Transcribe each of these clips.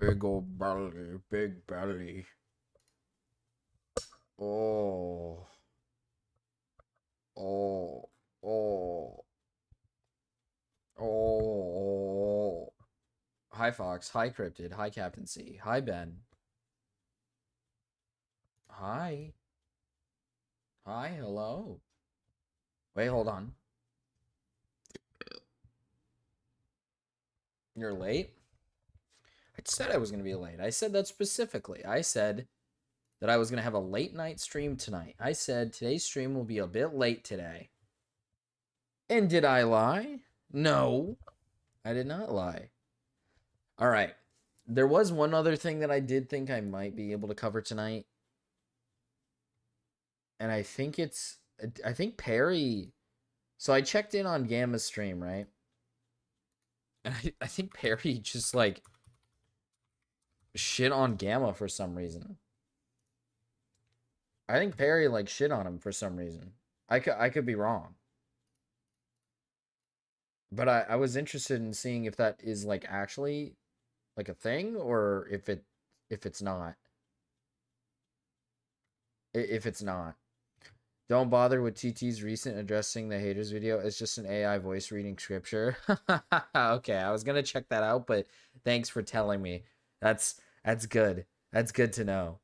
Big old belly, big belly. Oh, oh, oh, oh. Hi, Fox. Hi, Cryptid. Hi, Captain C. Hi, Ben. Hi. Hi, hello. Wait, hold on. You're late? I said I was going to be late. I said that specifically. I said that I was going to have a late night stream tonight. I said today's stream will be a bit late today. And did I lie? No, I did not lie. All right. There was one other thing that I did think I might be able to cover tonight. And I think Perry. So I checked in on Gamma's stream, right? And I think Perry just like shit on Gamma for some reason. I think Perry like shit on him for some reason. I could be wrong. But I was interested in seeing if that is like actually like a thing or if it's not. If it's not. Don't bother with TT's recent addressing the haters video. It's just an AI voice reading scripture. Okay, I was gonna check that out, but thanks for telling me. That's good. That's good to know.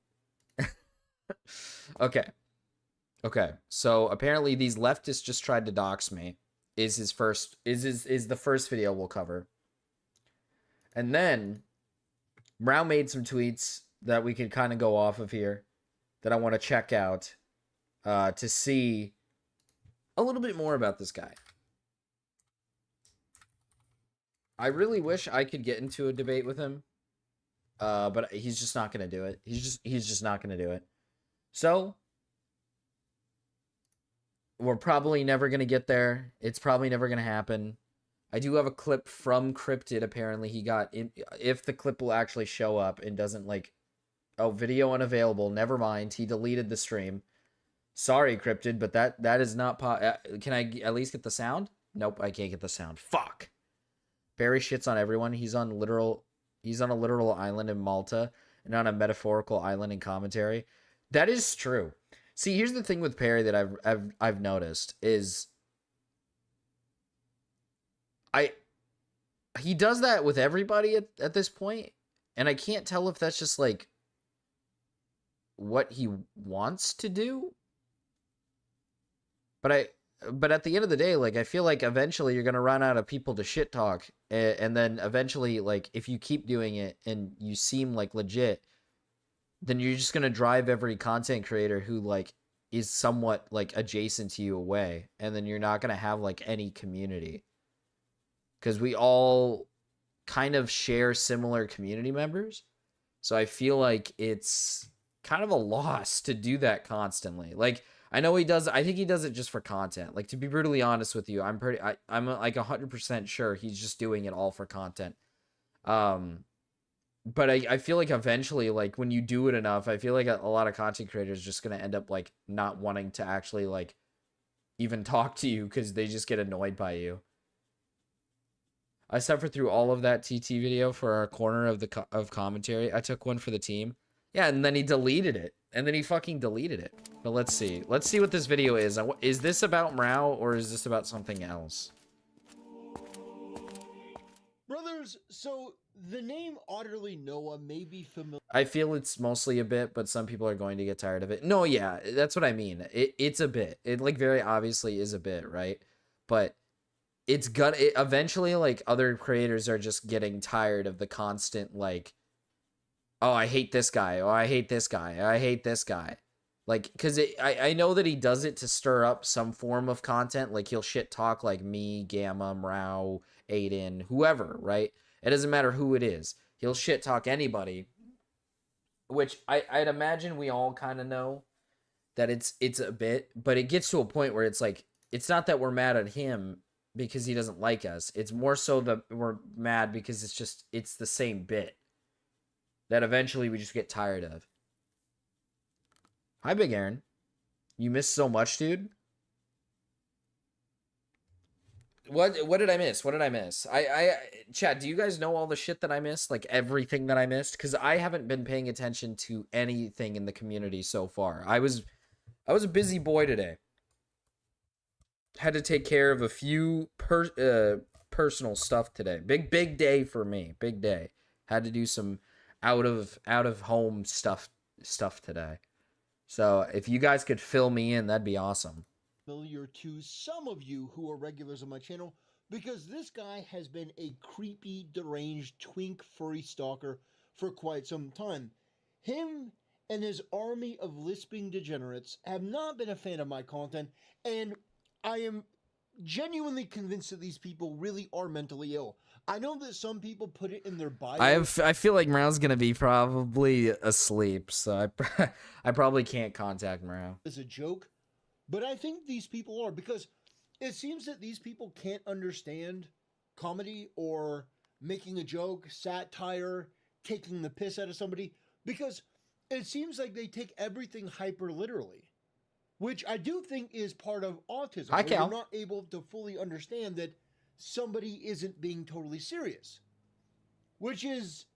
Okay. Okay. So apparently these leftists just tried to dox me. Is the first video we'll cover. And then Brown made some tweets that we could kind of go off of here that I want to check out to see a little bit more about this guy. I really wish I could get into a debate with him, but he's just not going to do it. He's just not going to do it. So we're probably never going to get there. It's probably never going to happen. I do have a clip from Cryptid. Apparently, he got in. If the clip will actually show up and doesn't like, oh, video unavailable. Never mind. He deleted the stream. Sorry, Cryptid, but that is not can I at least get the sound? Nope, I can't get the sound. Fuck. Barry shits on everyone. He's on a literal island in Malta and on a metaphorical island in commentary. That is true. See, here's the thing with Perry that I've noticed is he does that with everybody at this point, and I can't tell if that's just like what he wants to do. But at the end of the day, like I feel like eventually you're gonna run out of people to shit talk, and then eventually, like if you keep doing it and you seem like legit, then you're just gonna drive every content creator who like is somewhat like adjacent to you away, and then you're not gonna have like any community because we all kind of share similar community members. So I feel like it's kind of a loss to do that constantly. Like I know he does. I think he does it just for content. Like to be brutally honest with you, I'm like 100% sure he's just doing it all for content. Um, but I feel like eventually, like when you do it enough, I feel like a lot of content creators are just gonna end up like not wanting to actually like even talk to you because they just get annoyed by you. I suffered through all of that TT video for our corner of of commentary. I took one for the team. Yeah, and then he deleted it. And then he fucking deleted it. But let's see. Let's see what this video is. Is this about Mrao or is this about something else? Brothers, so the name Utterly Noah may be familiar. I feel it's mostly a bit, but some people are going to get tired of it. No, yeah, that's what I mean. It's a bit. It like very obviously is a bit, right? But it's gonna eventually like other creators are just getting tired of the constant like, oh, I hate this guy. Oh, I hate this guy. I hate this guy. Like, because I know that he does it to stir up some form of content. Like, he'll shit talk like me, Gamma, Mrao, Aiden, whoever, right? It doesn't matter who it is. He'll shit talk anybody, which I'd imagine we all kind of know that it's a bit, but it gets to a point where it's like, it's not that we're mad at him because he doesn't like us. It's more so that we're mad because it's the same bit that eventually we just get tired of. Hi, Big Aaron. You missed so much, dude. What did I miss? What did I miss? Chad, do you guys know all the shit that I missed? Like everything that I missed? Because I haven't been paying attention to anything in the community so far. I was a busy boy today. Had to take care of a few personal stuff today. Big day for me. Big day. Had to do some out of home stuff today. So if you guys could fill me in, that'd be awesome. Familiar to some of you who are regulars on my channel, because this guy has been a creepy, deranged, twink, furry stalker for quite some time. Him and his army of lisping degenerates have not been a fan of my content, and I am genuinely convinced that these people really are mentally ill. I know that some people put it in their bio. I feel like Morale's gonna be probably asleep, so I probably can't contact Morale. As a joke, but I think these people are, because it seems that these people can't understand comedy or making a joke, satire, taking the piss out of somebody, because it seems like they take everything hyper literally, which I do think is part of autism. Hi, Cal. You're not able to fully understand that somebody isn't being totally serious, which is,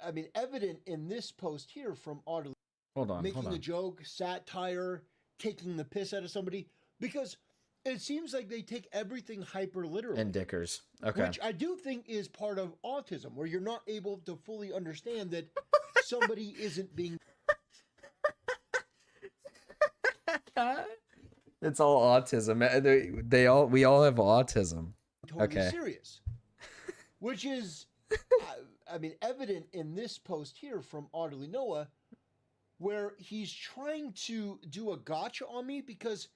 I mean, evident in this post here from Audley. Making a joke, satire, taking the piss out of somebody, because it seems like they take everything hyper literally. And Dickers. Okay. Which I do think is part of autism, where you're not able to fully understand that somebody isn't being... It's all autism. We all have autism. Totally serious. Which is, I mean, evident in this post here from Audley Noah, where he's trying to do a gotcha on me, because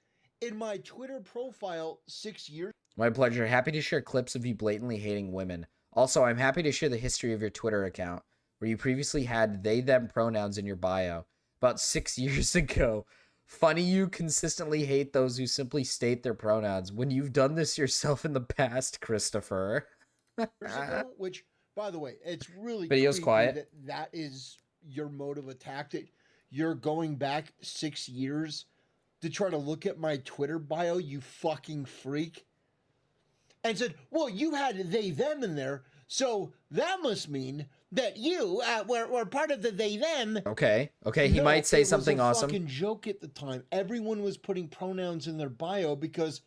in my Twitter profile 6 years... My pleasure. Happy to share clips of you blatantly hating women. Also, I'm happy to share the history of your Twitter account, where you previously had they, them pronouns in your bio. About 6 years ago. Funny you consistently hate those who simply state their pronouns when you've done this yourself in the past, Christopher. Which, by the way, it's really Video's quiet. That is your mode of attack. That you're going back 6 years to try to look at my Twitter bio, you fucking freak. And said, well, you had they, them in there, so that must mean that you were part of the they, them. Okay, he might say something awesome. It was a fucking joke at the time. Everyone was putting pronouns in their bio because...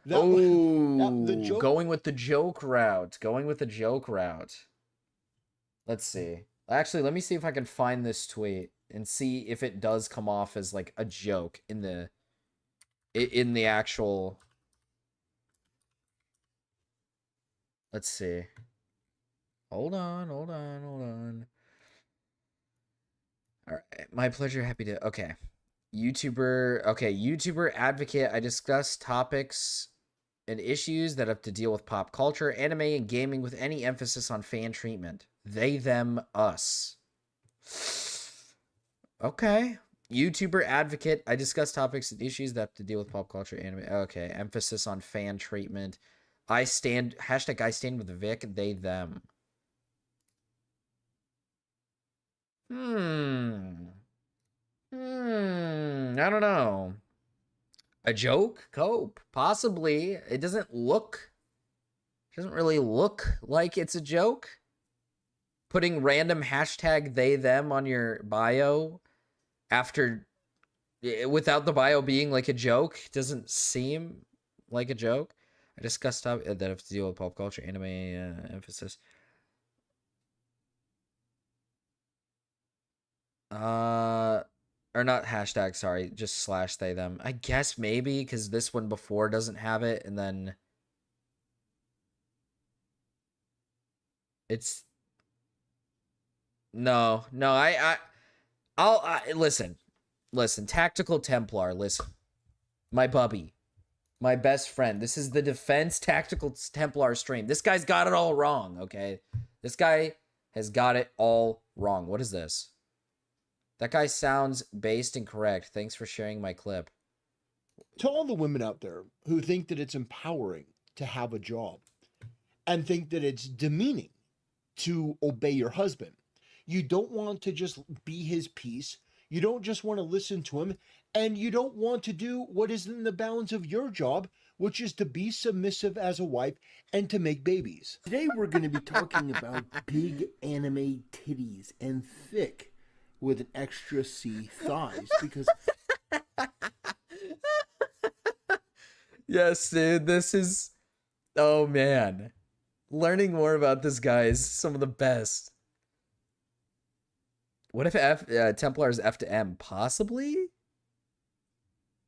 Going with the joke route. Let's see. Actually, let me see if I can find this tweet and see if it does come off as like a joke in the actual... Let's see. Hold on. All right, my pleasure. Happy to... Okay. YouTuber advocate. I discuss topics and issues that have to deal with pop culture, anime, and gaming with any emphasis on fan treatment. They, them, us. Okay. YouTuber advocate. I discuss topics and issues that have to deal with pop culture, anime. Okay. Emphasis on fan treatment. I stand with Vic. They, them. I don't know. A joke? Cope. Possibly. It doesn't really look like it's a joke. Putting random hashtag they, them on your bio without the bio being like a joke doesn't seem like a joke. I discussed that have to deal with pop culture, anime, emphasis. Or not hashtag, sorry, just slash they, them. I guess maybe, because this one before doesn't have it, and then... It's... No, I'll listen, Tactical Templar, listen. My bubby. My best friend. This is the Defense Tactical Templar stream. This guy's got it all wrong, okay? This guy has got it all wrong. What is this? That guy sounds based and correct. Thanks for sharing my clip. To all the women out there who think that it's empowering to have a job and think that it's demeaning to obey your husband, you don't want to just be his piece. You don't just want to listen to him, and you don't want to do what is in the balance of your job, which is to be submissive as a wife and to make babies. Today we're going to be talking about big anime titties and thick with an extra C thighs because Yes, dude, this is, oh man. Learning more about this guy is some of the best. What if Templar is F to M? Possibly?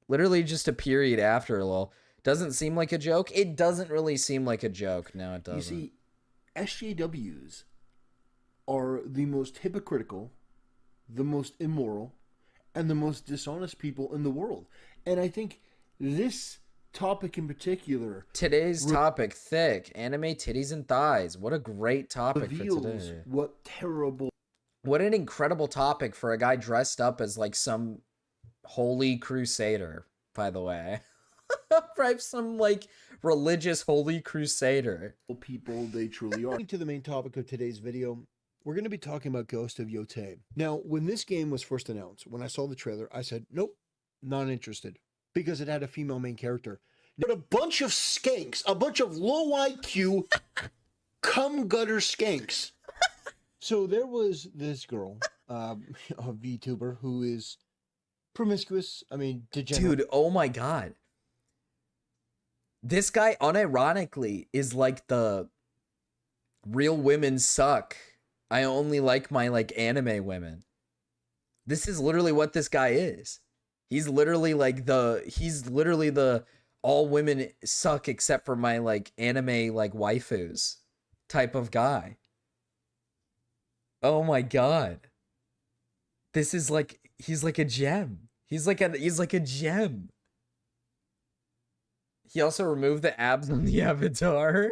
Literally just a period after, lol. Doesn't seem like a joke? It doesn't really seem like a joke. No, it doesn't. You see, SJWs are the most hypocritical, the most immoral, and the most dishonest people in the world. And I think this topic in particular, today's topic, thick anime titties and thighs. What a great topic for today. What an incredible topic for a guy dressed up as like some holy crusader, by the way. Right, some like religious holy crusader. People they truly are. To the main topic of today's video, we're going to be talking about Ghost of Yotei. Now, when this game was first announced, when I saw the trailer, I said, nope, not interested. Because it had a female main character. But a bunch of skanks, a bunch of low IQ, cum gutter skanks. So there was this girl, a VTuber, who is promiscuous, degenerate. Dude, oh my god. This guy, unironically, is like the real women suck. I only like my, like, anime women. This is literally what this guy is. He's literally the all women suck except for my, like, anime, like, waifus type of guy. Oh my god. This is like, he's like a gem. He's like a gem. He also removed the abs on the avatar.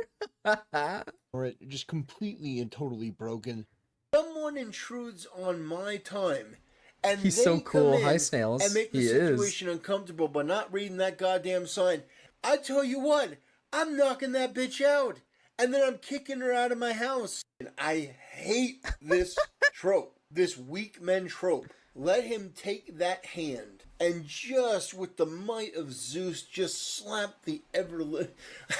Or just completely and totally broken. Someone intrudes on my time, and he's they so cool. come in Hi, Snails. and make the situation uncomfortable by not reading that goddamn sign. I tell you what, I'm knocking that bitch out, and then I'm kicking her out of my house. And I hate this trope, this weak men trope. Let him take that hand and just with the might of Zeus, just slap the ever-living.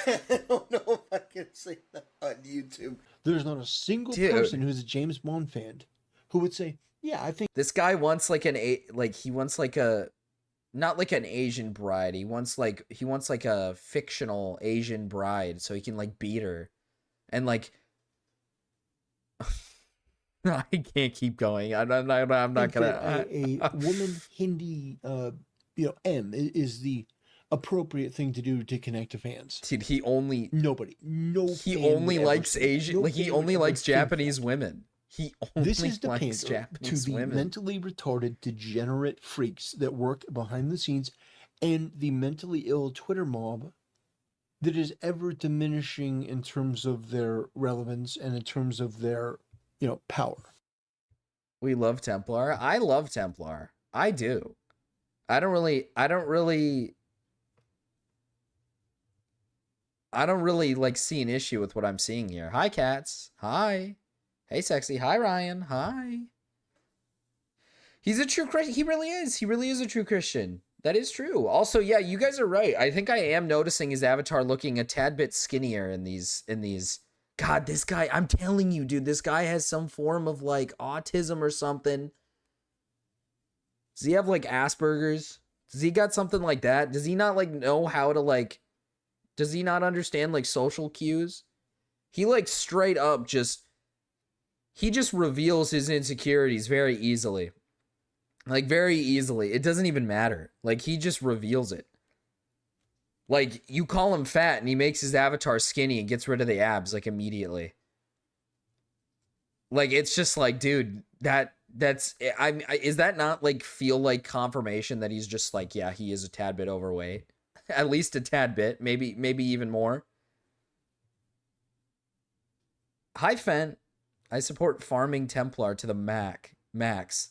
I don't know if I can say that on YouTube. There's not a single person who's a James Bond fan who would say, yeah, I think this guy wants like he wants like a, not like an Asian bride. He wants like a fictional Asian bride so he can like beat her. And like I can't keep going. I'm not gonna. A woman Hindi, M is the appropriate thing to do to connect to fans. Dude, he only likes Asian. Like he only likes Japanese women. He only this is the likes Japanese to the women. Mentally retarded, degenerate freaks that work behind the scenes, and the mentally ill Twitter mob that is ever diminishing in terms of their relevance and in terms of their power. We love Templar. I love Templar. I do. I don't really like see an issue with what I'm seeing here. Hi, cats. Hi. Hey, sexy. Hi, Ryan. Hi. He's a true Christian. He really is. He really is a true Christian. That is true. Also, yeah, you guys are right. I think I am noticing his avatar looking a tad bit skinnier in these. God, this guy, I'm telling you, dude, this guy has some form of like autism or something. Does he have like Asperger's? Does he got something like that? Does he not like know how to like, does he not understand like social cues? He like straight up he just reveals his insecurities very easily. Like very easily. It doesn't even matter. Like he just reveals it. Like, you call him fat and he makes his avatar skinny and gets rid of the abs, like, immediately. Like, it's just like, dude, is that not, like, feel like confirmation that he's just like, yeah, he is a tad bit overweight? At least a tad bit, maybe even more. Hi, Fen. I support farming Templar to the max.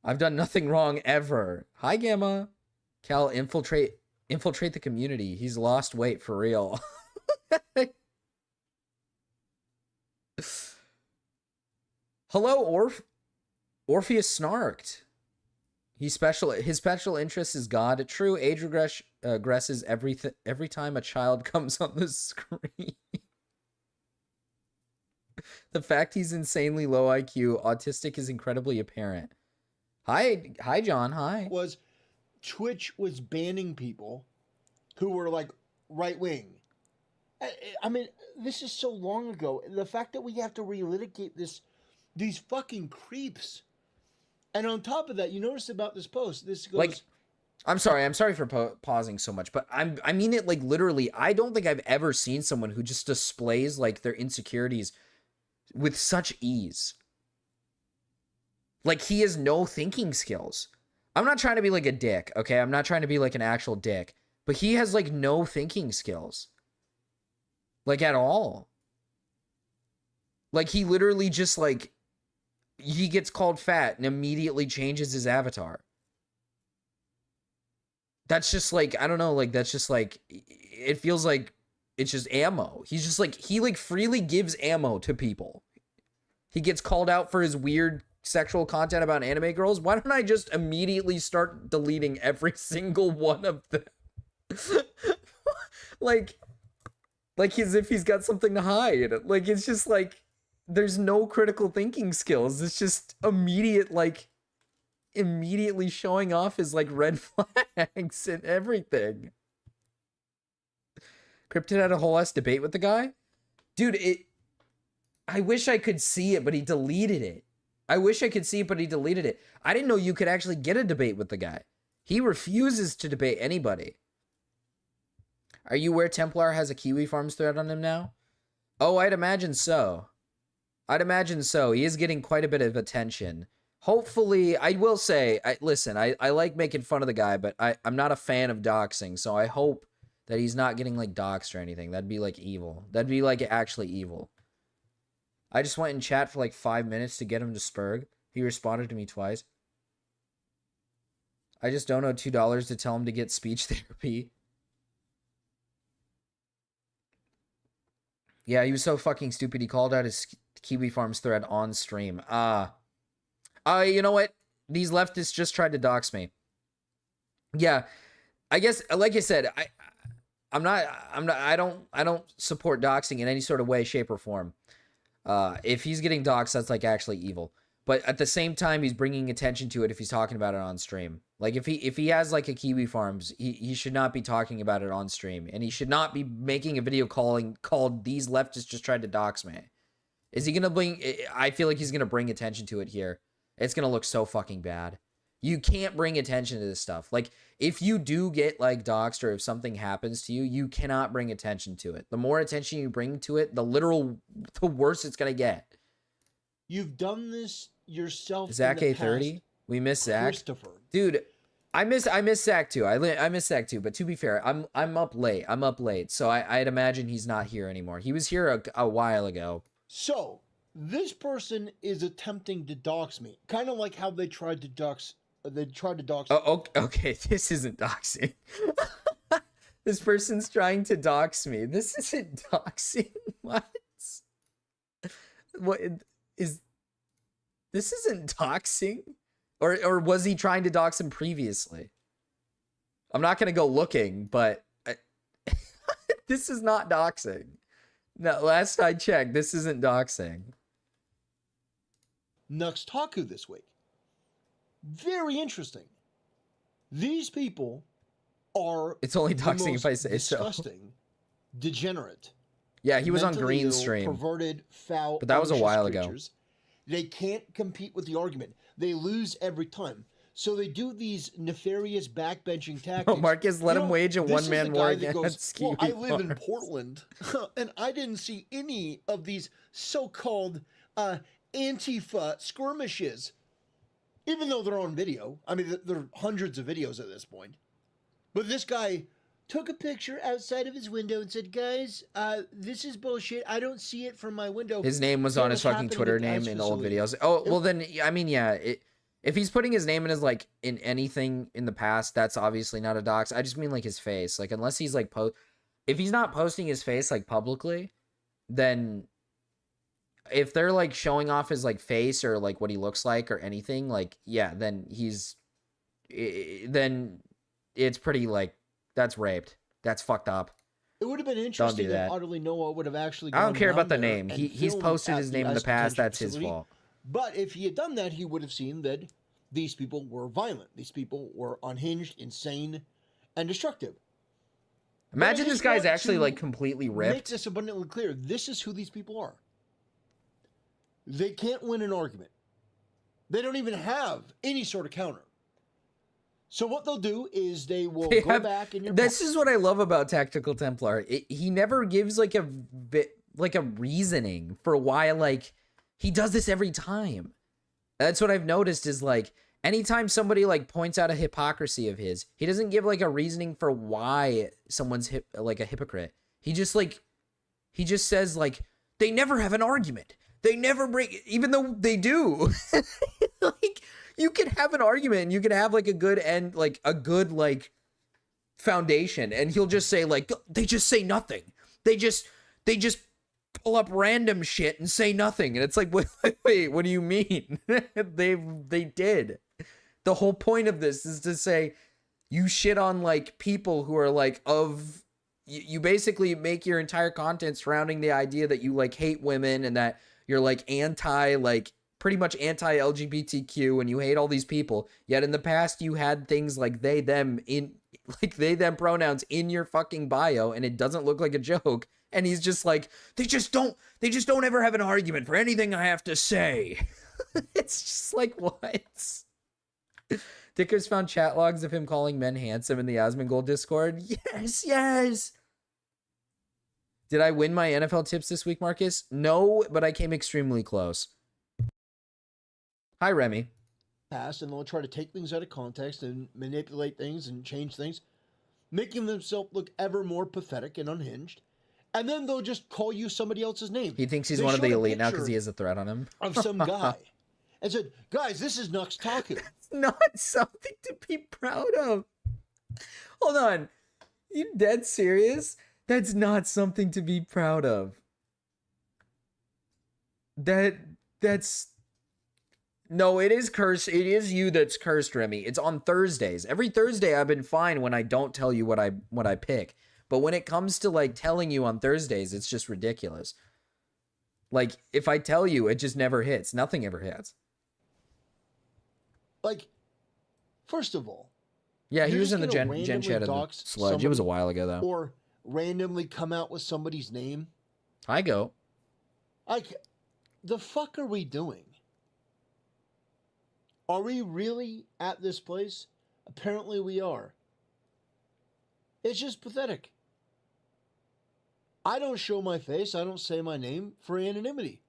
I've done nothing wrong ever. Hi, Gamma. Cal, infiltrate the community. He's lost weight for real. Hello, Orpheus snarked. His special interest is God. True, age regresses every time a child comes on the screen. The fact he's insanely low IQ, autistic is incredibly apparent. Hi, John. Hi. Was Twitch was banning people who were like right wing. I mean, this is so long ago. The fact that we have to relitigate these fucking creeps. And on top of that, you notice about this post, this goes... Like, I'm sorry for pausing so much, but I mean it like literally. I don't think I've ever seen someone who just displays like their insecurities with such ease. Like, he has no thinking skills. I'm not trying to be like a dick, okay? I'm not trying to be like an actual dick, but he has like no thinking skills. Like, at all. Like, he literally just like, he gets called fat and immediately changes his avatar. That's just like, I don't know, like, that's just like, it feels like it's just ammo. He's just like, he like freely gives ammo to people. He gets called out for his weird sexual content about anime girls. Why don't I just immediately start deleting every single one of them? like as if he's got something to hide. Like, it's just like, there's no critical thinking skills. It's just immediately showing off his like red flags and everything. Cryptid had a whole ass debate with the guy. Dude, I wish I could see it, but he deleted it. I didn't know you could actually get a debate with the guy. He refuses to debate anybody. Are you aware Templar has a Kiwi Farms thread on him now? Oh, I'd imagine so. He is getting quite a bit of attention. Hopefully, I will say, listen, I like making fun of the guy, but I'm not a fan of doxing, so I hope that he's not getting, like, doxed or anything. That'd be, like, evil. That'd be, like, actually evil. I just went in chat for, like, 5 minutes to get him to Spurg. He responded to me twice. I just don't know $2 to tell him to get speech therapy. Yeah, he was so fucking stupid. He called out his Kiwi Farms thread on stream. You know what? These leftists just tried to dox me. Yeah, I guess, like I said, I don't support doxing in any sort of way, shape, or form. If he's getting doxed, that's like actually evil. But at the same time, he's bringing attention to it if he's talking about it on stream. Like, if he has like a Kiwi Farms, he should not be talking about it on stream, and he should not be making a video called "These Leftists Just Tried to Dox Me." Is he gonna bring? I feel like he's gonna bring attention to it here. It's gonna look so fucking bad. You can't bring attention to this stuff. Like, if you do get like doxed, or if something happens to you, you cannot bring attention to it. The more attention you bring to it, the worse it's gonna get. You've done this yourself. Zach A30. We miss Zach. Dude, I miss Zach too. I miss Zach too. But to be fair, I'm up late. So I'd imagine he's not here anymore. He was here a while ago. So this person is attempting to dox me, kind of like how they tried to dox. Oh, okay. This isn't doxing. This person's trying to dox me. This isn't doxing. What? What is? This isn't doxing. Or was he trying to dox him previously? I'm not going to go looking, but this is not doxing. No, last I checked, this isn't doxing. Nuxtaku this week. Very interesting. These people are... It's only doxing if I say disgusting, degenerate. Yeah, he was on Green stream. Perverted, foul, but that was a while creatures. Ago. They can't compete with the argument. They lose every time. So they do these nefarious backbenching tactics. Oh, Marcus, let him wage a one-man war against Well, I live in Portland, and I didn't see any of these so-called Antifa skirmishes, even though they're on video. I mean, there are hundreds of videos at this point. But this guy took a picture outside of his window and said, guys, this is bullshit. I don't see it from my window. His name was on his fucking Twitter name in old videos. Oh, well then, I mean, yeah, if he's putting his name in as, like, in anything in the past, that's obviously not a dox. I just mean, like, his face. Like, unless he's, like, if he's not posting his face, like, publicly, then if they're, like, showing off his, like, face or, like, what he looks like or anything, like, yeah, then he's then it's pretty like that's raped. That's fucked up. It would have been Don't interesting do if that. Utterly Noah would have actually I don't gone care down about the there name. and He's filmed posted at his name in the ICE past. detention That's his facility. fault. But if he had done that, he would have seen that these people were violent. These people were unhinged, insane, and destructive. But I Imagine this just guy's want actually to like completely Make ripped. this abundantly clear. This is who these people are. They can't win an argument. They don't even have any sort of counter. So what they'll do is they will go back in your... This is what I love about Tactical Templar. He never gives like a bit, like a reasoning for why like he does this every time. That's what I've noticed is like anytime somebody like points out a hypocrisy of his, he doesn't give like a reasoning for why someone's like a hypocrite. He just says like they never have an argument. They never bring, even though they do. Like you can have an argument and you can have like a good end, like a good like foundation, and he'll just say like they just say nothing. They just pull up random shit and say nothing. And it's like, wait, what do you mean? They did. The whole point of this is to say you shit on like people who are like you basically make your entire content surrounding the idea that you like hate women and that you're like pretty much anti-LGBTQ and you hate all these people. Yet in the past you had things like they them pronouns in your fucking bio and it doesn't look like a joke. And he's just like, they just don't ever have an argument for anything I have to say. It's just like, what? Dickers found chat logs of him calling men handsome in the Asmongold Discord. Yes. Did I win my NFL tips this week, Marcus? No, but I came extremely close. Hi, Remy. Past, and they'll try to take things out of context and manipulate things and change things, making themselves look ever more pathetic and unhinged. And then they'll just call you somebody else's name. He thinks he's one of the elite now because he has a threat on him. Of some guy. And said, guys, this is Nux Taku. It's not something to be proud of. Hold on. You dead serious? That's not something to be proud of. That's... No, it is cursed. It is you that's cursed, Remy. It's on Thursdays. Every Thursday I've been fine when I don't tell you what I pick. But when it comes to like telling you on Thursdays, it's just ridiculous. Like if I tell you, it just never hits. Nothing ever hits. Like, first of all, yeah, he was in the Gen chat of the sludge. It was a while ago though. Or randomly come out with somebody's name. I go. Like, the fuck are we doing? Are we really at this place? Apparently we are. It's just pathetic. I don't show my face. I don't say my name for anonymity.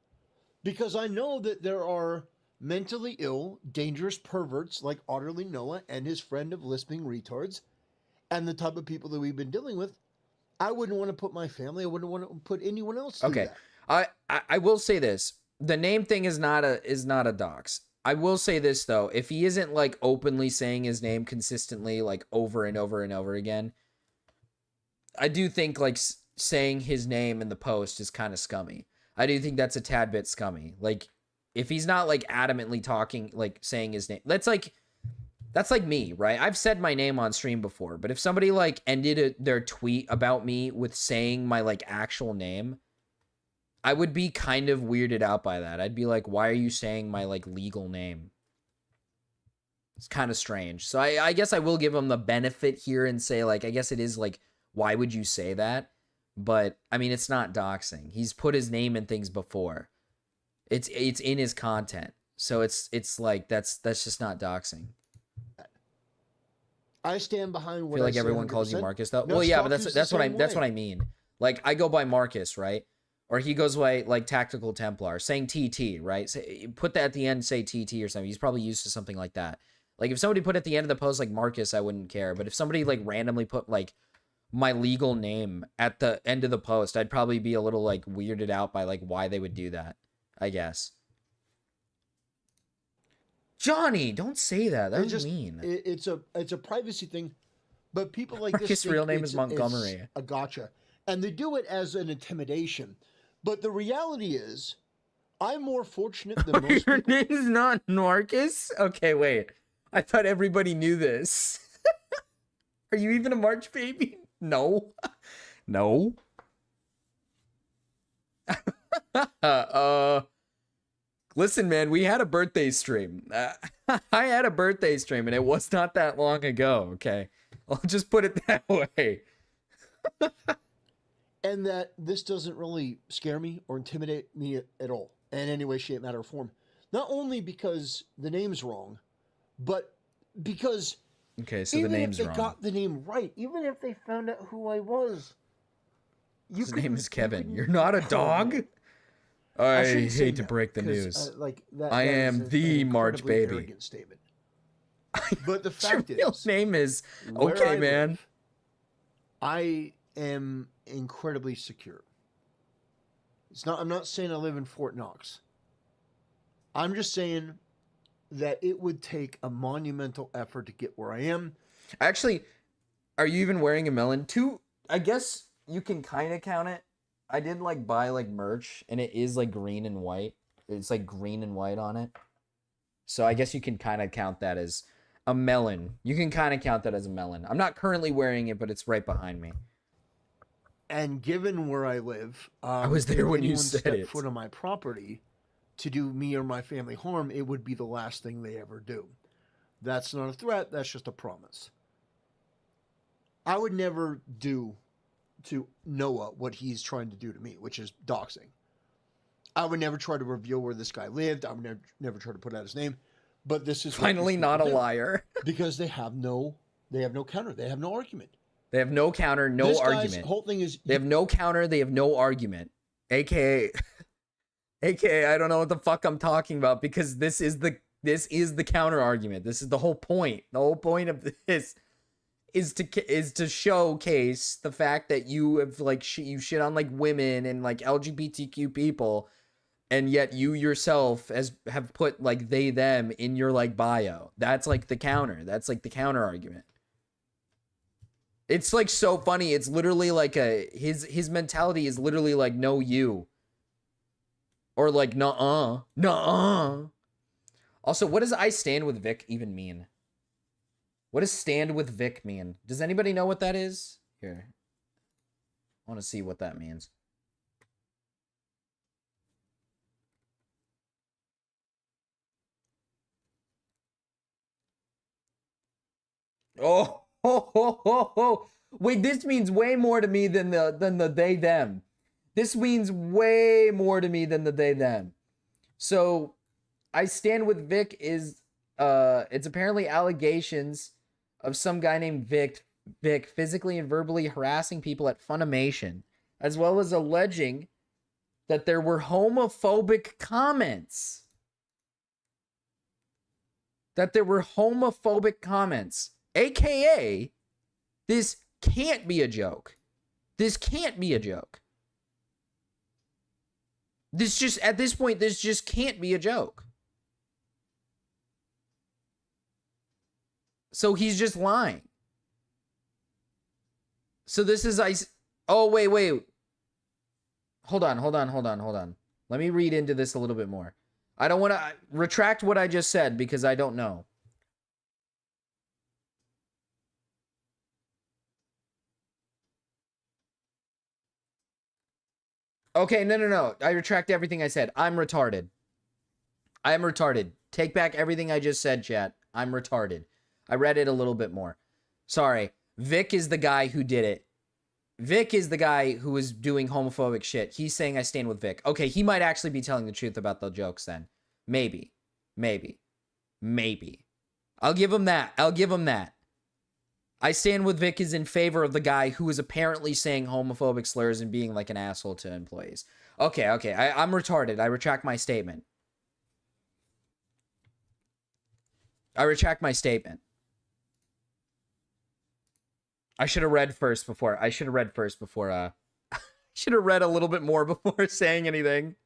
Because I know that there are mentally ill, dangerous perverts like Utterly Noah and his friend of lisping retards and the type of people that we've been dealing with. I wouldn't want to put my family, I wouldn't want to put anyone else through that. I will say this. The name thing is not a dox. I will say this though. If he isn't like openly saying his name consistently like over and over and over again, I do think like saying his name in the post is kind of scummy. I do think that's a tad bit scummy. Like if he's not like adamantly talking, like saying his name, that's like me, right? I've said my name on stream before, but if somebody like ended their tweet about me with saying my like actual name, I would be kind of weirded out by that. I'd be like, why are you saying my like legal name? It's kind of strange. So I guess I will give him the benefit here and say like, I guess it is like, why would you say that? But I mean, it's not doxing. He's put his name in things before. It's in his content. So it's like, that's just not doxing. I stand behind what I feel like everyone calls you Marcus though. Well, yeah, but that's what I mean. Like I go by Marcus, right? Or he goes by like Tactical Templar, saying TT, right? Say, put that at the end, say TT or something. He's probably used to something like that. Like if somebody put at the end of the post like Marcus, I wouldn't care. But if somebody like randomly put like my legal name at the end of the post, I'd probably be a little like weirded out by like why they would do that, I guess. Johnny, don't say that. That was mean. It's a privacy thing, but people like Marcus' this real name is Montgomery. It's a gotcha, and they do it as an intimidation. But the reality is, I'm more fortunate than most Your people. name's not Marcus? Okay, wait. I thought everybody knew this. Are you even a March baby? No. No. Listen, man, we had a birthday stream. I had a birthday stream, and it was not that long ago, okay? I'll just put it that way. And that this doesn't really scare me or intimidate me at all in any way, shape, matter, or form. Not only because the name's wrong, but because okay, so the even name's if they wrong. got the name right, even if they found out who I was, his name is Kevin. You're not a dog? I hate to break the news. I am the March baby. Arrogant statement. But the Your fact real is, name is where okay, I man. live, I am incredibly secure. I'm not saying I live in Fort Knox. I'm just saying that it would take a monumental effort to get where I am. Actually, are you even wearing a melon? I guess you can kind of count it. I did like buy like merch, and it is like green and white. It's like green and white on it. So I guess you can kind of count that as a melon. You can kind of count that as a melon. I'm not currently wearing it, but it's right behind me. And given where I live, I was there when you said step it. foot on my property to do me or my family harm, it would be the last thing they ever do. That's not a threat. That's just a promise. I would never do to Noah what he's trying to do to me, which is doxing. I would never try to reveal where this guy lived. I would never try to put out his name. But this is finally not a liar. Because they have no counter. They have no argument. They have no counter, no this argument. Guy's whole thing is they have no counter, they have no argument. AKA I don't know what the fuck I'm talking about, because this is the counter argument. This is the whole point. The whole point of this is to showcase the fact that you have like you shit on like women and like LGBTQ people, and yet you yourself have put like they them in your like bio. That's like the counter. That's like the counter argument. It's like so funny. It's literally like his mentality is literally like no you. Or like nuh-uh. Nuh-uh. Also, what does I stand with Vic even mean? What does stand with Vic mean? Does anybody know what that is? Here. I want to see what that means. Oh, ho, ho, ho, ho. Wait, this means way more to me than the they them. This means way more to me than the they them. So, I stand with Vic is it's apparently allegations of some guy named Vic physically and verbally harassing people at Funimation, as well as alleging that there were homophobic comments. AKA, this can't be a joke. This can't be a joke. This just, at this point, this just can't be a joke. So he's just lying. So this is, oh, wait. Hold on. Let me read into this a little bit more. I don't want to retract what I just said because I don't know. Okay, no. I retract everything I said. I'm retarded. I am retarded. Take back everything I just said, chat. I'm retarded. I read it a little bit more. Sorry. Vic is the guy who did it. Vic is the guy who was doing homophobic shit. He's saying I stand with Vic. Okay, he might actually be telling the truth about the jokes then. Maybe. I'll give him that. I stand with Vic is in favor of the guy who is apparently saying homophobic slurs and being like an asshole to employees. Okay. I'm retarded. I retract my statement. I should have read first before. I should have read a little bit more before saying anything.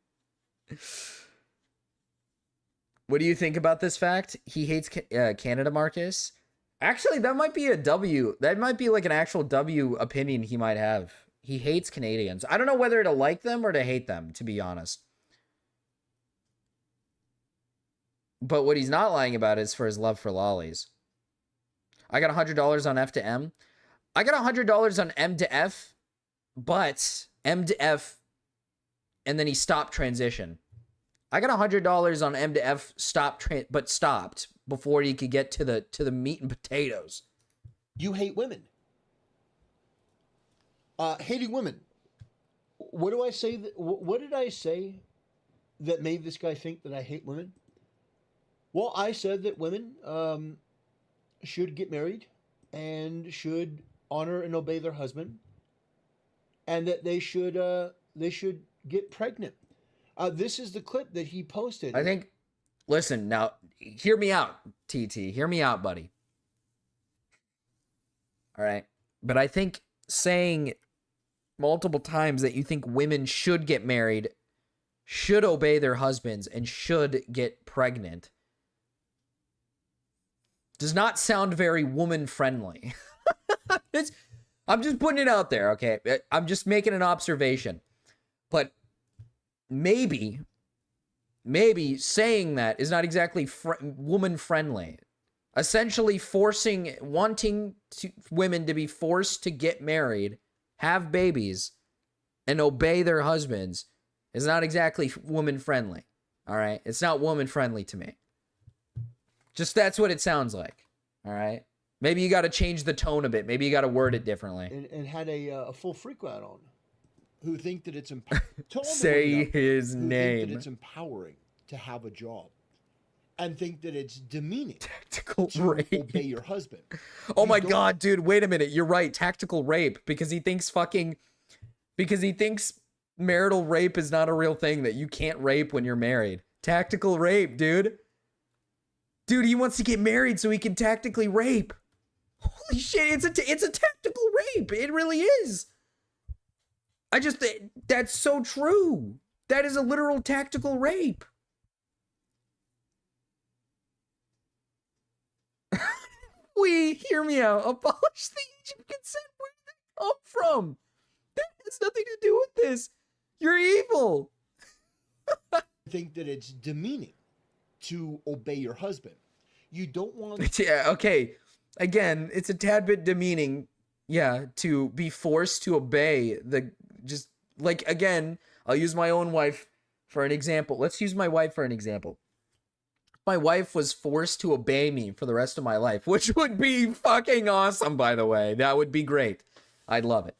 What do you think about this fact? He hates Canada, Marcus. Actually, that might be a W. That might be like an actual W opinion he might have. He hates Canadians. I don't know whether to like them or to hate them, to be honest. But what he's not lying about is for his love for lollies. I got $100 on F to M. I got $100 on M to F, but M to F, and then he stopped transition. I got $100 on M to F, but stopped before he could get to the meat and potatoes. You hate women. Hating women. What do I say? What did I say that made this guy think that I hate women? Well, I said that women should get married and should honor and obey their husband, and that they should get pregnant. This is the clip that he posted. I think. Listen, now, hear me out, TT. Hear me out, buddy. All right, but I think saying multiple times that you think women should get married, should obey their husbands, and should get pregnant does not sound very woman-friendly. I'm just putting it out there, okay? I'm just making an observation. But maybe saying that is not exactly woman-friendly. Essentially wanting women to be forced to get married, have babies, and obey their husbands is not exactly woman-friendly. All right? It's not woman-friendly to me. Just that's what it sounds like. All right? Maybe you got to change the tone a bit. Maybe you got to word it differently. And had a full freak out on who think that it's empowering. Say his name. Think that it's empowering to have a job. And think that it's demeaning tactical to rape. Obey your husband. Oh my God, dude, wait a minute. You're right. Tactical rape. Because he thinks marital rape is not a real thing, that you can't rape when you're married. Tactical rape, dude. Dude, he wants to get married so he can tactically rape. Holy shit, it's a tactical rape. It really is. That's so true. That is a literal tactical rape. Hear me out. Abolish the age of consent. Where did that come from? That has nothing to do with this. You're evil. I think that it's demeaning to obey your husband. You don't want. Yeah, okay. Again, it's a tad bit demeaning. Yeah, to be forced to obey again, I'll use my own wife for an example. Let's use my wife for an example. My wife was forced to obey me for the rest of my life, which would be fucking awesome, by the way. That would be great. I'd love it.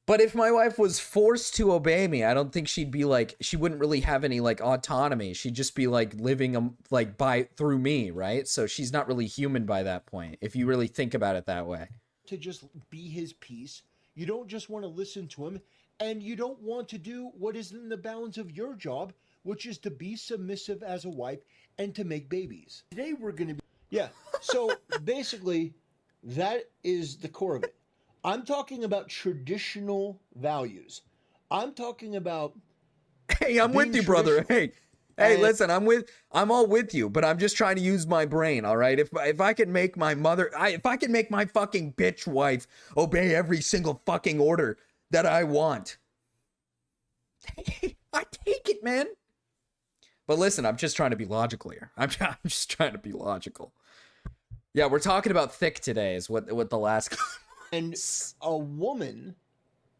But if my wife was forced to obey me, I don't think she wouldn't really have any autonomy. She'd just be living through me, right? So she's not really human by that point, if you really think about it that way. To just be his piece. You don't just want to listen to him, and you don't want to do what is in the bounds of your job, which is to be submissive as a wife and to make babies. Today we're going to be... Yeah, so basically, that is the core of it. I'm talking about traditional values. I'm talking about... Hey, I'm with you, brother. Hey, listen, I'm all with you, but I'm just trying to use my brain, all right? If I can make my if I can make my fucking bitch wife obey every single fucking order that I want, I take it, man. But listen, I'm just trying to be logical here. I'm just trying to be logical. Yeah, we're talking about thick today is what the last... And a woman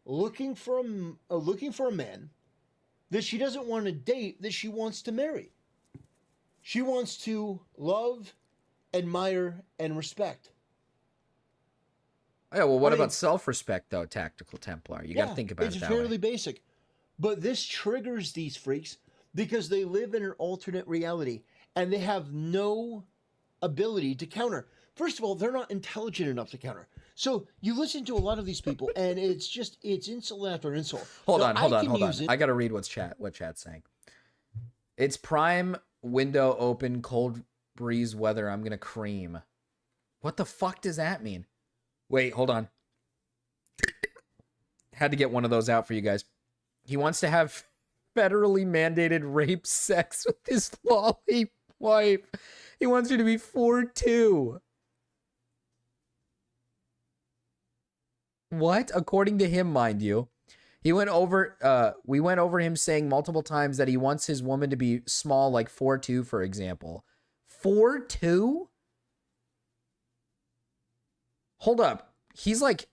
looking for a man that she doesn't want to date, that she wants to marry. She wants to love, admire, and respect. Yeah, well, what about self-respect, though, Tactical Templar? You got to think about it that way. It's fairly basic. But this triggers these freaks because they live in an alternate reality and they have no ability to counter. First of all, they're not intelligent enough to counter. So you listen to a lot of these people and it's insult after insult. Hold on. I got to read what chat's saying. It's prime window open, cold breeze weather. I'm going to cream. What the fuck does that mean? Wait, hold on. Had to get one of those out for you guys. He wants to have federally mandated rape sex with his lolly wife. He wants her to be 4'2". What? According to him, mind you, He went over we went over him saying multiple times that he wants his woman to be small, like 4'2", for example. 4'2"? Hold up. He's like,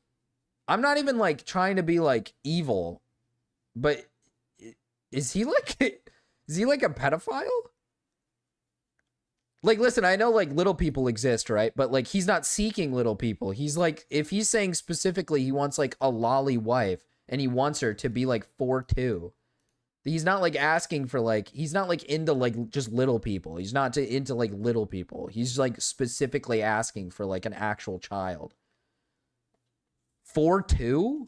I'm not even like trying to be like evil, but is he like a pedophile? Like, listen, I know like little people exist, right? But like he's not seeking little people. He's like, if he's saying specifically he wants like a lolly wife and he wants her to be like 4'2", he's not like asking for like, he's not like into like just little people. He's not into like little people. He's like specifically asking for like an actual child. 4'2"?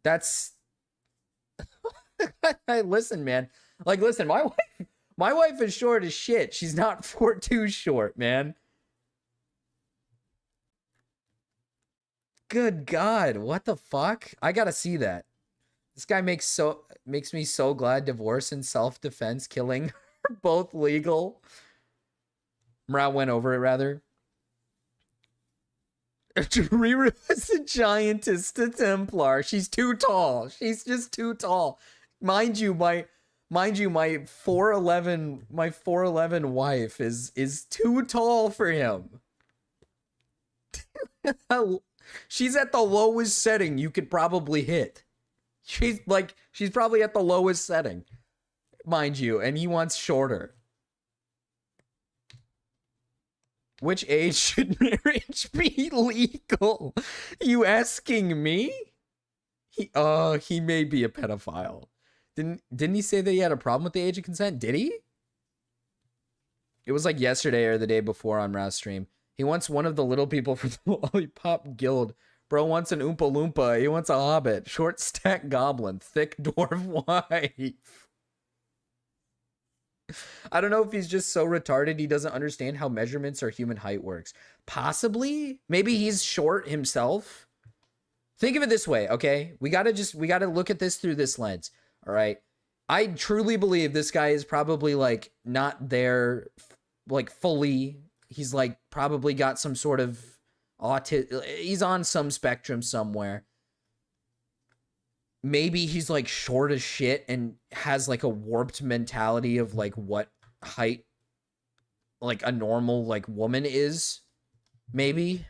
That's listen, man. Like, listen, my wife is short as shit. She's not 4'2" short, man. Good God, what the fuck? I gotta see that. This guy makes me so glad divorce and self-defense killing are both legal. Mrao went over it rather. Riri is a giantess to Templar. She's too tall. She's just too tall. Mind you, my 4'11 wife is too tall for him. She's at the lowest setting you could probably hit. She's probably at the lowest setting, mind you, and he wants shorter. Which age should marriage be legal? You asking me? He may be a pedophile. Didn't he say that he had a problem with the age of consent? Did he? It was like yesterday or the day before on Rouse stream. He wants one of the little people from the Lollipop Guild. Bro wants an Oompa Loompa. He wants a hobbit. Short stack goblin. Thick dwarf wife. I don't know if he's just so retarded he doesn't understand how measurements or human height works. Possibly. Maybe he's short himself. Think of it this way, okay? We gotta look at this through this lens. All right. I truly believe this guy is probably like not there like fully. He's like probably got some sort of he's on some spectrum somewhere. Maybe he's like short as shit and has like a warped mentality of like what height like a normal like woman is. Maybe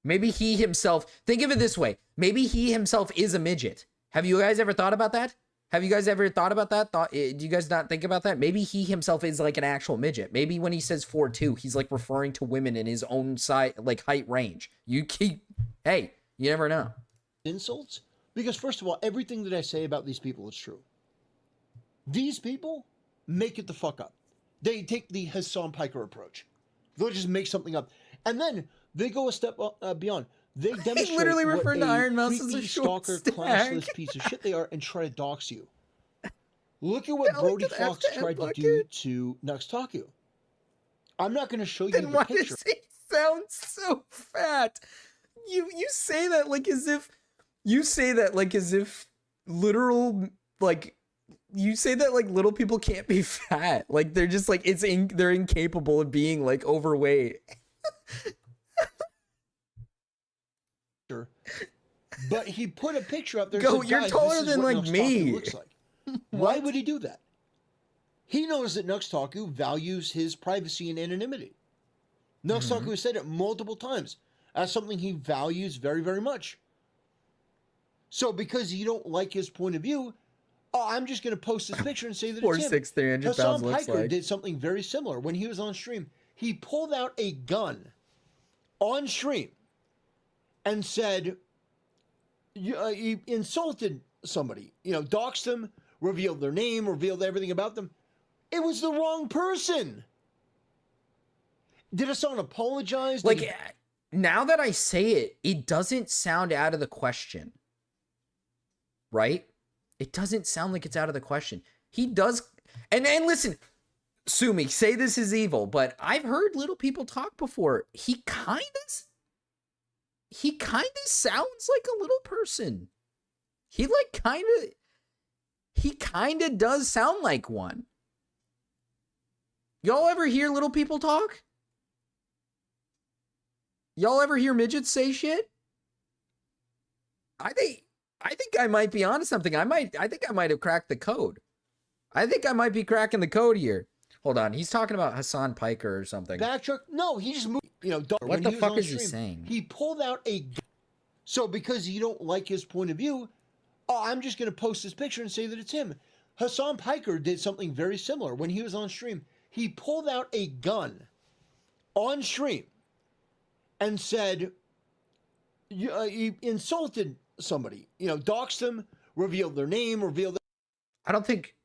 he himself, think of it this way. Maybe he himself is a midget. Have you guys ever thought about that? Do you guys not think about that? Maybe he himself is like an actual midget. Maybe when he says 4'2", he's like referring to women in his own size, like height range. Hey, you never know. Insults? Because first of all, everything that I say about these people is true. These people make it the fuck up. They take the Hassan Piker approach. They'll just make something up. And then they go a step beyond. They demonstrate literally what referred to Iron Mouse as a creepy, short stalker, stack. classless piece of shit they are and try to dox you. Look at what Brody Fox tried to do to Nuxtaku. I'm not going to show you Then the why picture. does he sound so fat? You say that like as if literal like you say that like little people can't be fat. Like they're just like they're incapable of being like overweight. But he put a picture up there. Go, said, you're taller than like me. Looks like. Why would he do that? He knows that Nuxtaku values his privacy and anonymity. Nuxtaku has said it multiple times as something he values very, very much. So because you don't like his point of view, I'm just going to post this picture and say that it's him. 4'6", 300 pounds Hassan looks Piker like. did something very similar when he was on stream. He pulled out a gun on stream and said, he insulted somebody, doxed them, revealed their name, revealed everything about them. It was the wrong person. Did Hassan apologize? Now that I say it, it doesn't sound out of the question. Right? It doesn't sound like it's out of the question. He does. And listen, Sumi, say this is evil, but I've heard little people talk before. He kind of sounds like a little person. He kind of does sound like one. Y'all ever hear little people talk? Y'all ever hear midgets say shit? I think I might be onto something. I think I might have cracked the code. I think I might be cracking the code here. Hold on, he's talking about Hassan Piker or something. Backtrack? No, he just moved. You know, what the fuck is he saying? He pulled out a. So because you don't like his point of view, oh, I'm just going to post this picture and say that it's him. Hassan Piker did something very similar when he was on stream. He pulled out a gun on stream and said, he insulted somebody, you know, doxed them, revealed their name, revealed. I don't think.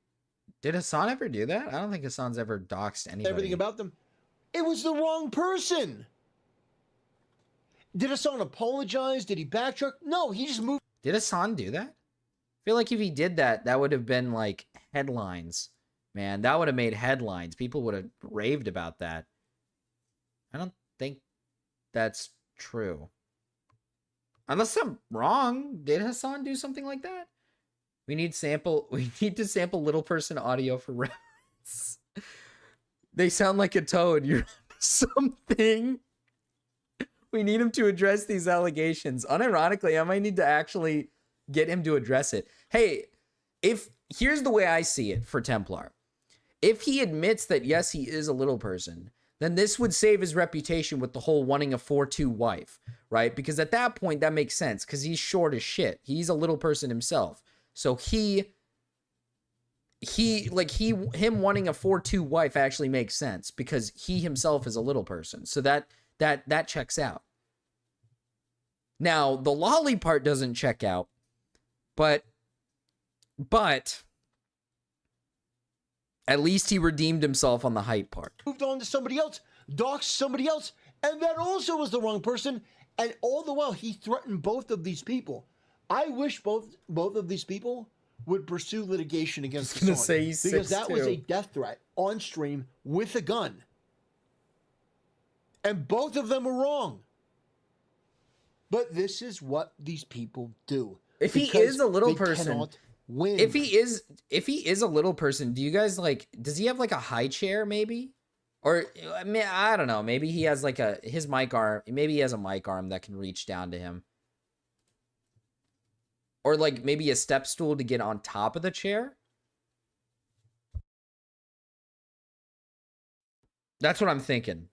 Did Hassan ever do that? I don't think Hassan's ever doxed anybody. Everything about them. It was the wrong person. Did Hassan apologize? Did he backtrack? No, he just moved. Did Hassan do that? I feel like if he did that, that would have been like headlines. Man, that would have made headlines. People would have raved about that. I don't think that's true. Unless I'm wrong. Did Hassan do something like that? We need to sample little person audio for reference. They sound like a toad. You're something. We need him to address these allegations. Unironically, I might need to actually get him to address it. Hey, here's the way I see it for Templar. If he admits that, yes, he is a little person, then this would save his reputation with the whole wanting a 4-2 wife, right? Because at that point, that makes sense because he's short as shit. He's a little person himself. So him wanting a 4-2 wife actually makes sense because he himself is a little person. So that checks out. Now, the lolly part doesn't check out, but at least he redeemed himself on the height part. Moved on to somebody else, doxed somebody else, and that also was the wrong person. And all the while, he threatened both of these people. I wish both of these people would pursue litigation against Hassan. Because that was a death threat on stream with a gun. And both of them were wrong. But this is what these people do. If he is a little person, win. If he is a little person, do you guys like, does he have like a high chair maybe? Or I mean, I don't know, maybe he has like his mic arm, maybe he has a mic arm that can reach down to him. Or like maybe a step stool to get on top of the chair. That's what I'm thinking.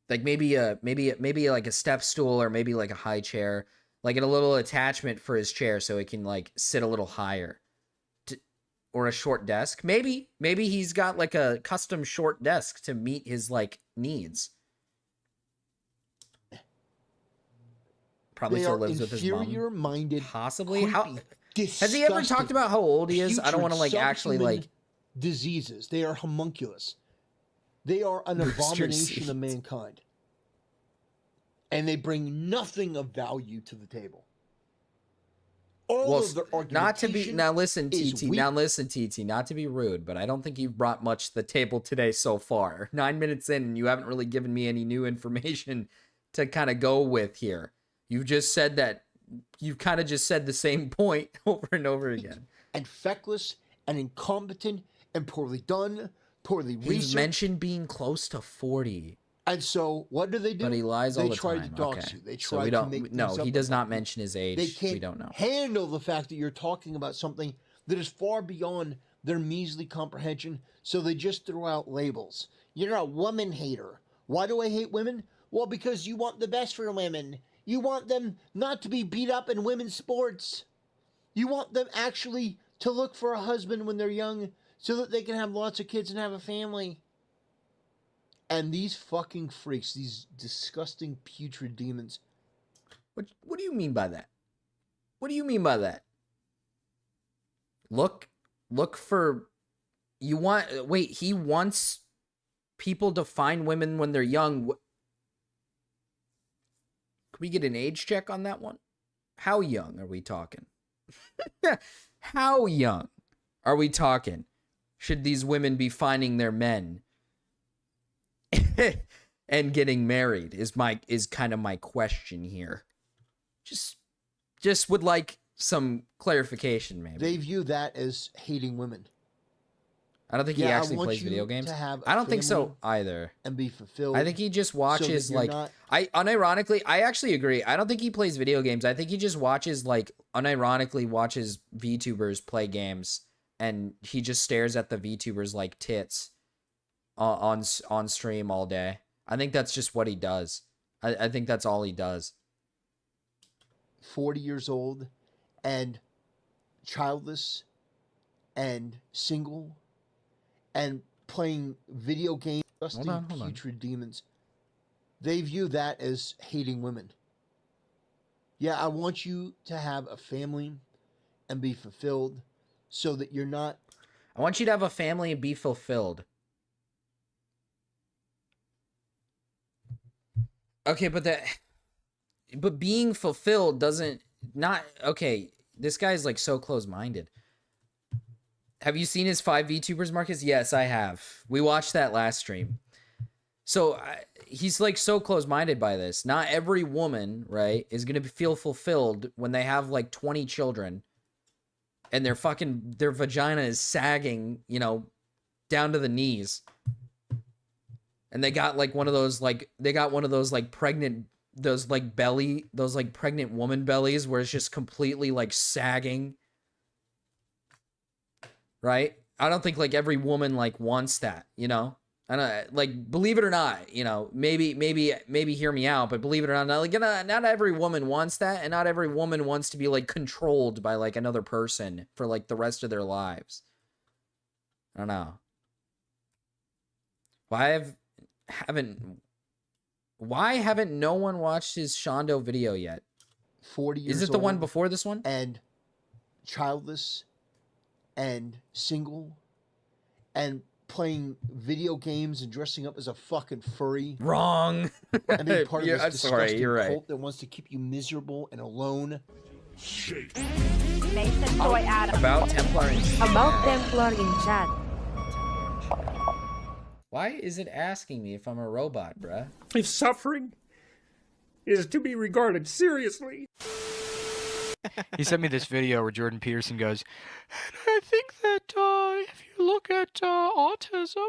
Like maybe like a step stool or maybe like a high chair, like a little attachment for his chair so it can like sit a little higher. Or a short desk. Maybe he's got like a custom short desk to meet his like needs. Probably still lives with his mom. Inferior-minded, possibly. How has he ever talked about how old he is? I don't want to like actually like diseases. They are homunculus. They are an abomination of mankind. And they bring nothing of value to the table. All of their argumentation not to be now listen, TT, not to be rude, but I don't think you've brought much to the table today so far. 9 minutes in, and you haven't really given me any new information to kind of go with here. You've just said that you've kind of just said the same point over and over again. And feckless and incompetent and poorly done, poorly researched. He's mentioned being close to 40. And so what do? But he lies all the time. They try to dox you. They try to make no, he does not mention his age. They can't we don't know. handle the fact that you're talking about something that is far beyond their measly comprehension, so they just throw out labels. You're a woman hater. Why do I hate women? Well, because you want the best for women. You want them not to be beat up in women's sports. You want them actually to look for a husband when they're young so that they can have lots of kids and have a family. And these fucking freaks, these disgusting putrid demons. What do you mean by that? What do you mean by that? Look for you want wait, he wants people to find women when they're young. Can we get an age check on that one? How young are we talking? How young are we talking? Should these women be finding their men and getting married is kind of my question here. Just would like some clarification, maybe. They view that as hating women. I don't think he Yeah, I actually want plays you video games. to have a I don't think family so either. and be fulfilled. I think he just watches you're like not- I unironically I actually agree. I don't think he plays video games. I think he just watches like unironically watches VTubers play games and he just stares at the VTubers like tits on stream all day. I think that's just what he does. I think that's all he does. 40 years old and childless and single and playing video games, Hold on. putrid demons. They view that as hating women. Yeah, I want you to have a family and be fulfilled so that you're not. I want you to have a family and be fulfilled. Okay, but being fulfilled doesn't not okay. This guy's like so close-minded. Have you seen his 5 VTubers, Marcus? Yes, I have. We watched that last stream. So he's like so close-minded by this. Not every woman, right, is gonna feel fulfilled when they have like 20 children, and their vagina is sagging, you know, down to the knees. And they got like one of those pregnant pregnant woman bellies where it's just completely like sagging. Right? I don't think like every woman like wants that, you know? I don't like, believe it or not, you know, maybe hear me out, but believe it or not, not every woman wants that, and not every woman wants to be like controlled by like another person for like the rest of their lives. I don't know. Why haven't no one watched his Shondo video yet? 40 years old. Is it the one before this one? And childless and single and playing video games and dressing up as a fucking furry. Wrong. And being part of this I'm sorry, disgusting you're right. cult that wants to keep you miserable and alone. Nathan Toy Adam. About Templar in chat. About Templar in chat. Why is it asking me if I'm a robot, bruh? If suffering is to be regarded seriously. He sent me this video where Jordan Peterson goes, and I think that if you look at autism,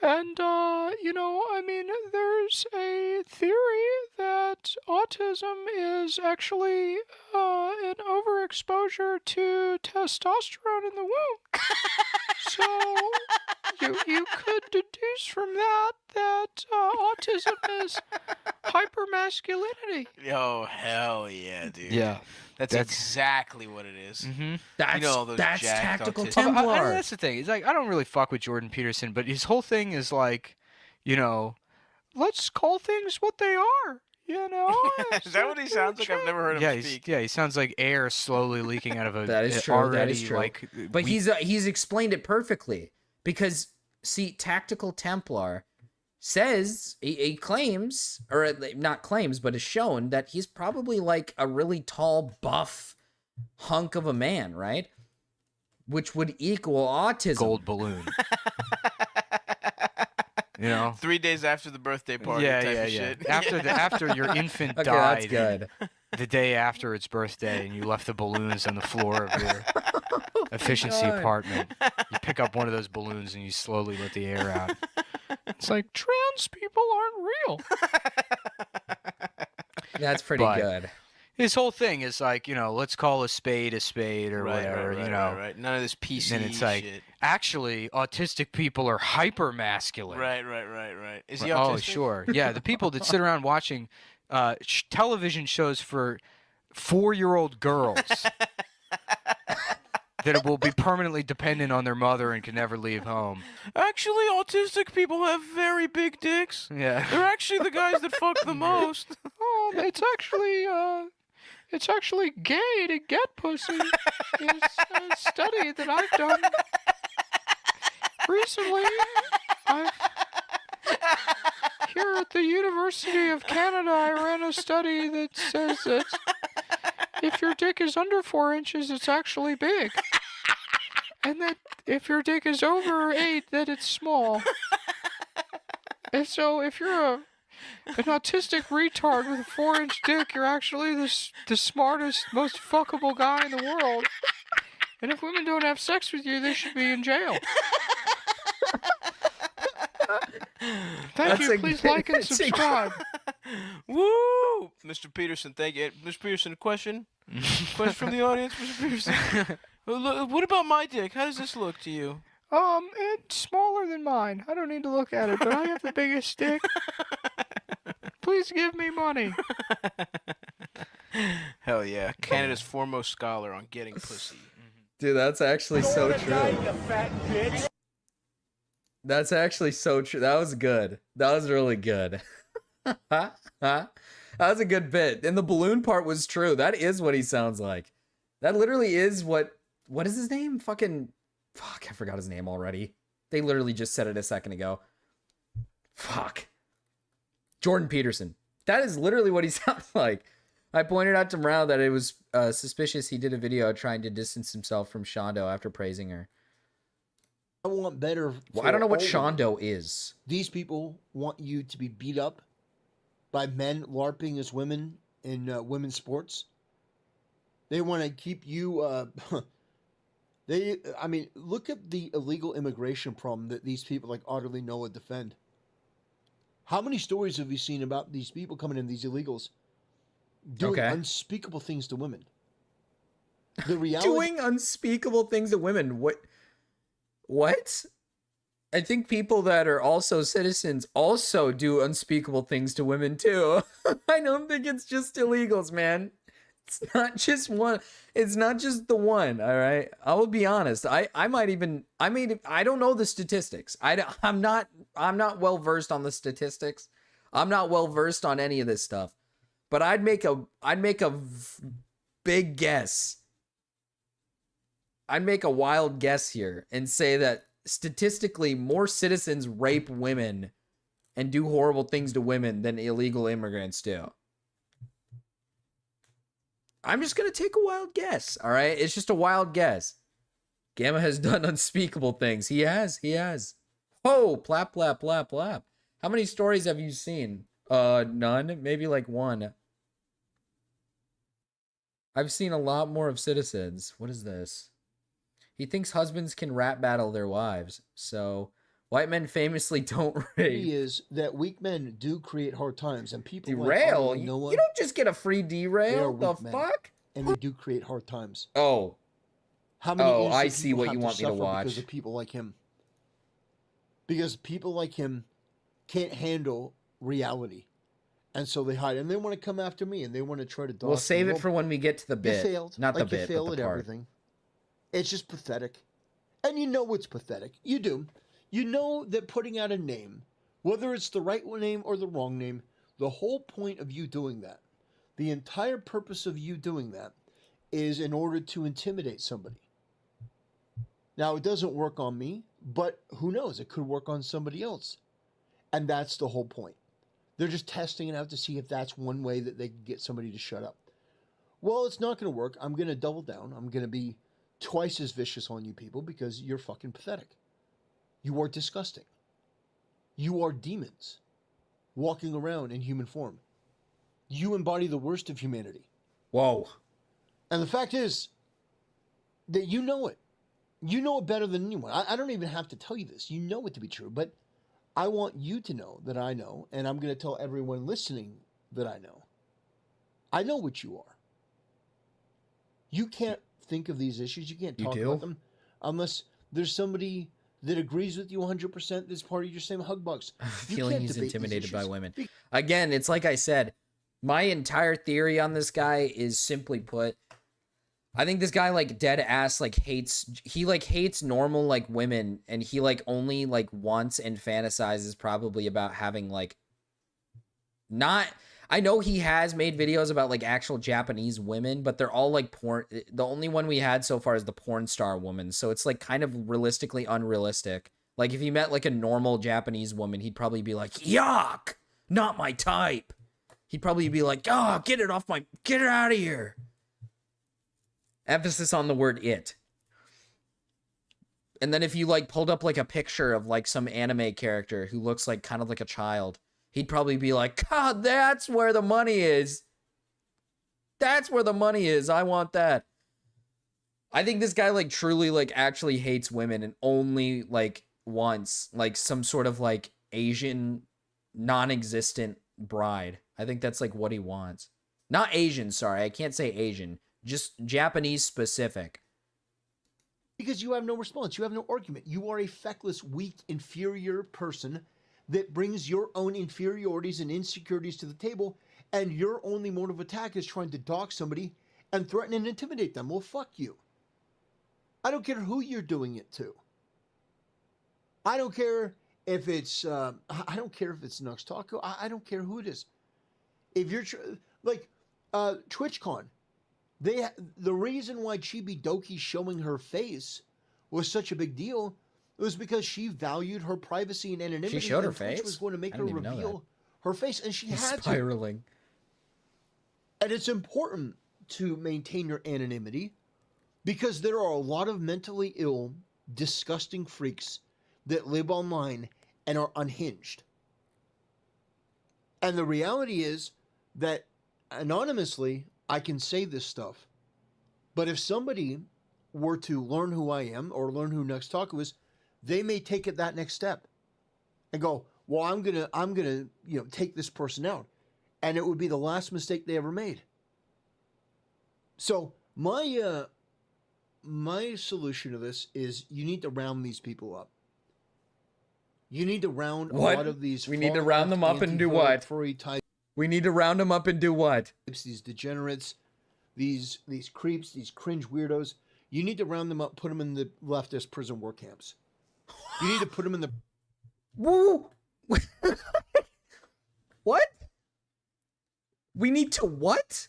and, I mean, there's a theory that autism is actually an overexposure to testosterone in the womb. So you could deduce from that autism is hypermasculinity. Yo, hell yeah, dude. Yeah. That's exactly what it is. Mm-hmm. That's, you know, all those that's jacked Tactical autistic- Templar. That's the thing. It's like, I don't really fuck with Jordan Peterson, but his whole thing is like, you know, let's call things what they are. You know? Is that what he sounds like? I've never heard him speak. He sounds like air slowly leaking out of a That is true. already, That is true. like, But he's explained it perfectly, because see, Tactical Templar says he claims, or not claims, but has shown that he's probably like a really tall, buff hunk of a man, right? Which would equal autism. gold balloon. You know? 3 days after the birthday party type of shit. After your infant Okay, died, that's good. the day after its birthday, and you left the balloons on the floor of your efficiency God. apartment, you pick up one of those balloons and you slowly let the air out. It's like, trans people aren't real. That's pretty But- good. His whole thing is like, you know, let's call a spade or whatever, you know. Right. None of this PC And it's like, shit. actually, autistic people are hyper masculine. Right. Is he Oh, autistic? sure. Yeah, the people that sit around watching television shows for 4-year-old girls that will be permanently dependent on their mother and can never leave home. Actually, autistic people have very big dicks. Yeah. They're actually the guys that fuck the most. It's actually gay to get pussy. It's a study that I've done recently. Here at the University of Canada, I ran a study that says that if your dick is under 4 inches, it's actually big. And that if your dick is over 8, that it's small. And so if you're an autistic retard with a 4-inch dick, you're actually the smartest, most fuckable guy in the world. And if women don't have sex with you, they should be in jail. Thank That's you. a Please good- like and that's a- subscribe. Woo! Mr. Peterson, thank you. Mr. Peterson, question? Question from the audience, Mr. Peterson? What about my dick? How does this look to you? It's smaller than mine. I don't need to look at it, but I have the biggest stick. Please give me money. Hell yeah. Canada's foremost scholar on getting pussy. Dude, that's actually so true. That's actually so true. That was good. That was really good. That was a good bit. And the balloon part was true. That is what he sounds like. That literally is what is his name? Fucking fuck, I forgot his name already. They literally just said it a second ago. Fuck. Jordan Peterson. That is literally what he sounds like. I pointed out to Morale that it was suspicious he did a video trying to distance himself from Shondo after praising her. I want better. Well, I don't know what for all women. Shondo is. These people want you to be beat up by men LARPing as women in women's sports. They want to keep you. I mean, look at the illegal immigration problem that these people like Otterly Noah defend. How many stories have you seen about these people coming in, these illegals, doing unspeakable things to women? The reality. Doing unspeakable things to women. What? I think people that are also citizens also do unspeakable things to women too. I don't think it's just illegals, man. It's not just one. It's not just the one. All right. I will be honest. I don't know the statistics. I'm not well versed on the statistics. I'm not well versed on any of this stuff. But I'd make a big guess. I'd make a wild guess here and say that statistically more citizens rape women and do horrible things to women than illegal immigrants do. I'm just going to take a wild guess, all right? It's just a wild guess. Gamma has done unspeakable things. He has. Oh, plap, plap, plap, plap. How many stories have you seen? None. Maybe like one. I've seen a lot more of citizens. What is this? He thinks husbands can rap battle their wives. So, white men famously don't rape. Is that weak men do create hard times, and people Derail? like You Noah, don't just get a free they are derail. The weak men, fuck? and they do create hard times. Oh. How many? Oh, I innocent see people what have you want me to suffer watch. because of people like him. Because people like him can't handle reality, and so they hide, and they want to come after me, and they want to try to. We'll save it for when we get to the bit. You failed. Not like the bit, you failed but the at part. everything. It's just pathetic. And you know it's pathetic. You do. You know that putting out a name, whether it's the right name or the wrong name, the whole point of you doing that, the entire purpose of you doing that, is in order to intimidate somebody. Now, it doesn't work on me, but who knows? It could work on somebody else. And that's the whole point. They're just testing it out to see if that's one way that they can get somebody to shut up. Well, it's not going to work. I'm going to double down. I'm going to be twice as vicious on you people because you're fucking pathetic. You are disgusting. You are demons walking around in human form. You embody the worst of humanity. Whoa. And the fact is that you know it. You know it better than anyone. I don't even have to tell you this. You know it to be true. But I want you to know that I know, and I'm going to tell everyone listening that I know. I know what you are. You can't think of these issues. You can't talk about them unless there's somebody that agrees with you 100% that's part of your same hug box. I'm You feeling can't he's debate these intimidated by issues. women. Again, it's like I said, my entire theory on this guy is simply put, I think this guy like dead ass like hates normal like women, and he like only like wants and fantasizes probably about having like not, I know he has made videos about like actual Japanese women, but they're all like porn. The only one we had so far is the porn star woman. So it's like kind of realistically unrealistic. Like if he met like a normal Japanese woman, he'd probably be like, yuck, not my type. He'd probably be like, oh, get it out of here. Emphasis on the word it. And then if you like pulled up like a picture of like some anime character who looks like kind of like a child, he'd probably be like, God, that's where the money is. That's where the money is. I want that. I think this guy like truly like actually hates women and only like wants like some sort of like Asian non-existent bride. I think that's like what he wants. Not Asian, sorry. I can't say Asian. Just Japanese specific. Because you have no response. You have no argument. You are a feckless, weak, inferior person that brings your own inferiorities and insecurities to the table, and your only mode of attack is trying to dock somebody and threaten and intimidate them. Well, fuck you. I don't care who you're doing it to. I don't care if it's I don't care if it's Nux Taco. I don't care who it is. If you're like TwitchCon, the reason why Chibi Doki showing her face was such a big deal was because she valued her privacy and anonymity. She showed her Twitch face? was going to make I her didn't even know reveal her face, and she had to. Spiraling. And it's important to maintain your anonymity because there are a lot of mentally ill, disgusting freaks that live online and are unhinged. And the reality is that anonymously, I can say this stuff. But if somebody were to learn who I am or learn who Nux Taco is, they may take it that next step and go, well, I'm gonna, take this person out. And it would be the last mistake they ever made. So my solution to this is you need to round these people up. You need to round a lot of these. We need to round them up and do what? Furry types, We need to round them up and do what? these degenerates, these creeps, these cringe weirdos. You need to round them up, put them in the leftist prison work camps. You need to put them in the. Woo! What? We need to what?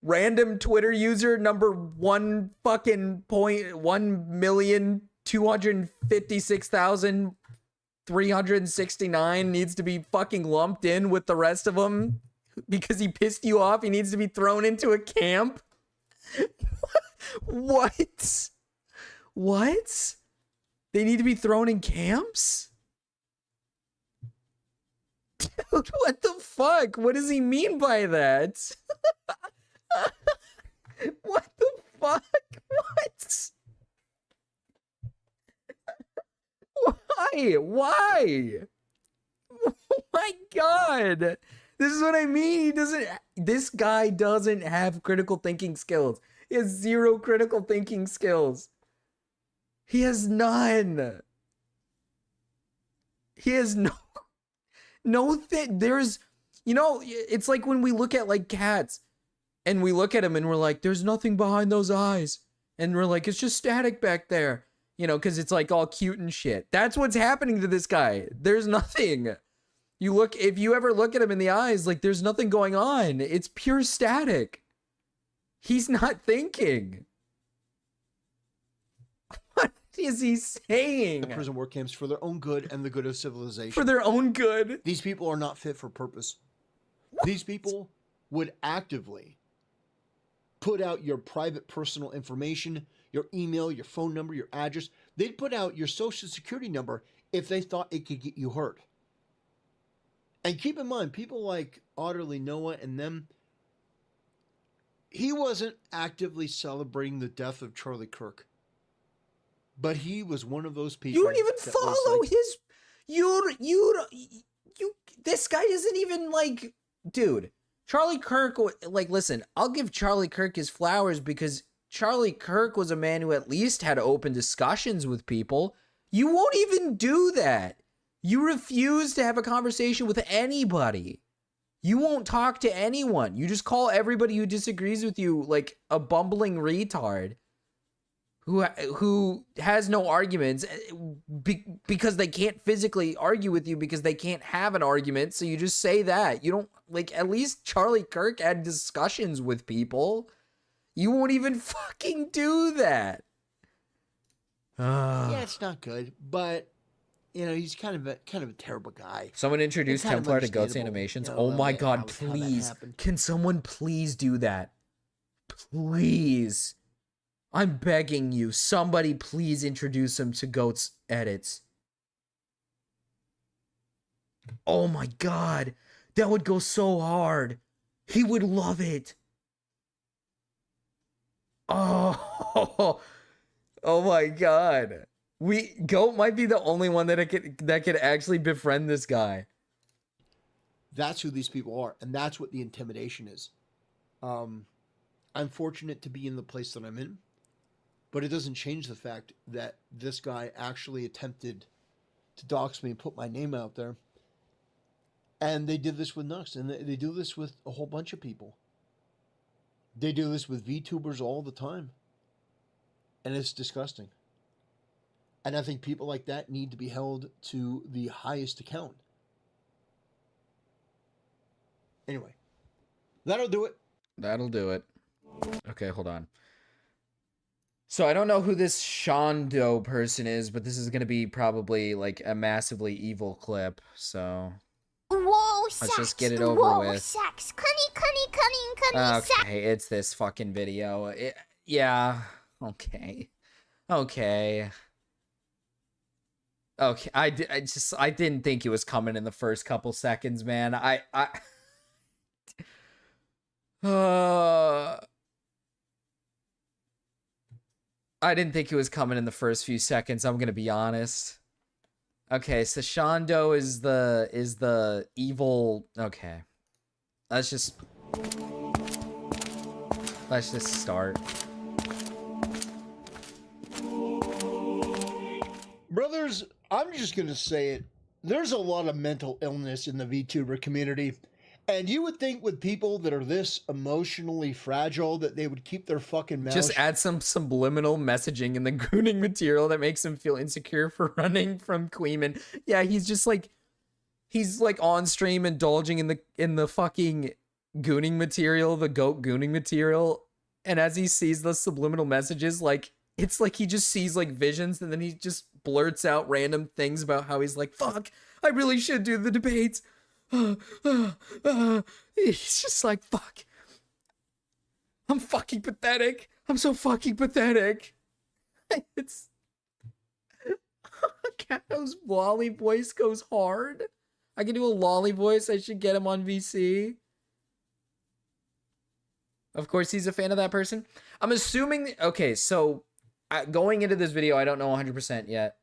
Random Twitter user number 1,256,369 needs to be fucking lumped in with the rest of them because he pissed you off. He needs to be thrown into a camp. What? What? They need to be thrown in camps? Dude, what the fuck? What does he mean by that? What the fuck? What? Why? Why? Oh my god. This is what I mean. This guy doesn't have critical thinking skills. He has zero critical thinking skills. He has none. He has there's, it's like when we look at like cats and we look at them and we're like, there's nothing behind those eyes. And we're like, it's just static back there, because it's like all cute and shit. That's what's happening to this guy. There's nothing. If you ever look at him in the eyes, like there's nothing going on. It's pure static. He's not thinking. What is he saying? Prison work camps for their own good and the good of civilization. For their own good. These people are not fit for purpose. What? These people would actively put out your private personal information, your email, your phone number, your address. They'd put out your social security number if they thought it could get you hurt. And keep in mind, people like Otterly Noah and them, he wasn't actively celebrating the death of Charlie Kirk. But he was one of those people. You don't even follow his. This guy isn't even like, dude. Charlie Kirk, like, listen, I'll give Charlie Kirk his flowers because Charlie Kirk was a man who at least had open discussions with people. You won't even do that. You refuse to have a conversation with anybody. You won't talk to anyone. You just call everybody who disagrees with you like a bumbling retard. Who has no arguments because they can't physically argue with you because they can't have an argument. So you just say that. You don't, like, at least Charlie Kirk had discussions with people. You won't even fucking do that. Yeah, it's not good, but he's kind of a terrible guy. Someone introduced Templar to Goat's animations. Oh my god, please. Can someone please do that? Please. I'm begging you. Somebody please introduce him to Goat's edits. Oh my god. That would go so hard. He would love it. Oh. Oh my god. Goat might be the only one that could actually befriend this guy. That's who these people are, and that's what the intimidation is. I'm fortunate to be in the place that I'm in, but it doesn't change the fact that this guy actually attempted to dox me and put my name out there. And they did this with Nux, and they do this with a whole bunch of people. They do this with VTubers all the time. And it's disgusting. And I think people like that need to be held to the highest account. Anyway, that'll do it. That'll do it. Okay, hold on. So I don't know who this Shondo person is, but this is going to be probably like a massively evil clip. So let's just get it over with. Sex. Cunny, Okay, it's this fucking video. Yeah. Okay. Okay. Okay. I didn't think it was coming in the first couple seconds, man. I didn't think it was coming in the first few seconds. I'm gonna be honest. Okay, so Shondo is the evil. Okay, let's just start. Brothers, I'm just going to say it. There's a lot of mental illness in the VTuber community. And you would think with people that are this emotionally fragile that they would keep their fucking mouth. Just add some subliminal messaging in the gooning material that makes him feel insecure for running from Queeman. Yeah, he's like on stream indulging in the fucking gooning material, the goat gooning material. And as he sees the subliminal messages, like, it's like he just sees like visions and then he just blurts out random things about how he's like, fuck, I really should do the debates. He's just like, fuck. I'm fucking pathetic. I'm so fucking pathetic. It's Kato's lolly voice goes hard. I can do a lolly voice. I should get him on VC. Of course, he's a fan of that person. I'm assuming. Okay, so going into this video, I don't know 100% yet.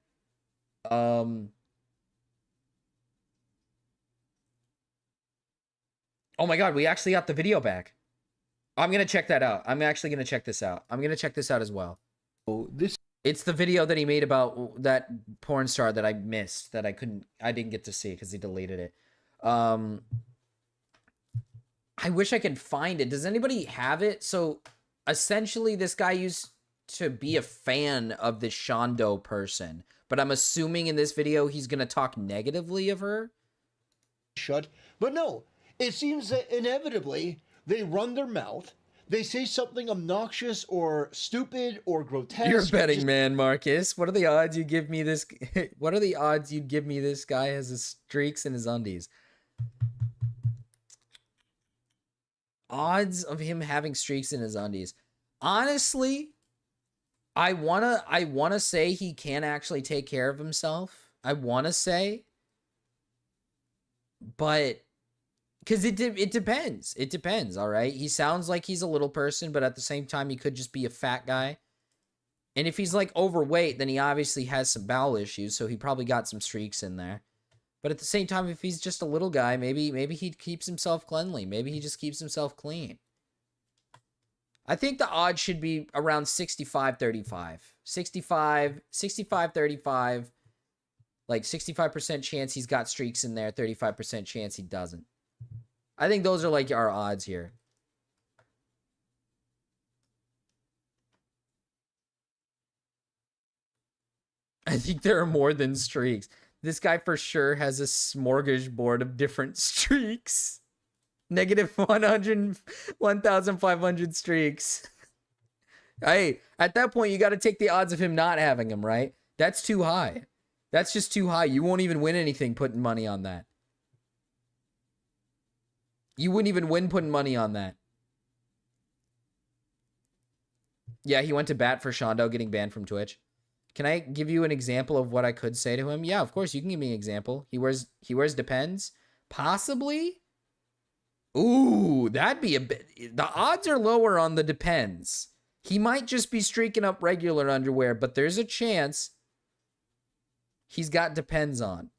Oh my god, we actually got the video back. I'm going to check that out. I'm actually going to check this out. I'm going to check this out as well. It's the video that he made about that porn star that I missed, that I didn't get to see because he deleted it. I wish I could find it. Does anybody have it? So essentially this guy used to be a fan of this Shondo person, but I'm assuming in this video he's going to talk negatively of her. Shut. But no. It seems that inevitably they run their mouth, they say something obnoxious or stupid or grotesque. You're a betting man, Marcus. What are the odds you give me this? What are the odds you'd give me this guy has his streaks in his undies? Odds of him having streaks in his undies. Honestly, I wanna say he can actually take care of himself. I wanna say, but. Because it depends. It depends, all right? He sounds like he's a little person, but at the same time, he could just be a fat guy. And if he's, like, overweight, then he obviously has some bowel issues, so he probably got some streaks in there. But at the same time, if he's just a little guy, maybe he keeps himself cleanly. Maybe he just keeps himself clean. I think the odds should be around 65-35. 65-35. Like, 65% chance he's got streaks in there, 35% chance he doesn't. I think those are like our odds here. I think there are more than streaks. This guy for sure has a smorgasbord of different streaks. Negative 1,500 streaks. Hey, at that point, you got to take the odds of him not having them, right? That's too high. That's just too high. You won't even win anything putting money on that. You wouldn't even win putting money on that. Yeah, he went to bat for Shondo getting banned from Twitch. Can I give you an example of what I could say to him? Yeah, of course, you can give me an example. He wears Depends? Possibly? Ooh, that'd be a bit... The odds are lower on the Depends. He might just be streaking up regular underwear, but there's a chance he's got Depends on.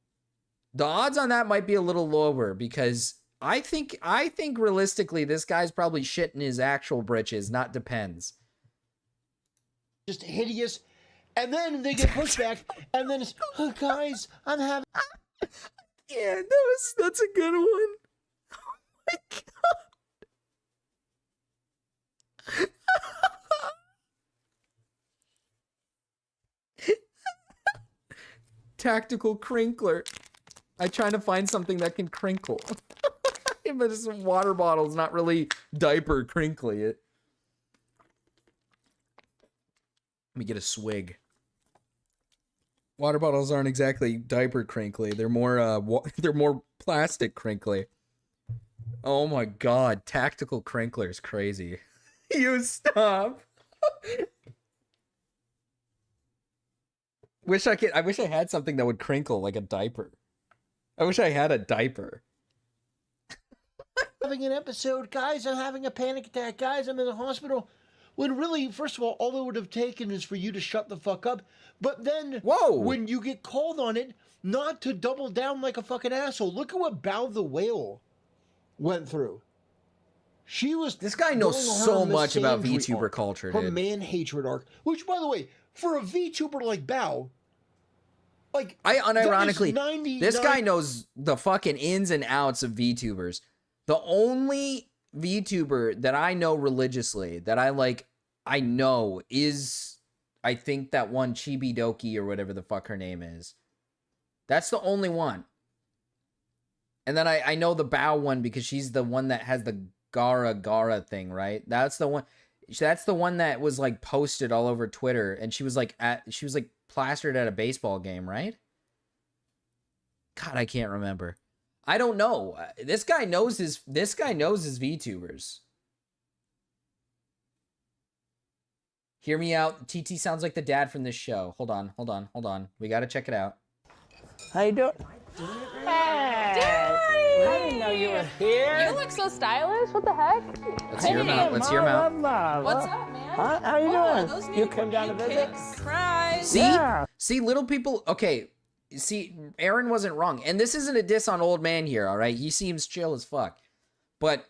The odds on that might be a little lower because I think realistically this guy's probably shitting his actual britches, not Depends. Just hideous. And then they get pushed back, and then it's, oh, guys, I'm having... Yeah, that's a good one. Oh my god. Tactical crinkler. I try to find something that can crinkle. But this water bottle's not really diaper crinkly. Let me get a swig. Water bottles aren't exactly diaper crinkly. They're more plastic crinkly. Oh my god, tactical crinkler is crazy. You stop. I wish I had something that would crinkle like a diaper. I wish I had a diaper. having an episode, guys, I'm having a panic attack, guys, I'm in the hospital. When really, first of all it would have taken is for you to shut the fuck up. But then, when you get called on it, not to double down like a fucking asshole. Look at what Bao the Whale went through. She was... This guy knows so much about VTuber culture, dude. Her man-hatred arc. Which, by the way, for a VTuber like Bao, like... I unironically... This guy knows the fucking ins and outs of VTubers. The only VTuber that I know religiously, that I know is, I think that one Chibi Doki or whatever the fuck her name is. That's the only one. And then I know the Bao one because she's the one that has the Gara thing, right? That's the one. That's the one that was like posted all over Twitter, and she was like plastered at a baseball game, right? God, I can't remember. I don't know. This guy knows his VTubers. Hear me out. TT sounds like the dad from this show. Hold on. We gotta check it out. How you doing? Hey! I didn't know you were here. You look so stylish. What the heck? Let's hear him out. Let's hear him out. What's up, man? Huh? How you doing? You came down to visit? Surprise. See? Yeah. See, little people... Okay, see, Aaron wasn't wrong. And this isn't a diss on old man here, all right? He seems chill as fuck. But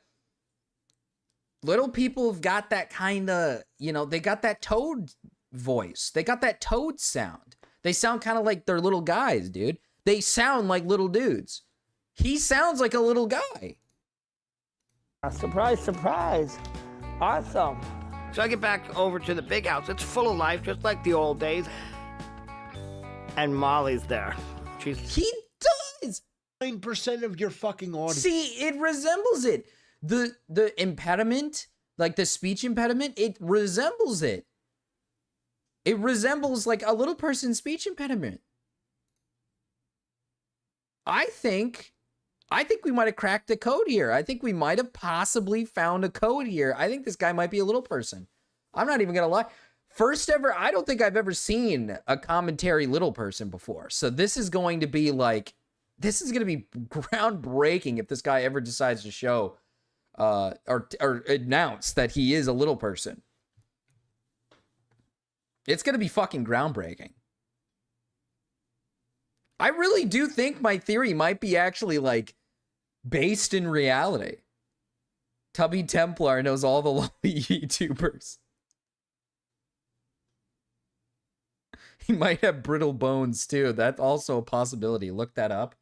little people have got that kind of... You know, they got that Toad voice. They got that Toad sound. They sound kind of like they're little guys, dude. They sound like little dudes. He sounds like a little guy. Surprise, surprise. Awesome. So I get back over to the big house. It's full of life, just like the old days. And Molly's there. He does. 9% of your fucking audience. See, it resembles it. The impediment, like the speech impediment, it resembles it. It resembles like a little person's speech impediment. I think we might have cracked the code here. I think we might have possibly found a code here. I think this guy might be a little person. I'm not even going to lie. First ever, I don't think I've ever seen a commentary little person before. So this is going to be like, this is going to be groundbreaking if this guy ever decides to show or announce that he is a little person. It's going to be fucking groundbreaking. I really do think my theory might be actually, like, based in reality. Tubby Templar knows all the lonely YouTubers. He might have brittle bones, too. That's also a possibility. Look that up.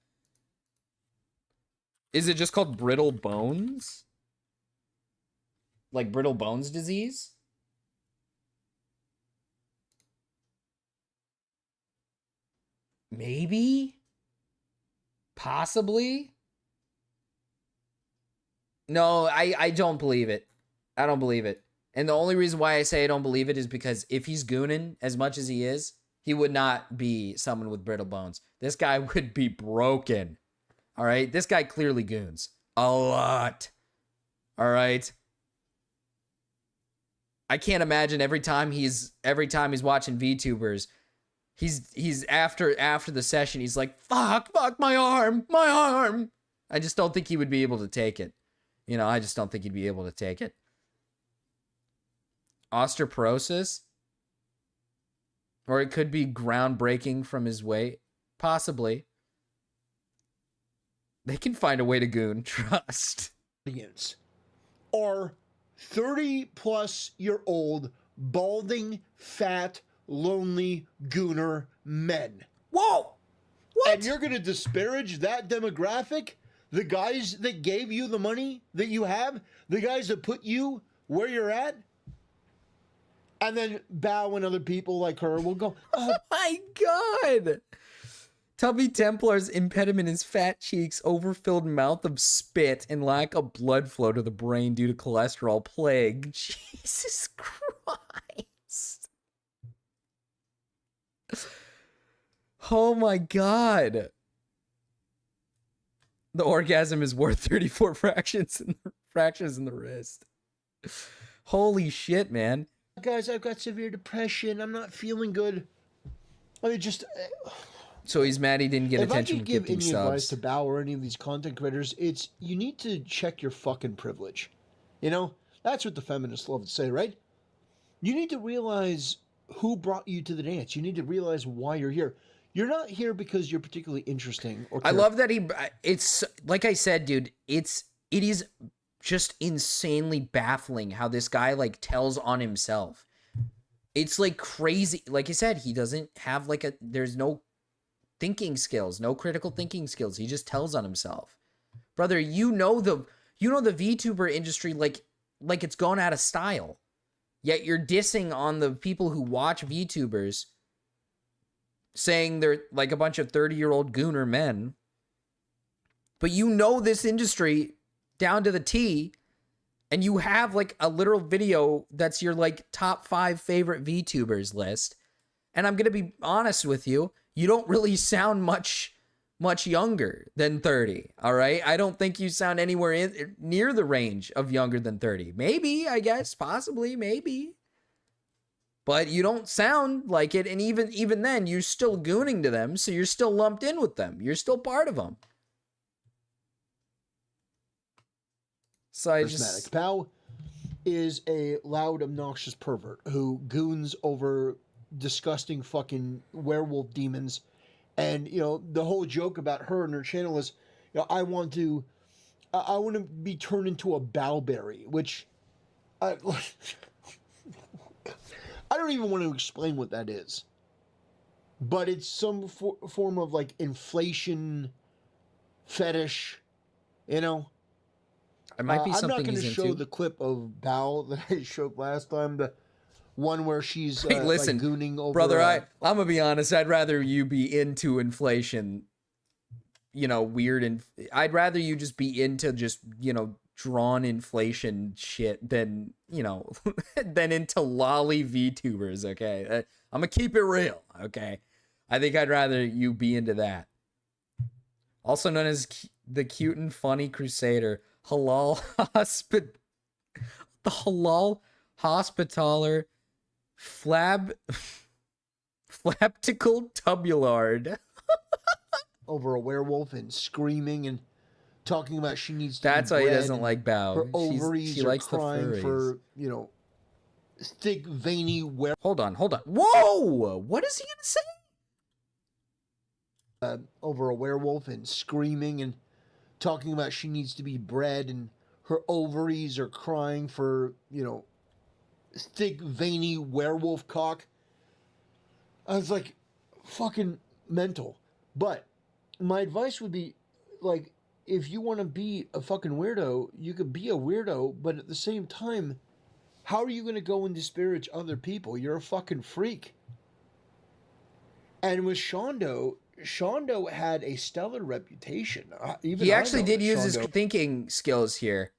Is it just called brittle bones? Like brittle bones disease? Maybe? Possibly? No, I don't believe it. I don't believe it. And the only reason why I say I don't believe it is because if he's gooning as much as he is, he would not be someone with brittle bones. This guy would be broken. All right? This guy clearly goons. A lot. All right? I can't imagine every time he's watching VTubers, he's after the session, he's like, fuck my arm. I just don't think he would be able to take it. You know, I just don't think he'd be able to take it. Osteoporosis? Or it could be groundbreaking from his weight. Possibly. They can find a way to goon. Trust. Audience are 30-plus-year-old, balding, fat, lonely gooner men. Whoa! What? And you're going to disparage that demographic? The guys that gave you the money that you have? The guys that put you where you're at? And then bow when other people like her will go, oh my god! Tubby Templar's impediment is fat cheeks, overfilled mouth of spit, and lack of blood flow to the brain due to cholesterol plague. Jesus Christ. Oh my god. The orgasm is worth 34 fractions in the wrist. Holy shit, man. guys, I've got severe depression. I'm not feeling good. I mean, just... So he's mad he didn't get attention from 50 subs. If I could give any advice to Bao or any of these content creators, it's you need to check your fucking privilege. You know? That's what the feminists love to say, right? You need to realize who brought you to the dance. You need to realize why you're here. You're not here because you're particularly interesting or... I love that it's like I said, dude, it is just insanely baffling how this guy like tells on himself. It's like crazy. Like I said, he doesn't have like there's no thinking skills, no critical thinking skills. He just tells on himself. Brother, you know the VTuber industry like it's gone out of style. Yet you're dissing on the people who watch VTubers, saying they're like a bunch of 30-year-old gooner men. But you know this industry down to the T, and you have like a literal video that's your like top 5 favorite VTubers list. And I'm going to be honest with you, you don't really sound much younger than 30, all right? I don't think you sound anywhere near the range of younger than 30. Maybe, I guess, possibly, maybe. But you don't sound like it, and even then, you're still gooning to them, so you're still lumped in with them. You're still part of them. So I just... Bao is a loud, obnoxious pervert who goons over disgusting fucking werewolf demons. And, you know, the whole joke about her and her channel is, you know, I want to be turned into a bowberry, which I don't even want to explain what that is. But it's some form of, like, inflation fetish, you know? It might be something I'm not going to he's show into. the clip of Bao that I showed last time, the one where she's hey, listen, like gooning over... brother, I'm going to be honest, I'd rather you be into inflation, you know, weird, and I'd rather you just be into just, you know, drawn inflation shit than, you know, than into lolly VTubers, okay? I'm going to keep it real, okay? I think I'd rather you be into that. Also known as the cute and funny crusader, the halal hospitaler, flaptical tubulard. Over a werewolf and screaming and talking about she needs to... That's why he doesn't like Bao. Her ovaries she are likes crying the furries. for, you know, thick, veiny werewolf. Hold on. Whoa! What is he gonna say? Over a werewolf and screaming and talking about she needs to be bred and her ovaries are crying for, you know, thick, veiny werewolf cock. I was like, fucking mental. But my advice would be, like, if you want to be a fucking weirdo, you could be a weirdo, but at the same time, how are you going to go and disparage other people? You're a fucking freak. And with Shondo had a stellar reputation. He actually did use his thinking skills here.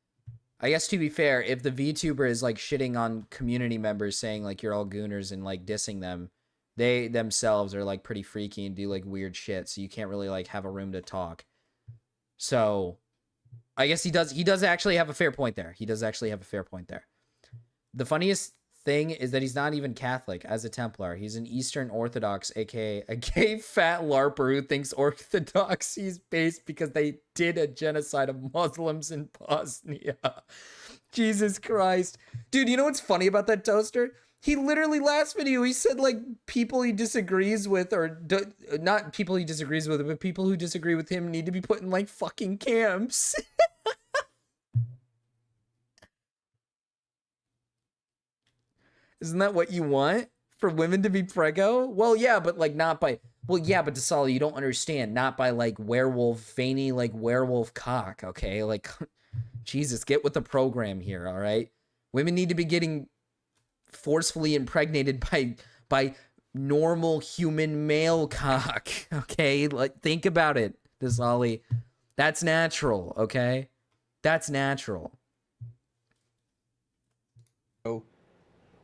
I guess to be fair, if the VTuber is like shitting on community members, saying like you're all gooners and like dissing them, they themselves are like pretty freaky and do like weird shit, so you can't really like have a room to talk. So I guess he does actually have a fair point there. The funniest thing is that he's not even Catholic as a Templar. He's an Eastern Orthodox, aka a gay fat LARPer who thinks orthodoxy is based because they did a genocide of Muslims in Bosnia. Jesus Christ. Dude, you know what's funny about that toaster? He literally, last video, he said, like, people he disagrees with, or not people he disagrees with, but people who disagree with him need to be put in, like, fucking camps. Isn't that what you want? For women to be preggo? Well, yeah, but, like, not by... Well, yeah, but Dasali, you don't understand. Not by, like, werewolf, veiny, like, werewolf cock, okay? Like, Jesus, get with the program here, all right? Women need to be getting forcefully impregnated by normal human male cock, okay? Like, think about it, Dasali. That's natural, okay? That's natural.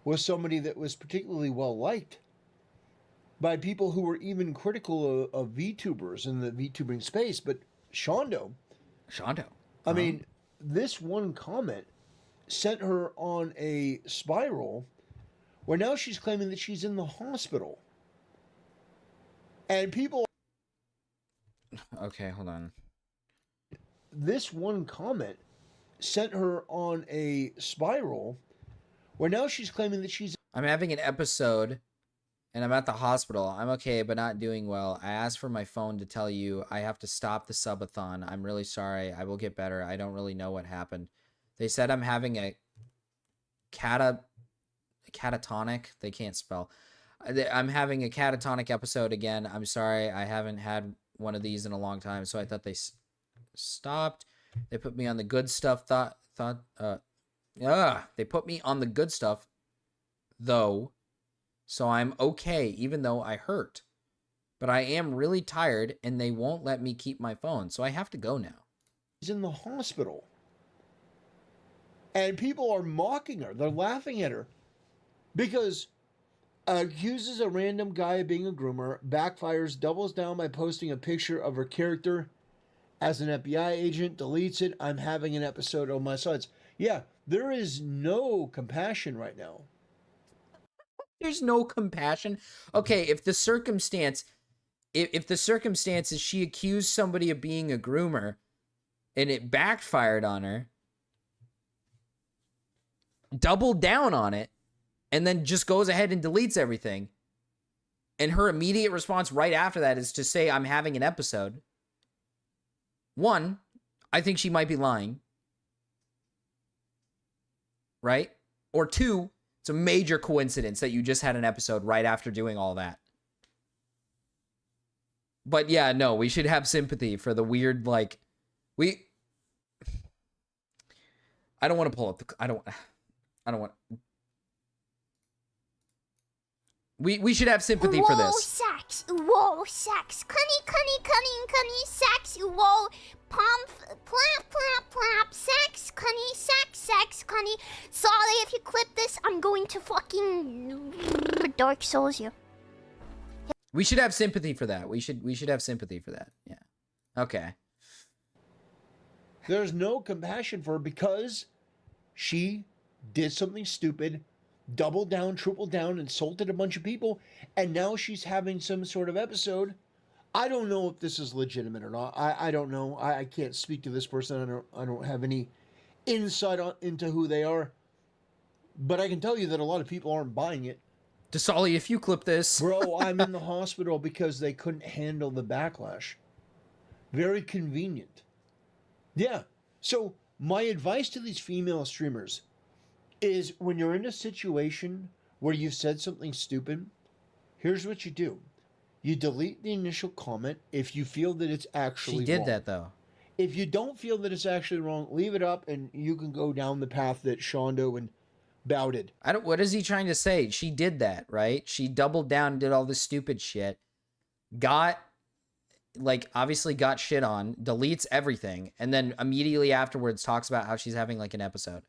Was somebody that was particularly well liked by people who were even critical of VTubers in the VTubing space. But Shondo, I mean, this one comment sent her on a spiral where now she's claiming that she's in the hospital. And people... Okay, hold on. This one comment sent her on a spiral where now she's claiming that she's... I'm having an episode and I'm at the hospital. I'm okay, but not doing well. I asked for my phone to tell you I have to stop the subathon. I'm really sorry. I will get better. I don't really know what happened. They said I'm having a catatonic. They can't spell. I'm having a catatonic episode again. I'm sorry. I haven't had one of these in a long time, so I thought they stopped. They put me on the good stuff. They put me on the good stuff, though, so I'm okay, even though I hurt. But I am really tired, and they won't let me keep my phone, so I have to go now. She's in the hospital. And people are mocking her. They're laughing at her. Because accuses a random guy of being a groomer, backfires, doubles down by posting a picture of her character as an FBI agent, deletes it. I'm having an episode on my sides. Yeah, there is no compassion right now. There's no compassion. Okay, if the circumstance is she accused somebody of being a groomer and it backfired on her, doubled down on it, and then just goes ahead and deletes everything, and her immediate response right after that is to say, I'm having an episode. One, I think she might be lying. Right? Or two, it's a major coincidence that you just had an episode right after doing all that. But yeah, no, we should have sympathy for the weird, like, I don't want to pull up the, I don't want. We should have sympathy for this. Whoa, sex. Cunny, sex. Whoa, plop, plop, sex, cunny. Sorry if you clip this, I'm going to fucking Dark Souls you. We should have sympathy for that. We should have sympathy for that. Yeah. Okay. There's no compassion for her because she did something stupid, doubled down, tripled down, insulted a bunch of people, and now she's having some sort of episode. I don't know if this is legitimate or not. I don't know. I can't speak to this person. I don't have any insight into who they are. But I can tell you that a lot of people aren't buying it. Dasali, if you clip this. Bro, I'm in the hospital because they couldn't handle the backlash. Very convenient. Yeah. So my advice to these female streamers is when you're in a situation where you've said something stupid, here's what you do. You delete the initial comment if you feel that it's actually wrong. She did that, though. If you don't feel that it's actually wrong, leave it up and you can go down the path that Shondo and Bow did. What is he trying to say? She did that, right? She doubled down and did all this stupid shit. Obviously got shit on, deletes everything, and then immediately afterwards talks about how she's having, like, an episode.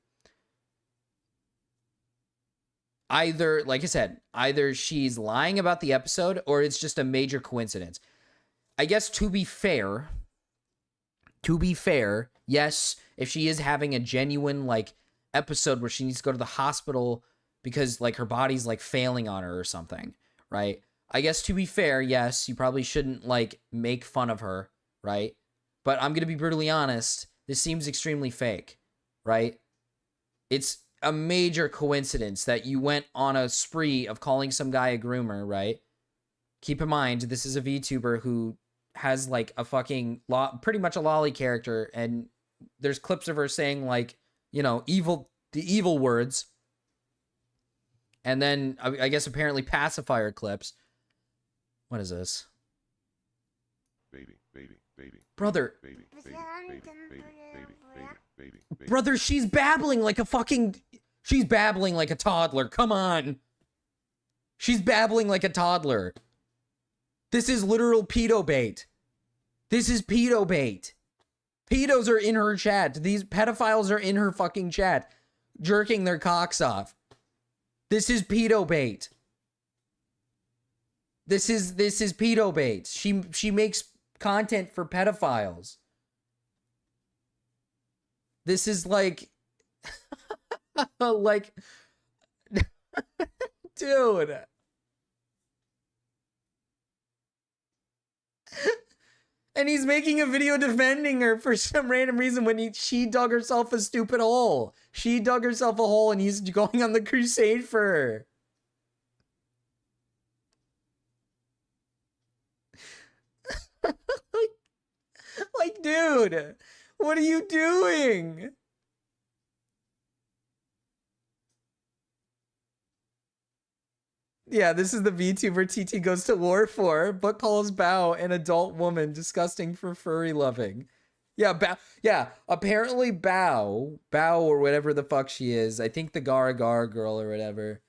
Either, like I said, either she's lying about the episode or it's just a major coincidence. I guess to be fair, yes, if she is having a genuine, like, episode where she needs to go to the hospital because, like, her body's, like, failing on her or something, right? I guess to be fair, yes, you probably shouldn't, like, make fun of her, right? But I'm going to be brutally honest, this seems extremely fake, right? it's a major coincidence that you went on a spree of calling some guy a groomer, right? Keep in mind, this is a VTuber who has like a fucking pretty much a lolly character, and there's clips of her saying like, you know, the evil words, and then I guess apparently pacifier clips. What is this? Baby. Brother. Baby. Brother, she's babbling like a toddler. Come on. She's babbling like a toddler. This is literal pedo bait. This is pedo bait. Pedos are in her chat. These pedophiles are in her fucking chat, jerking their cocks off. This is pedo bait. This is pedo bait. She makes content for pedophiles. This is like like dude. And he's making a video defending her for some random reason when she dug herself a stupid hole. She dug herself a hole and he's going on the crusade for her. like, dude, what are you doing? Yeah, this is the VTuber TT goes to war for, but calls Bao an adult woman disgusting for furry loving. Yeah, apparently Bao or whatever the fuck she is, I think the Gara girl or whatever.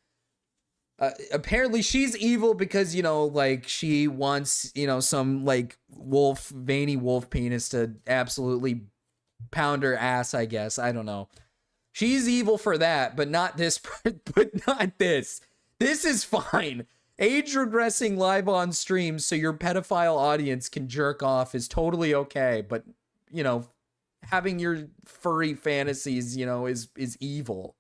Apparently she's evil because, you know, like she wants, you know, some like veiny wolf penis to absolutely pound her ass, I guess. I don't know. She's evil for that, but not this, but not this. This is fine. Age regressing live on stream so your pedophile audience can jerk off is totally okay. But, you know, having your furry fantasies, you know, is evil.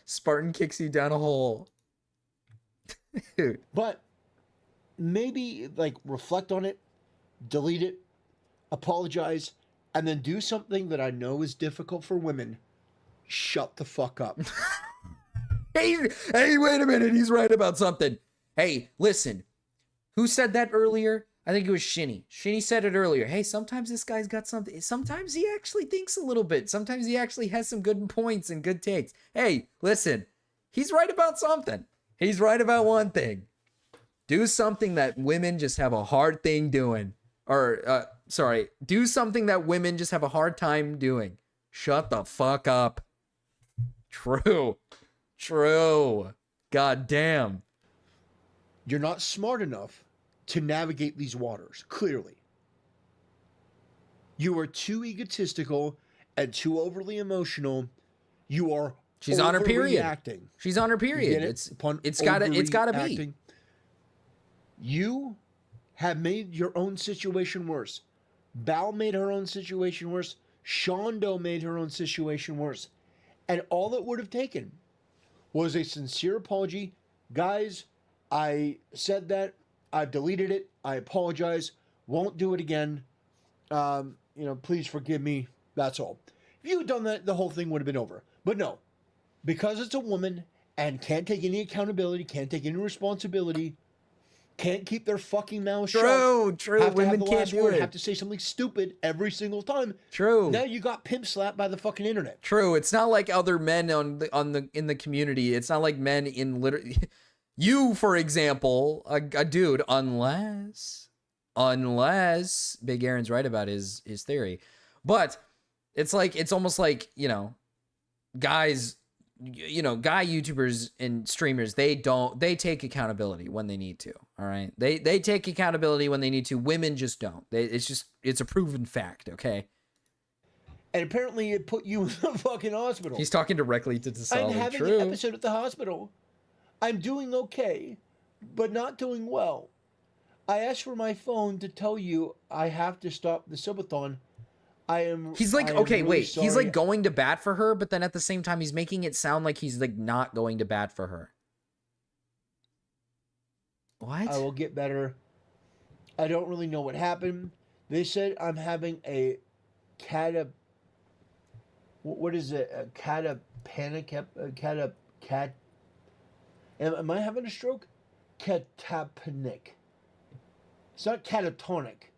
Spartan kicks you down a hole. Dude. But maybe like reflect on it, delete it, apologize, and then do something that I know is difficult for women. Shut the fuck up. Hey, wait a minute. He's right about something. Hey, listen. Who said that earlier? I think it was Shinny. Shinny said it earlier. Hey, sometimes this guy's got something. Sometimes he actually thinks a little bit. Sometimes he actually has some good points and good takes. Hey, listen. He's right about something. He's right about one thing. Do something that women just have a hard thing doing. Or, do something that women just have a hard time doing. Shut the fuck up. True. God damn. You're not smart enough to navigate these waters, clearly. You are too egotistical and too overly emotional. You are She's on her period. Overreacting. She's on her period. It's gotta be. You have made your own situation worse. Bao made her own situation worse. Shondo made her own situation worse. And all it would have taken was a sincere apology. Guys, I said that. I've deleted it. I apologize. Won't do it again. Please forgive me. That's all. If you had done that, the whole thing would have been over. But no. Because it's a woman and can't take any accountability, can't take any responsibility, can't keep their fucking mouth shut. True. Have to Women have the can't last do word, it. have to say something stupid every single time. True. Now you got pimp slapped by the fucking internet. True. It's not like other men in the community. It's not like men in you, for example, a dude, unless Big Aaron's right about his theory, but it's almost like, you know, guys. You know, guy YouTubers and streamers, they take accountability when they need to. All right. They take accountability when they need to. Women just don't. It's a proven fact. Okay. And apparently it put you in the fucking hospital. He's talking directly to Tasali. I'm having an episode at the hospital. I'm doing okay, but not doing well. I asked for my phone to tell you I have to stop the subathon. He's like, I am okay, really wait. He's sorry. like going to bat for her, but then at the same time, he's making it sound like he's like not going to bat for her. What? I will get better. I don't really know what happened. They said I'm having a what is it? A Am I having a stroke? Cataponic. It's not catatonic.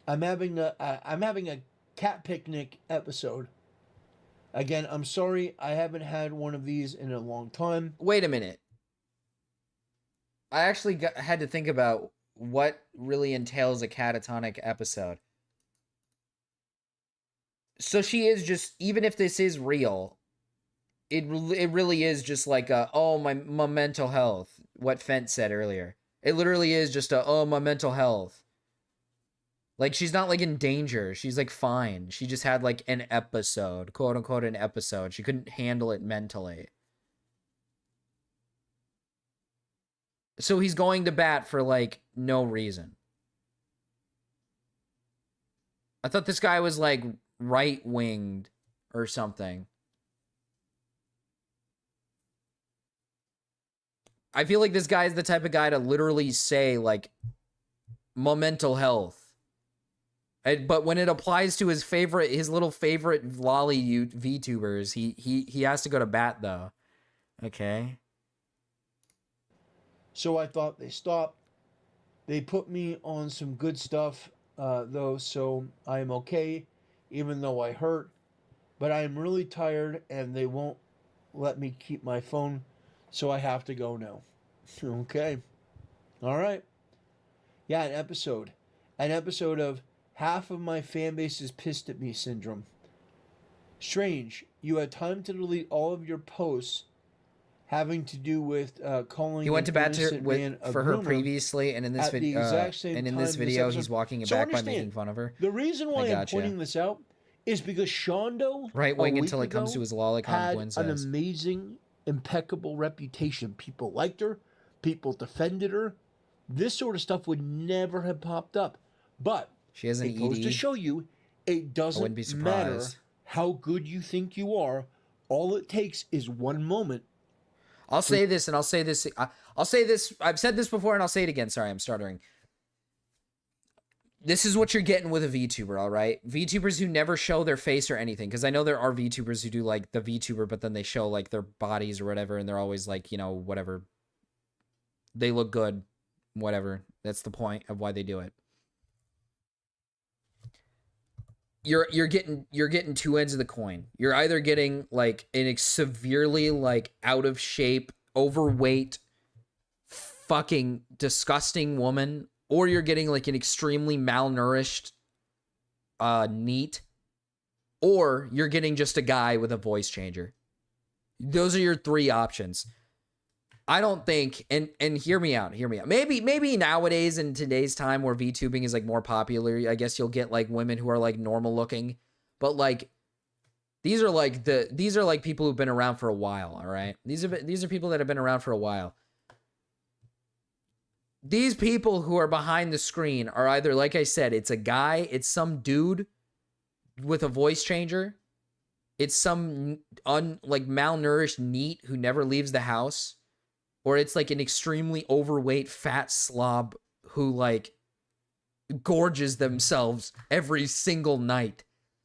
I'm having a cat picnic episode. Again, I'm sorry I haven't had one of these in a long time. Wait a minute. I actually had to think about what really entails a catatonic episode. So she is just, even if this is real, it really is just like a, oh, my mental health. What Fent said earlier. It literally is just a, oh, my mental health. Like, she's not, like, in danger. She's, like, fine. She just had, like, an episode. Quote-unquote, an episode. She couldn't handle it mentally. So he's going to bat for, like, no reason. I thought this guy was, like, right-winged or something. I feel like this guy is the type of guy to literally say, like, my mental health. But when it applies to his little favorite lolly VTubers, he has to go to bat, though. Okay. So I thought they stopped. They put me on some good stuff, though, so I'm okay, even though I hurt. But I'm really tired, and they won't let me keep my phone, so I have to go now. Okay. All right. Yeah, an episode of half of my fan base is pissed at me syndrome. Strange. You had time to delete all of your posts having to do with calling. He went to bat for her groomer previously, and in this video, he's walking it back by making fun of her. The reason why I'm pointing this out is because Shondo, right wing until it comes to his lolicon, Gwen had an says. amazing, impeccable reputation. People liked her. People defended her. This sort of stuff would never have popped up. But she has an it goes to show you, it doesn't matter how good you think you are. All it takes is one moment. I'll say this, and I'll say this. I'll say this. I've said this before, and I'll say it again. Sorry, I'm stuttering. This is what you're getting with a VTuber, all right? VTubers who never show their face or anything, because I know there are VTubers who do, like, the VTuber, but then they show, like, their bodies or whatever, and they're always, like, you know, whatever. They look good, whatever. That's the point of why they do it. You're getting two ends of the coin. You're either getting, like, a severely, like, out of shape, overweight, fucking disgusting woman, or you're getting, like, an extremely malnourished NEET, or you're getting just a guy with a voice changer. Those are your three options. I don't think, and hear me out. Maybe nowadays in today's time where VTubing is, like, more popular, I guess you'll get, like, women who are, like, normal looking, but, like, these are like people who've been around for a while, all right? These are people that have been around for a while. These people who are behind the screen are either, like I said, it's a guy, it's some dude with a voice changer, it's some malnourished NEET who never leaves the house, or it's like an extremely overweight fat slob who, like, gorges themselves every single night,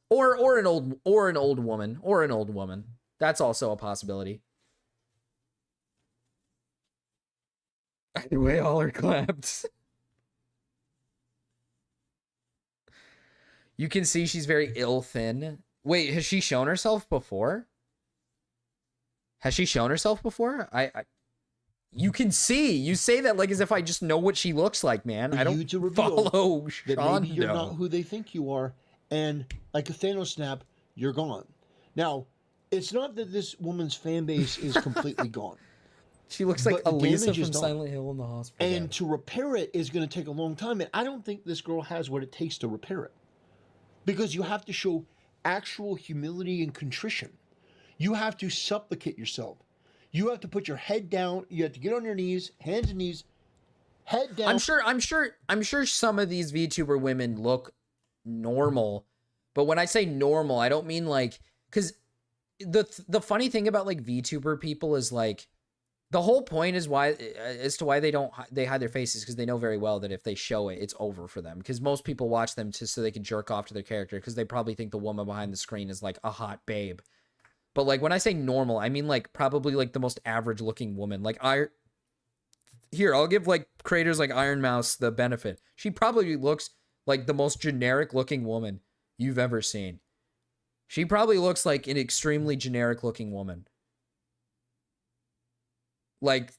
or an old woman. That's also a possibility. Either way, all are clapped. You can see she's very ill thin. Wait, has she shown herself before? You can see. You say that like as if I just know what she looks like, man. I don't follow that Shondo. maybe you're not who they think you are, and like a Thanos snap, you're gone. Now, it's not that this woman's fan base is completely gone. She looks like But the Elisa damage is from done. Silent Hill in the hospital. And to repair it is going to take a long time, and I don't think this girl has what it takes to repair it. Because you have to show actual humility and contrition. You have to supplicate yourself. You have to put your head down. You have to get on your knees, hands and knees, head down. I'm sure some of these VTuber women look normal, But when I say normal, I don't mean like, because the funny thing about like VTuber people is like, the whole point is why, as to why they hide their faces, because they know very well that if they show it, it's over for them. Because most people watch them just so they can jerk off to their character, because they probably think the woman behind the screen is like a hot babe. But like when I say normal, I mean like probably like the most average looking woman. Like here, I'll give like creators like Iron Mouse the benefit. She probably looks like the most generic looking woman you've ever seen. She probably looks like an extremely generic looking woman. Like,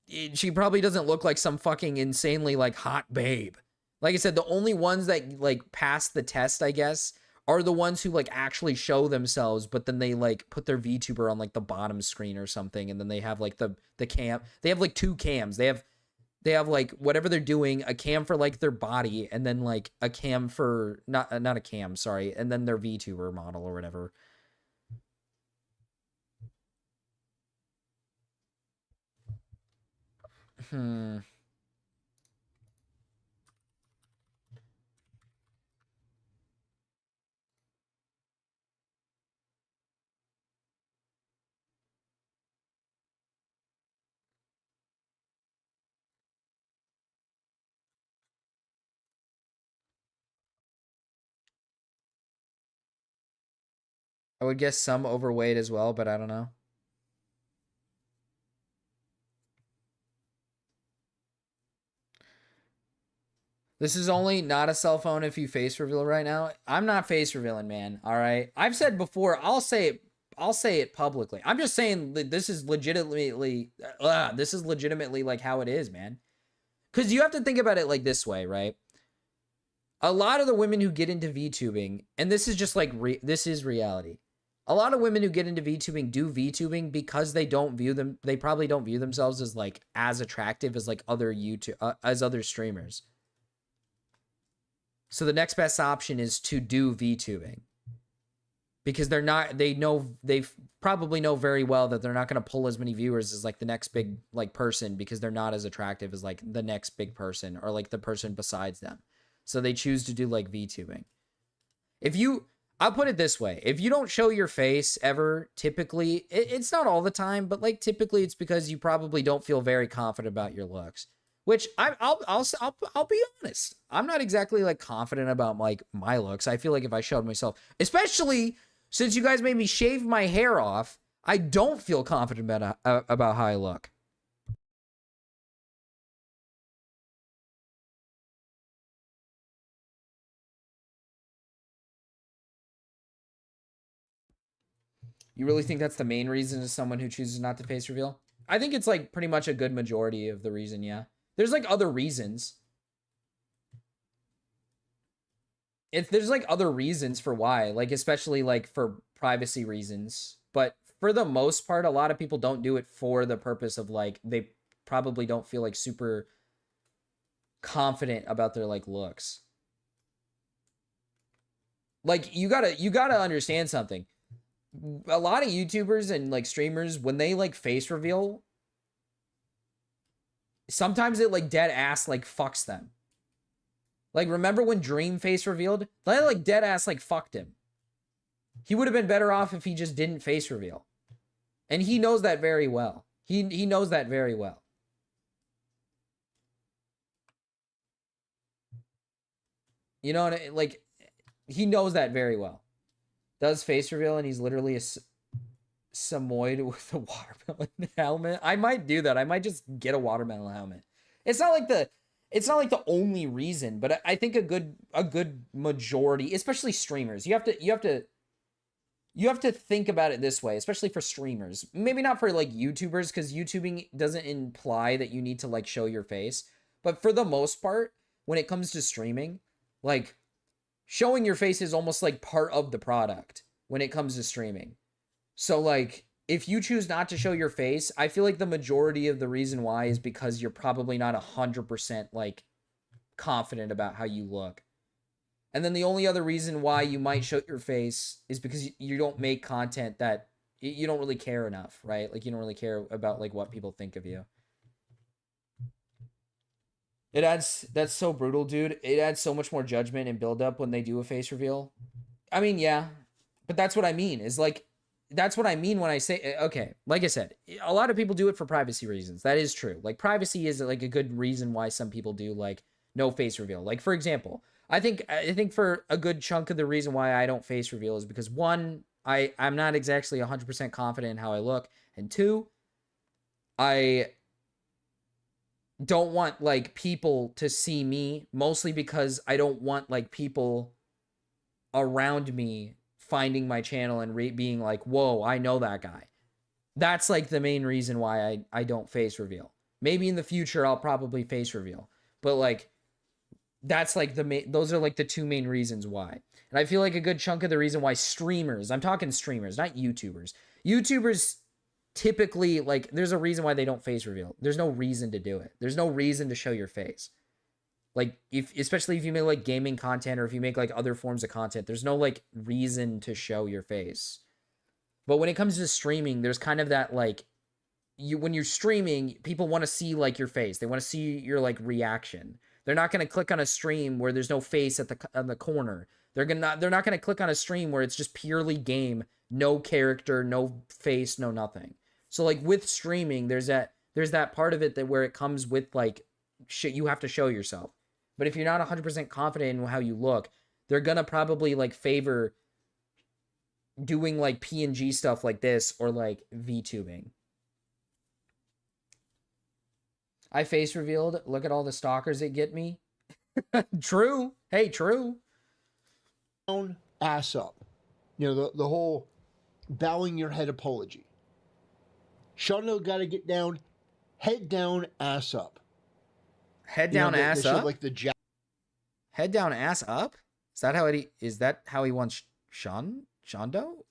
she probably doesn't look like some fucking insanely like hot babe. Like I said, the only ones that like pass the test, I guess, are the ones who like actually show themselves, but then they like put their VTuber on like the bottom screen or something, and then they have like the cam. They have like 2 cams. They have like whatever they're doing, a cam for like their body, and then like a cam for not a cam, sorry, and then their VTuber model or whatever. I would guess some overweight as well, but I don't know. This is only not a cell phone if you face reveal right now. I'm not face revealing, man. All right. I've said before, I'll say it publicly. I'm just saying that this is legitimately like how it is, man. Because you have to think about it like this way, right? A lot of the women who get into VTubing, and this is just like, this is reality. A lot of women who get into VTubing do VTubing because they probably don't view themselves as like as attractive as like other as other streamers. So the next best option is to do VTubing. Because they probably know very well that they're not going to pull as many viewers as like the next big like person, because they're not as attractive as like the next big person or like the person besides them. So they choose to do like VTubing. I'll put it this way. If you don't show your face ever, typically, it's not all the time, but like typically it's because you probably don't feel very confident about your looks. Which I'll be honest. I'm not exactly like confident about like my looks. I feel like if I showed myself, especially since you guys made me shave my hair off, I don't feel confident about how I look. You really think that's the main reason as someone who chooses not to face reveal? I think it's like pretty much a good majority of the reason, yeah. There's like other reasons. There's like other reasons for why, like especially like for privacy reasons. But for the most part, a lot of people don't do it for the purpose of like, they probably don't feel like super confident about their like looks. Like you gotta understand something. A lot of YouTubers and like streamers, when they like face reveal, sometimes it like dead ass like fucks them. Like remember when Dream face revealed? That like dead ass like fucked him. He would have been better off if he just didn't face reveal. And he knows that very well. He knows that very well. You know, like he knows that very well. Does face reveal, and he's literally a Samoyed with a watermelon helmet. I might do that. I might just get a watermelon helmet. It's not like the only reason, but I think a good majority, especially streamers, you have to think about it this way, especially for streamers. Maybe not for like YouTubers, because YouTubing doesn't imply that you need to like show your face. But for the most part, when it comes to streaming, like showing your face is almost like part of the product when it comes to streaming. So like if you choose not to show your face, I feel like the majority of the reason why is because you're probably not 100% like confident about how you look. And then the only other reason why you might show your face is because you don't make content that you don't really care enough, right? Like you don't really care about like what people think of you. That's so brutal, dude. It adds so much more judgment and build up when they do a face reveal. I mean, yeah, but that's what I mean is like, that's what I mean when I say, okay, like I said, a lot of people do it for privacy reasons. That is true. Like privacy is like a good reason why some people do like no face reveal. Like for example, I think for a good chunk of the reason why I don't face reveal is because one, I'm not exactly 100% confident in how I look. And two, I don't want like people to see me, mostly because I don't want like people around me finding my channel and being like, whoa, I know that guy. That's like the main reason why I don't face reveal. Maybe in the future I'll probably face reveal, but like that's like those are like the two main reasons why. And I feel like a good chunk of the reason why streamers, I'm talking streamers, not YouTubers typically, like, there's a reason why they don't face reveal. There's no reason to do it. There's no reason to show your face. Like, especially if you make like gaming content or if you make like other forms of content, there's no like reason to show your face. But when it comes to streaming, there's kind of that like, when you're streaming, people want to see like your face. They want to see your like reaction. They're not going to click on a stream where there's no face on the corner. They're not going to click on a stream where it's just purely game, no character, no face, no nothing. So like with streaming, there's that part of it that where it comes with like shit, you have to show yourself. But if you're not 100% confident in how you look, they're going to probably like favor doing like PNG stuff like this or like VTubing. I face revealed. Look at all the stalkers that get me. True. Hey, true. Down, ass up. You know, the whole bowing your head apology. Shondo got to get down, head down, ass up. Head down, ass up? Like the head down, ass up? Is that how he wants Shondo?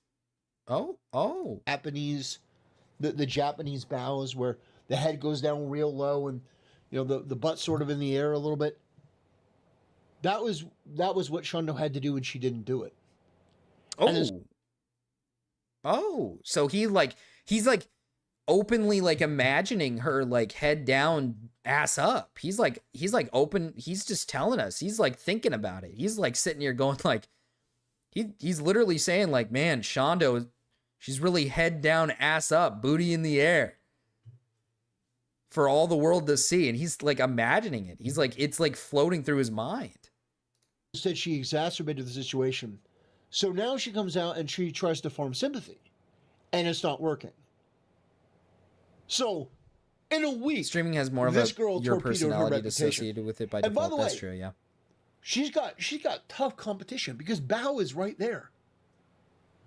Oh. Japanese, the Japanese bows where the head goes down real low and, you know, the butt sort of in the air a little bit. That was what Shondo had to do and she didn't do it. So he's like openly like imagining her like head down, ass up. He's like open. He's just telling us. He's like thinking about it. He's like sitting here going like, he's literally saying like, man, Shondo, she's really head down, ass up, booty in the air for all the world to see. And he's like imagining it. He's like, it's like floating through his mind. Said she exacerbated the situation. So now she comes out and she tries to form sympathy. And it's not working. So, in a week, streaming has more of your personality associated with it by default. By the way, that's true, yeah. She's got tough competition because Bao is right there.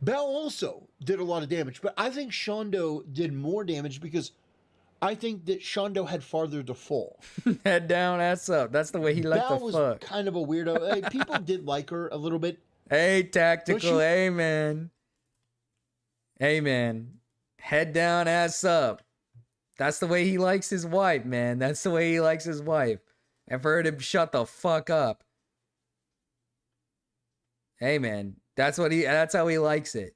Bao also did a lot of damage, but I think Shondo did more damage because I think that Shondo had farther to fall. Head down, ass up. That's the way he liked to fuck. Bao was kind of a weirdo. Hey, people did like her a little bit. Hey, Tactical. Hey, man. Head down, ass up. That's the way he likes his wife, man. That's the way he likes his wife. I've heard him shut the fuck up. Hey, man. That's how he likes it.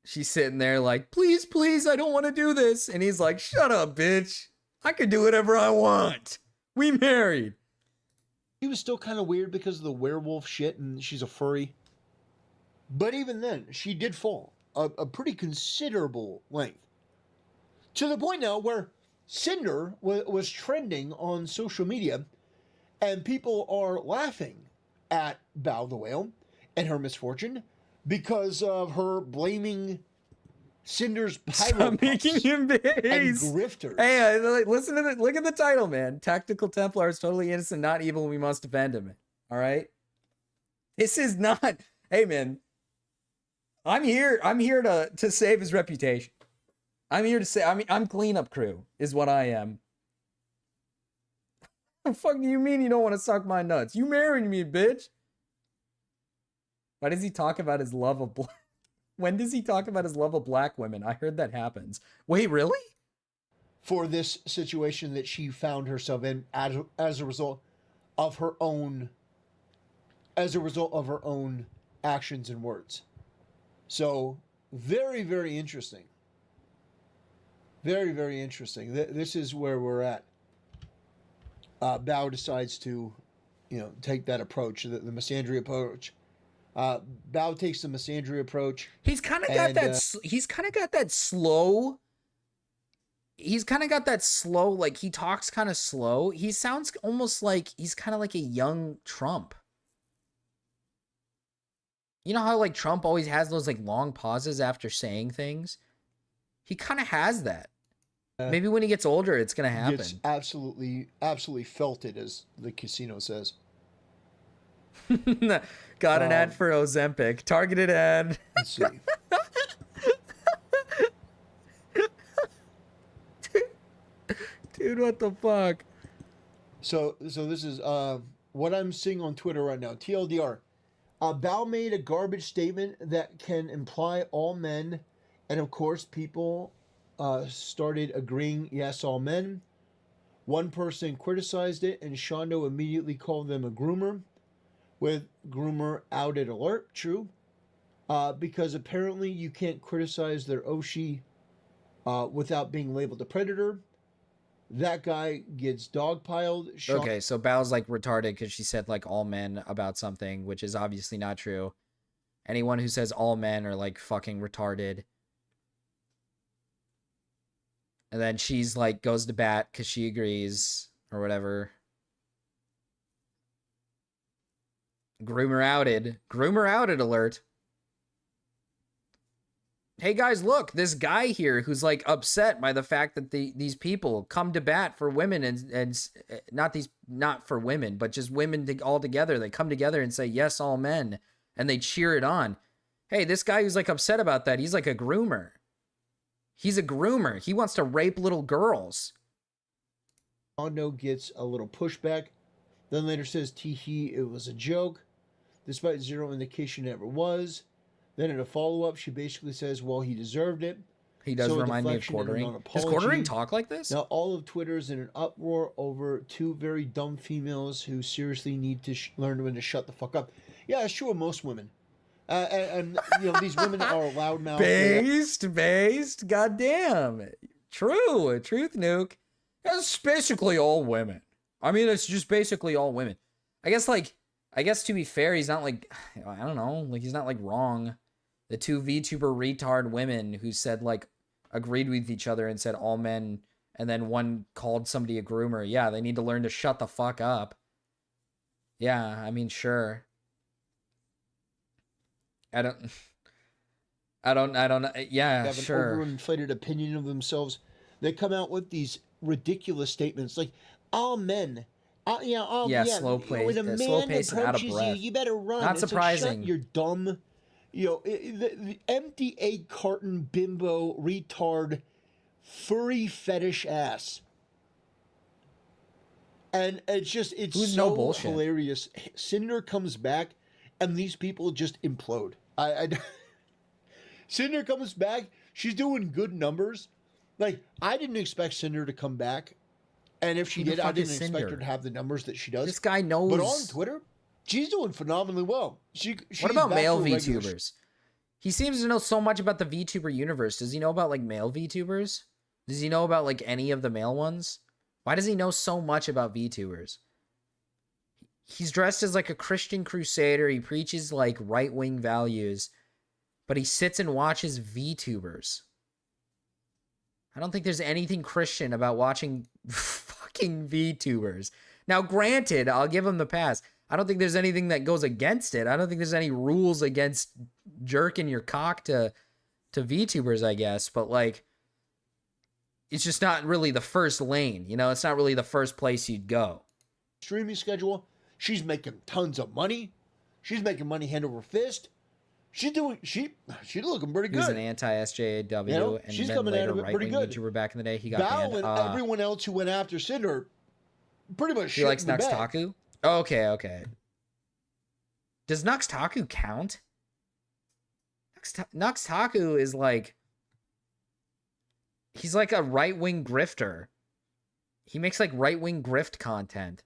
She's sitting there like, please, please, I don't want to do this. And he's like, shut up, bitch. I can do whatever I want. We married. He was still kind of weird because of the werewolf shit and she's a furry. But even then, she did fall a pretty considerable length. To the point now where Cinder was trending on social media and people are laughing at Bao the Whale and her misfortune because of her blaming Cinder's pyro making him base and grifters. Hey, listen to look at the title, man. Tactical Templar is totally innocent, not evil, and we must defend him. All right? This is not... Hey, man. I'm here to save his reputation. I'm here to say, I'm cleanup crew, is what I am. What the fuck do you mean you don't want to suck my nuts? You married me, bitch. Why does he talk about his love of black? When does he talk about his love of black women? I heard that happens. Wait, really? For this situation that she found herself in as a result of her own actions and words. So, very, very interesting. Very, very interesting. This is where we're at. Bao decides to, take that approach, the misandry approach. Bao takes the misandry approach. He's kind of got that. He's kind of got that slow. He's kind of got that slow. Like he talks kind of slow. He sounds almost like he's kind of like a young Trump. You know how like Trump always has those like long pauses after saying things? He kind of has that. Maybe when he gets older, it's gonna happen. Gets absolutely felt it, as the casino says. Got an ad for Ozempic. Targeted ad. Let's see. Dude, what the fuck? So this is what I'm seeing on Twitter right now. TLDR. Bao made a garbage statement that can imply all men, and of course people started agreeing, yes, all men. One person criticized it, and Shondo immediately called them a groomer, with groomer outed alert, true, because apparently you can't criticize their Oshi without being labeled a predator. That guy gets dogpiled. Okay, so Bao's like retarded because she said like all men about something, which is obviously not true. Anyone who says all men are like fucking retarded. And then she's like goes to bat because she agrees or whatever. Groomer outed. Groomer outed alert. Hey guys, look, this guy here who's like upset by the fact that these people come to bat for women and not for women, but just women all together. They come together and say, yes, all men, and they cheer it on. Hey, this guy who's like upset about that, he's like a groomer. He's a groomer. He wants to rape little girls. Shondo gets a little pushback, then later says, tee-hee, it was a joke, despite zero indication it ever was. Then in a follow-up, she basically says, well, he deserved it. He does remind me of Quartering. Does Quartering talk like this? Now, all of Twitter is in an uproar over two very dumb females who seriously need to learn when to shut the fuck up. Yeah, it's true of most women. And these women are loudmouth. Based, goddamn. True, truth nuke. That's basically all women. I mean, it's just basically all women. I guess to be fair, he's not like, I don't know, like he's not like wrong. The two VTuber retard women who said like, agreed with each other and said all men, and then one called somebody a groomer. Yeah, they need to learn to shut the fuck up. Yeah, I mean, sure. I don't, yeah, have sure. an overinflated opinion of themselves. They come out with these ridiculous statements like, all men. Slow pace. When a man slow pace and out of approaches breath. you better run. Not It's surprising. Like, shut your dumb, the empty egg carton bimbo retard furry fetish ass. And it's Who's so no bullshit. hilarious. Cinder comes back, and these people just implode. Cinder comes back. She's doing good numbers. Like, I didn't expect Cinder to come back. And if she did, I didn't expect her to have the numbers that she does. This guy knows. But on Twitter, she's doing phenomenally well. What about male VTubers? He seems to know so much about the VTuber universe. Does he know about like male VTubers? Does he know about like any of the male ones? Why does he know so much about VTubers? He's dressed as like a Christian crusader. He preaches like right-wing values, but he sits and watches VTubers. I don't think there's anything Christian about watching fucking VTubers. Now, granted, I'll give him the pass. I don't think there's anything that goes against it. I don't think there's any rules against jerking your cock to VTubers, I guess. But, like, it's just not really the first lane. You know, it's not really the first place you'd go. Streaming schedule. She's making tons of money. She's making money hand over fist. She's looking pretty good. He was an anti-SJW, and she's then coming later out of it pretty right-wing good. YouTuber back in the day. He got Bao banned. and everyone else who went after Cinder pretty much He likes shit in the bed. Nuxtaku? Oh, okay. Does Nuxtaku count? Nuxtaku is like... He's like a right-wing grifter. He makes like right-wing grift content.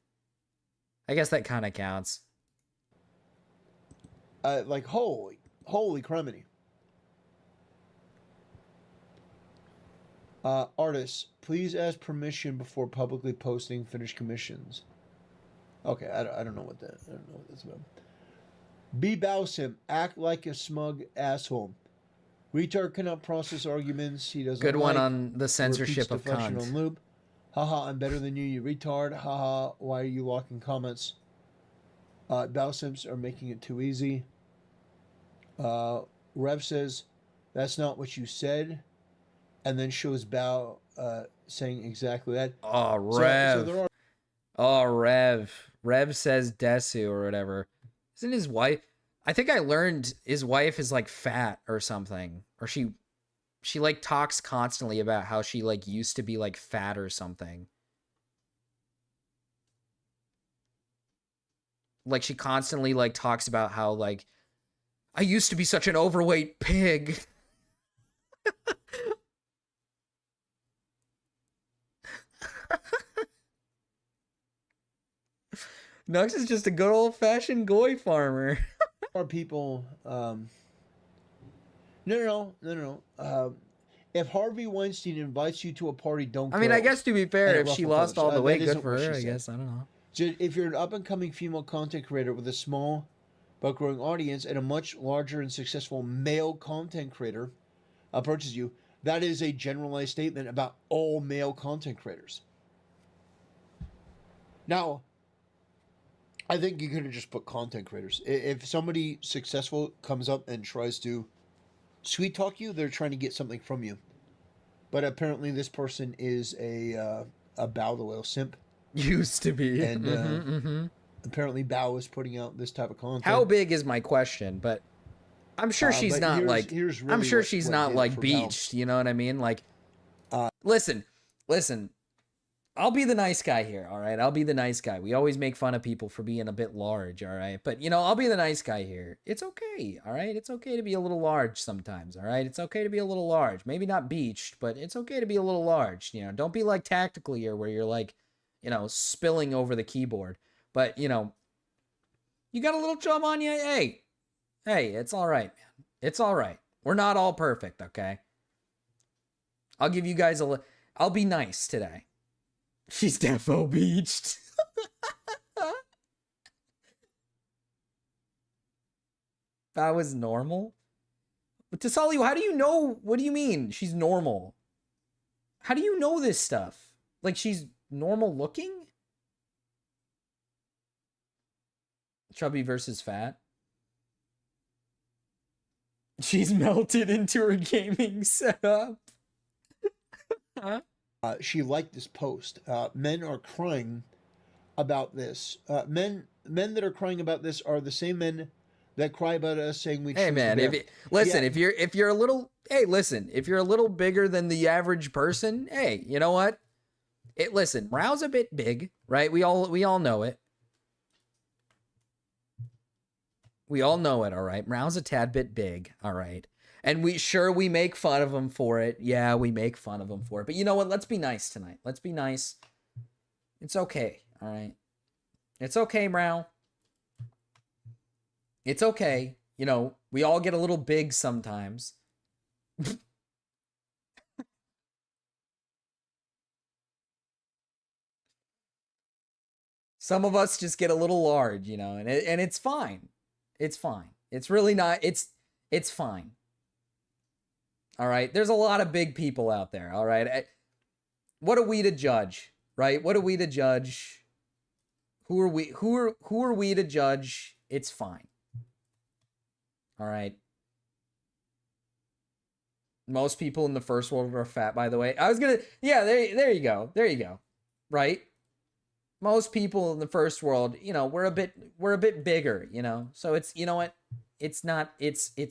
I guess that kind of counts. Like, holy criminy. Artists, please ask permission before publicly posting finished commissions. Okay, I don't know what that. I don't know what that's about. Be Bowsim, act like a smug asshole. Retard cannot process arguments he doesn't Good like. one on the censorship of deflection cunt. on loop. Haha, I'm better than you, you retard. Haha, why are you locking comments? Bowsims are making it too easy. Rev says, that's not what you said. And then shows Bow saying exactly that. Oh, So Rev. there are Oh, Rev. Rev says Desu or whatever. Isn't his wife? I think I learned his wife is like fat or something. Or she like talks constantly about how she like used to be like fat or something. Like she constantly like talks about how like I used to be such an overweight pig. Nux is just a good old-fashioned goy farmer. are people. No. If Harvey Weinstein invites you to a party, don't go. I mean, I guess to be fair, And it if she ruffled lost feathers. all the That weight, isn't good for what she her, I said. guess. I don't know. So if you're an up-and-coming female content creator with a small but growing audience and a much larger and successful male content creator approaches you, that is a generalized statement about all male content creators. Now, I think you could have just put content creators. If somebody successful comes up and tries to sweet talk you, they're trying to get something from you. But apparently this person is a Bow the Whale simp. Used to be. And apparently Bow is putting out this type of content. How big is my question? But I'm sure she's but not here's- like. here's I'm really sure what- she's what not did it like for Bow. beached. You know what I mean? Like, listen. I'll be the nice guy here, all right? I'll be the nice guy. We always make fun of people for being a bit large, all right? But, you know, I'll be the nice guy here. It's okay, all right? It's okay to be a little large sometimes, all right? It's okay to be a little large. Maybe not beached, but it's okay to be a little large. You know, don't be like Tactical here where you're like, you know, spilling over the keyboard. But, you know, you got a little chum on you? Hey, it's all right, man. It's all right. We're not all perfect, okay? I'll give you guys I'll be nice today. She's defo beached. That was normal? But Tasali, how do you know? What do you mean she's normal? How do you know this stuff? Like she's normal looking? Chubby versus fat? She's melted into her gaming setup. Huh? She liked this post. Men are crying about this. Men that are crying about this are the same men that cry about us saying we. Hey choose man, the if bear. it, listen, Yeah. if you're a little, hey, listen, if you're a little bigger than the average person, hey, you know what? Listen, Mrao's a bit big, right? We all know it. We all know it, all right? Mrao's a tad bit big, all right? And we make fun of him for it. Yeah, we make fun of him for it. But you know what? Let's be nice tonight. Let's be nice. It's okay, all right? It's okay, Mrao. It's okay. You know, we all get a little big sometimes. Some of us just get a little large, you know, and it's fine. It's fine. It's really not. It's fine. All right. There's a lot of big people out there. All right. What are we to judge? Right? What are we to judge? Who are we? Who are we to judge? It's fine. All right. Most people in the first world are fat, by the way. Yeah, there you go. There you go. Right? Most people in the first world, you know, we're a bit bigger, you know. So it's, you know what? It's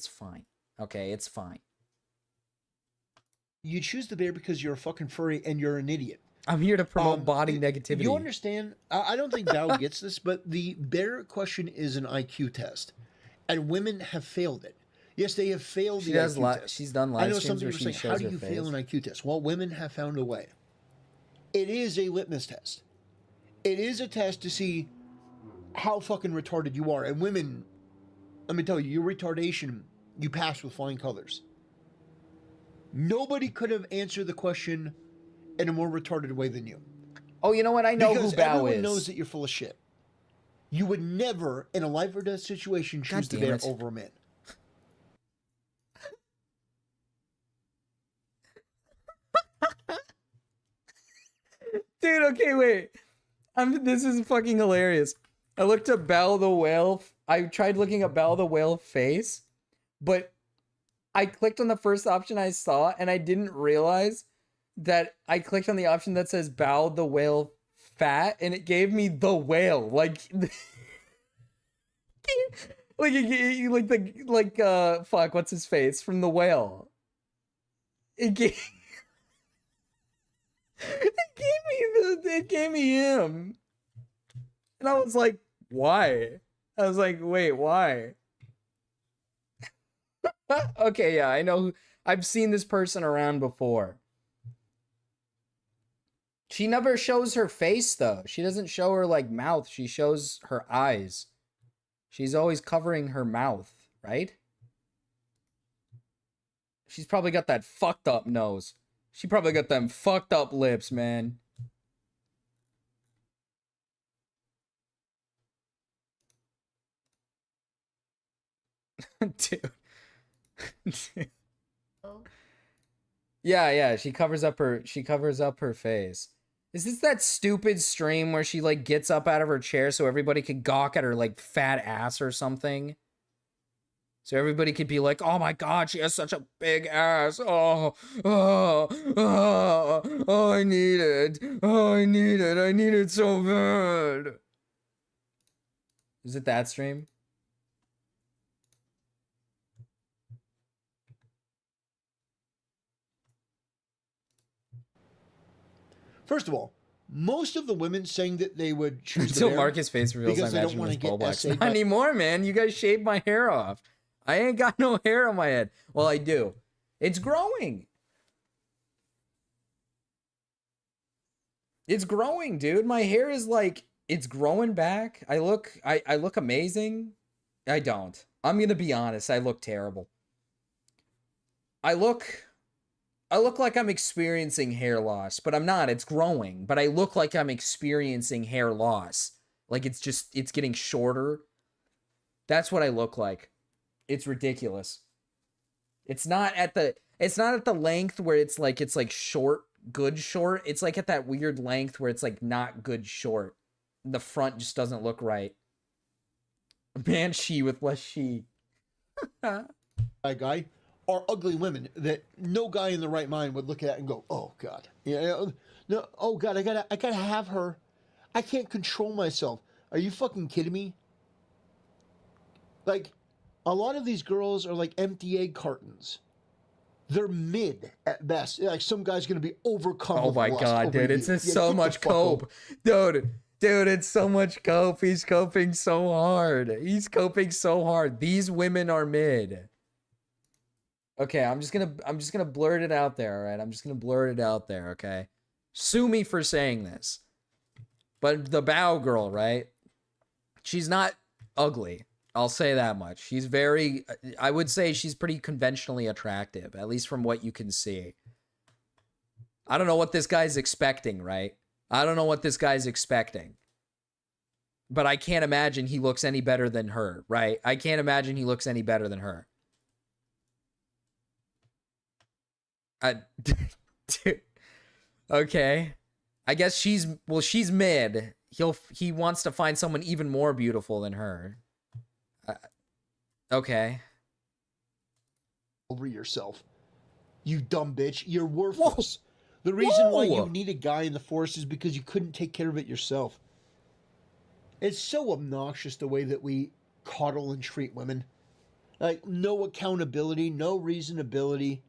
fine. Okay, it's fine. You choose the bear because you're a fucking furry and you're an idiot. I'm here to promote body negativity. You understand? I don't think Val gets this, but the bear question is an IQ test, and women have failed it. Yes, they have failed the IQ test. She's done I live know streams some where people she say, "How shows do her you fail face. an IQ test?" Well, women have found a way. It is a litmus test. It is a test to see how fucking retarded you are. And women, let me tell you, your retardation, you pass with flying colors. Nobody could have answered the question in a more retarded way than you. Oh, you know what? I know Because who Bao everyone is. knows that you're full of shit. You would never, in a life or death situation, choose the damn bear it. over a man. Dude, okay, wait. This is fucking hilarious. I looked up Bao the whale. I tried looking up Bao the whale face, but I clicked on the first option I saw, and I didn't realize that I clicked on the option that says Bao the whale fat, and it gave me the whale. Like, fuck, what's his face from the whale? It gave it gave me him. And I was like, why? I was like, wait, why? Okay, yeah, I know. I've seen this person around before. She never shows her face, though. She doesn't show her, like, mouth. She shows her eyes. She's always covering her mouth, right? She's probably got that fucked up nose. She probably got them fucked up lips, man. Dude. Yeah, she covers up her face. Is this that stupid stream where she like gets up out of her chair so everybody could gawk at her like fat ass or something? So everybody could be like, "Oh my god, she has such a big ass. Oh, I need it. Oh, I need it. I need it so bad." Is it that stream? First of all, most of the women saying that they would choose the Until bear Marcus' face reveals, I because they don't imagine want was to get ball black. essayed Not by anymore, man. You guys shaved my hair off. I ain't got no hair on my head. Well, I do. It's growing. It's growing, dude. My hair is like, it's growing back. I look amazing. I don't. I'm gonna be honest. I look terrible. I look like I'm experiencing hair loss, but I'm not. It's growing, but I look like I'm experiencing hair loss. Like it's getting shorter. That's what I look like. It's ridiculous. It's not at the length where it's like short, good short. It's like at that weird length where it's like not good short. The front just doesn't look right. Banshee with less she. guy are ugly women that no guy in the right mind would look at and go, "Oh God, yeah, no, oh God, I gotta have her. I can't control myself. Are you fucking kidding me?" Like, a lot of these girls are like empty egg cartons. They're mid at best. Like some guy's gonna be overcome. Oh with my lust god, over dude, you. it's Yeah, just so get the much fuck over. cope. Dude, it's so much cope. He's coping so hard. He's coping so hard. These women are mid. Okay, I'm just gonna blurt it out there, all right? I'm just gonna blurt it out there, okay? Sue me for saying this. But the Bao girl, right? She's not ugly. I'll say that much. She's very, I would say she's pretty conventionally attractive, at least from what you can see. I don't know what this guy's expecting, right? I don't know what this guy's expecting. But I can't imagine he looks any better than her, right? I can't imagine he looks any better than her. Dude. Okay. I guess she's mid. He wants to find someone even more beautiful than her. Okay. Over yourself. You dumb bitch. You're worthless. Whoa. The reason why you need a guy in the force is because you couldn't take care of it yourself. It's so obnoxious the way that we coddle and treat women. Like, no accountability, no reasonability.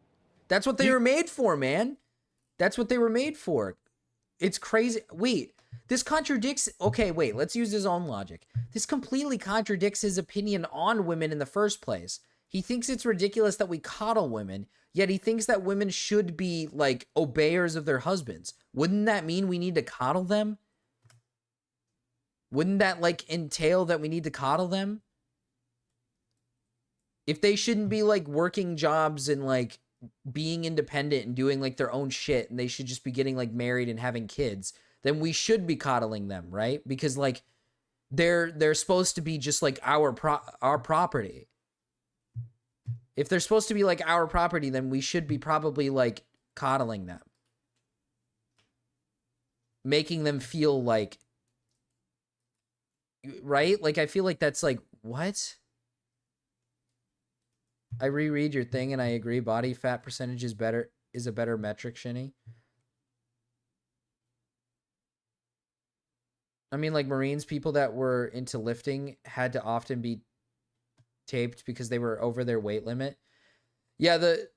That's what they were made for, man. That's what they were made for. It's crazy. Wait, this contradicts... Okay, wait, let's use his own logic. This completely contradicts his opinion on women in the first place. He thinks it's ridiculous that we coddle women, yet he thinks that women should be, like, obeyers of their husbands. Wouldn't that mean we need to coddle them? Wouldn't that, like, entail that we need to coddle them? If they shouldn't be, like, working jobs and, like, being independent and doing like their own shit, and they should just be getting like married and having kids, then we should be coddling them, right? Because like they're supposed to be just like our property. If they're supposed to be like our property, then we should be probably like coddling them, making them feel like, right? Like I feel like that's like, what? I reread your thing and I agree. Body fat percentage is a better metric, Shinny. I mean, like Marines, people that were into lifting had to often be taped because they were over their weight limit. Yeah, the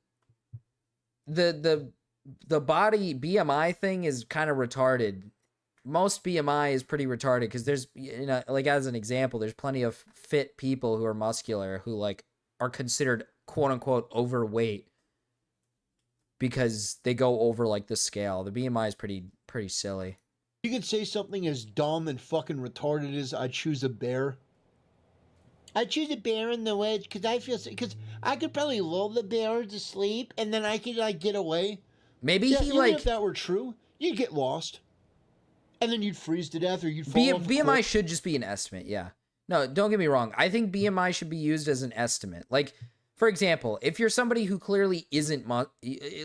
body BMI thing is kind of retarded. Most BMI is pretty retarded because there's, you know, like as an example, there's plenty of fit people who are muscular who like are considered quote unquote overweight because they go over like the scale. The BMI is pretty silly. You could say something as dumb and fucking retarded as I choose a bear. I choose a bear in the wedge because I feel because I could probably lull the bear to sleep and then I could like get away. Maybe yeah, he even like if that were true, you'd get lost, and then you'd freeze to death or you'd fall off a BMI cliff. should just be an estimate. Yeah, no, don't get me wrong. I think BMI should be used as an estimate. Like, for example, if you're somebody who clearly isn't,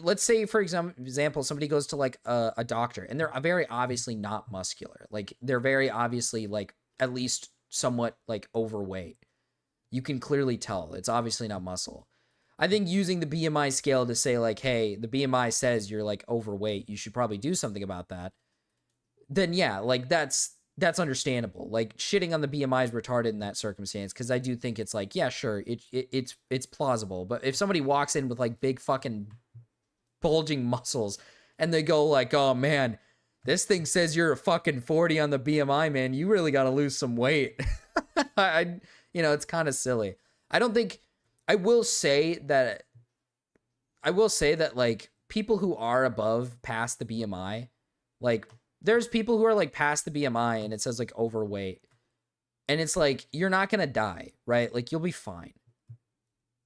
let's say for example, somebody goes to like a doctor and they're very obviously not muscular. Like they're very obviously like at least somewhat like overweight. You can clearly tell it's obviously not muscle. I think using the BMI scale to say like, hey, the BMI says you're like overweight, you should probably do something about that. Then yeah, like that's understandable. Like shitting on the BMI is retarded in that circumstance because I do think it's like, yeah, sure, it's plausible. But if somebody walks in with like big fucking bulging muscles and they go like, oh man, this thing says you're a fucking 40 on the BMI, man, you really got to lose some weight. You know, it's kind of silly. I will say that like people who are above past the BMI, like there's people who are like past the BMI and it says like overweight. And it's like, you're not going to die, right? Like you'll be fine.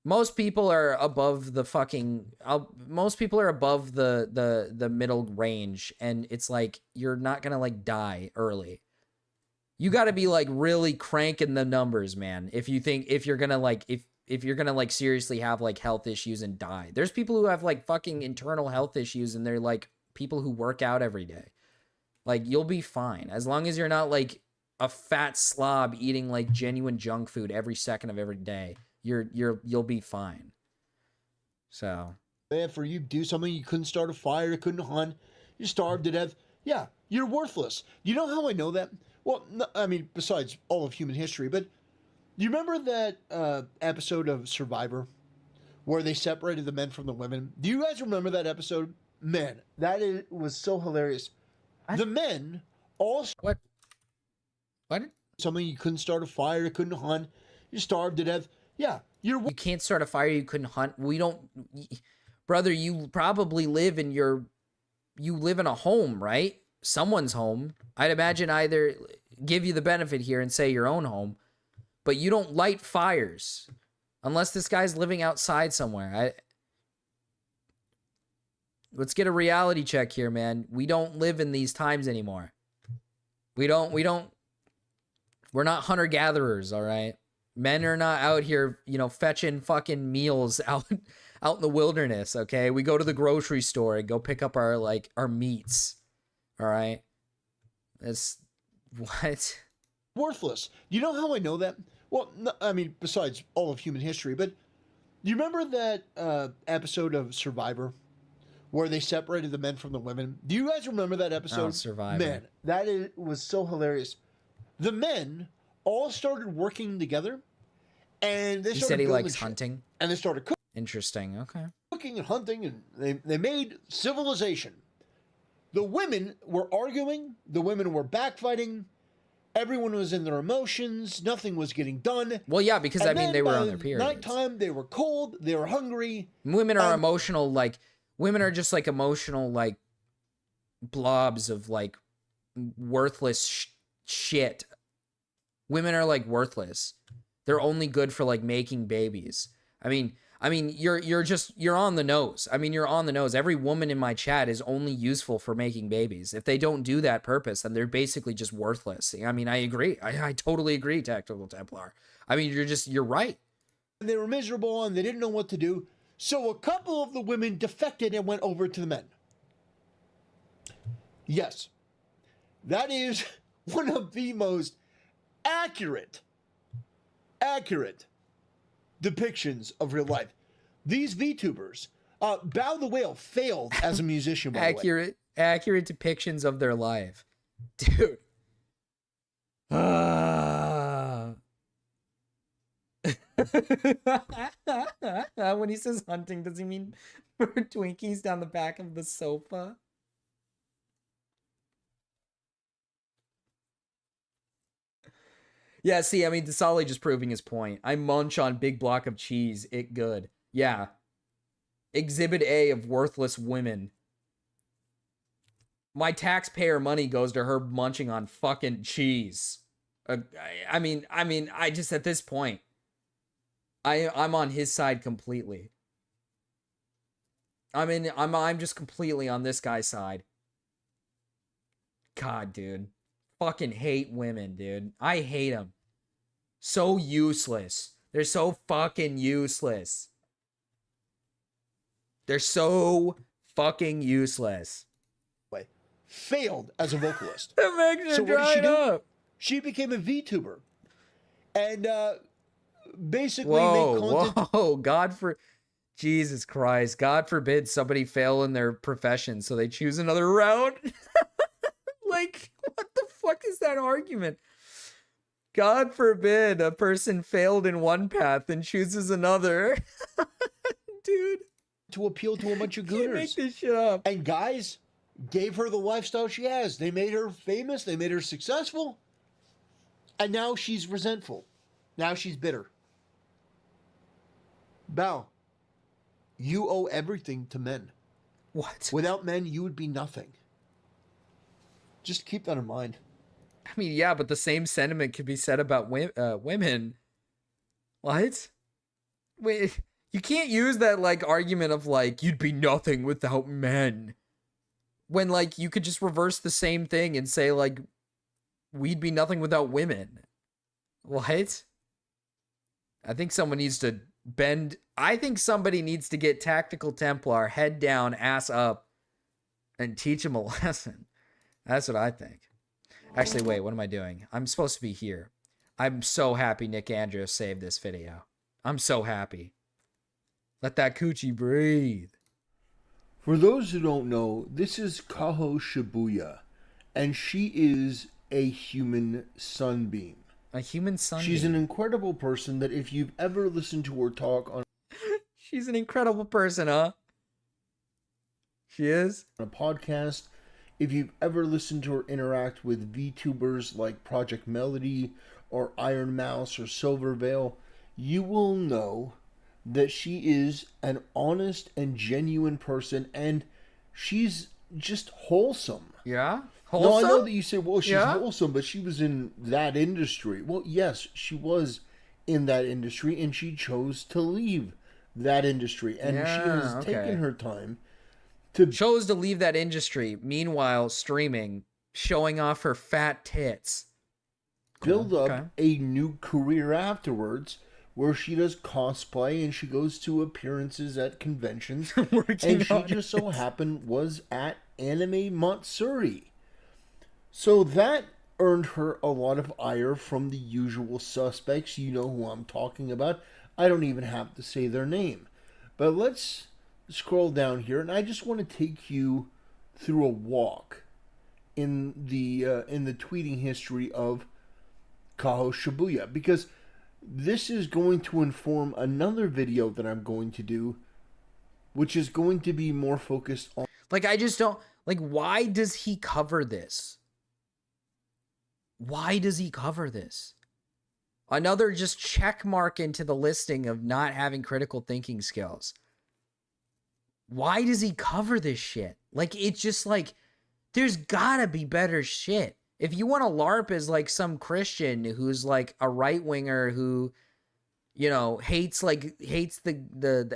Most people are above the the middle range. And it's like, you're not going to like die early. You got to be like really cranking the numbers, man. If you're going to like, if you're going to like seriously have like health issues and die. There's people who have like fucking internal health issues and they're like people who work out every day. Like you'll be fine. As long as you're not like a fat slob eating like genuine junk food every second of every day, you'll be fine. So. For you do something, you couldn't start a fire, you couldn't hunt, you starved to death. Yeah, you're worthless. You know how I know that? Well, no, I mean, besides all of human history, but you remember that episode of Survivor where they separated the men from the women? Do you guys remember that episode? Man, was so hilarious. The men all... What? Something you couldn't start a fire, you couldn't hunt, you starved to death. Yeah, you can't start a fire, you couldn't hunt. Brother, you probably live in a home, right? Someone's home. I'd imagine either give you the benefit here and say your own home, but you don't light fires unless this guy's living outside somewhere. Let's get a reality check here, man. We don't live in these times anymore. We're not hunter-gatherers, all right? Men are not out here, fetching fucking meals out in the wilderness, okay? We go to the grocery store and go pick up our meats, all right? That's what? Worthless. You know how I know that? Well, no, I mean, besides all of human history, but you remember that episode of Survivor where they separated the men from the women? Do you guys remember that episode? Survivor. Man, was so hilarious. The men all started working together, and they started. He said he likes shit. hunting, and they started cooking. Interesting. Okay. Cooking and hunting, and they made civilization. The women were arguing. The women were backfighting. Everyone was in their emotions. Nothing was getting done. Well, yeah, because and they were on their periods. Nighttime, they were cold. They were hungry. Women are emotional. Like women are just like emotional, like blobs of like worthless shit. Women are like worthless. They're only good for like making babies. I mean, I mean, you're on the nose. I mean, you're on the nose. Every woman in my chat is only useful for making babies. If they don't do that purpose, then they're basically just worthless. I mean, I agree. I totally agree, Tactical Templar. I mean, you're right. And they were miserable and they didn't know what to do. So a couple of the women defected and went over to the men. Yes, that is one of the most accurate depictions of real life. These VTubers, Bow the Whale failed as a musician, by the way. Accurate depictions of their life. Dude. When he says hunting, does he mean for Twinkies down the back of the sofa? Yeah, see, I mean, Desali just proving his point. I munch on big block of cheese. It good. Yeah. Exhibit A of worthless women. My taxpayer money goes to her munching on fucking cheese. I mean, I just, at this point, I'm on his side completely. I mean, I'm just completely on this guy's side. God, dude. Fucking hate women, dude. I hate them. So useless. They're so fucking useless. They're so fucking useless. Failed as a vocalist. That makes so her what did she do? up. She became a VTuber. And basically made content. Whoa, Jesus Christ. God forbid somebody fail in their profession, so they choose another route. Like, what the fuck is that argument? God forbid a person failed in one path and chooses another. Dude. To appeal to a bunch of gooners. You make this shit up. And guys gave her the lifestyle she has. They made her famous. They made her successful. And now she's resentful. Now she's bitter. Bao, you owe everything to men. What? Without men, you would be nothing. Just keep that in mind. I mean, yeah, but the same sentiment could be said about women. What? Wait, you can't use that, like, argument of, like, you'd be nothing without men. When, like, you could just reverse the same thing and say, like, we'd be nothing without women. What? I think someone needs to I think somebody needs to get Tactical Templar, head down, ass up, and teach him a lesson. That's what I think. Actually, wait, what am I doing? I'm supposed to be here. I'm so happy Nick Andrews saved this video. I'm so happy. Let that coochie breathe. For those who don't know, this is Kaho Shibuya, and she is a human sunbeam. A human sunbeam? She's an incredible person that if you've ever listened to her talk on... She's an incredible person, huh? She is? On a podcast... If you've ever listened to her interact with VTubers like Project Melody or Iron Mouse or Silver Veil, you will know that she is an honest and genuine person, and she's just wholesome. Yeah? Wholesome? No, I know that you say, well, she's wholesome, but she was in that industry. Well, yes, she was in that industry, and she chose to leave that industry, and she has taken her time chose to leave that industry, meanwhile streaming, showing off her fat tits. Build up a new career afterwards, where she does cosplay and she goes to appearances at conventions. And she just so happened was at Anime Matsuri. So that earned her a lot of ire from the usual suspects. You know who I'm talking about. I don't even have to say their name. But let's scroll down here, and I just want to take you through a walk in the tweeting history of Kaho Shibuya, because this is going to inform another video that I'm going to do, which is going to be more focused on... Like, I just don't... Like, why does he cover this? Why does he cover this? Another just check mark into the listing of not having critical thinking skills. Why does he cover this shit? Like, it's just like, there's gotta be better shit. If you want to LARP as like some Christian who's like a right-winger who, you know, hates the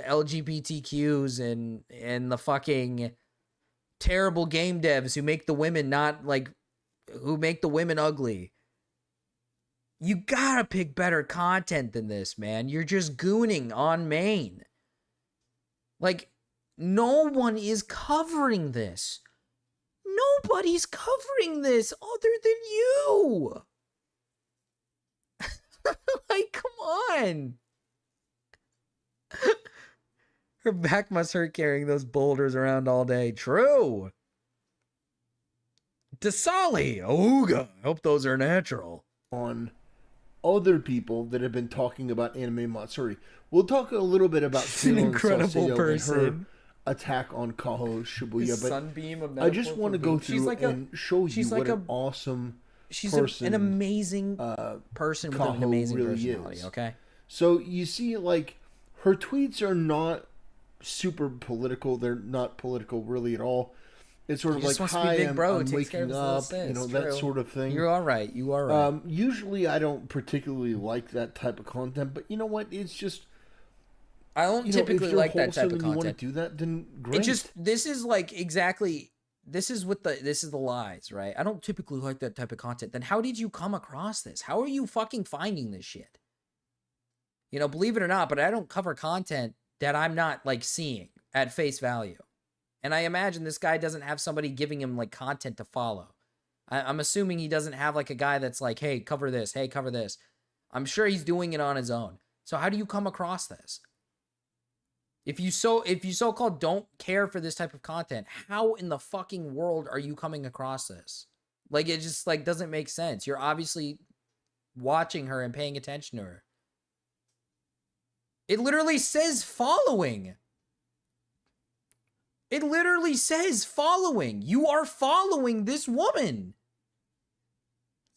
LGBTQs and the fucking terrible game devs who make the women who make the women ugly. You gotta pick better content than this, man. You're just gooning on main. Like, no one is covering this. Nobody's covering this other than you. Like, come on. Her back must hurt carrying those boulders around all day. True. Dasali. Ooga. I hope those are natural. On other people that have been talking about anime Matsuri. We'll talk a little bit about She's an Kano incredible and person. her attack on Kaho Shibuya, His but sunbeam of I just want to go she's through like and show you what like an awesome she's person an amazing person with an Kaho amazing really personality, is. okay? So you see, like, her tweets are not super political. They're not political really at all. It's sort of He just like, wants to be hi, big bro, I'm takes care of waking his little up, sis. you know, that True. sort of thing. You're all right. You are right. Usually I don't particularly like that type of content, but you know what? It's just, I don't you know, typically if you're like that type wholesome of and you want content. to do that, then great. It just this is the lies, right? I don't typically like that type of content. Then how did you come across this? How are you fucking finding this shit? You know, believe it or not, but I don't cover content that I'm not like seeing at face value. And I imagine this guy doesn't have somebody giving him like content to follow. I'm assuming he doesn't have like a guy that's like, hey, cover this. Hey, cover this. I'm sure he's doing it on his own. So how do you come across this? If you so-called don't care for this type of content, how in the fucking world are you coming across this? Like, it just like doesn't make sense. You're obviously watching her and paying attention to her. It literally says following. It literally says following. You are following this woman.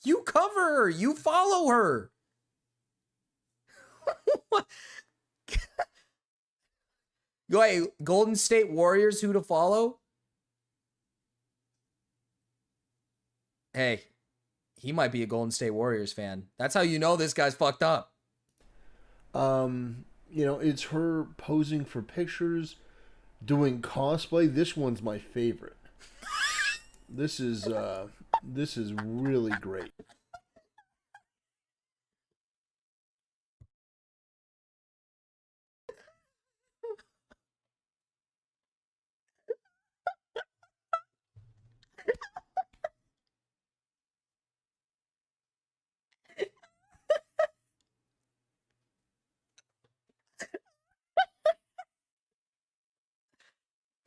You cover her. You follow her. Wait, Golden State Warriors, who to follow? Hey, he might be a Golden State Warriors fan. That's how you know this guy's fucked up. You know, it's her posing for pictures, doing cosplay. This one's my favorite. This is really great.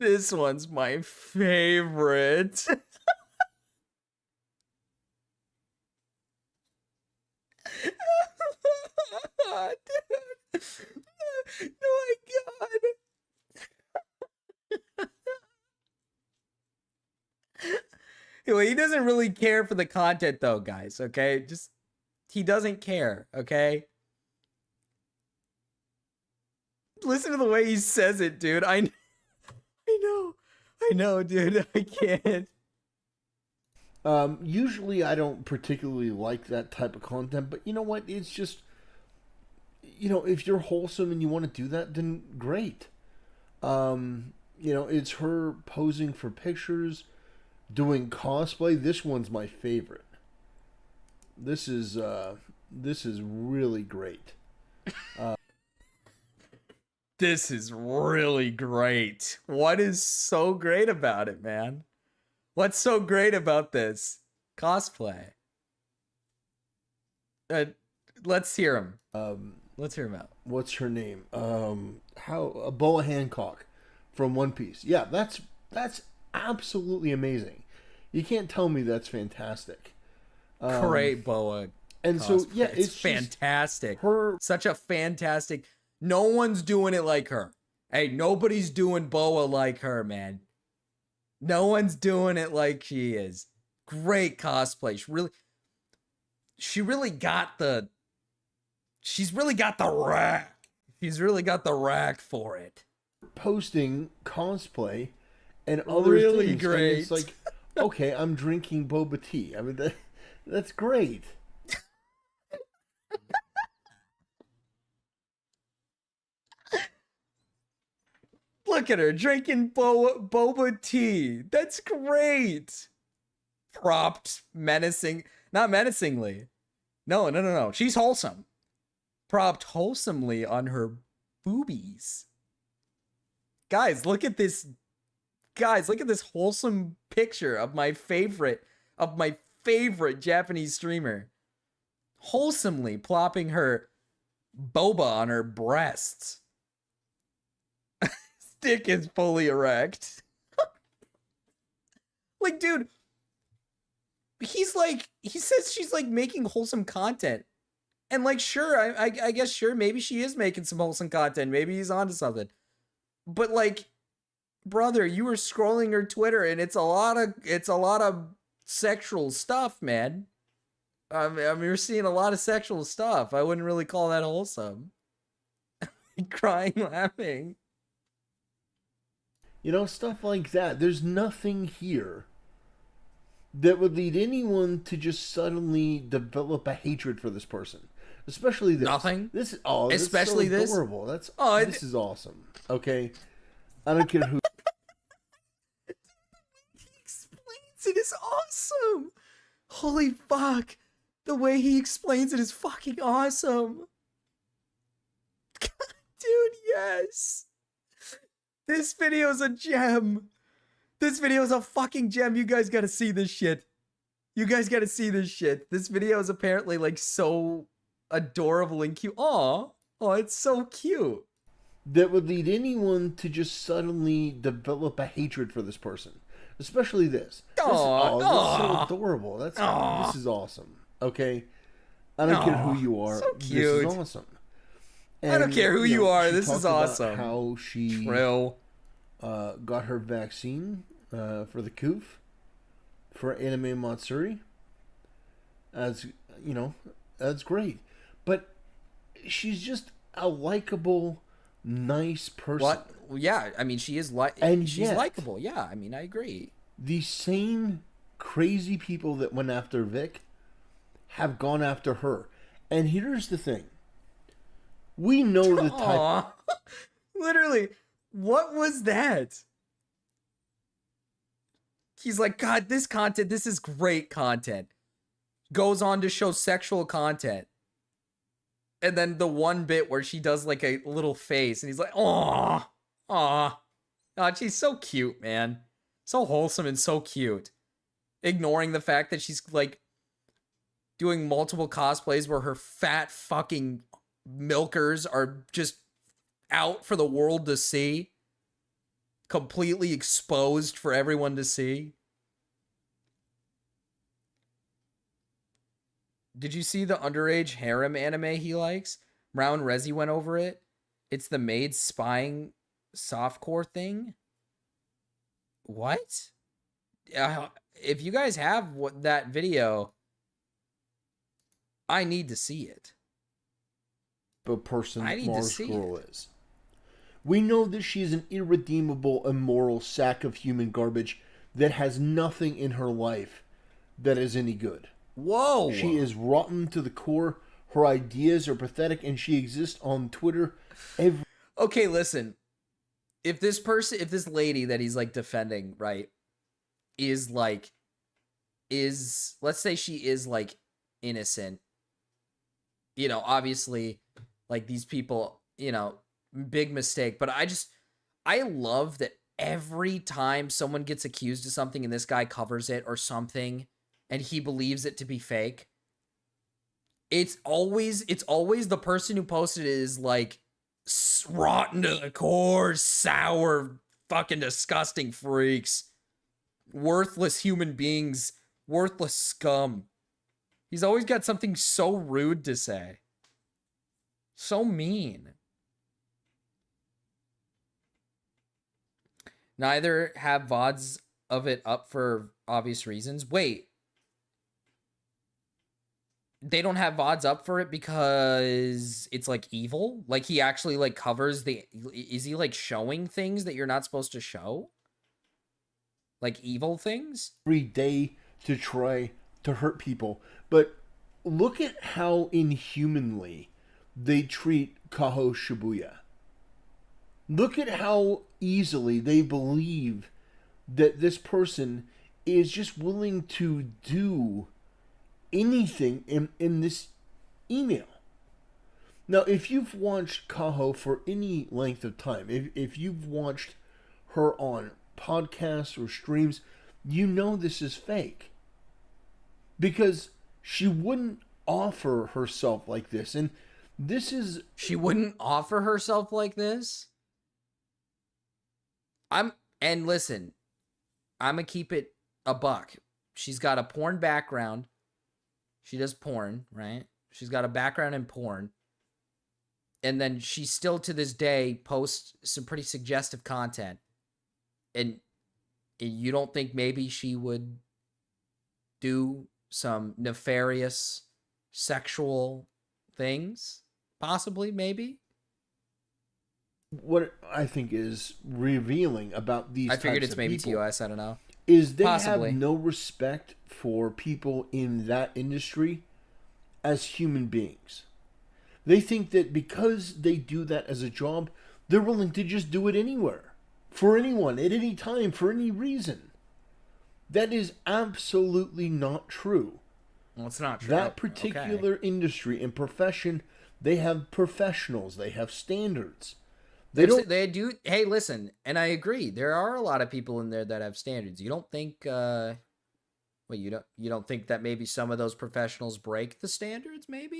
This one's my favorite. Oh, dude. Oh my god. Well, he doesn't really care for the content though, guys, okay? Just he doesn't care, okay? Listen to the way he says it, dude. I know, dude. I can't. Usually I don't particularly like that type of content, but you know what? It's just, you know, if you're wholesome and you want to do that, then great. You know, it's her posing for pictures, doing cosplay. This one's my favorite. This is really great. This is really great. What is so great about it, man? What's so great about this cosplay? Let's hear him. Let's hear him out. What's her name? Boa Hancock from One Piece. Yeah, that's absolutely amazing. You can't tell me that's fantastic. Great Boa. And cosplay. so yeah, it's fantastic. Her such a fantastic. No one's doing it like her. Hey, nobody's doing Boa like her, man. No one's doing it like she is. Great cosplay. She's really got the rack. She's really got the rack for it. posting cosplay and other really things. Great. And it's like, okay, I'm drinking boba tea. I mean, that's great. Look at her drinking boba tea. That's great. Propped menacing, not menacingly. No. She's wholesome. Propped wholesomely on her boobies. Guys, look at this. Guys, look at this wholesome picture of my favorite Japanese streamer. Wholesomely plopping her boba on her breasts. Stick is fully erect. Like, dude, he says she's like making wholesome content. And like, sure, I guess, sure, maybe she is making some wholesome content. Maybe he's onto something. But like, brother, you were scrolling her Twitter and it's a lot of sexual stuff, man. I mean, you're seeing a lot of sexual stuff. I wouldn't really call that wholesome. Crying, laughing. You know, stuff like that. There's nothing here that would lead anyone to just suddenly develop a hatred for this person. Especially this. Nothing. This is especially so this. Adorable. This is awesome. Okay, I don't care who. He explains it is awesome. Holy fuck! The way he explains it is fucking awesome. Dude, yes. This video is a gem. This video is a fucking gem. You guys gotta see this shit. You guys gotta see this shit. This video is apparently like so adorable and cute. Aw. Oh, it's so cute. That would lead anyone to just suddenly develop a hatred for this person. Especially this. This is so adorable. This is awesome. Okay? I don't care who you are. So cute. This is awesome. And, I don't care who you are. she This is talked about awesome. How she got her vaccine for the coof for Anime Matsuri. As you know, that's great. But she's just a likable, nice person. What? Yeah, I mean, she is she's likable. Yeah, I mean, I agree. The same crazy people that went after Vic have gone after her. And here's the thing. We know the type. Literally, what was that? He's like, God, this is great content. Goes on to show sexual content. And then the one bit where she does like a little face and he's like, aw. God, she's so cute, man. So wholesome and so cute. Ignoring the fact that she's like doing multiple cosplays where her fat fucking milkers are just out for the world to see. Completely exposed for everyone to see. Did you see the underage harem anime he likes? Brown Resi went over it. It's the maid spying softcore thing. What? If you guys have that video, I need to see it. The person I need to Mars see Girl is. We know that she is an irredeemable, immoral sack of human garbage that has nothing in her life that is any good. Whoa! She is rotten to the core. Her ideas are pathetic, and she exists on Twitter every... Okay, listen. If this lady that he's like defending, right, let's say she is like innocent. You know, obviously, like these people, you know, big mistake. But I love that every time someone gets accused of something and this guy covers it or something, and he believes it to be fake, it's always the person who posted it is like rotten to the core, sour, fucking disgusting freaks, worthless human beings, worthless scum. He's always got something so rude to say. So mean. Neither have VODs of it up for obvious reasons. Wait. They don't have VODs up for it because it's like evil? Like he actually like covers is he like showing things that you're not supposed to show? Like evil things? Every day to try to hurt people. But look at how inhumanly they treat Kaho Shibuya. Look at how easily they believe that this person is just willing to do anything in this email. Now, if you've watched Kaho for any length of time, if you've watched her on podcasts or streams, you know this is fake. Because she wouldn't offer herself like this. And this is... She wouldn't offer herself like this? And listen, I'm going to keep it a buck. She's got a porn background. She does porn, right? She's got a background in porn. And then she still to this day posts some pretty suggestive content. And you don't think maybe she would do some nefarious sexual things? Possibly, maybe? What I think is revealing about these I figured types it's of maybe people TOS, I don't know. is they Possibly. have no respect for people in that industry as human beings. They think that because they do that as a job, they're willing to just do it anywhere, for anyone, at any time, for any reason. That is absolutely not true. Well, it's not true. That particular Okay. industry and profession, they have professionals, they have standards. They do. Hey, listen, and I agree. There are a lot of people in there that have standards. You don't think? Well, you don't think that maybe some of those professionals break the standards? Maybe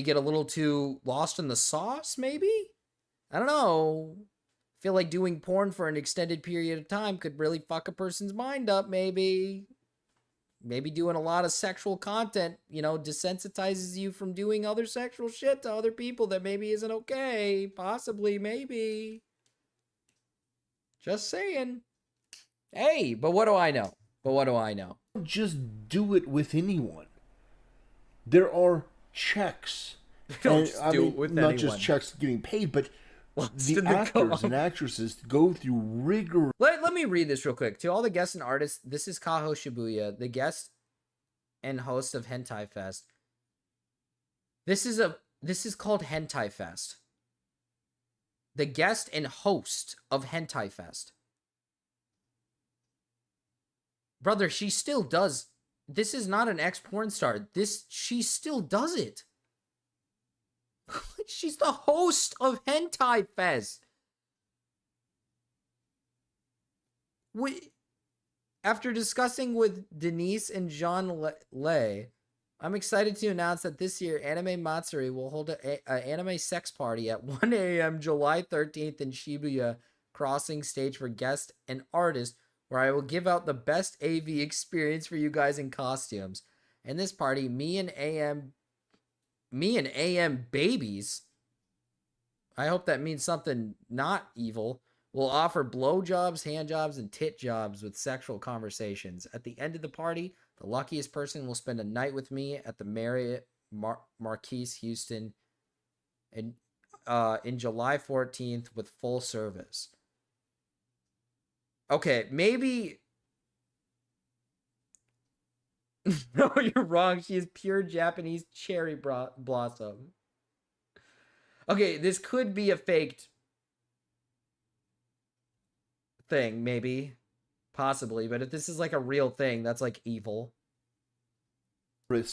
get a little too lost in the sauce. Maybe, I don't know. Feel like doing porn for an extended period of time could really fuck a person's mind up. Maybe doing a lot of sexual content, desensitizes you from doing other sexual shit to other people that maybe isn't okay. Possibly, maybe. Just saying. Hey, but what do I know? Don't just do it with anyone. There are checks. Don't just do it with not anyone. just checks getting paid, but Lost the in the actors co-op. and actresses go through rigorous... Let me read this real quick. To all the guests and artists, this is Kaho Shibuya, the guest and host of Hentai Fest. This is called Hentai Fest. The guest and host of Hentai Fest. Brother, she still does. This is not an ex-porn star. She still does it. She's the host of Hentai Fest. After discussing with Denise and Jean Lay, I'm excited to announce that this year Anime Matsuri will hold an anime sex party at 1 a.m. July 13th in Shibuya Crossing stage for guests and artists, where I will give out the best AV experience for you guys in costumes. In this party, me and AM babies, I hope that means something not evil, will offer blowjobs, handjobs, and tit jobs with sexual conversations. At the end of the party, the luckiest person will spend a night with me at the Marriott Marquis Houston in July 14th with full service. Okay, maybe... No, you're wrong. She is pure Japanese cherry blossom. Okay, this could be a faked thing, maybe. Possibly, but if this is like a real thing, that's like evil.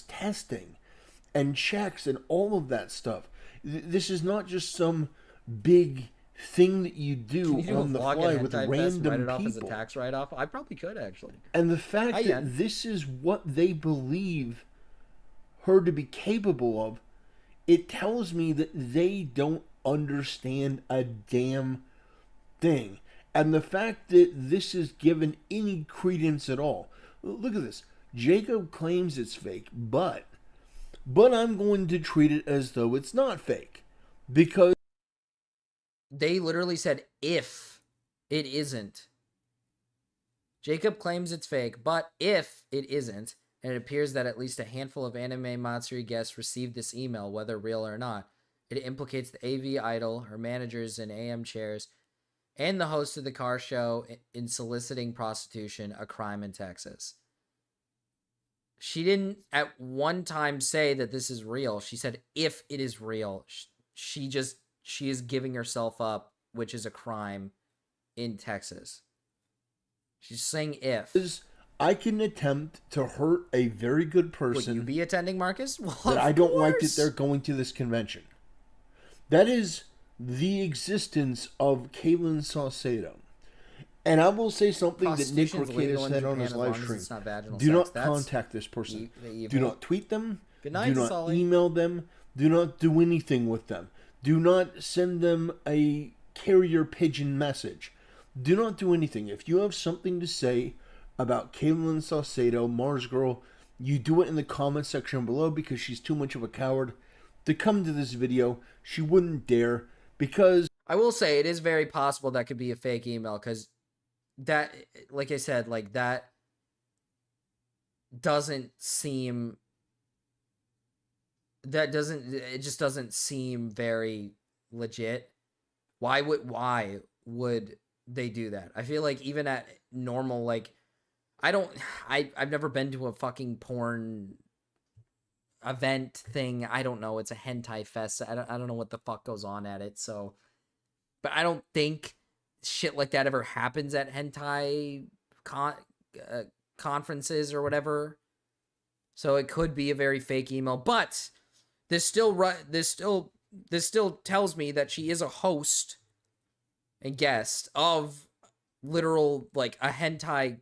testing and checks and all of that stuff. This is not just some big thing that you do on the fly with random write it off as a people. tax write-off? I probably could, actually. And the fact that this is what they believe her to be capable of, it tells me that they don't understand a damn thing. And the fact that this is given any credence at all. Look at this. Jacob claims it's fake, but I'm going to treat it as though it's not fake. Because they literally said, if it isn't. Jacob claims it's fake, but if it isn't, and it appears that at least a handful of Anime Matsuri guests received this email, whether real or not, it implicates the AV idol, her managers and AM chairs, and the host of the car show in soliciting prostitution, a crime in Texas. She didn't at one time say that this is real. She said, if it is real. She just she is giving herself up, which is a crime in Texas. She's saying if. I can attempt to hurt a very good person. Would you be attending, Marcus? Well, that I don't like that course. they're going to this convention. That is the existence of Kaylin Saucedo. And I will say something that Nick Prostitution's Ricada legal in said on Japan his as live long as stream. it's not vaginal Do sex. not That's contact this person. evil. Do not tweet them. Good night, Do not Sully. email them. Do not do anything with them. Do not send them a carrier pigeon message. Do not do anything. If you have something to say about Kaylin Saucedo, Mars Girl, you do it in the comment section below, because she's too much of a coward to come to this video. She wouldn't dare, because... I will say it is very possible that could be a fake email, because that, like I said, like that doesn't seem... it just doesn't seem very legit. Why would they do that? I feel like even at normal, like, I've never been to a fucking porn event thing. I don't know. It's a hentai fest. I don't know what the fuck goes on at it. So, but I don't think shit like that ever happens at hentai conferences or whatever. So it could be a very fake email, but this still tells me that she is a host and guest of literal, like, a hentai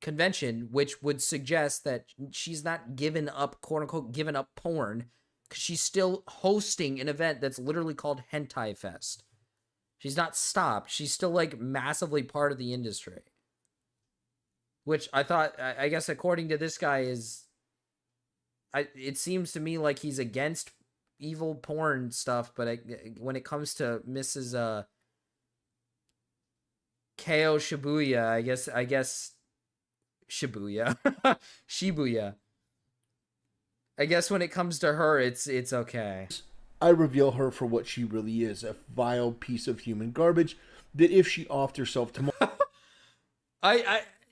convention, which would suggest that she's not given up, quote unquote, given up porn, because she's still hosting an event that's literally called Hentai Fest. She's not stopped. She's still, like, massively part of the industry. Which I thought, I guess according to this guy, it seems to me like he's against evil porn stuff, but when it comes to Mrs. Ko Shibuya, I guess Shibuya. Shibuya. I guess when it comes to her, it's okay. I reveal her for what she really is, a vile piece of human garbage, that if she offed herself to...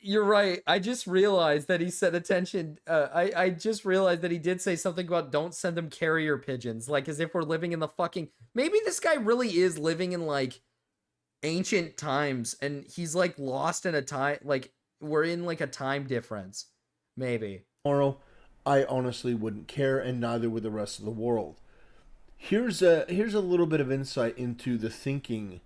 You're right. I just realized that he said attention. I just realized that he did say something about don't send them carrier pigeons. Like, as if we're living in the fucking... Maybe this guy really is living in, like, ancient times, and he's, like, lost in a time... Like, we're in, like, a time difference. Maybe. Tomorrow, I honestly wouldn't care, and neither would the rest of the world. Here's a little bit of insight into the thinking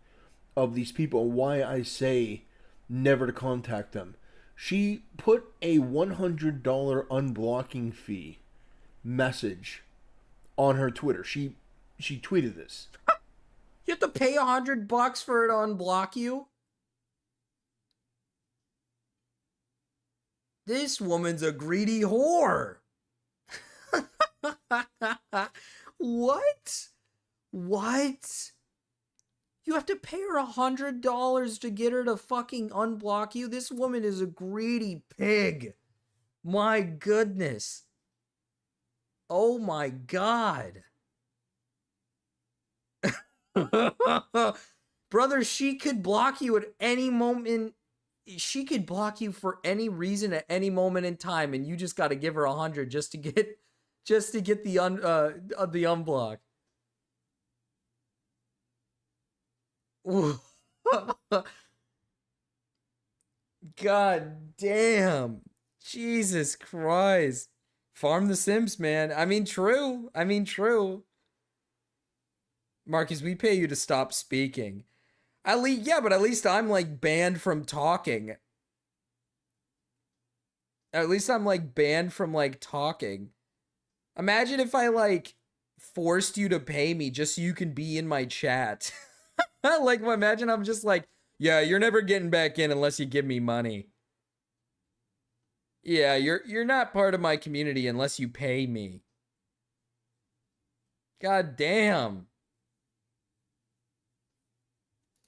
of these people, why I say never to contact them. She put a $100 unblocking fee message on her Twitter. She tweeted this. You have to pay $100 for it to unblock you? This woman's a greedy whore. What? What? You have to pay her $100 to get her to fucking unblock you? This woman is a greedy pig. My goodness. Oh my God. Brother, she could block you at any moment. She could block you for any reason at any moment in time, and you just got to give her $100 just to get the unblock. God damn. Jesus Christ. Farm the Sims, man. I mean, true. Marcus, we pay you to stop speaking. At least, yeah, but at least I'm, like, banned from talking. At least I'm, like, banned from, like, talking. Imagine if I, like, forced you to pay me just so you can be in my chat. Like, imagine I'm just like, yeah, you're never getting back in unless you give me money. Yeah, you're not part of my community unless you pay me. God damn.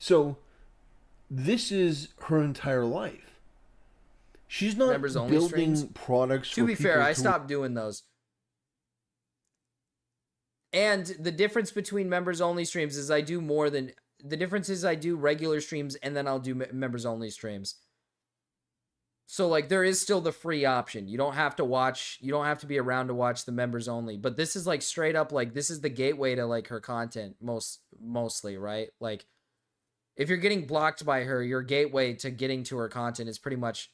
So, this is her entire life. She's not Members only building streams? products for To be fair, people I stopped doing those. And the difference between members only streams is I do more than... The difference is I do regular streams and then I'll do members only streams. So like there is still the free option. You don't have to watch, you don't have to be around to watch the members only. But this is like straight up like this is the gateway to like her content mostly, right? Like if you're getting blocked by her, your gateway to getting to her content is pretty much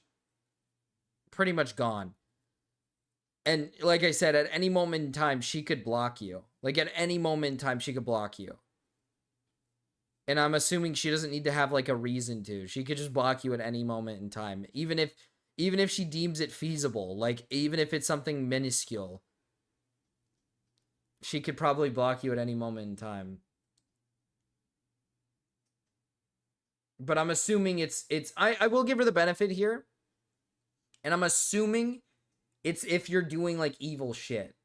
gone. And like I said, at any moment in time she could block you. Like at any moment in time she could block you. And I'm assuming she doesn't need to have like a reason to. She could just block you at any moment in time. Even if she deems it feasible, like even if it's something minuscule, she could probably block you at any moment in time. But I'm assuming I will give her the benefit here. And I'm assuming it's if you're doing like evil shit.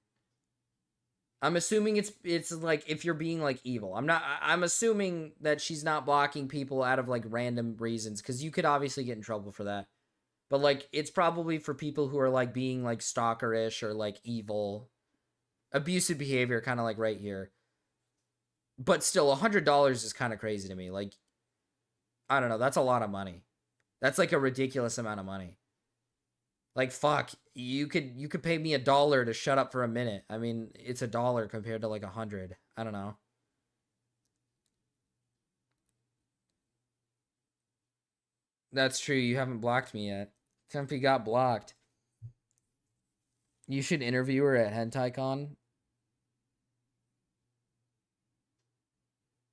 I'm assuming it's like if you're being like evil. I'm assuming that she's not blocking people out of like random reasons, because you could obviously get in trouble for that. But like it's probably for people who are like being like stalkerish or like evil, abusive behavior, kind of like right here. But still, $100 is kind of crazy to me. Like, I don't know, that's a lot of money. That's like a ridiculous amount of money. Like, fuck, you could pay me $1 to shut up for a minute. I mean, it's $1 compared to like 100. I don't know. That's true. You haven't blocked me yet. Tempy got blocked. You should interview her at HentaiCon.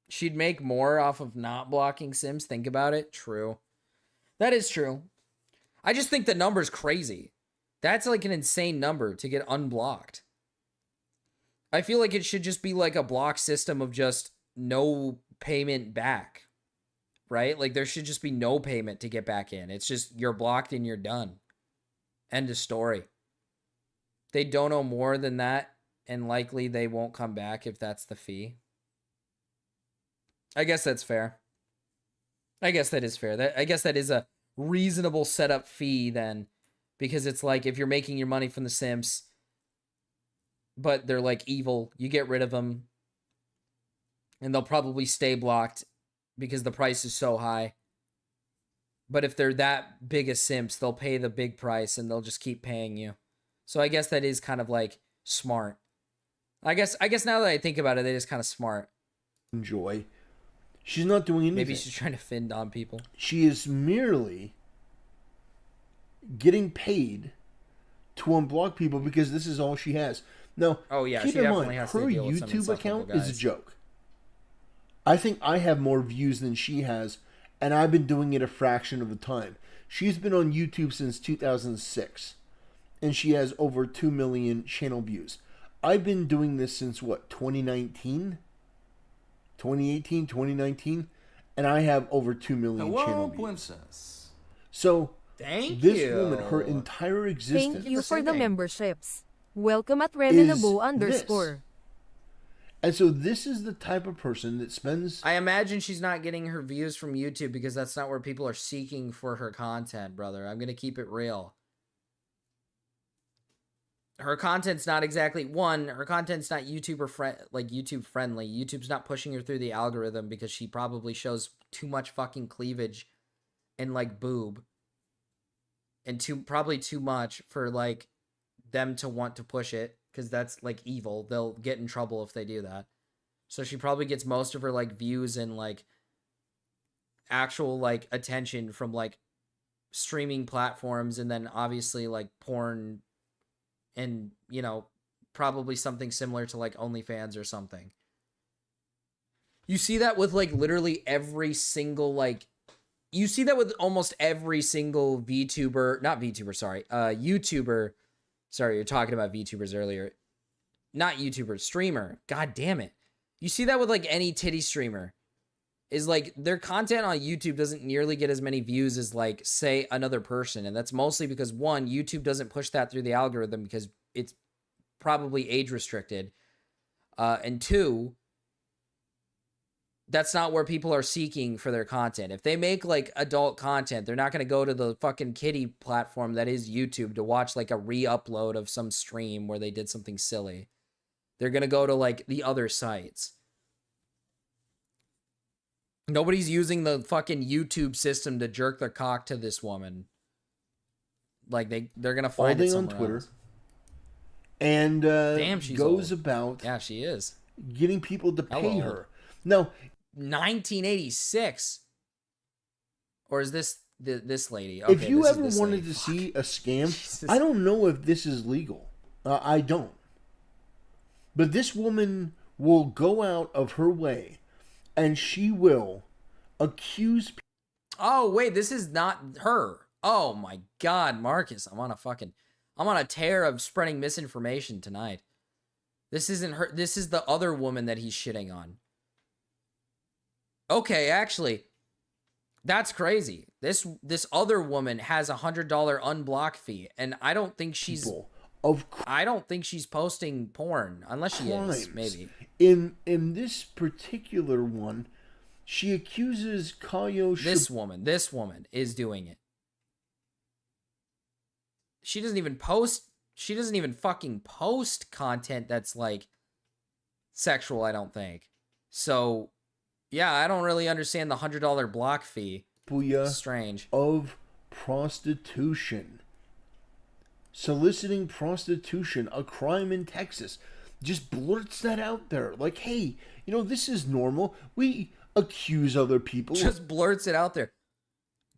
She'd make more off of not blocking Sims. Think about it. True. That is true. I just think the number's crazy. That's like an insane number to get unblocked. I feel like it should just be like a block system of just no payment back. Right? Like there should just be no payment to get back in. It's just you're blocked and you're done. End of story. They don't know more than that, and likely they won't come back if that's the fee. I guess that's fair. I guess that is fair. I guess that is a reasonable setup fee then, because it's like if you're making your money from the Sims, but they're like evil, you get rid of them, and they'll probably stay blocked because the price is so high. But if they're that big as Sims, they'll pay the big price and they'll just keep paying you. So I guess that is kind of like smart. I guess now that I think about it, it is kind of smart. Enjoy. She's not doing anything. Maybe she's trying to fend on people. She is merely getting paid to unblock people because this is all she has. Now, oh yeah, keep she in definitely mind, has her to deal with some YouTube account insufferable is a guys. joke. I think I have more views than she has, and I've been doing it a fraction of the time. She's been on YouTube since 2006, and she has over 2 million channel views. I've been doing this since, what, 2019? 2018, 2019, and I have over 2 million channel views. Princess. So, Thank this you. woman, her entire existence... Thank you for the memberships. Welcome at is Renenabo _ this. And so this is the type of person that spends... I imagine she's not getting her views from YouTube because that's not where people are seeking for her content, brother. I'm going to keep it real. Her content's not exactly... One, her content's not YouTube friendly. YouTube's not pushing her through the algorithm because she probably shows too much fucking cleavage and like boob. And probably too much for like them to want to push it, because that's like evil. They'll get in trouble if they do that. So she probably gets most of her like views and like actual like attention from like streaming platforms, and then obviously like porn, and you know, probably something similar to like OnlyFans or something. You see that with like literally every single like... You see that with almost every single YouTuber. Sorry, you're talking about VTubers earlier. Not YouTuber, streamer. God damn it. You see that with like any titty streamer. Is like their content on YouTube doesn't nearly get as many views as like, say, another person. And that's mostly because, one, YouTube doesn't push that through the algorithm because it's probably age restricted. And two, that's not where people are seeking for their content. If they make like adult content, they're not going to go to the fucking kiddie platform that is YouTube to watch like a re-upload of some stream where they did something silly. They're going to go to like the other sites. Nobody's using the fucking YouTube system to jerk their cock to this woman. Like they're gonna all find it day on somewhere Twitter, else. and Damn, she's goes old. about Yeah, she is. getting people to pay Hello. her. Now, 1986, or is this this lady? if Okay, you this is ever this wanted lady. to Fuck. see a scam, Jesus. I don't know if this is legal. I don't. But this woman will go out of her way, and she will accuse people. Oh wait, this is not her. Oh my God, Marcus, I'm on a tear of spreading misinformation tonight. This isn't her. This is the other woman that he's shitting on. Okay, actually, that's crazy. This other woman has $100 unblock fee, and I don't think she's posting porn unless she is. Maybe In this particular one, she accuses Kayo. This woman is doing it. She doesn't even fucking post content that's like sexual, I don't think. So, yeah, I don't really understand the $100 block fee. Strange. Of prostitution. Soliciting prostitution, a crime in Texas. Just blurts that out there. Like, hey, this is normal. We accuse other people. Just blurts it out there.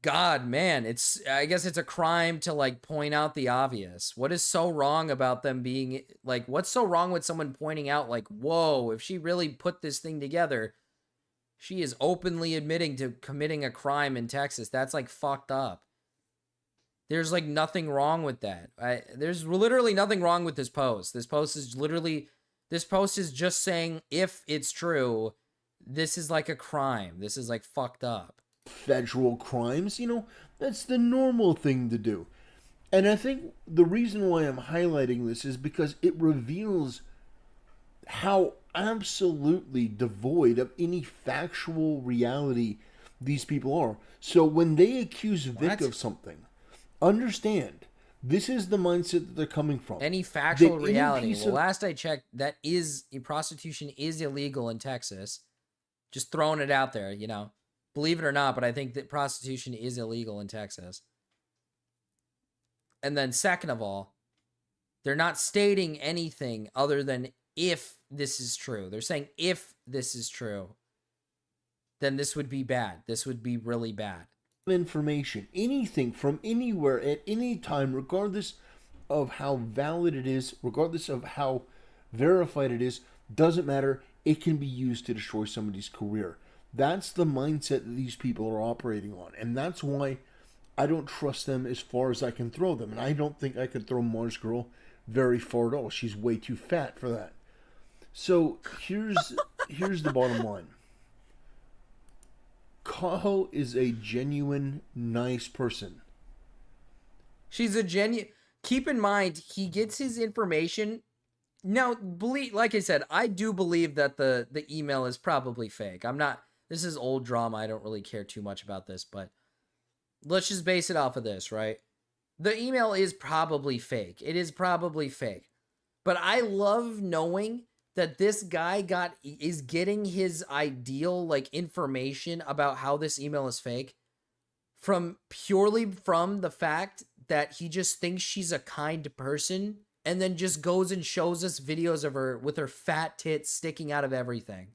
God, man, I guess it's a crime to like point out the obvious. What is so wrong about them being like, what's so wrong with someone pointing out like, whoa, if she really put this thing together, she is openly admitting to committing a crime in Texas. That's like fucked up. There's like nothing wrong with that. There's literally nothing wrong with this post. This post is just saying, if it's true, this is like a crime. This is like fucked up. Federal crimes, that's the normal thing to do. And I think the reason why I'm highlighting this is because it reveals how absolutely devoid of any factual reality these people are. So when they accuse Vic of something, understand, this is the mindset that they're coming from. Any factual reality. Well, last I checked, prostitution is illegal in Texas. Just throwing it out there, Believe it or not, but I think that prostitution is illegal in Texas. And then second of all, they're not stating anything other than if this is true. They're saying if this is true, then this would be bad. This would be really bad. Information, anything from anywhere at any time, regardless of how valid it is, regardless of how verified it is, doesn't matter. It can be used to destroy somebody's career. That's the mindset that these people are operating on. And that's why I don't trust them as far as I can throw them. And I don't think I could throw Mars Girl very far at all. She's way too fat for that. So here's the bottom line. Kaho is a genuine, nice person. She's a genuine... Keep in mind, he gets his information... Now, like I said, I do believe that the email is probably fake. This is old drama. I don't really care too much about this, but let's just base it off of this, right? The email is probably fake. It is probably fake. But I love knowing that this guy is getting his ideal like information about how this email is fake purely from the fact that he just thinks she's a kind person and then just goes and shows us videos of her with her fat tits sticking out of everything.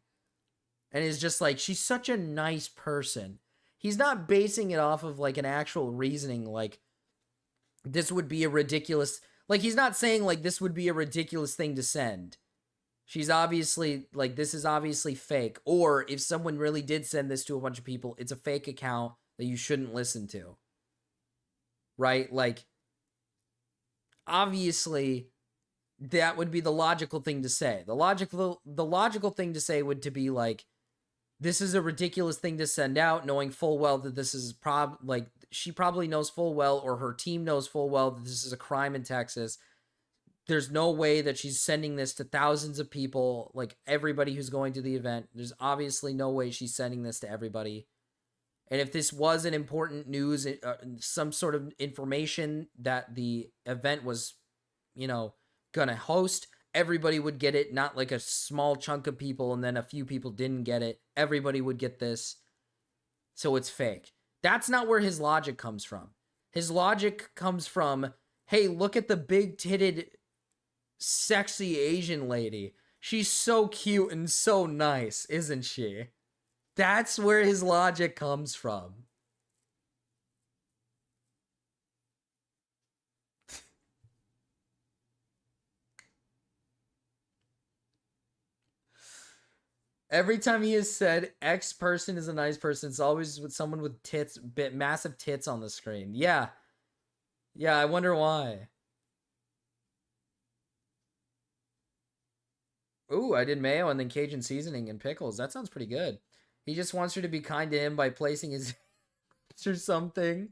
And is just like, she's such a nice person. He's not basing it off of like an actual reasoning like this would be a ridiculous... Like, he's not saying like this would be a ridiculous thing to send. She's obviously, like, this is obviously fake. Or if someone really did send this to a bunch of people, it's a fake account that you shouldn't listen to. Right? Like, obviously, that would be the logical thing to say. The logical thing to say would to be like, this is a ridiculous thing to send out, knowing full well that this is she probably knows full well, or her team knows full well that this is a crime in Texas. There's no way that she's sending this to thousands of people, like everybody who's going to the event. There's obviously no way she's sending this to everybody. And if this was an important news, some sort of information that the event was, gonna host, everybody would get it, not like a small chunk of people and then a few people didn't get it. Everybody would get this. So it's fake. That's not where his logic comes from. His logic comes from, hey, look at the big-titted, sexy Asian lady. She's so cute and so nice, isn't she? That's where his logic comes from. Every time he has said X person is a nice person, it's always with someone with tits, massive tits on the screen. Yeah. Yeah, I wonder why. Ooh, I did mayo and then Cajun seasoning and pickles. That sounds pretty good. He just wants her to be kind to him by placing his or something.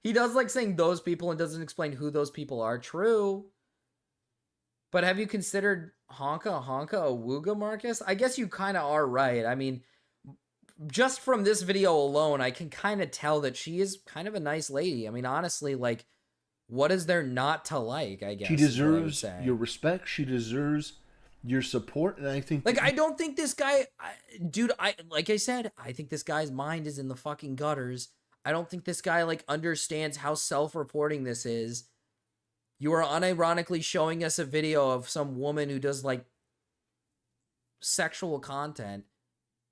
He does like saying those people and doesn't explain who those people are. True. But have you considered Honka a Wooga, Marcus? I guess you kind of are right. I mean, just from this video alone, I can kind of tell that she is kind of a nice lady. I mean, honestly, like, what is there not to like, I guess? She deserves your respect. She deserves your support. And I think... Like, I don't think this guy... Dude, like I said, I think this guy's mind is in the fucking gutters. I don't think this guy, like, understands how self-reporting this is. You are unironically showing us a video of some woman who does, like, sexual content,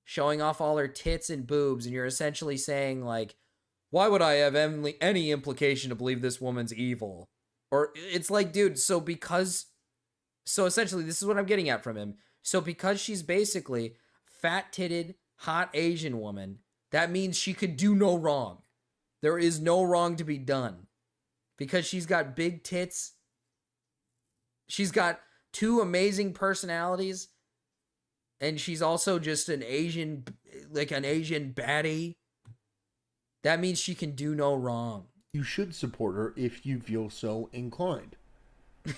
showing off all her tits and boobs, and you're essentially saying, like, why would I have any implication to believe this woman's evil? Or it's like, dude, so essentially, this is what I'm getting at from him. So because she's basically fat-titted, hot Asian woman, that means she could do no wrong. There is no wrong to be done. Because she's got big tits. She's got 2 amazing personalities. And she's also just an Asian baddie. That means she can do no wrong. You should support her if you feel so inclined.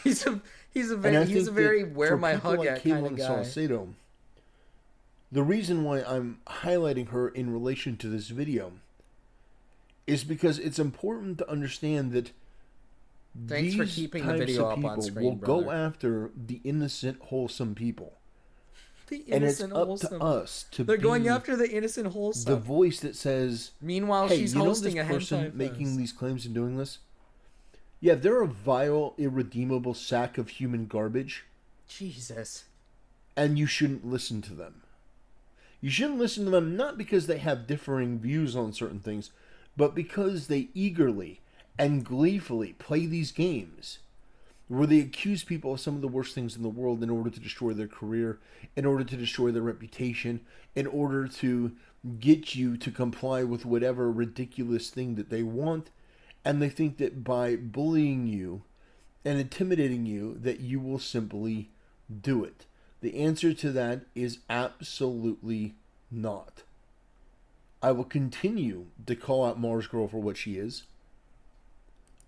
He's a very wear my hug at kind of guy. Salcedo, the reason why I'm highlighting her in relation to this video is because it's important to understand that Thanks for keeping the video up on screen, will go after the innocent, wholesome people. The innocent, wholesome. And it's up to us to They're going after the innocent, wholesome. The voice that says, meanwhile, hey, she's you know hosting this a person hentai making fest. these claims and doing this? Yeah, they're a vile, irredeemable sack of human garbage. Jesus. And you shouldn't listen to them. You shouldn't listen to them not because they have differing views on certain things, but because they eagerly and gleefully play these games where they accuse people of some of the worst things in the world in order to destroy their career, in order to destroy their reputation, in order to get you to comply with whatever ridiculous thing that they want. And they think that by bullying you and intimidating you, that you will simply do it. The answer to that is absolutely not. I will continue to call out Mars Girl for what she is.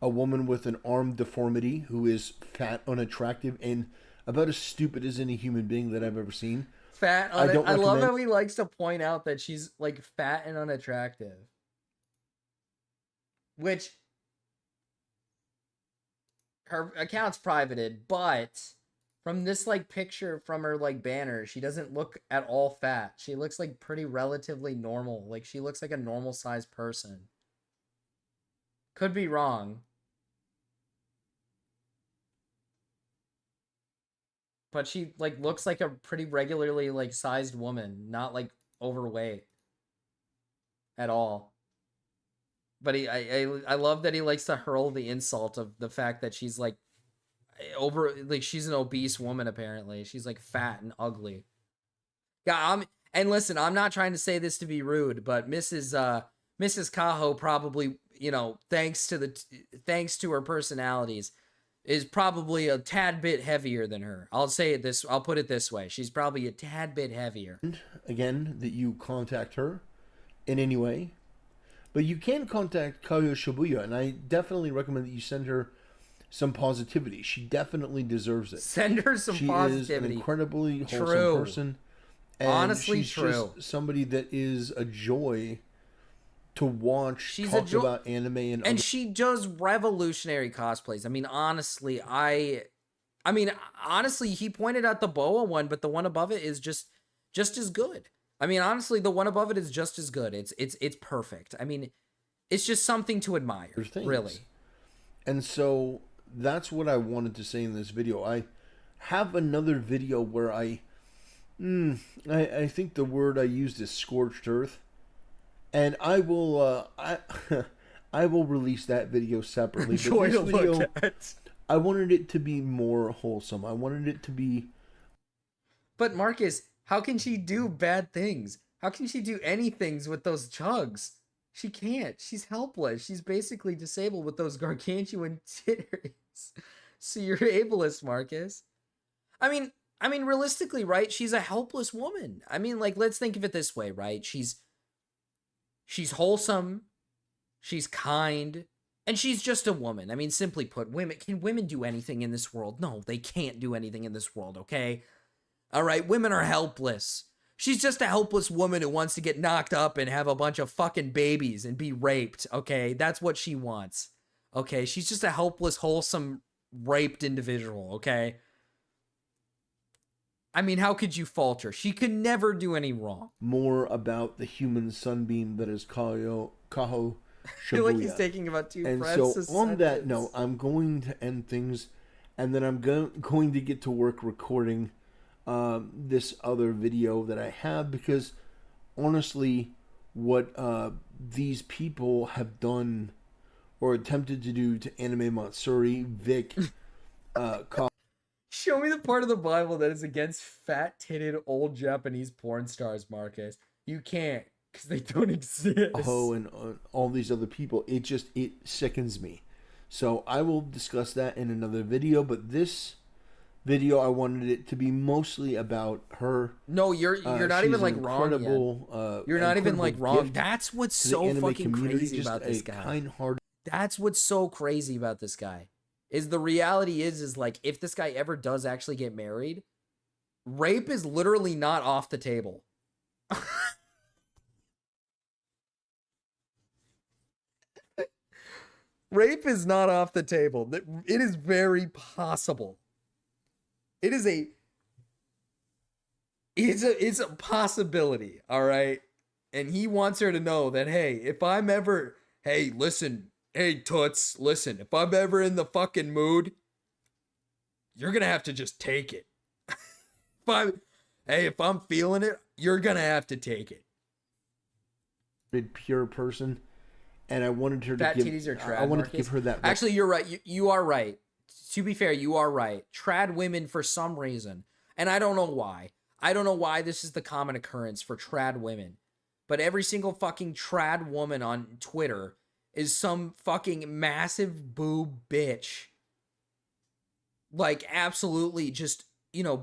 A woman with an arm deformity who is fat, unattractive, and about as stupid as any human being that I've ever seen. I love how he likes to point out that she's like fat and unattractive. Which her account's privated, but from this like picture from her like banner, she doesn't look at all fat. She looks like pretty relatively normal. Like she looks like a normal sized person. Could be wrong. But she like looks like a pretty regularly like sized woman, not like overweight at all. But I love that he likes to hurl the insult of the fact that she's like she's an obese woman apparently. She's like fat and ugly. Yeah, and listen, I'm not trying to say this to be rude, but Mrs. Cajo probably, you know, thanks to her personalities, is probably a tad bit heavier than her. I'll put it this way. She's probably a tad bit heavier. Again, that you contact her in any way. But you can contact Kayo Shibuya, and I definitely recommend that you send her some positivity. She definitely deserves it. Send her some positivity. She is an incredibly wholesome person. And honestly, she's just somebody that is a joy to watch. Talk about anime and she does revolutionary cosplays. I mean, honestly, honestly, he pointed out the boa one, but the one above it is just as good. I mean, honestly, the one above it is just as good. It's perfect. I mean, it's just something to admire, really. And so that's what I wanted to say in this video. I have another video where I think the word I used is scorched earth, and I will I will release that video separately. Enjoy But to this video, look at. I wanted it to be more wholesome. I wanted it to be. But Marcus, how can she do bad things? How can she do anything with those chugs? She can't. She's helpless. She's basically disabled with those gargantuan titties. So you're ableist, Marcus. I mean, realistically, right? She's a helpless woman. I mean, like, let's think of it this way, right? She's wholesome. She's kind. And she's just a woman. I mean, simply put, can women do anything in this world? No, they can't do anything in this world, okay? All right, women are helpless. She's just a helpless woman who wants to get knocked up and have a bunch of fucking babies and be raped, okay? That's what she wants, okay? She's just a helpless, wholesome, raped individual, okay? I mean, how could you fault her? She could never do any wrong. More about the human sunbeam that is Kaho Shibuya. I feel like he's taking about two and breaths so on that note, I'm going to end things, and then I'm going to get to work recording this other video that I have, because honestly, what these people have done or attempted to do to Anime Matsuri, Vic, Show me the part of the Bible that is against fat-titted old Japanese porn stars, Marcus. You can't, because they don't exist. and all these other people. It sickens me. So I will discuss that in another video, but this video I wanted it to be mostly about her. No, you're not even like wrong yet. You're not even like wrong. That's what's so fucking crazy about this guy. That's what's so crazy about this guy. Is the reality is like, if this guy ever does actually get married, rape is literally not off the table. Rape is not off the table. It is very possible. It's a possibility, all right? And he wants her to know that, hey, if I'm ever, hey, listen, hey, Toots, listen, if I'm ever in the fucking mood, you're going to have to just take it. If I'm feeling it, you're going to have to take it. Pure person, and I wanted her Fat to give. Titties are trad, I wanted Marcus. to give her that. Actually, you're right. You are right. To be fair, you are right. Trad women, for some reason, and I don't know why. I don't know why this is the common occurrence for trad women, but every single fucking trad woman on Twitter is some fucking massive boob bitch. Like, absolutely just,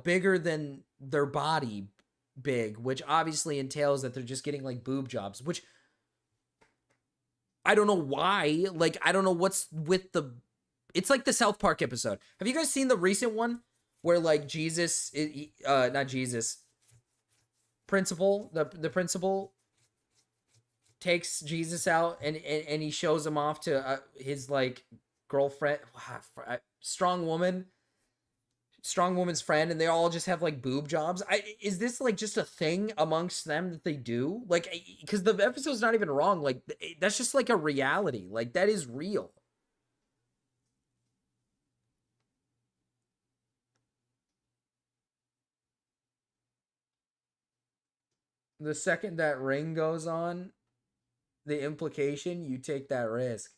bigger than their body big, which obviously entails that they're just getting, like, boob jobs, which I don't know why. Like, I don't know what's with the... It's like the South Park episode. Have you guys seen the recent one where, like, principal, the principal takes Jesus out and he shows him off to his, like, girlfriend, strong woman's friend, and they all just have, like, boob jobs. Is this, like, just a thing amongst them that they do? Like, because the episode's not even wrong. Like, that's just, like, a reality. Like, that is real. The second that ring goes on, the implication, you take that risk.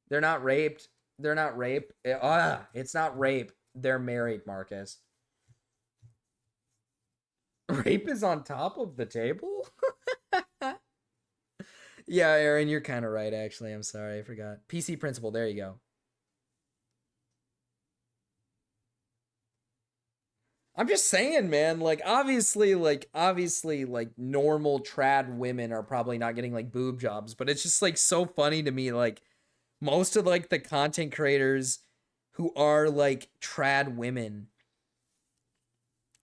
They're not raped. They're not rape. It's not rape. They're married, Marcus. Rape is on top of the table? Yeah, Aaron, you're kind of right, actually. I'm sorry, I forgot. PC principal, there you go. I'm just saying, man, like, obviously, normal trad women are probably not getting, like, boob jobs, but it's just, like, so funny to me, like, most of, like, the content creators who are, like, trad women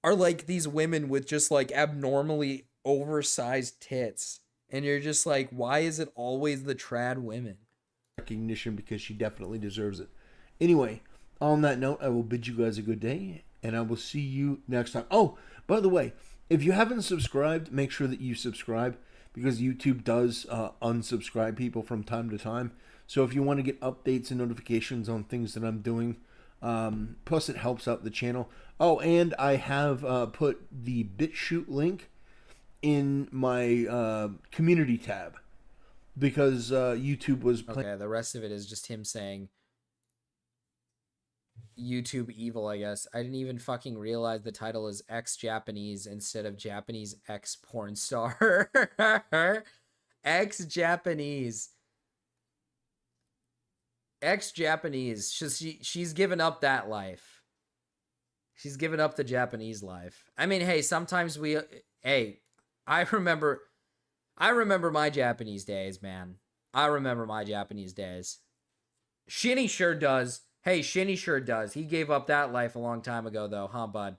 are, like, these women with just, like, abnormally oversized tits, and you're just like, why is it always the trad women? Recognition, because she definitely deserves it. Anyway, on that note, I will bid you guys a good day, and I will see you next time. Oh, by the way, If you haven't subscribed, make sure that you subscribe, because YouTube does unsubscribe people from time to time. So if you want to get updates and notifications on things that I'm doing, plus it helps out the channel. Oh, and I have put the BitChute link in my community tab, because YouTube was Okay, the rest of it is just him saying YouTube evil, I guess. I didn't even fucking realize the title is X-Japanese instead of Japanese X porn star. X-Japanese. Ex-Japanese. She's given up that life. She's given up the Japanese life. I mean, hey, sometimes we... Hey, I remember my Japanese days, man. I remember my Japanese days. Shinny sure does. Hey, Shinny sure does. He gave up that life a long time ago, though, huh, bud?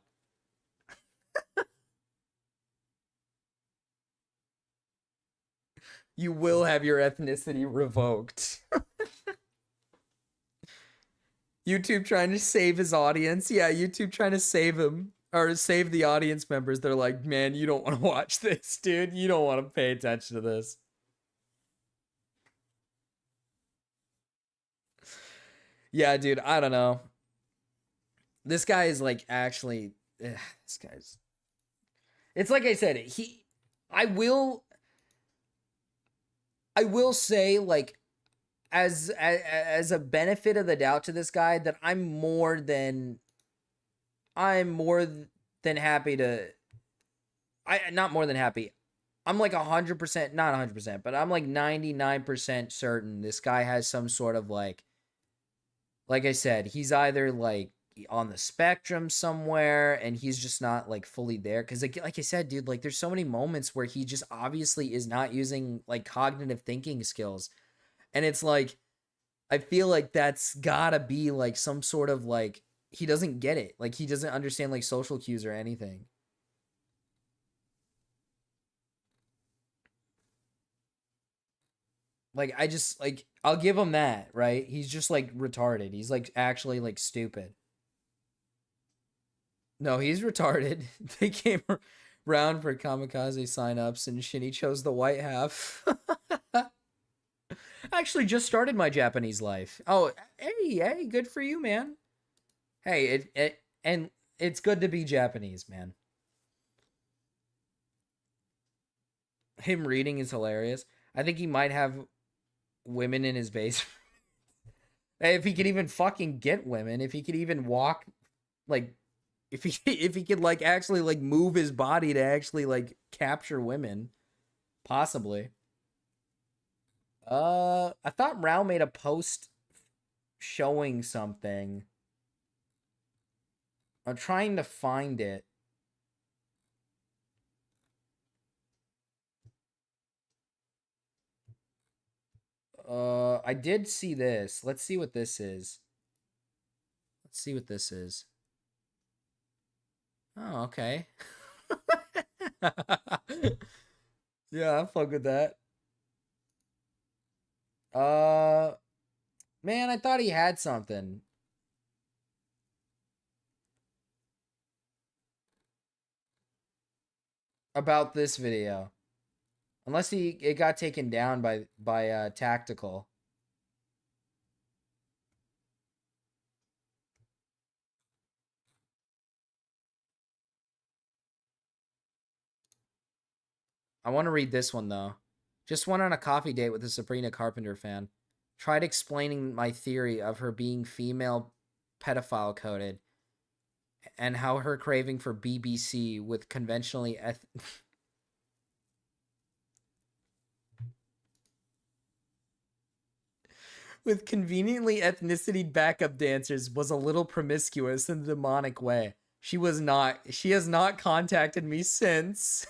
You will have your ethnicity revoked. YouTube trying to save his audience. Yeah, YouTube trying to save him. Or save the audience members. They're like, man, you don't want to watch this, dude. You don't want to pay attention to this. Yeah, dude, I don't know. This guy is like actually... this guy's... It's like I said, I will say, like, as a benefit of the doubt to this guy, that I'm more than happy to... not more than happy. I'm like 100%, not 100%, but I'm like 99% certain this guy has some sort of like I said, he's either like on the spectrum somewhere and he's just not like fully there. Cause like I said, dude, like there's so many moments where he just obviously is not using like cognitive thinking skills. And it's like, I feel like that's gotta be like some sort of like, he doesn't get it. Like he doesn't understand like social cues or anything. Like, I just, like, I'll give him that, right? He's just, like, retarded. He's, like, actually, like, stupid. No, he's retarded. They came around for kamikaze signups, and Shinny chose the white half. I actually just started my Japanese life. Oh, hey, good for you, man. Hey, and it's good to be Japanese, man. Him reading is hilarious. I think he might have women in his basement. If he could even fucking get women, if he could even walk, like, if he could like actually like move his body to actually like capture women, possibly. I thought Rao made a post showing something. I'm trying to find it. I did see this. Let's see what this is. Let's see what this is. Oh, okay. Yeah, I fuck with that. Man, I thought he had something. About this video. Unless it got taken down by Tactikal. I want to read this one though. Just went on a coffee date with a Sabrina Carpenter fan. Tried explaining my theory of her being female pedophile coded and how her craving for BBC with conventionally with conveniently ethnicity backup dancers was a little promiscuous in a demonic way. She has not contacted me since.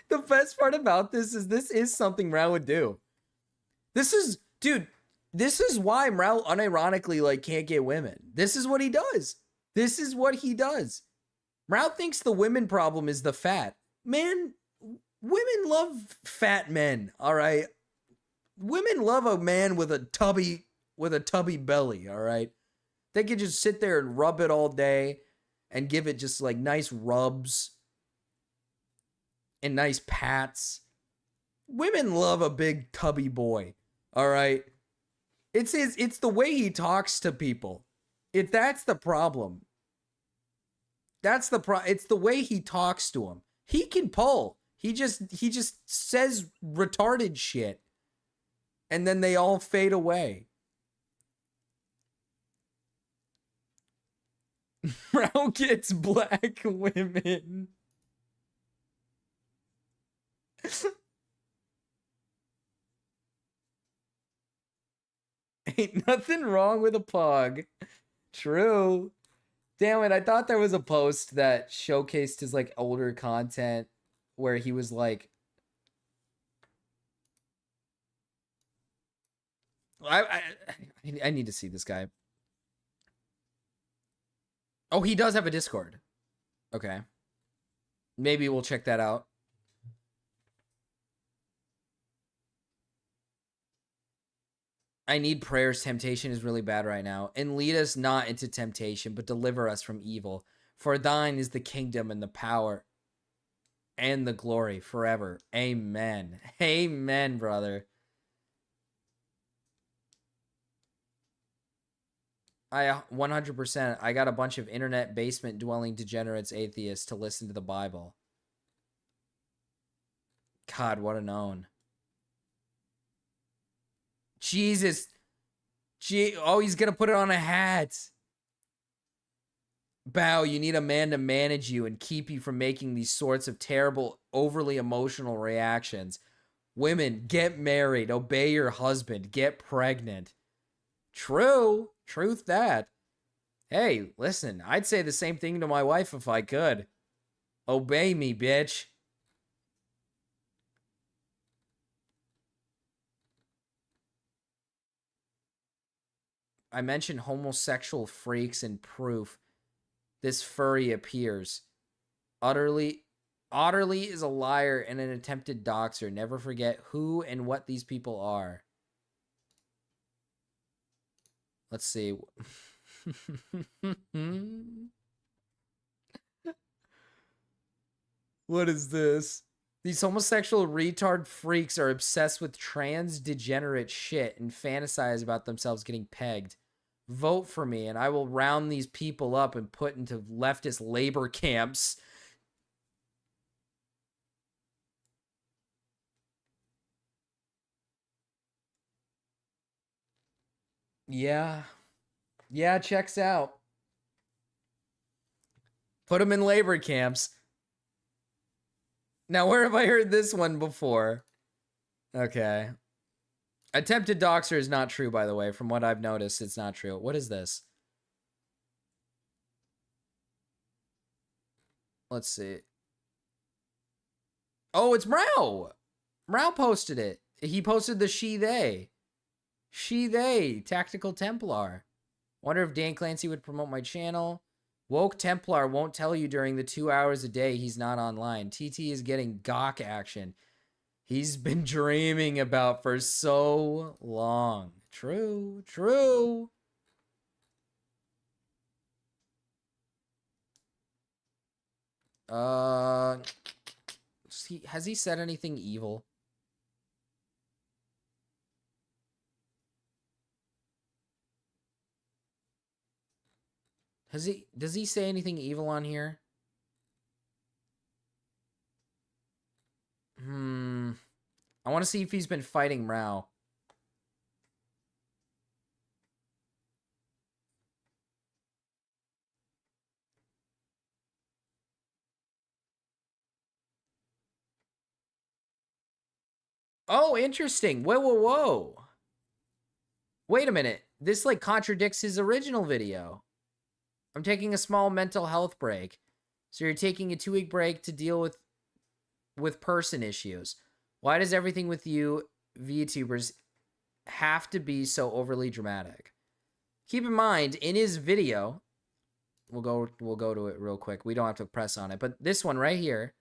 The best part about this is something Rao would do. Dude, this is why Rao unironically like can't get women. This is what he does. This is what he does. Rao thinks the women problem is the fat. Man, women love fat men, all right? Women love a man with a tubby belly, all right? They could just sit there and rub it all day and give it just like nice rubs and nice pats. Women love a big tubby boy. All right. It's the way he talks to people. That's the problem. It's the way he talks to him. He can pull. He just says retarded shit. And then they all fade away. Brown gets black women. Ain't nothing wrong with a pug. True. Damn it, I thought there was a post that showcased his like older content where he was like I need to see this guy. Oh, he does have a Discord. Okay. Maybe we'll check that out. I need prayers. Temptation is really bad right now. And lead us not into temptation, but deliver us from evil. For thine is the kingdom and the power and the glory forever. Amen. Amen, brother. I 100%. I got a bunch of internet basement dwelling degenerates atheists to listen to the Bible. God, what a known. Jesus. Oh, he's going to put it on a hat. Bow, you need a man to manage you and keep you from making these sorts of terrible, overly emotional reactions. Women, get married. Obey your husband. Get pregnant. True. Truth that. Hey, listen, I'd say the same thing to my wife if I could. Obey me, bitch. I mentioned homosexual freaks and proof. This furry appears. Utterly is a liar and an attempted doxer. Never forget who and what these people are. Let's see. What is this? These homosexual retard freaks are obsessed with trans degenerate shit and fantasize about themselves getting pegged. Vote for me and I will round these people up and put into leftist labor camps. Yeah. Yeah, checks out. Put them in labor camps. Now, where have I heard this one before? Okay. Attempted doxer is not true, by the way. From what I've noticed, it's not true. What is this? Let's see. Oh, it's Mrao. Mrao posted it. He posted the she-they. She-they. Tactical Templar. Wonder if Dan Clancy would promote my channel. Woke Templar won't tell you during the 2 hours a day he's not online. TT is getting gawk action he's been dreaming about for so long. True, true. Has he said anything evil? Does he say anything evil on here? I want to see if he's been fighting Mrao. Oh, interesting. Whoa, whoa, whoa. Wait a minute. This like contradicts his original video. I'm taking a small mental health break. So you're taking a 2-week break to deal with person issues. Why does everything with you VTubers have to be so overly dramatic? Keep in mind, in his video, we'll go to it real quick. We don't have to press on it, but this one right here,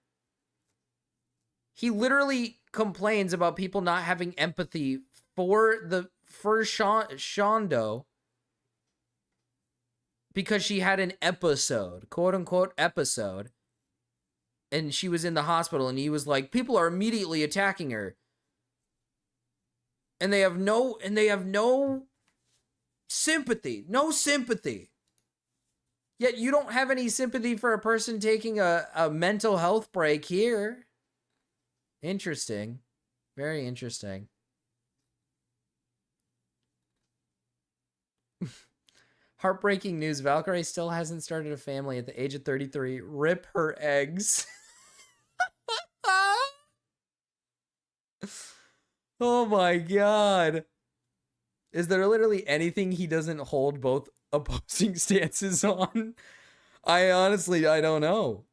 he literally complains about people not having empathy for Shondo because she had an episode, quote unquote episode, and she was in the hospital, and he was like, people are immediately attacking her. And they have no sympathy. No sympathy. Yet you don't have any sympathy for a person taking a mental health break here. Interesting. Very interesting. Heartbreaking news. Valkyrie still hasn't started a family at the age of 33. Rip her eggs. Oh my god. Is there literally anything he doesn't hold both opposing stances on? I don't know.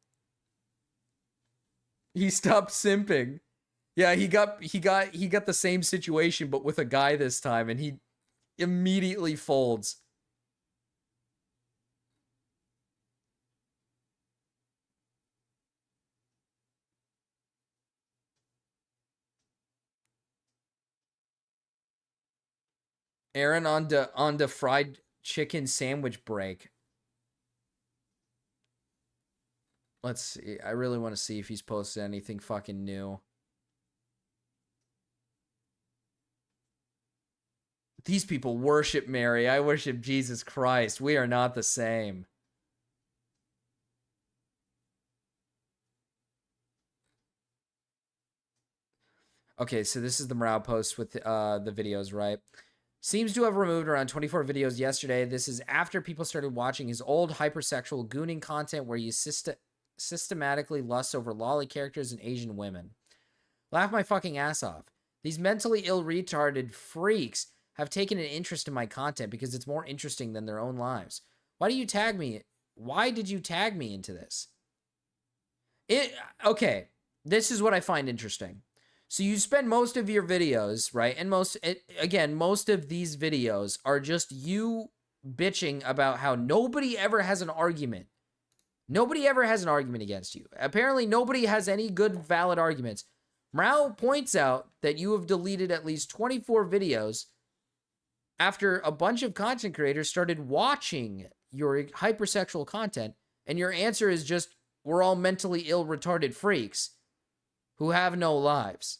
He stopped simping. Yeah, he got the same situation but with a guy this time, and he immediately folds. Aaron on the fried chicken sandwich break. Let's see. I really want to see if he's posted anything fucking new. These people worship Mary. I worship Jesus Christ. We are not the same. Okay, so this is the morale post with the videos, right? Seems to have removed around 24 videos yesterday. This is after people started watching his old hypersexual gooning content where he systematically lusts over lolly characters and Asian women. Laugh my fucking ass off. These mentally ill retarded freaks have taken an interest in my content because it's more interesting than their own lives. Why do you tag me? Why did you tag me into this? Okay, this is what I find interesting. So you spend most of your videos, right? And most of these videos are just you bitching about how nobody ever has an argument. Nobody ever has an argument against you. Apparently, nobody has any good, valid arguments. Morale points out that you have deleted at least 24 videos after a bunch of content creators started watching your hypersexual content, and your answer is just, we're all mentally ill, retarded freaks who have no lives.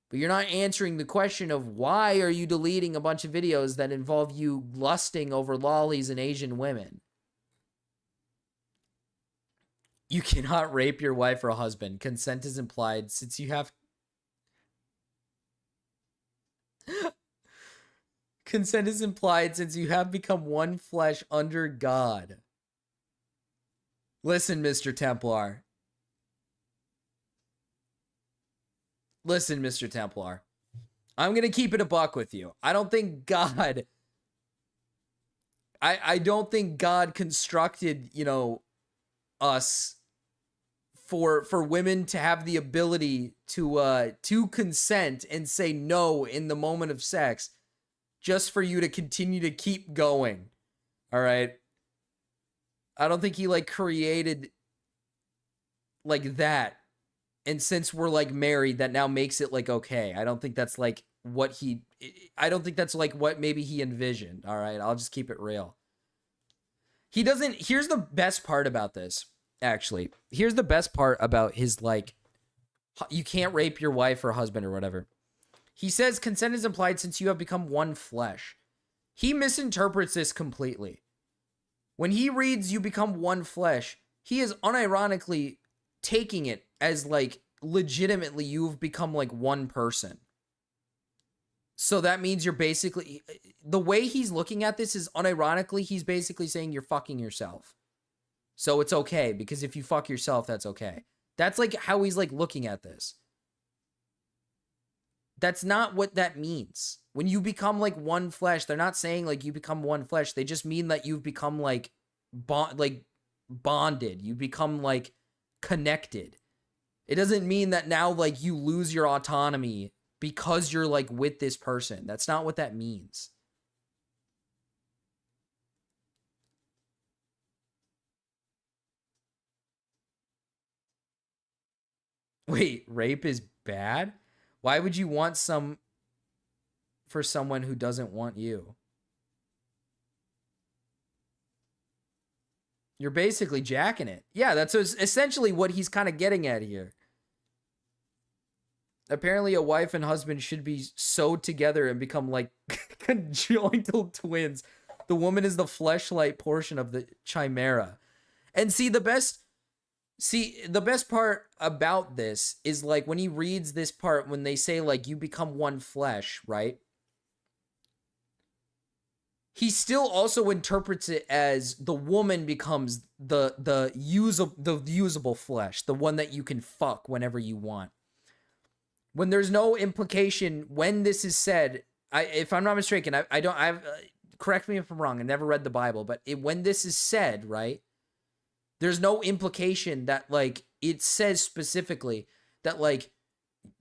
But you're not answering the question of why are you deleting a bunch of videos that involve you lusting over lollies and Asian women? You cannot rape your wife or husband. Consent is implied since you have... Consent is implied since you have become one flesh under God. Listen, Mr. Templar. Listen, Mr. Templar. I'm going to keep it a buck with you. I don't think God... I don't think God constructed, us for women to have the ability to consent and say no in the moment of sex just for you to continue to keep going. All right? I don't think he created that. And since we're married, that now makes it okay. I don't think that's what he... I don't think that's what maybe he envisioned. All right? I'll just keep it real. He doesn't... Here's the best part about this, actually. Here's the best part about his you can't rape your wife or husband or whatever. He says consent is implied since you have become one flesh. He misinterprets this completely. When he reads you become one flesh, he is unironically taking it as legitimately you've become one person. So that means you're basically... The way he's looking at this is unironically, he's basically saying you're fucking yourself. So it's okay, because if you fuck yourself, that's okay. That's how he's looking at this. That's not what that means. When you become one flesh, they're not saying you become one flesh. They just mean that you've become bonded. You become connected. It doesn't mean that now you lose your autonomy because you're with this person. That's not what that means. Wait, rape is bad? Why would you want for someone who doesn't want you? You're basically jacking it. Yeah, that's essentially what he's kind of getting at here. Apparently, a wife and husband should be sewed together and become like conjoined twins. The woman is the fleshlight portion of the chimera. And see, the best part about this is like when he reads this part, when they say like you become one flesh, right? He still also interprets it as the woman becomes the usable flesh, the one that you can fuck whenever you want. When there's no implication when this is said, if I'm not mistaken, correct me if I'm wrong. I never read the Bible, but when this is said, right, there's no implication that like it says specifically that like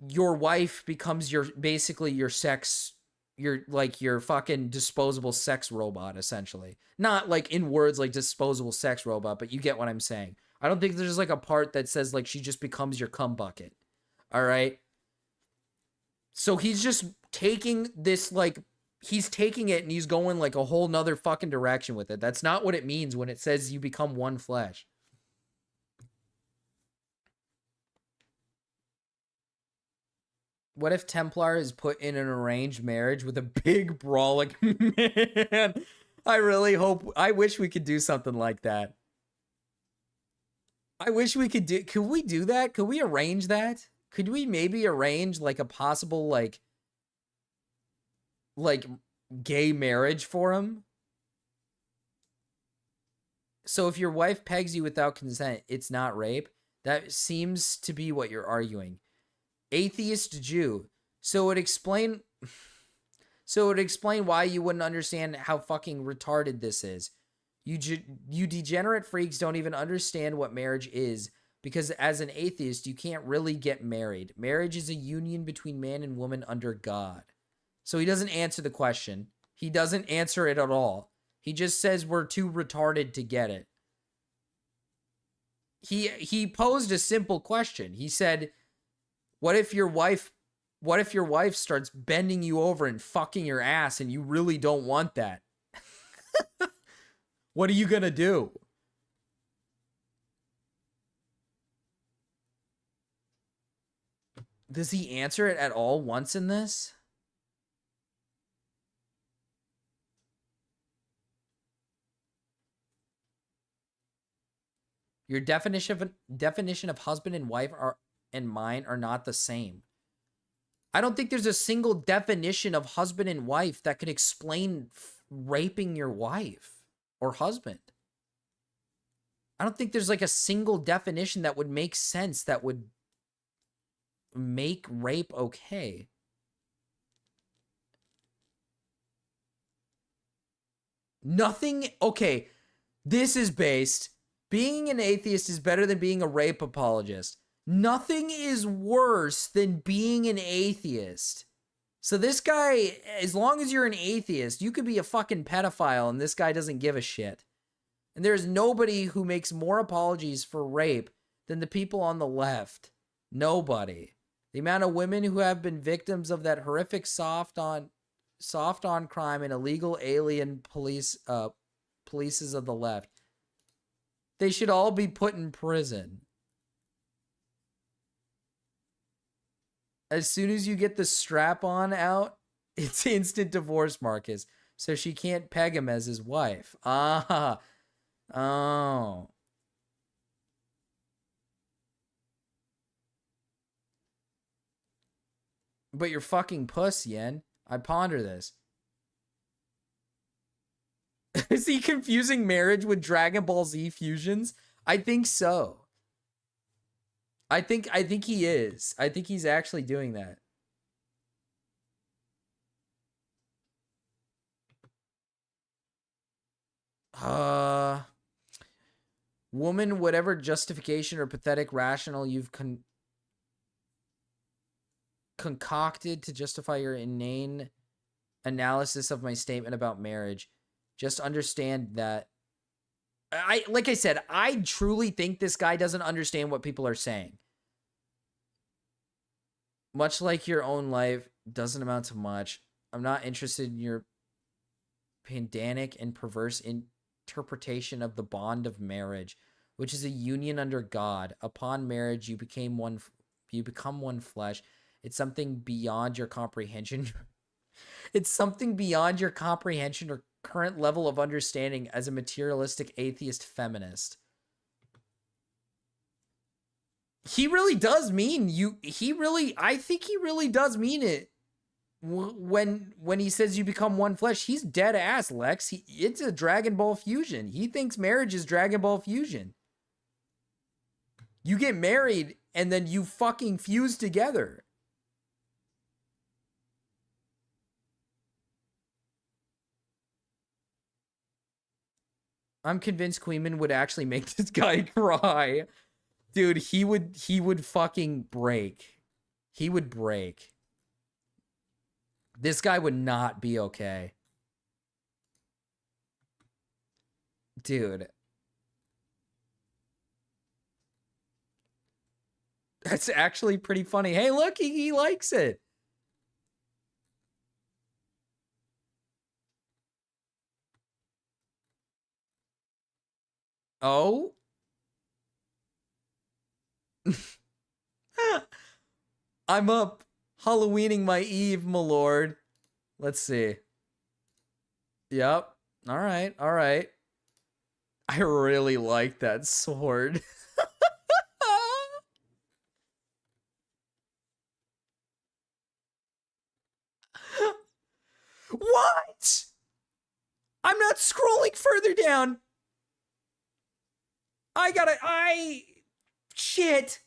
your wife becomes basically your sex. You're like your fucking disposable sex robot, essentially. Not like in words like disposable sex robot, but you get what I'm saying. I don't think there's like a part that says like she just becomes your cum bucket. All right. So he's just taking this, like, he's taking it and he's going like a whole nother fucking direction with it. That's not what it means when it says you become one flesh. What if Templar is put in an arranged marriage with a big brawling man? I wish we could do something like that. Could we do that? Could we arrange that? Could we maybe arrange like a possible like gay marriage for him? So if your wife pegs you without consent, it's not rape? That seems to be what you're arguing. Atheist Jew. So it would explain why you wouldn't understand how fucking retarded this is. You degenerate freaks don't even understand what marriage is, because as an atheist, you can't really get married. Marriage is a union between man and woman under God. So he doesn't answer the question. He doesn't answer it at all. He just says we're too retarded to get it. He posed a simple question. He said, what if your wife starts bending you over and fucking your ass and you really don't want that? What are you going to do? Does he answer it at all once in this? Your definition of husband and wife and mine are not the same. I don't think there's a single definition of husband and wife that could explain raping your wife or husband. I don't think there's like a single definition that would make sense, that would make rape okay. Nothing. Okay, this is based. Being an atheist is better than being a rape apologist. Nothing is worse than being an atheist. So this guy, as long as you're an atheist, you could be a fucking pedophile and this guy doesn't give a shit. And there's nobody who makes more apologies for rape than the people on the left. Nobody. The amount of women who have been victims of that horrific soft on crime and illegal alien polices of the left. They should all be put in prison. As soon as you get the strap-on out, it's instant divorce, Marcus. So she can't peg him as his wife. Ah. Oh. But you're fucking puss, Yen. I ponder this. Is he confusing marriage with Dragon Ball Z fusions? I think so. I think he is. I think he's actually doing that. Woman, whatever justification or pathetic rationale you've concocted to justify your inane analysis of my statement about marriage, just understand that like I said, I truly think this guy doesn't understand what people are saying. Much like your own life doesn't amount to much. I'm not interested in your pedantic and perverse interpretation of the bond of marriage, which is a union under God. Upon marriage, you become one flesh. It's something beyond your comprehension. It's something beyond your comprehension or current level of understanding as a materialistic atheist feminist. He really does mean I think he really does mean it. When he says you become one flesh, he's dead ass, Lex. It's a Dragon Ball fusion. He thinks marriage is Dragon Ball fusion. You get married and then you fucking fuse together. I'm convinced Queenman would actually make this guy cry. Dude, he would fucking break. He would break. This guy would not be okay. Dude. That's actually pretty funny. Hey, look, he likes it. Oh? I'm up Halloweening my Eve, my lord. Let's see. Yep. All right. All right. I really like that sword. What? I'm not scrolling further down. Shit.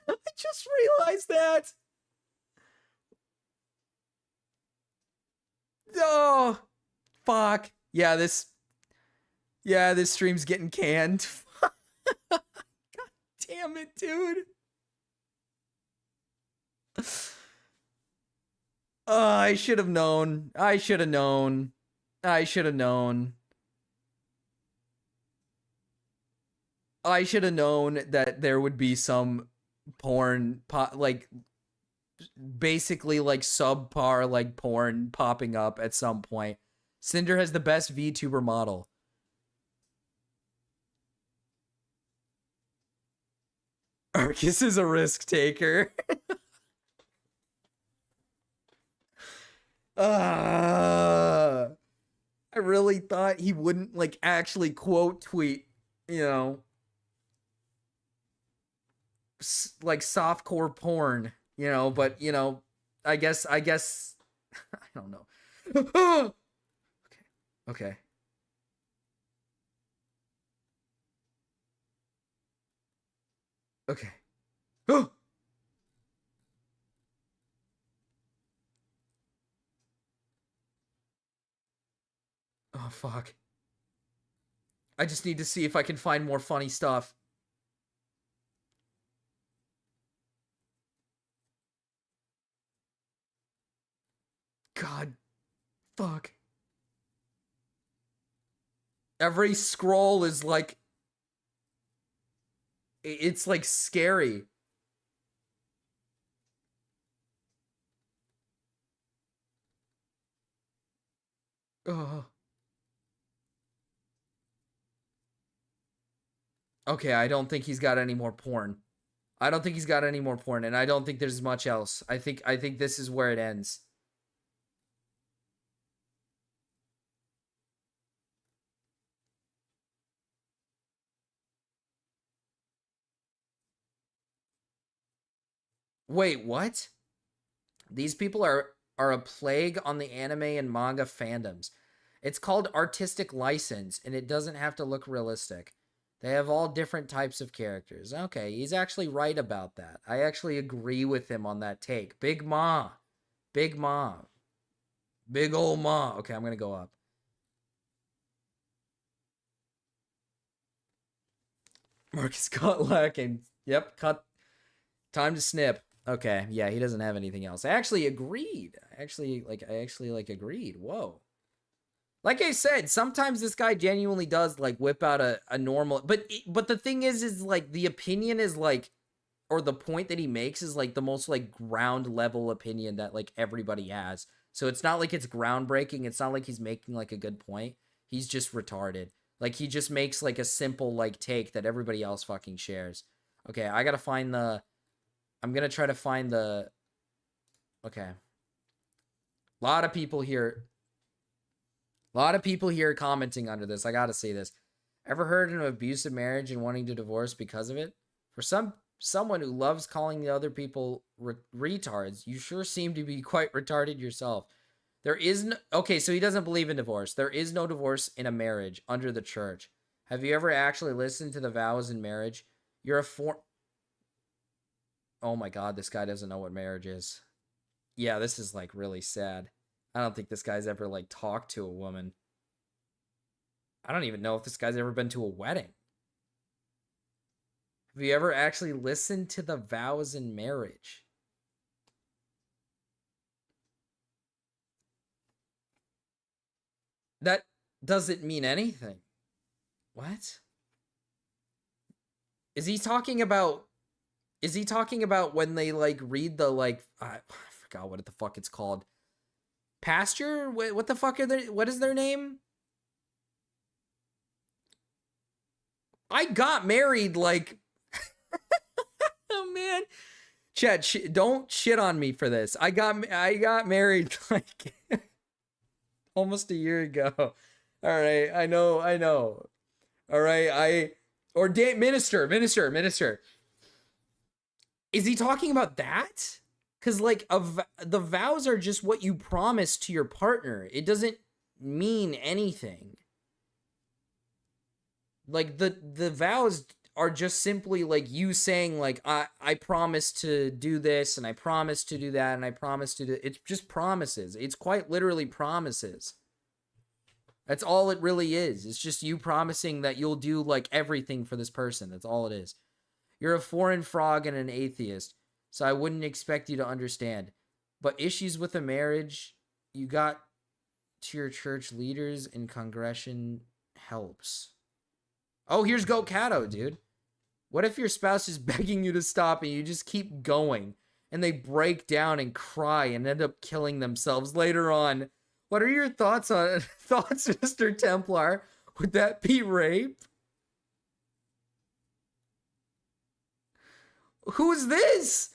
I just realized that. Oh, fuck. Yeah, this stream's getting canned. God damn it, dude. I should have known. I should have known. I should have known. I should have known that there would be some porn, like, basically, like, subpar, like, porn popping up at some point. Cinder has the best VTuber model. Arcus is a risk taker. I really thought he wouldn't, like, actually quote tweet, you know, like softcore porn, you know, but, you know, I guess I don't know. Okay. Oh, fuck. I just need to see if I can find more funny stuff. God. Fuck. Every scroll is like... It's like scary. Oh. Okay, I don't think he's got any more porn. I don't think he's got any more porn, and I don't think there's much else. I think this is where it ends. Wait, what? These people are a plague on the anime and manga fandoms. It's called artistic license, and it doesn't have to look realistic. They have all different types of characters. Okay, he's actually right about that. I actually agree with him on that take. Big Ma. Big Ma. Big ol' Ma. Okay, I'm gonna go up. Marcus caught lacking. Yep, cut. Time to snip. Okay, yeah, he doesn't have anything else. I actually agreed. I actually agreed. Whoa. Like I said, sometimes this guy genuinely does, like, whip out a normal... But the thing is, like, the opinion is, like... Or the point that he makes is, like, the most, like, ground-level opinion that, like, everybody has. So it's not like it's groundbreaking. It's not like he's making like a good point. He's just retarded. Like he just makes like a simple like take that everybody else fucking shares. Okay, I gotta find the... I'm gonna try to find the... Okay. A lot of people here commenting under this. I gotta say this. Ever heard of an abusive marriage and wanting to divorce because of it? For someone who loves calling the other people retards, you sure seem to be quite retarded yourself. There is no... Okay, so he doesn't believe in divorce. There is no divorce in a marriage under the church. Have you ever actually listened to the vows in marriage? You're a Oh my god, this guy doesn't know what marriage is. Yeah, this is like really sad. I don't think this guy's ever like talked to a woman. I don't even know if this guy's ever been to a wedding. Have you ever actually listened to the vows in marriage? That doesn't mean anything. What? Is he talking about when they like read the like I forgot what the fuck it's called. Pasture? What the fuck what is their name? I got married like oh man. Chad, don't shit on me for this. I got married like almost a year ago. All right, I know. All right, minister. Is he talking about that? Because like the vows are just what you promise to your partner. It doesn't mean anything. Like the vows are just simply like you saying like I promise to do this and I promise to do that and I promise to do... It's just promises. It's quite literally promises. That's all it really is. It's just you promising that you'll do like everything for this person. That's all it is. You're a foreign frog and an atheist, so I wouldn't expect you to understand. But issues with a marriage, you got to your church leaders and congregation helps. Oh, here's Go Cato, dude. What if your spouse is begging you to stop and you just keep going and they break down and cry and end up killing themselves later on? What are your thoughts, Mr. Templar? Would that be rape? Who's this?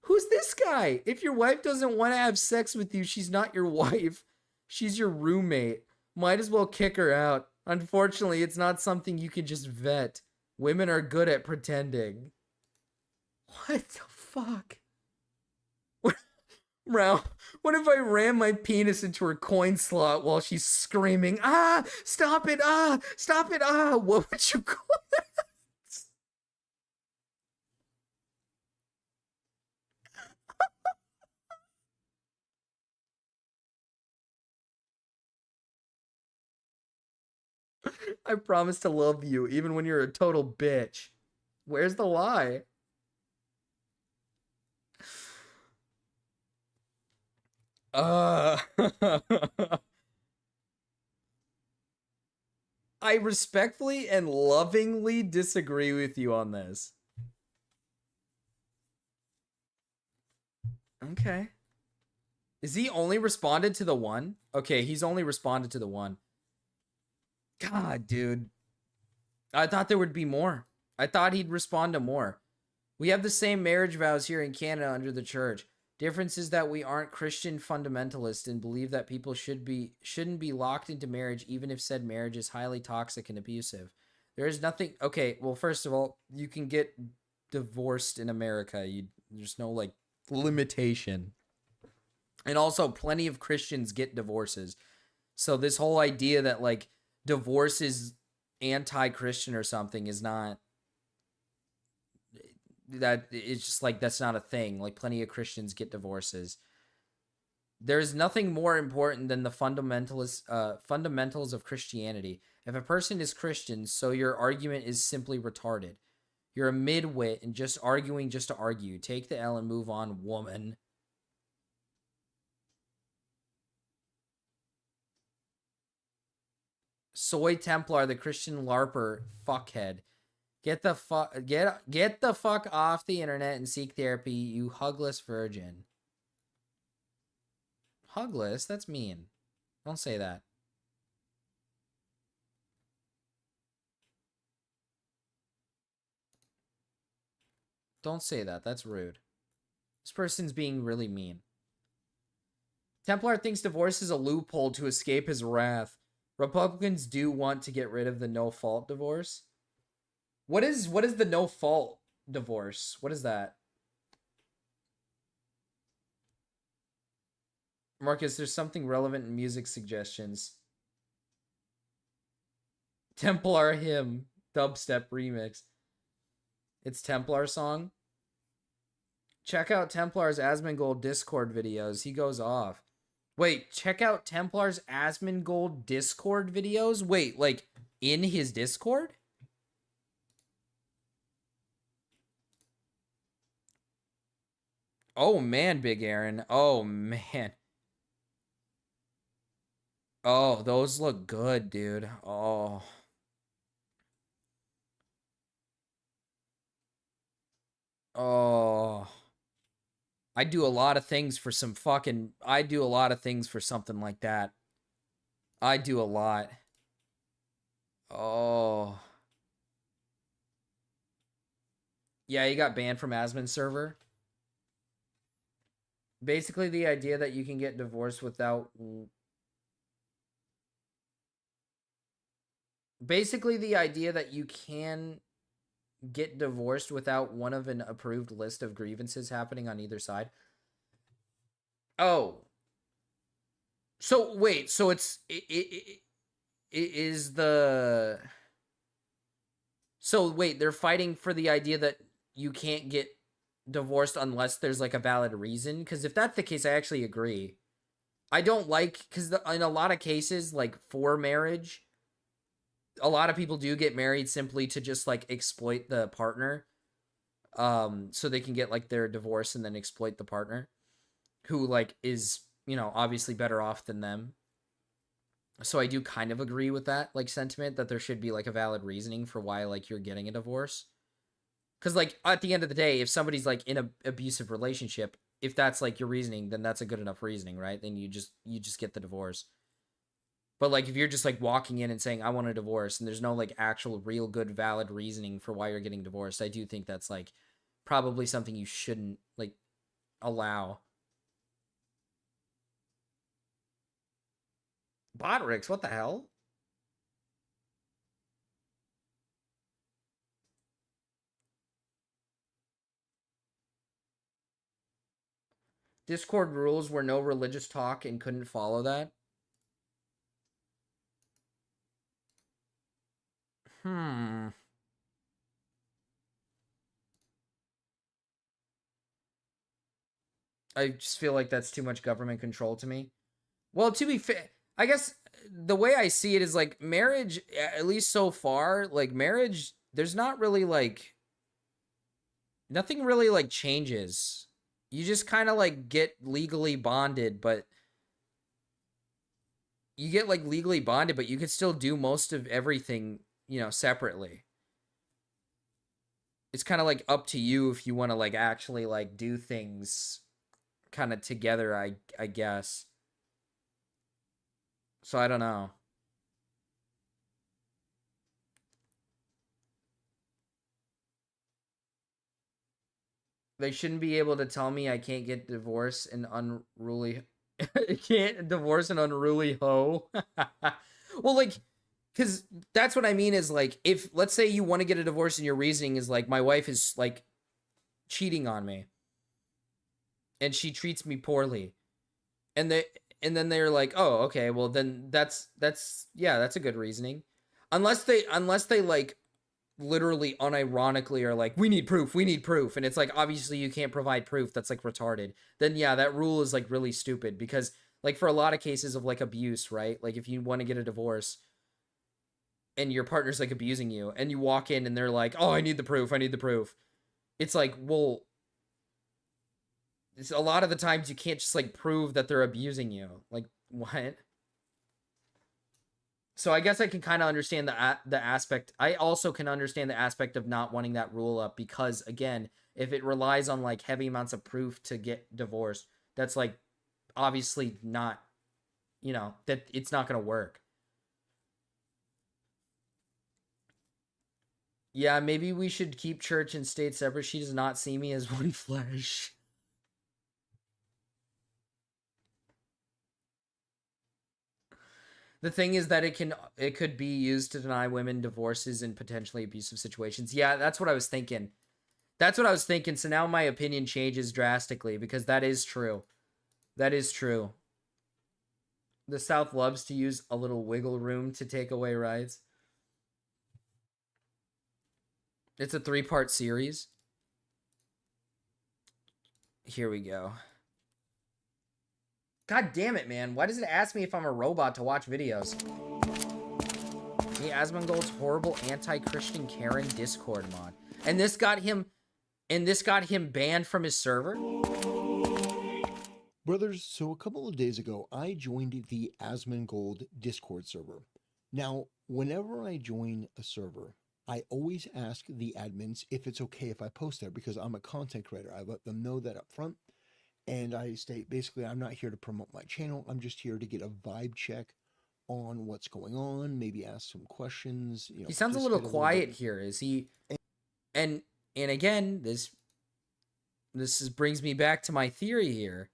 Who's this guy? If your wife doesn't want to have sex with you, she's not your wife. She's your roommate. Might as well kick her out. Unfortunately, it's not something you can just vet. Women are good at pretending. What the fuck? What if I ram my penis into her coin slot while she's screaming, ah, stop it, ah, stop it, ah. What would you call that? I promise to love you even when you're a total bitch. Where's the lie? I respectfully and lovingly disagree with you on this. Okay. Is he only responded to the one? Okay, he's only responded to the one. God, dude. I thought there would be more. I thought he'd respond to more. We have the same marriage vows here in Canada under the church. Difference is that we aren't Christian fundamentalists and believe that people shouldn't be locked into marriage even if said marriage is highly toxic and abusive. There is nothing... Okay, well, first of all, you can get divorced in America. There's no, like, limitation. And also, plenty of Christians get divorces. So this whole idea that, like, divorce is anti-Christian or something is not... That it's just like that's not a thing. Like plenty of Christians get divorces. There's nothing more important than the fundamentals of Christianity. If a person is Christian, so your argument is simply retarded. You're a midwit and just arguing just to argue. Take the L and move on, woman. Soy Templar, the Christian LARPer fuckhead. Get the fuck off the internet and seek therapy, you hugless virgin. Hugless? That's mean. Don't say that. Don't say that. That's rude. This person's being really mean. Templar thinks divorce is a loophole to escape his wrath. Republicans do want to get rid of the no-fault divorce. What is the no-fault divorce? What is that? Marcus, there's something relevant in music suggestions. Templar hymn, dubstep remix. It's Templar song. Check out Templar's Asmongold Discord videos. He goes off. Wait, check out Templar's Asmongold Discord videos? Wait, like, in his Discord? Oh, man, Big Aaron. Oh, man. Oh, those look good, dude. Oh. Oh. I do a lot of things for some fucking... I do a lot of things for something like that. I do a lot. Oh. Yeah, he got banned from Asmon's server. Basically, the idea that you can get divorced without... Basically, the idea that you can get divorced without one of an approved list of grievances happening on either side. Oh. So, wait, so it is the... So, wait, they're fighting for the idea that you can't get divorced unless there's, like, a valid reason? Because if that's the case, I actually agree. I don't like... Because in a lot of cases, like, for marriage... A lot of people do get married simply to just, like, exploit the partner. So they can get, like, their divorce and then exploit the partner. Who, like, is, you know, obviously better off than them. So I do kind of agree with that, like, sentiment. That there should be, like, a valid reasoning for why, like, you're getting a divorce. Because, like, at the end of the day, if somebody's, like, in an abusive relationship, if that's, like, your reasoning, then that's a good enough reasoning, right? Then you just get the divorce. But, like, if you're just, like, walking in and saying, I want a divorce, and there's no, like, actual, real good, valid reasoning for why you're getting divorced, I do think that's, like, probably something you shouldn't, like, allow. Botrix, what the hell? Discord rules were no religious talk and couldn't follow that? I just feel like that's too much government control to me. Well, to be fair, I guess the way I see it is, like, marriage, at least so far, like, marriage, there's not really, like, nothing really, like, changes. You just kind of, like, get legally bonded, but you get, like, legally bonded, but you can still do most of everything, you know, separately. It's kind of, like, up to you if you want to, like, actually, like, do things kind of together, I guess. So I don't know. They shouldn't be able to tell me I can't get divorced and unruly... can't divorce an unruly hoe. Well, like, because that's what I mean is, like, if, let's say you want to get a divorce and your reasoning is, like, my wife is, like, cheating on me. And she treats me poorly. And then they're like, oh, okay, well, then that's a good reasoning. Unless they, like, literally unironically are like, we need proof, and it's like, obviously you can't provide proof, that's, like, retarded, then yeah, that rule is, like, really stupid. Because, like, for a lot of cases of, like, abuse, right, like, if you want to get a divorce and your partner's, like, abusing you, and you walk in and they're like, oh, I need the proof, it's like, well, it's a lot of the times you can't just, like, prove that they're abusing you. Like, what? So I guess I can kind of understand the aspect. I also can understand the aspect of not wanting that rule up because, again, if it relies on, like, heavy amounts of proof to get divorced, that's, like, obviously not, you know, that it's not going to work. Yeah, maybe we should keep church and state separate. She does not see me as one flesh. The thing is that it could be used to deny women divorces in potentially abusive situations. Yeah, that's what I was thinking. That's what I was thinking. So now my opinion changes drastically because that is true. That is true. The South loves to use a little wiggle room to take away rights. It's a 3-part series. Here we go. God damn it, man. Why does it ask me if I'm a robot to watch videos? The Asmongold's horrible anti-Christian Karen Discord mod. And this got him banned from his server? Brothers, so a couple of days ago, I joined the Asmongold Discord server. Now, whenever I join a server, I always ask the admins if it's okay if I post there because I'm a content creator. I let them know that up front. And I state, basically, I'm not here to promote my channel. I'm just here to get a vibe check on what's going on, maybe ask some questions. You know, he sounds a little quiet here. Is he? And again, this brings me back to my theory here.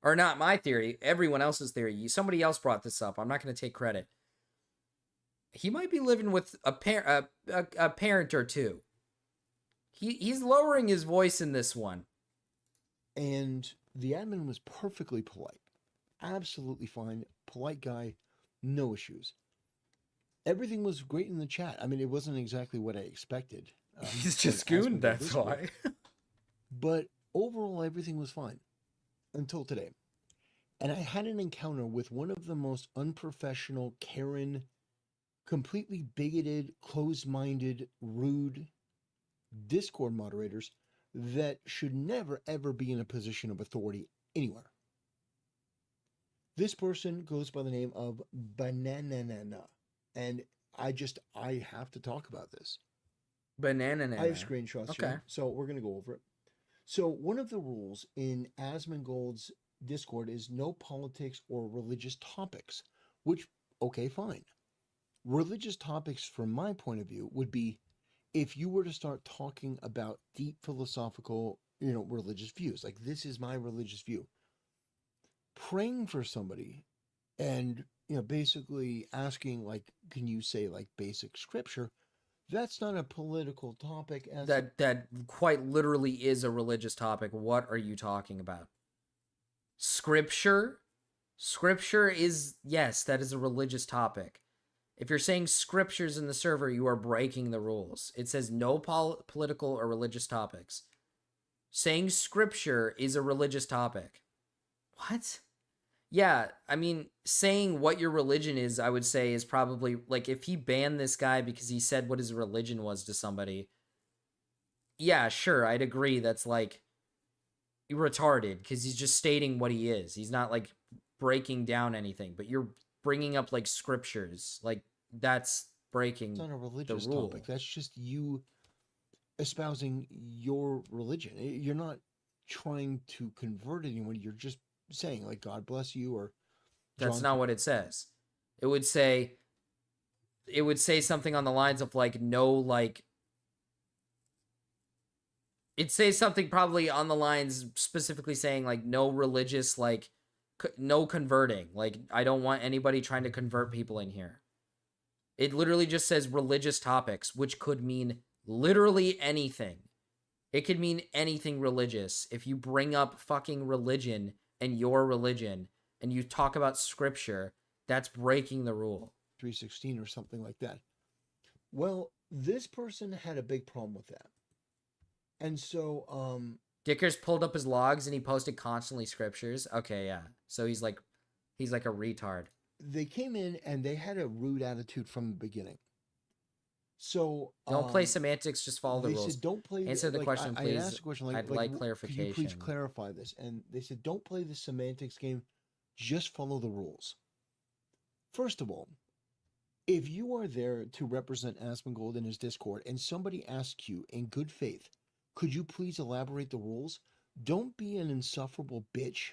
Or not my theory, everyone else's theory. Somebody else brought this up. I'm not going to take credit. He might be living with a parent or two. He's lowering his voice in this one. And the admin was perfectly polite. Absolutely fine. Polite guy. No issues. Everything was great in the chat. I mean, it wasn't exactly what I expected. He's just gooned, that's why. But overall, everything was fine. Until today. And I had an encounter with one of the most unprofessional, Karen, completely bigoted, closed-minded, rude Discord moderators that should never, ever be in a position of authority anywhere. This person goes by the name of Bananana. And I have to talk about this. Bananana. I have screenshots okay. here, so we're going to go over it. So one of the rules in Asmongold's Discord is no politics or religious topics, which, okay, fine. Religious topics, from my point of view, would be if you were to start talking about deep philosophical, religious views, like this is my religious view. Praying for somebody and, basically asking, like, can you say, like, basic scripture? That's not a political topic. That quite literally is a religious topic. What are you talking about? Scripture? Scripture is, yes, that is a religious topic. If you're saying scriptures in the server, you are breaking the rules. It says no political or religious topics. Saying scripture is a religious topic. What? Yeah, I mean, saying what your religion is, I would say, is probably, like, if he banned this guy because he said what his religion was to somebody, yeah, sure, I'd agree that's, like, retarded, because he's just stating what he is. He's not, like, breaking down anything, but you're bringing up, like, scriptures. Like, that's breaking it's not a religious the rule. topic. That's just you espousing your religion. You're not trying to convert anyone. You're just saying, like, God bless you, or that's not what it says. It would say something on the lines of, like, no, like, it'd say something probably on the lines specifically saying, like, no religious, like, no converting. Like, I don't want anybody trying to convert people in here. It literally just says religious topics, which could mean literally anything. It could mean anything religious. If you bring up fucking religion and your religion and you talk about scripture, that's breaking the rule. 316 or something like that. Well, this person had a big problem with that. And so, Dickers pulled up his logs and he posted constantly scriptures. Okay, yeah. So he's like a retard. They came in and they had a rude attitude from the beginning. So don't play semantics, just follow the rules. They said, don't play. Answer the question, please. I asked a question I'd like clarification. Could you please clarify this? And they said, don't play the semantics game. Just follow the rules. First of all, if you are there to represent Asmongold in his Discord and somebody asks you in good faith, could you please elaborate the rules? Don't be an insufferable bitch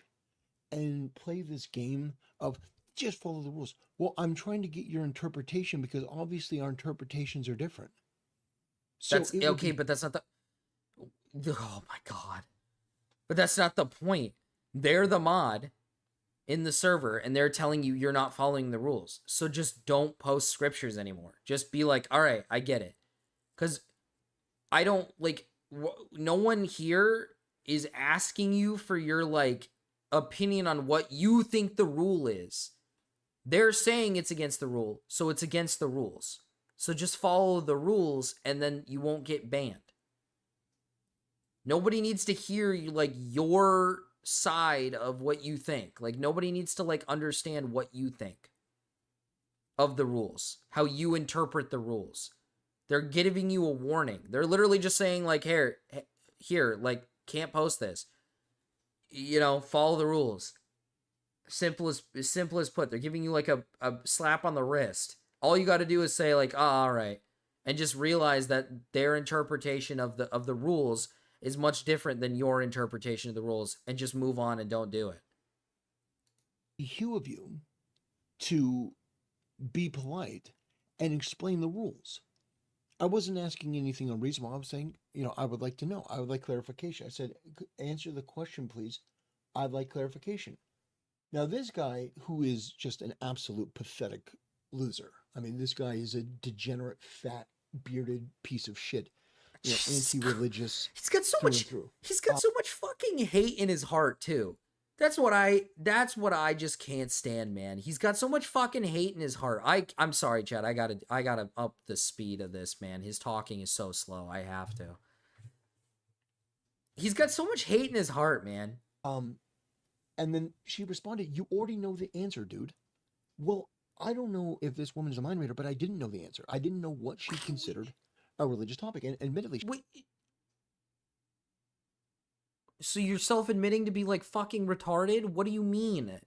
and play this game of just follow the rules. Well, I'm trying to get your interpretation because obviously our interpretations are different. So That's it would okay, be but that's not the. Oh my god! But that's not the point. They're the mod in the server, and they're telling you you're not following the rules. So just don't post scriptures anymore. Just be like, all right, I get it, because I don't like. No one here is asking you for your like opinion on what you think the rule is. They're saying it's against the rule, so it's against the rules. So just follow the rules, and then you won't get banned. Nobody needs to hear you like your side of what you think. Like nobody needs to like understand what you think of the rules, how you interpret the rules. They're giving you a warning. They're literally just saying like, here, like can't post this. You know, follow the rules. Simple as put. They're giving you like a slap on the wrist. All you got to do is say like, oh, all right, and just realize that their interpretation of the rules is much different than your interpretation of the rules, and just move on and don't do it. hue of you to be polite and explain the rules. I wasn't asking anything unreasonable. I was saying, I would like to know. I would like clarification. I said, answer the question, please. I'd like clarification. Now, this guy, who is just an absolute pathetic loser. I mean, this guy is a degenerate, fat, bearded piece of shit. Anti-religious. He's got so much. He's got so much fucking hate in his heart too. That's what I just can't stand, man. He's got so much fucking hate in his heart. I'm sorry, Chad. I gotta up the speed of this, man. His talking is so slow. I have to. He's got so much hate in his heart, man. And then she responded, "You already know the answer, dude." Well, I don't know if this woman is a mind reader, but I didn't know the answer. I didn't know what she considered a religious topic, and admittedly, wait. So you're self-admitting to be like fucking retarded? What do you mean?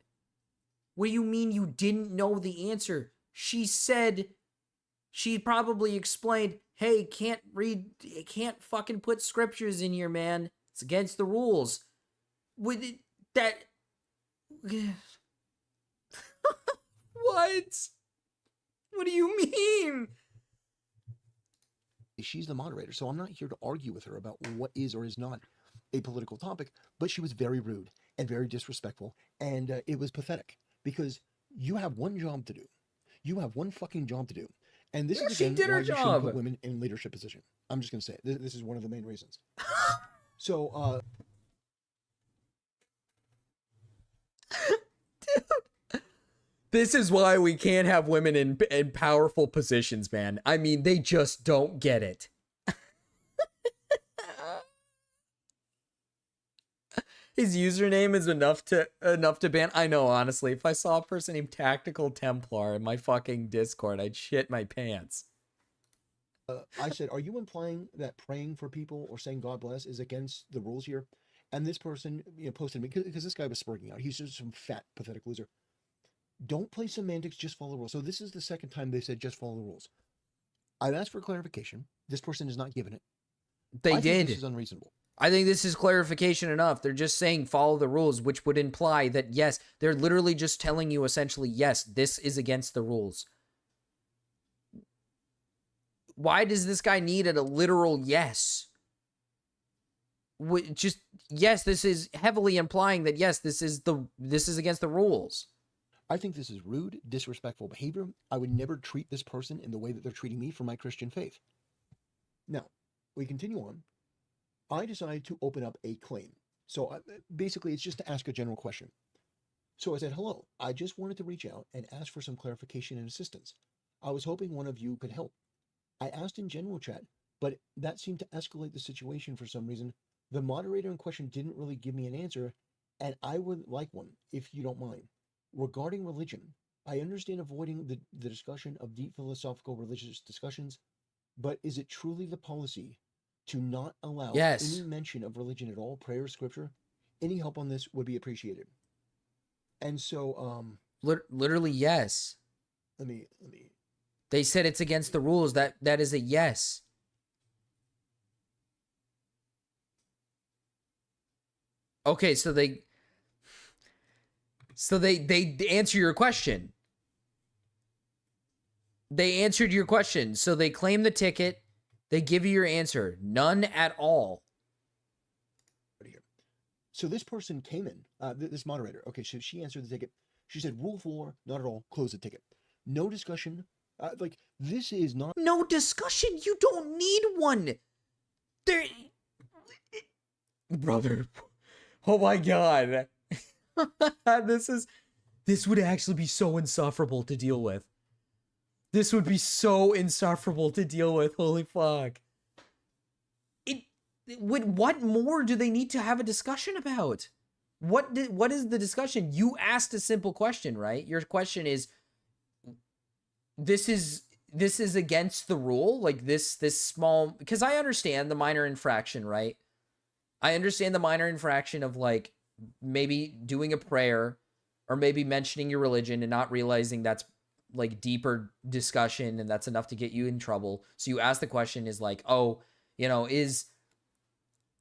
What do you mean you didn't know the answer? She said, she probably explained, hey, can't fucking put scriptures in here, man. It's against the rules. With that. What? What do you mean? She's the moderator, so I'm not here to argue with her about what is or is not a political topic, but she was very rude and very disrespectful, and it was pathetic because you have one job to do. You have one fucking job to do, and this is again why you shouldn't put women in leadership position. I'm just going to say it. This is one of the main reasons. So, dude, this is why we can't have women in powerful positions, man. I mean, they just don't get it. His username is enough to ban. I know, honestly, if I saw a person named Tactical Templar in my fucking Discord, I'd shit my pants. I said, are you implying that praying for people or saying God bless is against the rules here? And this person, posted me because this guy was spurting out. He's just some fat, pathetic loser. Don't play semantics, just follow the rules. So this is the second time they said just follow the rules. I've asked for clarification. This person is not given it. They did. This is unreasonable. I think this is clarification enough. They're just saying follow the rules, which would imply that, yes, they're literally just telling you essentially, yes, this is against the rules. Why does this guy need a literal yes? Just, yes, this is heavily implying that, yes, this is against the rules. I think this is rude, disrespectful behavior. I would never treat this person in the way that they're treating me for my Christian faith. Now, we continue on. I decided to open up a claim. So basically, it's just to ask a general question. So I said, hello, I just wanted to reach out and ask for some clarification and assistance. I was hoping one of you could help. I asked in general chat, but that seemed to escalate the situation for some reason. The moderator in question didn't really give me an answer, and I would like one, if you don't mind. Regarding religion, I understand avoiding the discussion of deep philosophical religious discussions, but is it truly the policy to not allow any mention of religion at all, prayer, scripture? Any help on this would be appreciated. And so, literally, yes. Let me. They said it's against the rules. That is a yes. Okay, so So they answer your question. They answered your question. So they claim the ticket. They give you your answer. None at all. So this person came in, this moderator. Okay, so she answered the ticket. She said, rule 4, not at all, close the ticket. No discussion. Like, this is not... No discussion. You don't need one. There... Brother. Oh my God. This would actually be so insufferable to deal with. This would be so insufferable to deal with. Holy fuck. What more do they need to have a discussion about? What is the discussion? You asked a simple question, right? Your question is, this is against the rule, like this small, because I understand the minor infraction, right? I understand the minor infraction of like maybe doing a prayer or maybe mentioning your religion and not realizing that's like deeper discussion and that's enough to get you in trouble. So you ask the question is like, oh, you know, is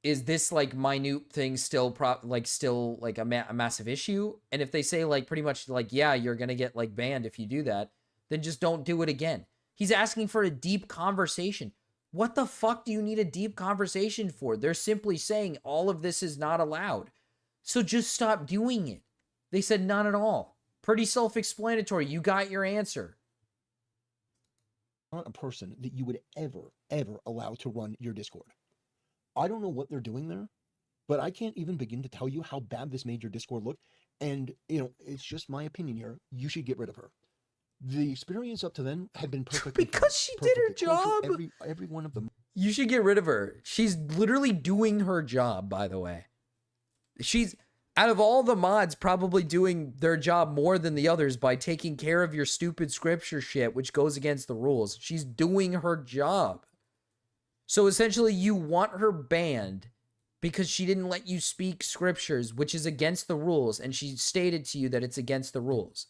this like minute thing still a massive issue? And if they say like pretty much like, yeah, you're going to get like banned if you do that, then just don't do it again. He's asking for a deep conversation. What the fuck do you need a deep conversation for? They're simply saying all of this is not allowed. So just stop doing it. They said none at all. Pretty self-explanatory. You got your answer. Not a person that you would ever allow to run your Discord. I don't know what they're doing there, but I can't even begin to tell you how bad this made your Discord look. And, you know, it's just my opinion here. You should get rid of her. The experience up to then had been perfect. Because she did her job. Every one of them. You should get rid of her. She's literally doing her job, by the way. She's, out of all the mods, probably doing their job more than the others by taking care of your stupid scripture shit, which goes against the rules. She's doing her job. So essentially, you want her banned because she didn't let you speak scriptures, which is against the rules, and she stated to you that it's against the rules.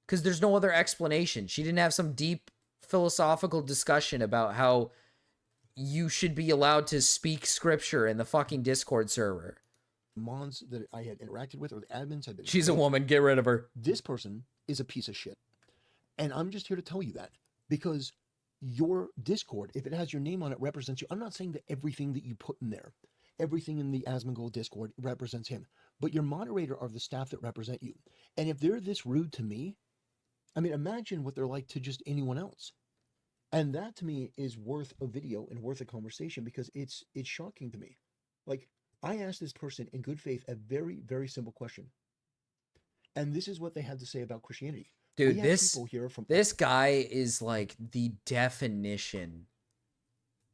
Because there's no other explanation. She didn't have some deep philosophical discussion about how you should be allowed to speak scripture in the fucking Discord server. Mods that I had interacted with, or the admins had been... She's a woman. Get rid of her. This person is a piece of shit. And I'm just here to tell you that. Because your Discord, if it has your name on it, represents you. I'm not saying that everything that you put in there, everything in the Asmongold Discord represents him. But your moderator are the staff that represent you. And if they're this rude to me, I mean, imagine what they're like to just anyone else. And that to me is worth a video and worth a conversation because it's shocking to me. Like, I asked this person in good faith a very, very simple question. And this is what they had to say about Christianity. Dude, this guy is like the definition.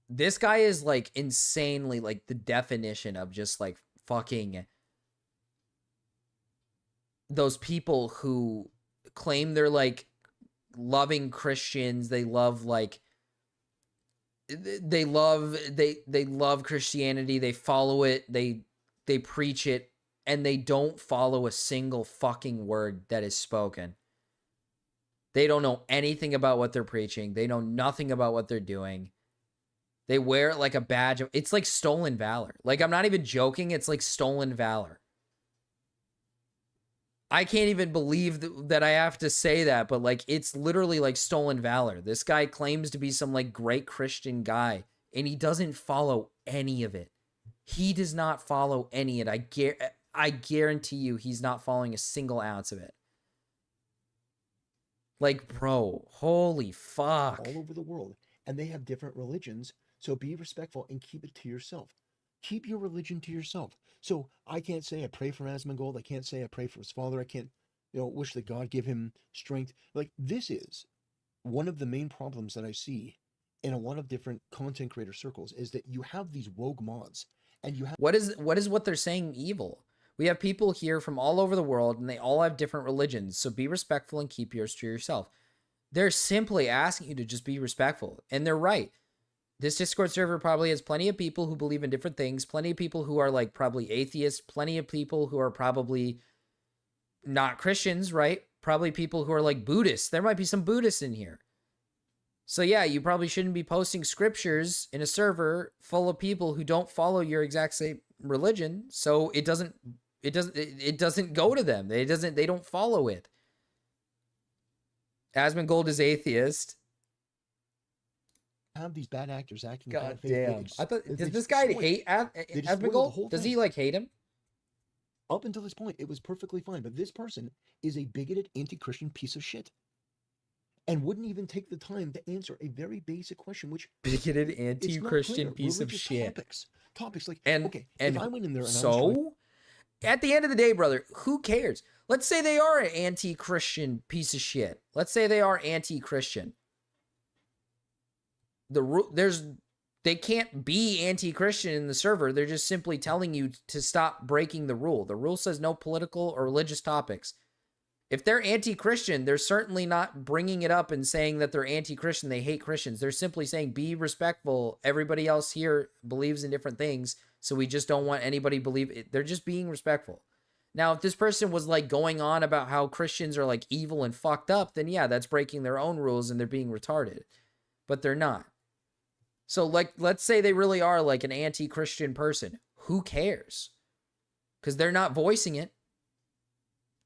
This guy is like insanely like the definition of just like fucking those people who claim they're like loving Christians. They love like they love Christianity. They follow it. They preach it, and they don't follow a single fucking word that is spoken. They don't know anything about what they're preaching. They know nothing about what they're doing. They wear it like a badge of... It's like stolen valor. Like, I'm not even joking. It's like stolen valor. I can't even believe that I have to say that, but, like, it's literally like stolen valor. This guy claims to be some, like, great Christian guy, and he doesn't follow any of it. He does not follow any of it. I guarantee you he's not following a single ounce of it. Like, bro, holy fuck. All over the world. And they have different religions. So be respectful and keep it to yourself. Keep your religion to yourself. So I can't say I pray for Asmongold. I can't say I pray for his father. I can't, wish that God give him strength. Like, this is one of the main problems that I see in a lot of different content creator circles is that you have these rogue mods and you have... What is what they're saying evil? We have people here from all over the world, and they all have different religions, so be respectful and keep yours to yourself. They're simply asking you to just be respectful, and they're right. This Discord server probably has plenty of people who believe in different things, plenty of people who are, like, probably atheists, plenty of people who are probably not Christians, right? Probably people who are, like, Buddhists. There might be some Buddhists in here. So, yeah, you probably shouldn't be posting scriptures in a server full of people who don't follow your exact same religion, so it doesn't it doesn't go to them. They don't follow it. Asmongold is atheist. Have these bad actors acting. God damn! I thought does this guy hate Asmongold? Does he like hate him? Up until this point, it was perfectly fine. But this person is a bigoted, anti-Christian piece of shit, and wouldn't even take the time to answer a very basic question, which bigoted, anti-Christian piece of shit. Topics like, and okay, and if I went in there and so, at the end of the day, brother, who cares? Let's say they are an anti-Christian piece of shit. Let's say they are anti-Christian. They can't be anti-Christian in the server. They're just simply telling you to stop breaking the rule. The rule says no political or religious topics. If they're anti-Christian, they're certainly not bringing it up and saying that they're anti-Christian. They hate Christians. They're simply saying, be respectful. Everybody else here believes in different things, so we just don't want anybody to believe it. They're just being respectful. Now, if this person was like going on about how Christians are like evil and fucked up, then yeah, that's breaking their own rules and they're being retarded. But they're not. So, like, let's say they really are like an anti-Christian person. Who cares? Because they're not voicing it.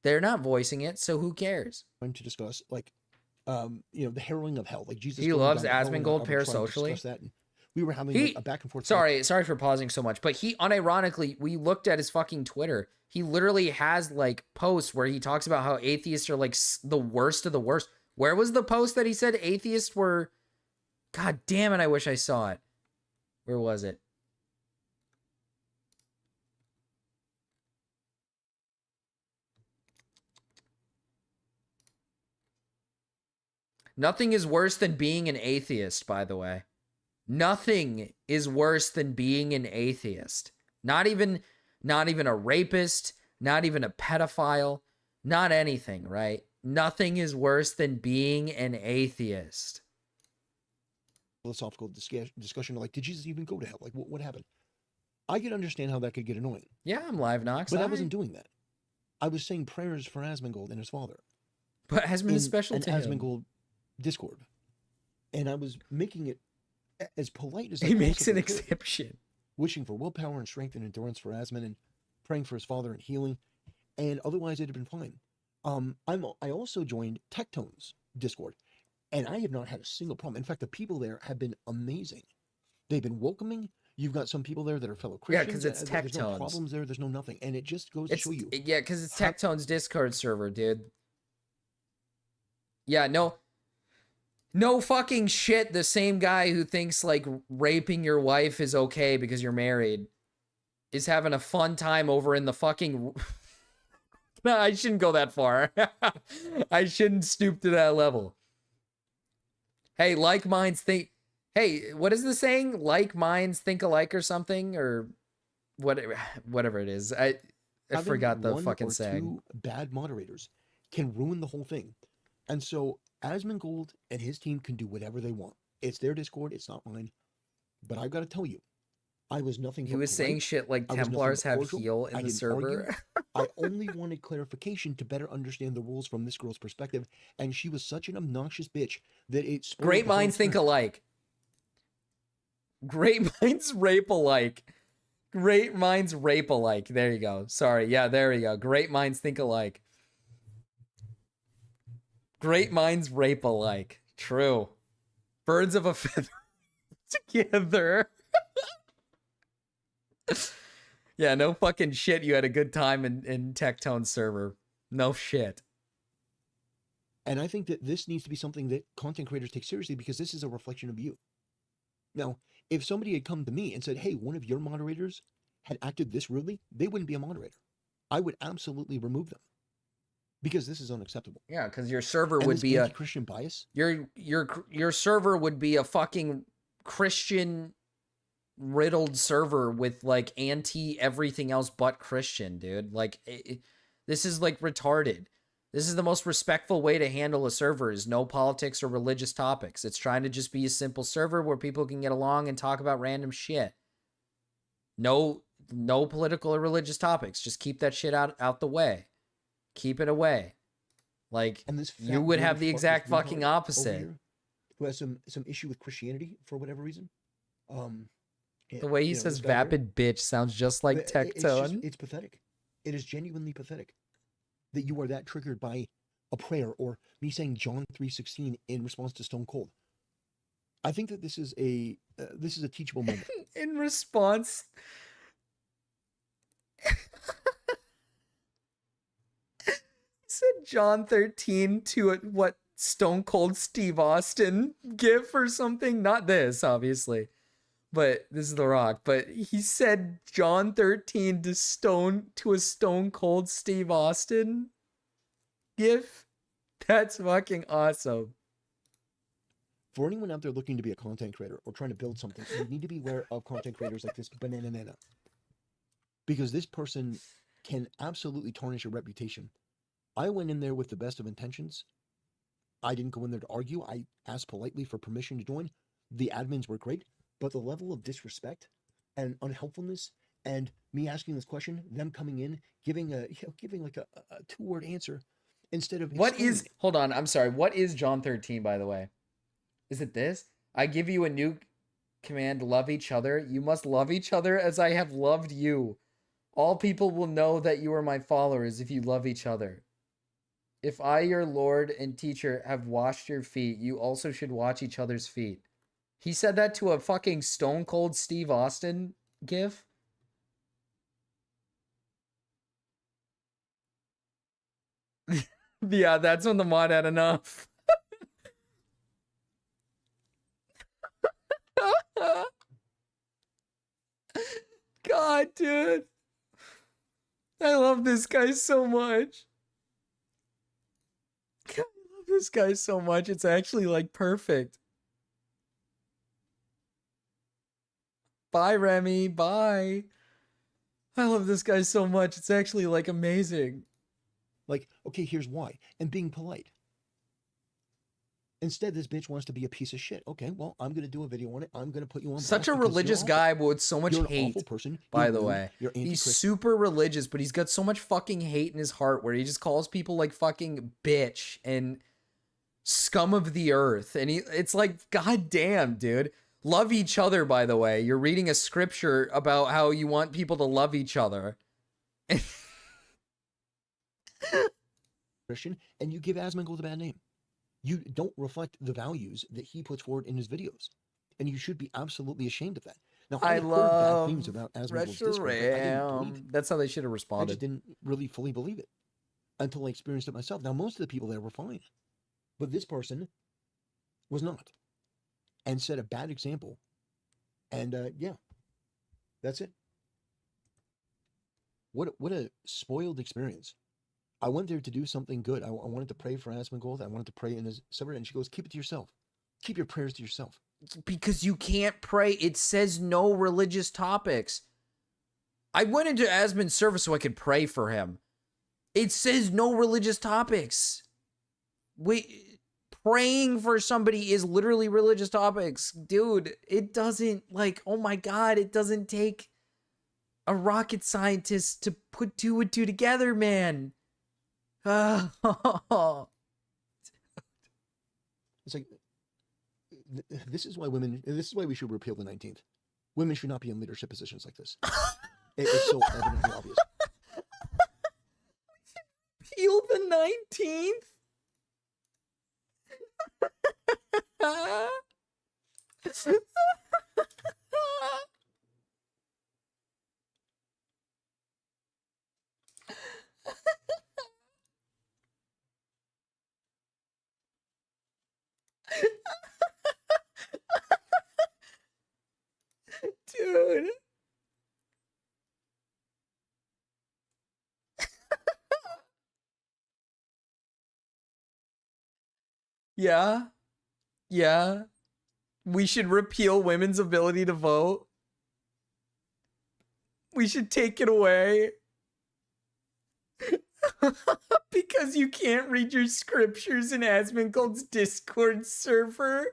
They're not voicing it, so who cares? going to discuss, like, the harrowing of hell. Like Jesus. He loves Asmongold parasocially. We were having like, a back and forth. Sorry for pausing so much, but he unironically, we looked at his fucking Twitter. He literally has like posts where he talks about how atheists are like the worst of the worst. Where was the post that he said atheists were? God damn it, I wish I saw it. Where was it? Nothing is worse than being an atheist, by the way. Nothing is worse than being an atheist. Not even a rapist, not even a pedophile, not anything, right? Nothing is worse than being an atheist. Philosophical discussion like, did Jesus even go to hell? Like, what happened? I can understand how that could get annoying. Yeah, I'm live, Nox. But I wasn't doing that. I was saying prayers for Asmongold and his father. But Asmon is special to him. Asmongold Discord. And I was making it as polite as I He makes an possibly could, exception. wishing for willpower and strength and endurance for Asmon and praying for his father and healing. And otherwise, it'd have been fine. I also joined Tectone's Discord. And I have not had a single problem. In fact, the people there have been amazing. They've been welcoming. You've got some people there that are fellow Christians. Yeah, because it's Tectone's. There's no problems there. There's no nothing. And it just goes to show you. Yeah, because it's Tectone's Discord server, dude. Yeah, no fucking shit. The same guy who thinks like raping your wife is okay because you're married is having a fun time over in the fucking... No, I shouldn't go that far. I shouldn't stoop to that level. Hey, like minds think... Hey, what is the saying? Like minds think alike or something? Or whatever it is. I forgot the fucking saying. Two bad moderators can ruin the whole thing. And so Asmongold and his team can do whatever they want. It's their Discord. It's not mine. But I've got to tell you, I was nothing. He was saying shit like Templars have heal in the server. I only wanted clarification to better understand the rules from this girl's perspective, and she was such an obnoxious bitch that it. Great minds think alike. Great minds rape alike. Great minds rape alike. There you go. Sorry. Yeah, there we go. Great minds think alike. Great minds rape alike. True. Birds of a feather together. Yeah, no fucking shit. You had a good time in Tectone's server. No shit. And I think that this needs to be something that content creators take seriously because this is a reflection of you. Now, if somebody had come to me and said, hey, one of your moderators had acted this rudely, they wouldn't be a moderator. I would absolutely remove them because this is unacceptable. Yeah, because your server and would be a Christian bias. Your server would be a fucking Christian riddled server with like anti everything else but Christian, dude. Like this is like retarded. This is the most respectful way to handle a server is no politics or religious topics. It's trying to just be a simple server where people can get along and talk about random shit. No political or religious topics. Just keep that shit out the way. Keep it away. Like and this you would have the exact fucking opposite. Who has some issue with Christianity for whatever reason. The way he says vapid bitch sounds just like Tectone. It's pathetic. It is genuinely pathetic that you are that triggered by a prayer or me saying John 3:16 in response to Stone Cold. I think that this is a teachable moment. In response, he said John 13 to what Stone Cold Steve Austin gif or something. Not this, obviously, but this is The Rock. But he said John 13 to a Stone Cold Steve Austin gif. That's fucking awesome. For anyone out there looking to be a content creator or trying to build something, you need to be aware of content creators like this Banana Nana. Because this person can absolutely tarnish your reputation. I went in there with the best of intentions. I didn't go in there to argue. I asked politely for permission to join. The admins were great, but the level of disrespect and unhelpfulness and me asking this question, them coming in, giving like a 2-word answer instead of hold on, I'm sorry. What is John 13, by the way? Is it this? I give you a new command, love each other. You must love each other as I have loved you. All people will know that you are my followers if you love each other. If I, your Lord and teacher, have washed your feet, you also should wash each other's feet. He said that to a fucking Stone Cold Steve Austin gif? Yeah, that's when the mod had enough. God, dude. I love this guy so much. God, I love this guy so much. It's actually like perfect. Bye, Remy. Bye. I love this guy so much. It's actually like amazing. Like, okay, here's why. And being polite. Instead, this bitch wants to be a piece of shit. Okay, well, I'm going to do a video on it. I'm going to put you on Such blast a because religious you're guy with so much You're an hate, awful person. by You're the rude. way. You're He's anti-Christian. super religious, but he's got so much fucking hate in his heart where he just calls people like fucking bitch and scum of the earth. And it's like, god damn, dude. Love each other, by the way. You're reading a scripture about how you want people to love each other. Christian, and you give Asmongold a bad name. You don't reflect the values that he puts forward in his videos. And you should be absolutely ashamed of that. Now, I heard bad things about Asmongold's Discord, but I didn't believe it. That's how they should have I responded. just didn't really fully believe it until I experienced it myself. Now, most of the people there were fine, but this person was not and set a bad example. And yeah, that's it. What a spoiled experience. I went there to do something good. I wanted to pray for Asmongold. I wanted to pray in his subreddit, and she goes, keep it to yourself. Keep your prayers to yourself. Because you can't pray. It says no religious topics. I went into Asmon's server so I could pray for him. It says no religious topics. Praying for somebody is literally religious topics. Dude, it doesn't, like, oh my god, it doesn't take a rocket scientist to put 2 and 2 together, man. It's like, this is why we should repeal the 19th. Women should not be in leadership positions like this. It's so evidently obvious. Repeal the 19th? Dude. Yeah. Yeah. We should repeal women's ability to vote. We should take it away. Because you can't read your scriptures in Asmongold's Discord server.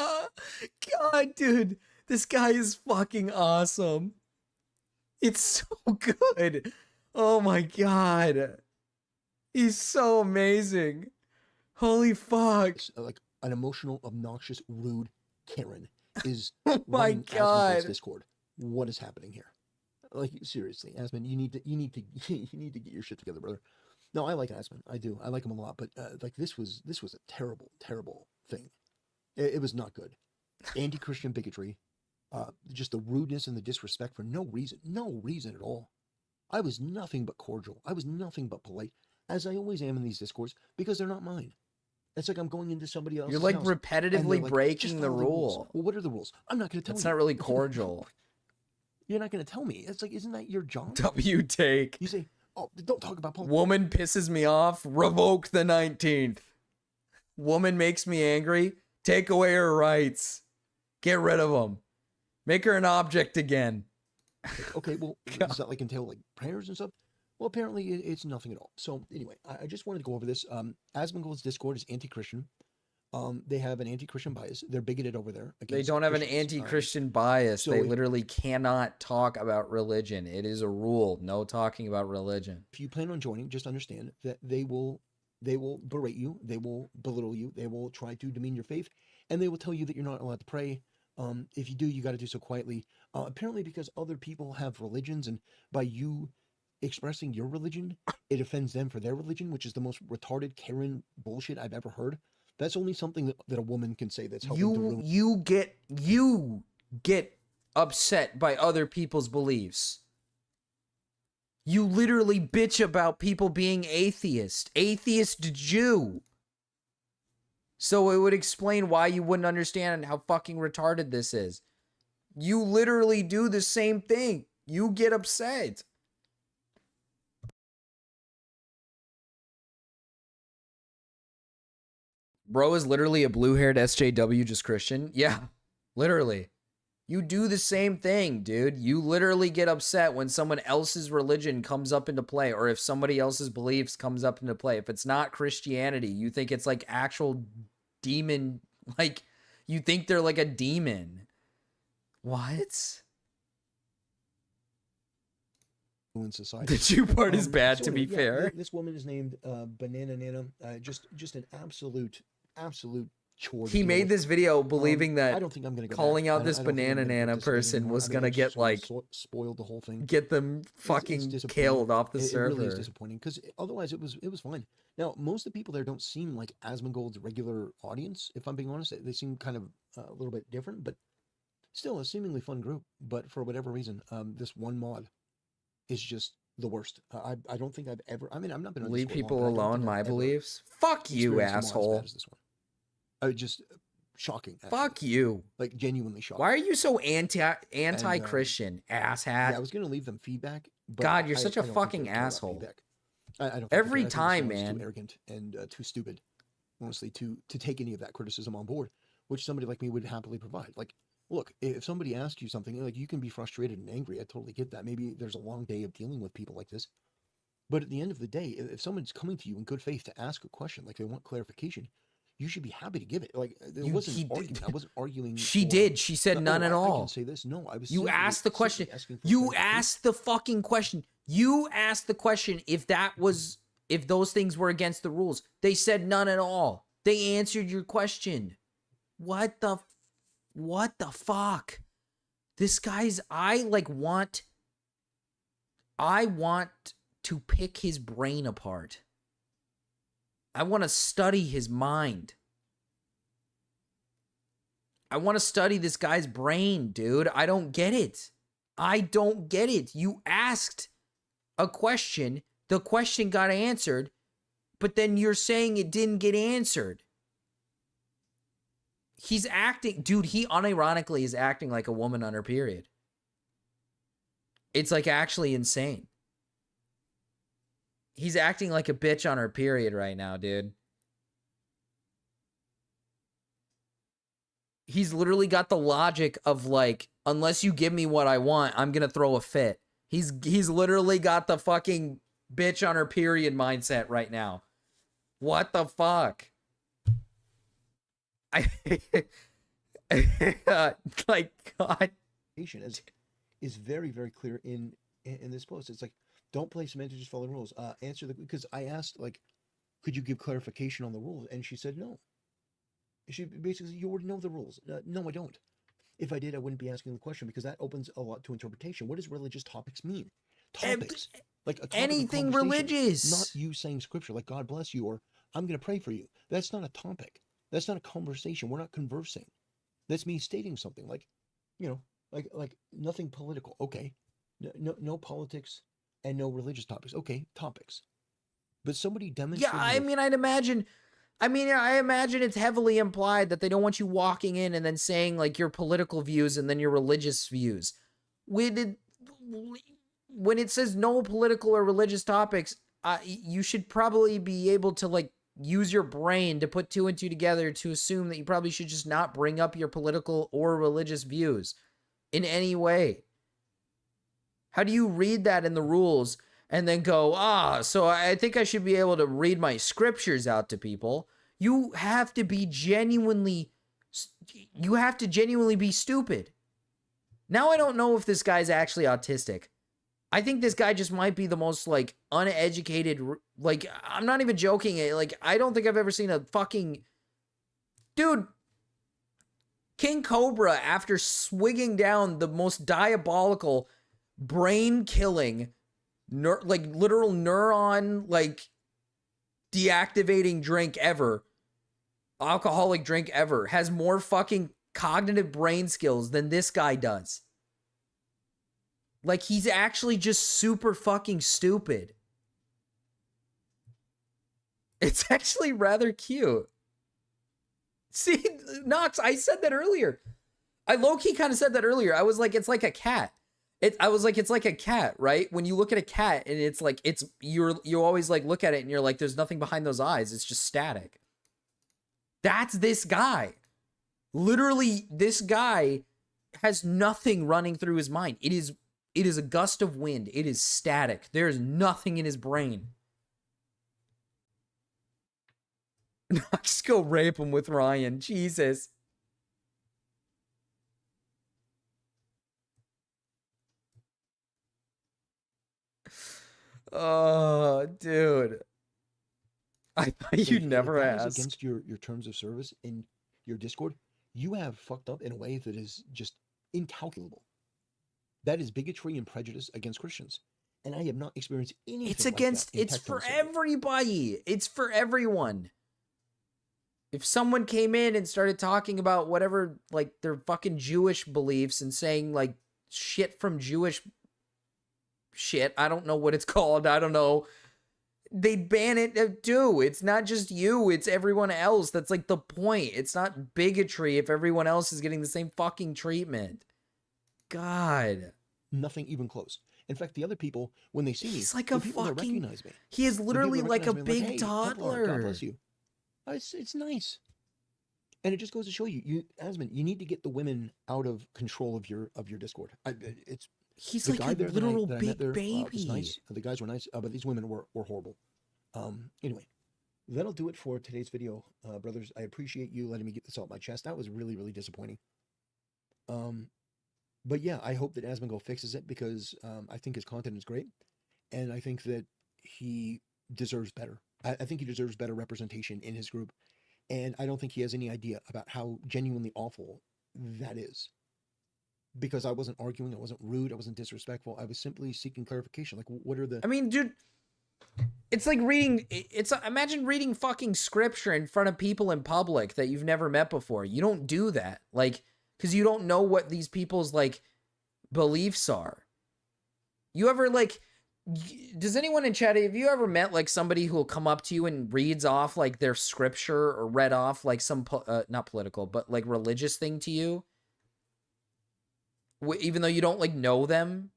God, dude. This guy is fucking awesome. It's so good. Oh my god. He's so amazing. Holy fuck. It's like an emotional, obnoxious, rude Karen is oh my running god. Asmongold's Discord. What is happening here? Like seriously, Asman, you need to you need to you need to get your shit together, brother. No, I like Asman. I do. I like him a lot. But like this was a terrible thing. It was not good. Anti-Christian bigotry, just the rudeness and the disrespect for no reason at all. I was nothing but cordial. I was nothing but polite, as I always am in these discords, because they're not mine. It's like I'm going into somebody else's You're like house, and they're repetitively like, breaking "Just the follow rules." rule. Well, what are the rules? I'm not going to tell That's you. not really cordial. You're not going to tell me. It's like, isn't that your job? W take. You say, oh, don't talk about politics. Woman pisses me off. Revoke the 19th. Woman makes me angry. Take away her rights. Get rid of them. Make her an object again. Okay, well, does that like entail like prayers and stuff? Well, apparently it's nothing at all. So anyway, I just wanted to go over this. Asmongold's Discord is anti-Christian. They have an anti-Christian bias. They're bigoted over there. They don't have an Christians. anti-Christian bias. so they if- literally cannot talk about religion. It is a rule. No talking about religion. If you plan on joining, just understand that they will berate you, they will belittle you, they will try to demean your faith, and they will tell you that you're not allowed to pray. If you do, you got to do so quietly. Apparently, because other people have religions, and by you expressing your religion, it offends them for their religion, which is the most retarded Karen bullshit I've ever heard. That's only something that a woman can say. That's helping to ruin. You get upset by other people's beliefs. You literally bitch about people being atheist Jew. So it would explain why you wouldn't understand how fucking retarded this is. You literally do the same thing. You get upset. Bro is literally a blue-haired SJW just Christian. Yeah, literally. You do the same thing, dude. You literally get upset when someone else's religion comes up into play, or if somebody else's beliefs comes up into play. If it's not Christianity, you think it's like actual demon, like you think they're like a demon. What? In society. The Jew part is bad, so to be anyway, fair. This woman is named Banana Nana. Just an absolute chore. He made this video believing I that don't think I'm gonna go calling back. out I this don't think I'm Banana gonna Nana participate person anymore. was I mean, gonna it's get just sort of like spoiled the whole thing. get them It's fucking disappointing. killed off the It server. really is disappointing because otherwise it was fine. Now most of the people there don't seem like Asmongold's regular audience. If I'm being honest, they seem kind of a little bit different, but still a seemingly fun group. But for whatever reason, this one mod is just the worst. I don't think I've ever. I mean, I'm not been on Leave Discord people long, but I don't alone, think my I've ever beliefs. Fuck you, experienced a mod as asshole. bad as this one. Just shocking. Actually. Fuck you. Like genuinely shocking. Why are you so anti-Christian, asshat? Yeah, I was gonna leave them feedback. But God, you're such a I don't think fucking they'll care about asshole. feedback. I don't think Every they care. I think time, someone's man. Too arrogant and too stupid, honestly, to take any of that criticism on board, which somebody like me would happily provide. Like, look, if somebody asks you something, like you can be frustrated and angry. I totally get that. Maybe there's a long day of dealing with people like this. But at the end of the day, if someone's coming to you in good faith to ask a question, like they want clarification, you should be happy to give it. Like it wasn't argument. I wasn't arguing. She for- did. She said No, none at I all. can say this. No, I was. You simply- asked the question. simply asking for You clarification. asked the fucking question. You asked the question if those things were against the rules. They said none at all. They answered your question. What the fuck? This guy's I want to pick his brain apart. I want to study his mind. I want to study this guy's brain, dude. I don't get it. I don't get it. You asked a question, the question got answered, but then you're saying it didn't get answered. He's acting, dude, he unironically is acting like a woman on her period. It's like actually insane. He's acting like a bitch on her period right now, dude. He's literally got the logic of like, unless you give me what I want, I'm gonna throw a fit. He's literally got the fucking bitch on her period mindset right now. What the fuck? Like, God. Is very, very clear in this post. It's like, don't play semantics, just follow the rules. Answer because I asked, like, could you give clarification on the rules? And she said no. She basically, you already know the rules. No, I don't. If I did, I wouldn't be asking the question because that opens a lot to interpretation. What does religious topics mean? Topics. Like a topic of anything conversation, religious. Not you saying scripture like God bless you or I'm going to pray for you. That's not a topic. That's not a conversation. We're not conversing. That's me stating something like, you know, like nothing political. Okay. No politics and no religious topics. Okay, topics. But somebody demonstrating. Yeah, I mean, I imagine it's heavily implied that they don't want you walking in and then saying like your political views and then your religious views. When it says no political or religious topics, you should probably be able to like use your brain to put two and two together to assume that you probably should just not bring up your political or religious views in any way. How do you read that in the rules and then go, so I think I should be able to read my scriptures out to people? You have to genuinely be stupid. Now I don't know if this guy's actually autistic. I think this guy just might be the most like uneducated, like I'm not even joking. Like I don't think I've ever seen a fucking dude. King Cobra, after swigging down the most diabolical, brain-killing, like literal neuron, like deactivating drink ever, alcoholic drink ever, has more fucking cognitive brain skills than this guy does. Like he's actually just super fucking stupid. It's actually rather cute. See, Knox, I said that earlier. I low-key kind of said that earlier. I was like, it's like a cat. I was like, it's like a cat, right? When you look at a cat and it's like, you always like look at it and you're like, there's nothing behind those eyes. It's just static. That's this guy. Literally, this guy has nothing running through his mind. It is a gust of wind. It is static. There is nothing in his brain. Knox, go rape him with Ryan. Jesus. Oh, dude. I thought you'd never ask. Against your terms of service in your Discord, you have fucked up in a way that is just incalculable. That is bigotry and prejudice against Christians. And I have not experienced anything It's like against, that in it's for Tactikal. everybody. It's for everyone. If someone came in and started talking about whatever, like their fucking Jewish beliefs and saying like shit from Jewish shit, I don't know what it's called. I don't know. They'd ban it too. It's not just you, it's everyone else. That's like the point. It's not bigotry if everyone else is getting the same fucking treatment. God. Nothing even close. In fact, the other people, when they see me, He's like the a people that fucking, recognize me. he is The literally people that like a recognize me, big "Hey, Templar, toddler. God bless you." It's nice. And it just goes to show you, Asmund, you need to get the women out of control of your Discord. He's the like guy a there that I literal met big there, baby. was nice. The guys were nice, but these women were horrible. Anyway, that'll do it for today's video, brothers. I appreciate you letting me get this off my chest. That was really, really disappointing. But yeah, I hope that Asmongold fixes it because I think his content is great, and I think that he deserves better. I think he deserves better representation in his group, and I don't think he has any idea about how genuinely awful that is. Because I wasn't arguing, I wasn't rude, I wasn't disrespectful. I was simply seeking clarification. Like, what are the? I mean, dude, it's like reading. Imagine reading fucking scripture in front of people in public that you've never met before. You don't do that, like, because you don't know what these people's like beliefs are. You ever like? Does anyone in chat, have you ever met like somebody who will come up to you and reads off like their scripture or read off like some not political but like religious thing to you? Even though you don't like know them,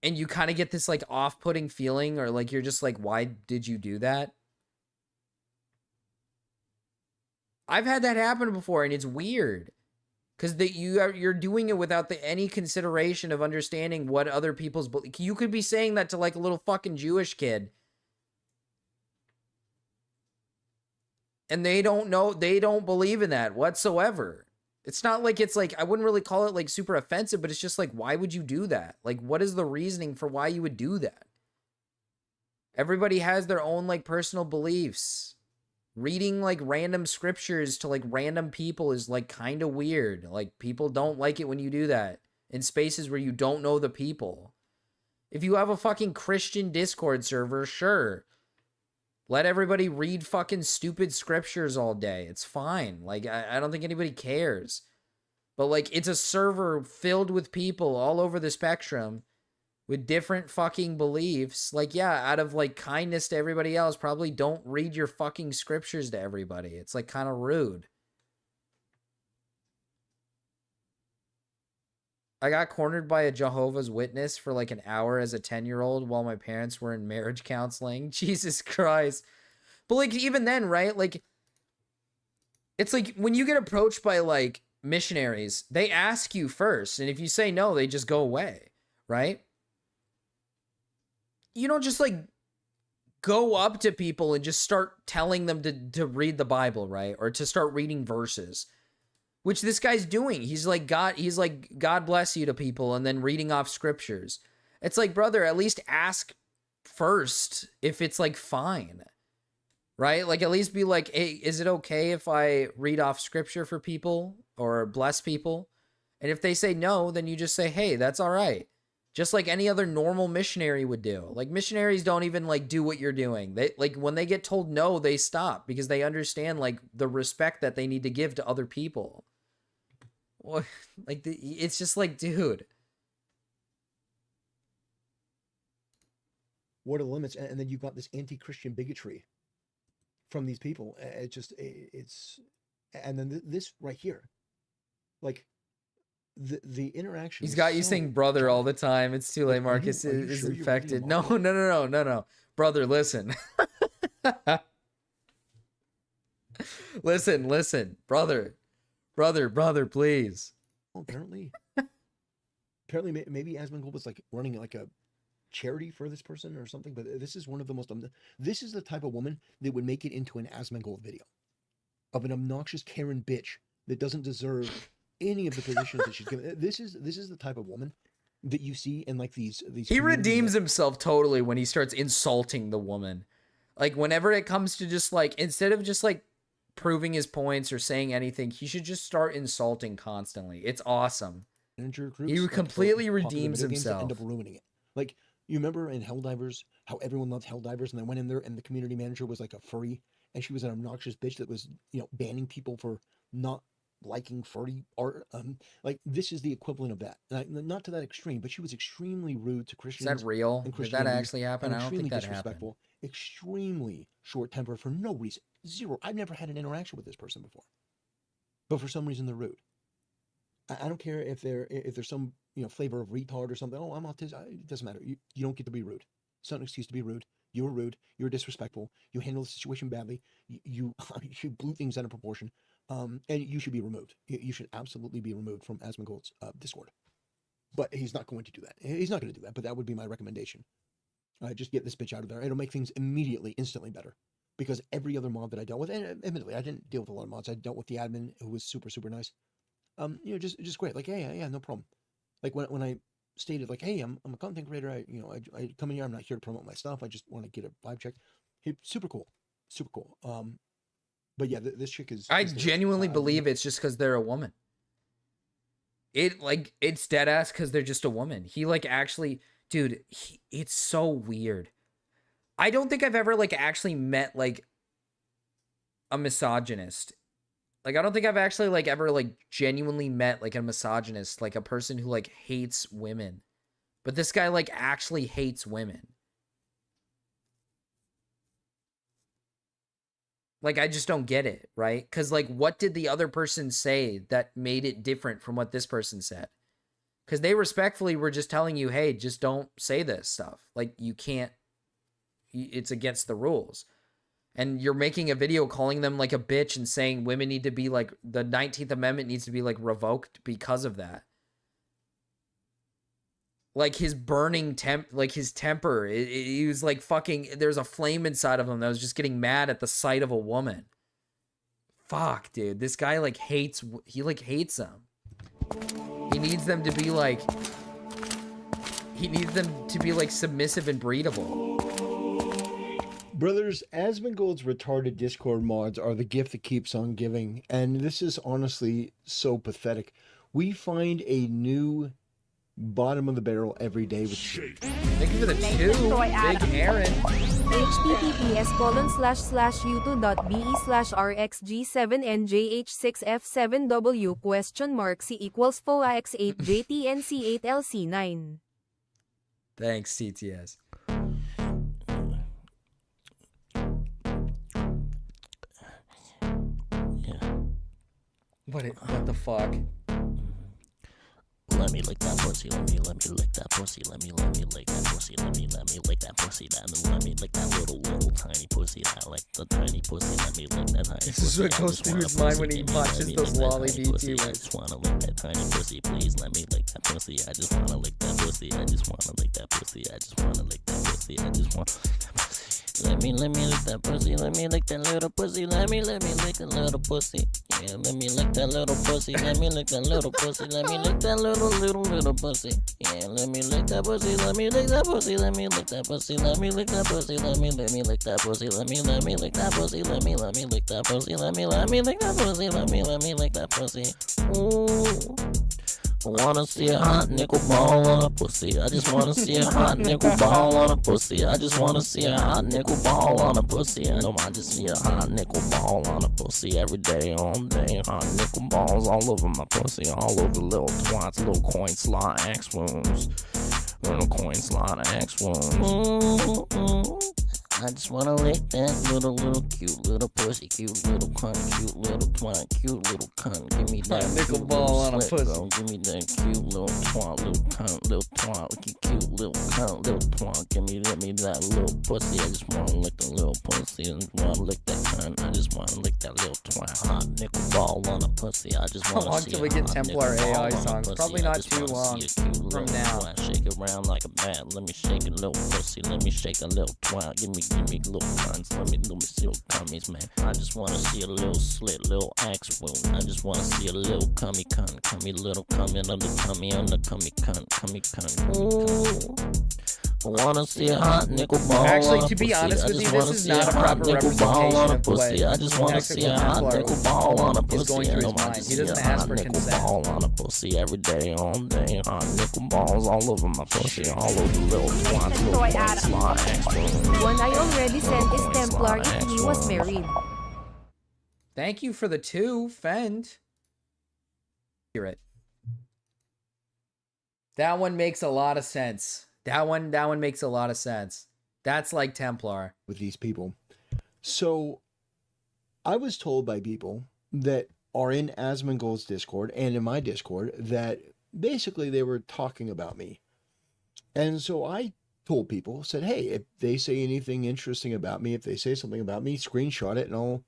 and you kind of get this like off-putting feeling, or like you're just like, why did you do that? I've had that happen before, and it's weird because you're doing it without any consideration of understanding what other people's belief. You could be saying that to like a little fucking Jewish kid, and they don't know, they don't believe in that whatsoever. It's not like it's like, I wouldn't really call it like super offensive, but it's just like, why would you do that? Like, what is the reasoning for why you would do that? Everybody has their own like personal beliefs. reading like random scriptures to like random people is like kind of weird. Like people don't like it when you do that in spaces where you don't know the people. If you have a fucking Christian Discord server, sure. Let everybody read fucking stupid scriptures all day. It's fine. Like, I don't think anybody cares. But, like, it's a server filled with people all over the spectrum with different fucking beliefs. Like, yeah, out of, like, kindness to everybody else, probably don't read your fucking scriptures to everybody. It's, like, kind of rude. I got cornered by a Jehovah's Witness for like an hour as a 10-year-old while my parents were in marriage counseling. Jesus Christ. But like even then, right? Like it's like when you get approached by like missionaries, they ask you first. And if you say no, they just go away, right? You don't just like go up to people and just start telling them to read the Bible, right? Or to start reading verses. Which this guy's doing. He's like, God bless you to people and then reading off scriptures. It's like, brother, at least ask first if it's like fine. Right? Like at least be like, hey, is it okay if I read off scripture for people or bless people? And if they say no, then you just say, hey, that's all right. Just like any other normal missionary would do. Like missionaries don't even like do what you're doing. They like when they get told no, they stop because they understand like the respect that they need to give to other people. Like it's just like, dude, what are the limits? And then you've got this anti-Christian bigotry from these people. It's and then this right here, like the interaction. He's got you saying brother all the time. It's too late. Marcus is infected. No, brother, listen. listen, brother, please. Well, apparently maybe Asmongold was like running like a charity for this person or something, but this is one of the most this is the type of woman that would make it into an Asmongold video of an obnoxious Karen bitch that doesn't deserve any of the positions that she's given. This is the type of woman that you see in like these he redeems himself totally when he starts insulting the woman. Like whenever it comes to just like instead of just like proving his points or saying anything, he should just start insulting constantly. It's awesome. He completely redeems himself. End up ruining it. Like you remember in Helldivers how everyone loved Helldivers and they went in there and the community manager was like a furry and she was an obnoxious bitch that was, you know, banning people for not liking furry art. Like this is the equivalent of that. Not to that extreme, but she was extremely rude to Christians. Is that real? Did that actually happen? I don't think that happened. Extremely short-tempered for no reason. Zero. I've never had an interaction with this person before, but for some reason they're rude. I don't care if there's some flavor of retard or something. Oh, I'm autistic. It doesn't matter. You don't get to be rude. It's not an excuse to be rude. You were rude. You were disrespectful. You handled the situation badly. You blew things out of proportion. And you should be removed. You should absolutely be removed from Asmongold's Discord. But he's not going to do that. He's not going to do that. But that would be my recommendation. Just get this bitch out of there. It'll make things instantly better. Because every other mod that I dealt with, and admittedly, I didn't deal with a lot of mods. I dealt with the admin who was super, super nice. Just great. Like, yeah, no problem. Like when I stated like, hey, I'm a content creator. I come in here. I'm not here to promote my stuff. I just want to get a vibe check. Super cool. But yeah, this chick is. I genuinely believe it's just because they're a woman. It's dead ass because they're just a woman. He like actually, dude, it's so weird. I don't think I've ever like actually met like a misogynist. Like I don't think I've actually like ever like genuinely met like a misogynist, like a person who like hates women. But this guy like actually hates women. Like I just don't get it, right? Cuz like what did the other person say that made it different from what this person said? Cuz they respectfully were just telling you, "Hey, just don't say this stuff. Like you can't, it's against the rules." And you're making a video calling them like a bitch and saying women need to be like, the 19th Amendment needs to be like revoked because of that. Like his burning his temper, he was like fucking, there's a flame inside of him that was just getting mad at the sight of a woman. Fuck, dude. This guy like hates them. He needs them to be like, submissive and breedable. Brothers, Asmongold's retarded Discord mods are the gift that keeps on giving, and this is honestly so pathetic. We find a new bottom of the barrel every day with shit. Thank you for the 2, Big Aaron. https://youtube.be/rxg7njh6f7w C=4x8jtnc8lc9. Thanks, CTS. What the fuck? Let me lick that pussy, let me lick that pussy, let me lick that pussy, let me lick that pussy, let me lick that little tiny pussy, that like the tiny pussy, let me lick that tiny pussy. This is what goes through his mind when he watches those lolly VTubers. I just wanna lick that tiny pussy, please let me lick that pussy, I just wanna lick that pussy, I just wanna lick that pussy, I just wanna lick that pussy, I just wanna lick that pussy. Let me lick that pussy, let me lick that little pussy, let me lick that little pussy. Yeah, let me lick that little pussy, let me lick that little pussy, let me lick that little pussy. Yeah, let me lick that pussy, let me lick that pussy, let me lick that pussy, let me lick that pussy, let me lick that pussy, let me lick that pussy, let me lick that pussy, let me lick that pussy, let me lick that pussy. Ooh. I wanna see a hot nickel ball on a pussy. I just wanna see a hot nickel ball on a pussy. I just wanna see a hot nickel ball on a pussy. I know I just see a hot nickel ball on a pussy every day, all day. Hot nickel balls all over my pussy, all over little twats, little coin slot X wounds. Little coin slot X wounds. I just wanna lick that little cute little pussy, cute little cunt, cute little twat, cute little cunt. Give me that nickel cute ball little on a slit, pussy. girl. Give me that cute little twat, little cunt, little twat, cute little cunt, little twat. Give me that little pussy. I just wanna lick the little pussy. I just wanna lick that cunt. I just wanna lick that little twat. Hot nickel ball on a pussy. I just How wanna long see till a we get hot Templar nickel ball AI on a songs? pussy. Probably I not just too wanna long see a cute from little now. twat. Shake it around like a bat. Let me shake a little pussy. Let me shake a little twat. Give me little cunts. Let me see little cummies, man. I just wanna see a little slit, little axe wound. I just wanna see a little cummy cunt, cummy little cummy under cummy cunt, cummy cunt. Ooh. I wanna see a hot nickel ball. Actually, on a to be pussy. honest I with just you, this wanna is see not a hot proper nickel ball representation on a of pussy. what I just wanna see a hot nickel ball on a pussy. is going through his I mind. just He see a doesn't ask hot for nickel consent. ball on a pussy every day, all day. Hot nickel balls all over my pussy, all over little twats, little coin slot X wounds. One I already sent is Templar if he was married. Thank you for the 2, Fend. Hear it. That one makes a lot of sense. That one makes a lot of sense. That's like Templar. With these people. So, I was told by people that are in Asmongold's Discord and in my Discord that basically they were talking about me. And so I told people, said, hey, if they say anything interesting about me, if they say something about me, screenshot it and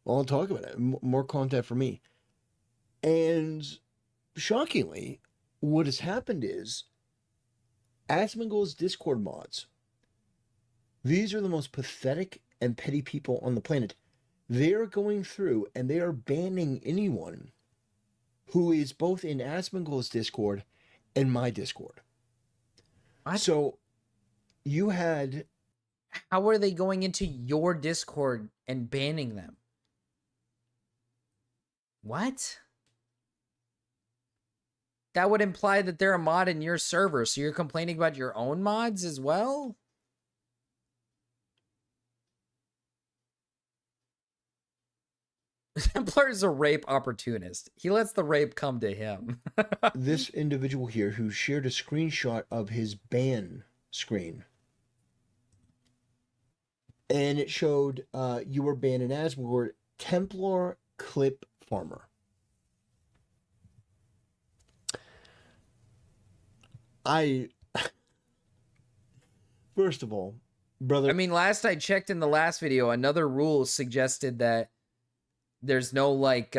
I'll talk about it. More content for me. And shockingly, what has happened is Asmongold's Discord mods, these are the most pathetic and petty people on the planet. They are going through and they are banning anyone who is both in Asmongold's Discord and my Discord. What? So you had... How are they going into your Discord and banning them? What? That would imply that they're a mod in your server, so you're complaining about your own mods as well? Templar is a rape opportunist. He lets the rape come to him. This individual here who shared a screenshot of his ban screen. And it showed you were banned in Asmongold, Templar Clip Farmer. First of all, brother. I mean, last I checked in the last video, another rule suggested that there's no like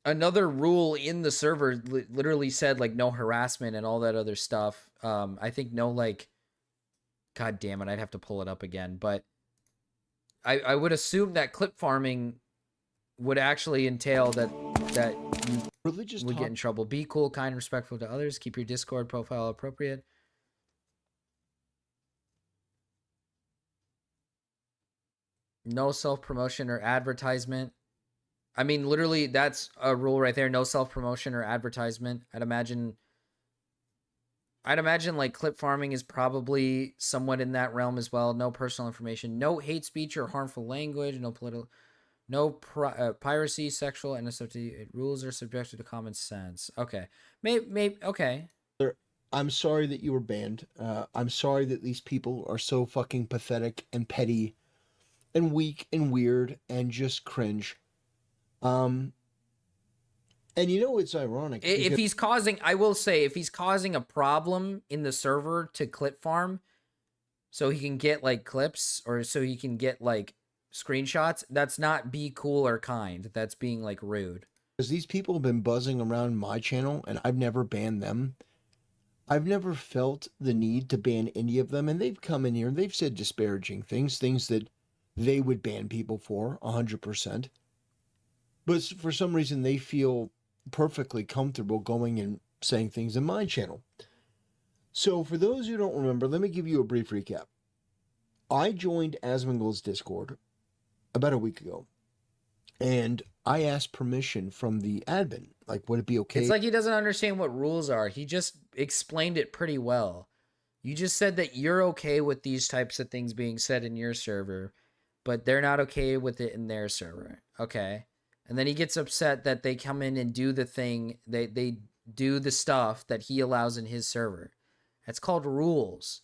another rule in the server literally said like no harassment and all that other stuff. I think no like, god damn it, I'd have to pull it up again, but I would assume that clip farming would actually entail that you religious would get in trouble. Be cool, kind, respectful to others. Keep your Discord profile appropriate. No self-promotion or advertisement. I mean, literally, that's a rule right there. No self-promotion or advertisement. I'd imagine like clip farming is probably somewhat in that realm as well. No personal information. No hate speech or harmful language. No political. No piracy, sexual, and rules are subjected to common sense. Okay. Maybe okay. I'm sorry that you were banned. I'm sorry that these people are so fucking pathetic and petty and weak and weird and just cringe. And you know, it's ironic. If he's causing, I will say, if he's causing a problem in the server to clip farm, so he can get like clips or so he can get like screenshots, that's not be cool or kind. That's being like rude. Because these people have been buzzing around my channel and I've never banned them. I've never felt the need to ban any of them, and they've come in here and they've said disparaging things that they would ban people for 100%. But for some reason, they feel perfectly comfortable going and saying things in my channel. So for those who don't remember, let me give you a brief recap. I joined Asmongold's Discord about a week ago, and I asked permission from the admin. Like, would it be okay? It's like he doesn't understand what rules are. He just explained it pretty well. You just said that you're okay with these types of things being said in your server, but they're not okay with it in their server. Okay. And then he gets upset that they come in and do the thing, they do the stuff that he allows in his server. That's called rules.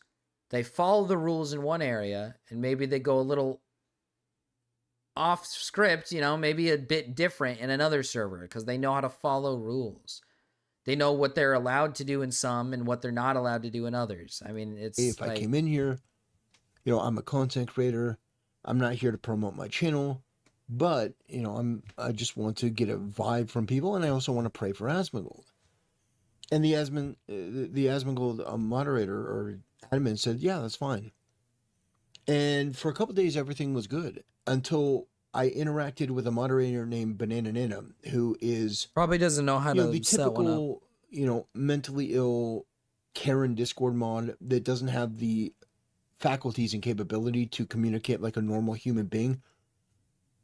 They follow the rules in one area, and maybe they go a little off script, you know, maybe a bit different in another server because they know how to follow rules. They know what they're allowed to do in some and what they're not allowed to do in others. I mean, it's if like, I came in here, you know, I'm a content creator. I'm not here to promote my channel. But, you know, I just want to get a vibe from people, and I also want to pray for Asmongold. And the Asmongold moderator or admin said, yeah, that's fine. And for a couple of days, everything was good until I interacted with a moderator named Banana Nana, who is probably doesn't know how to the set one up. typical, you know, mentally ill Karen Discord mod that doesn't have the faculties and capability to communicate like a normal human being.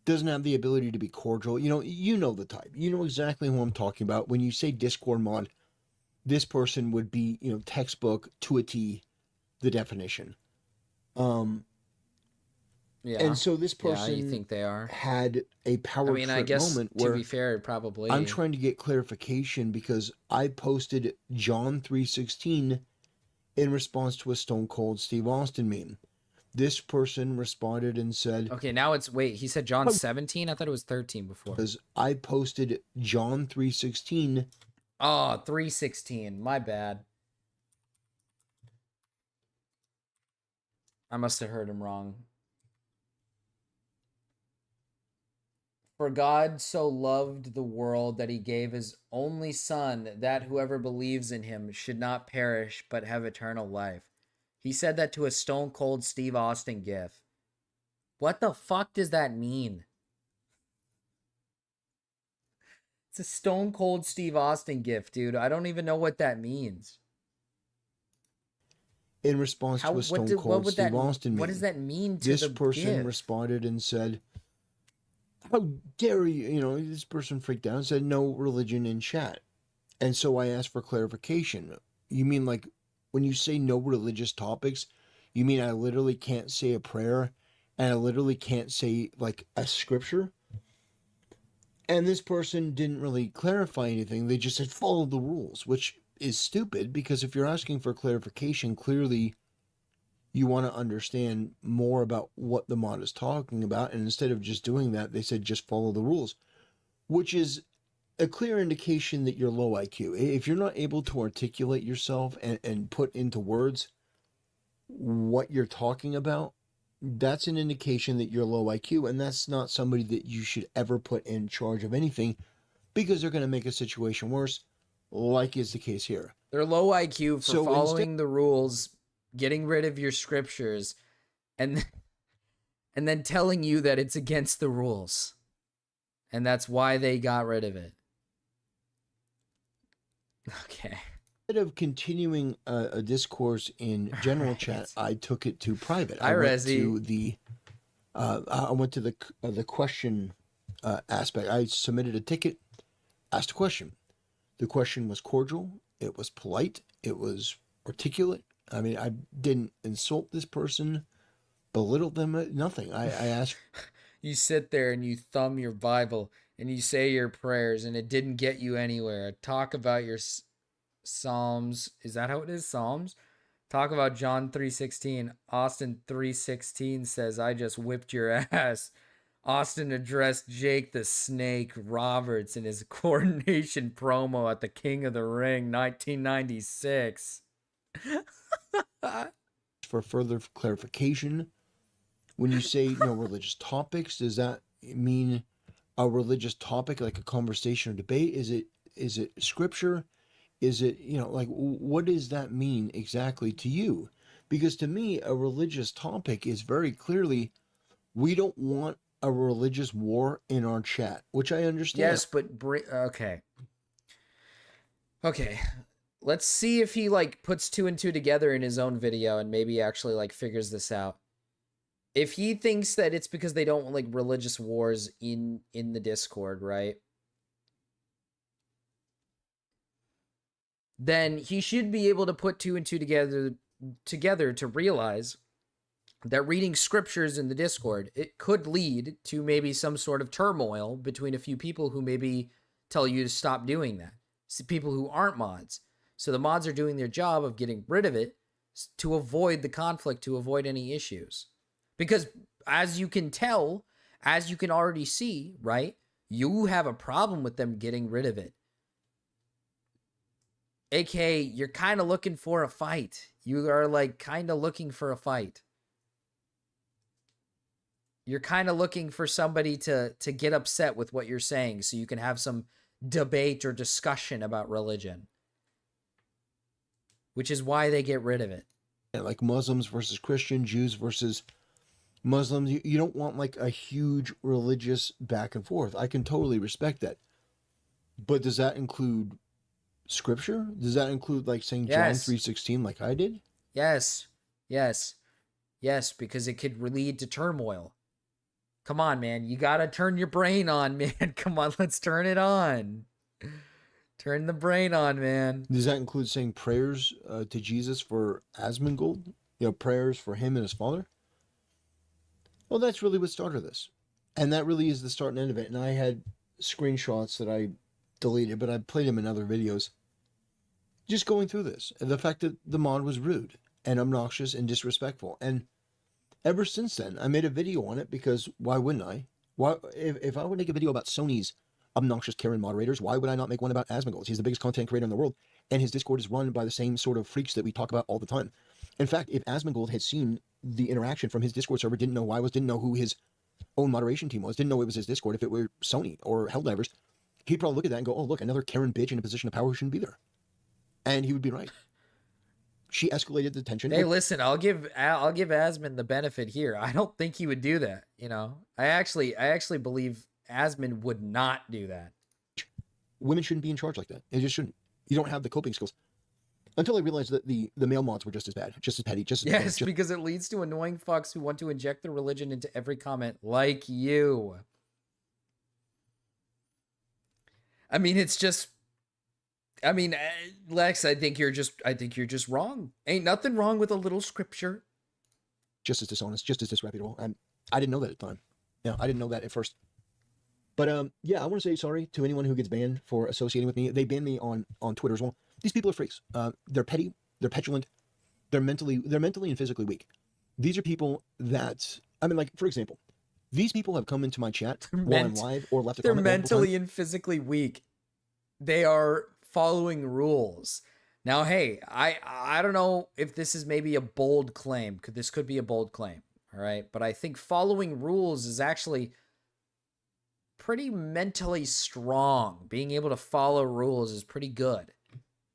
Doesn't have the ability to be cordial. You know the type. You know exactly who I'm talking about. When you say Discord mod, this person would be, you know, textbook to a T, the definition. Yeah. And so this person you think they are? had a power trip I guess moment to where be fair, probably. I'm trying to get clarification because I posted John 3:16 in response to a Stone Cold Steve Austin meme. This person responded and said... Okay, now it's... Wait, he said John 17? I thought it was 13 before. Because I posted John 3:16. Oh, 3:16. My bad. I must have heard him wrong. For God so loved the world that he gave his only son, that whoever believes in him should not perish but have eternal life. He said that to a Stone Cold Steve Austin gif. What the fuck does that mean? It's a Stone Cold Steve Austin gif, dude. I don't even know what that means. In response to a Stone Cold Steve Austin meme. What does that mean to this the person gif? responded and said, how dare you? You know, this person freaked out and said, no religion in chat. And so I asked for clarification. You mean like when you say no religious topics, you mean I literally can't say a prayer and I literally can't say like a scripture? And this person didn't really clarify anything. They just said follow the rules, which is stupid because if you're asking for clarification, clearly you want to understand more about what the mod is talking about. And instead of just doing that, they said just follow the rules, which is a clear indication that you're low IQ. If you're not able to articulate yourself and put into words what you're talking about, that's an indication that you're low IQ, and that's not somebody that you should ever put in charge of anything because they're going to make a situation worse, like is the case here. They're low IQ for following the rules, getting rid of your scriptures, and then telling you that it's against the rules. And that's why they got rid of it. Okay. Instead of continuing a discourse in general chat, I took it to private. I Hi, went Resi. to the I went to the question aspect. I submitted a ticket, asked a question. The question was cordial. It was polite. It was articulate. I mean, I didn't insult this person, belittle them, nothing. I asked. You sit there and you thumb your Bible and you say your prayers and it didn't get you anywhere. Talk about your Psalms. Is that how it is? Psalms? Talk about John 3:16. Austin 3:16 says, I just whipped your ass. Austin addressed Jake the Snake Roberts in his coordination promo at the King of the Ring 1996. For further clarification, when you say no religious topics, does that mean a religious topic like a conversation or debate? Is it scripture? Is it, like, what does that mean exactly to you? Because to me, a religious topic is very clearly, we don't want a religious war in our chat, which I understand. Yes, but okay. Okay. Let's see if he puts 2 and 2 together in his own video and maybe actually figures this out. If he thinks that it's because they don't want religious wars in the Discord, right? Then he should be able to put 2 and 2 together to realize that reading scriptures in the Discord, it could lead to maybe some sort of turmoil between a few people who maybe tell you to stop doing that. People who aren't mods. So the mods are doing their job of getting rid of it to avoid the conflict, to avoid any issues. Because as you can tell, as you can already see, right, you have a problem with them getting rid of it. AKA, you're kind of looking for a fight. You are kind of looking for a fight. You're kind of looking for somebody to get upset with what you're saying so you can have some debate or discussion about religion. Which is why they get rid of it. Like Muslims versus Christian, Jews versus Muslims. You don't want a huge religious back and forth. I can totally respect that. But does that include scripture? Does that include saying John 3:16 like I did? Yes. Yes. Yes, because it could lead to turmoil. Come on, man. You got to turn your brain on, man. Come on, let's turn it on. Turn the brain on, man. Does that include saying prayers to Jesus for Asmongold? Prayers for him and his father? Well, that's really what started this. And that really is the start and end of it. And I had screenshots that I deleted, but I played them in other videos. Just going through this. The fact that the mod was rude and obnoxious and disrespectful. And ever since then, I made a video on it because why wouldn't I? Why, if I would make a video about Sony's obnoxious Karen moderators, why would I not make one about Asmongold? He's the biggest content creator in the world, and his Discord is run by the same sort of freaks that we talk about all the time. In fact, if Asmongold had seen the interaction from his Discord server, didn't know who I was, didn't know who his own moderation team was, didn't know it was his Discord, if it were Sony or Helldivers, he'd probably look at that and go, oh, look, another Karen bitch in a position of power who shouldn't be there. And he would be right. She escalated the tension. Hey, listen, I'll give Asmon the benefit here. I don't think he would do that, I actually believe Asmon would not do that. Women shouldn't be in charge like that. They just shouldn't. You don't have the coping skills. Until I realized that the male mods were just as bad, just as petty, just as Yes, because it leads to annoying fucks who want to inject their religion into every comment, like you. I mean, it's just. I mean, Lex, I think you're just wrong. Ain't nothing wrong with a little scripture. Just as dishonest, just as disreputable. And I didn't know that at the time. Yeah, I didn't know that at first. But yeah, I want to say sorry to anyone who gets banned for associating with me. They banned me on Twitter as well. These people are freaks. They're petty. They're petulant. They're mentally and physically weak. These are people that, for example, these people have come into my chat while I'm live or left a comment. They're mentally and physically weak. They are following rules. Now, hey, I don't know if this is maybe a bold claim. This could be a bold claim, all right? But I think following rules is actually pretty mentally strong. Being able to follow rules is pretty good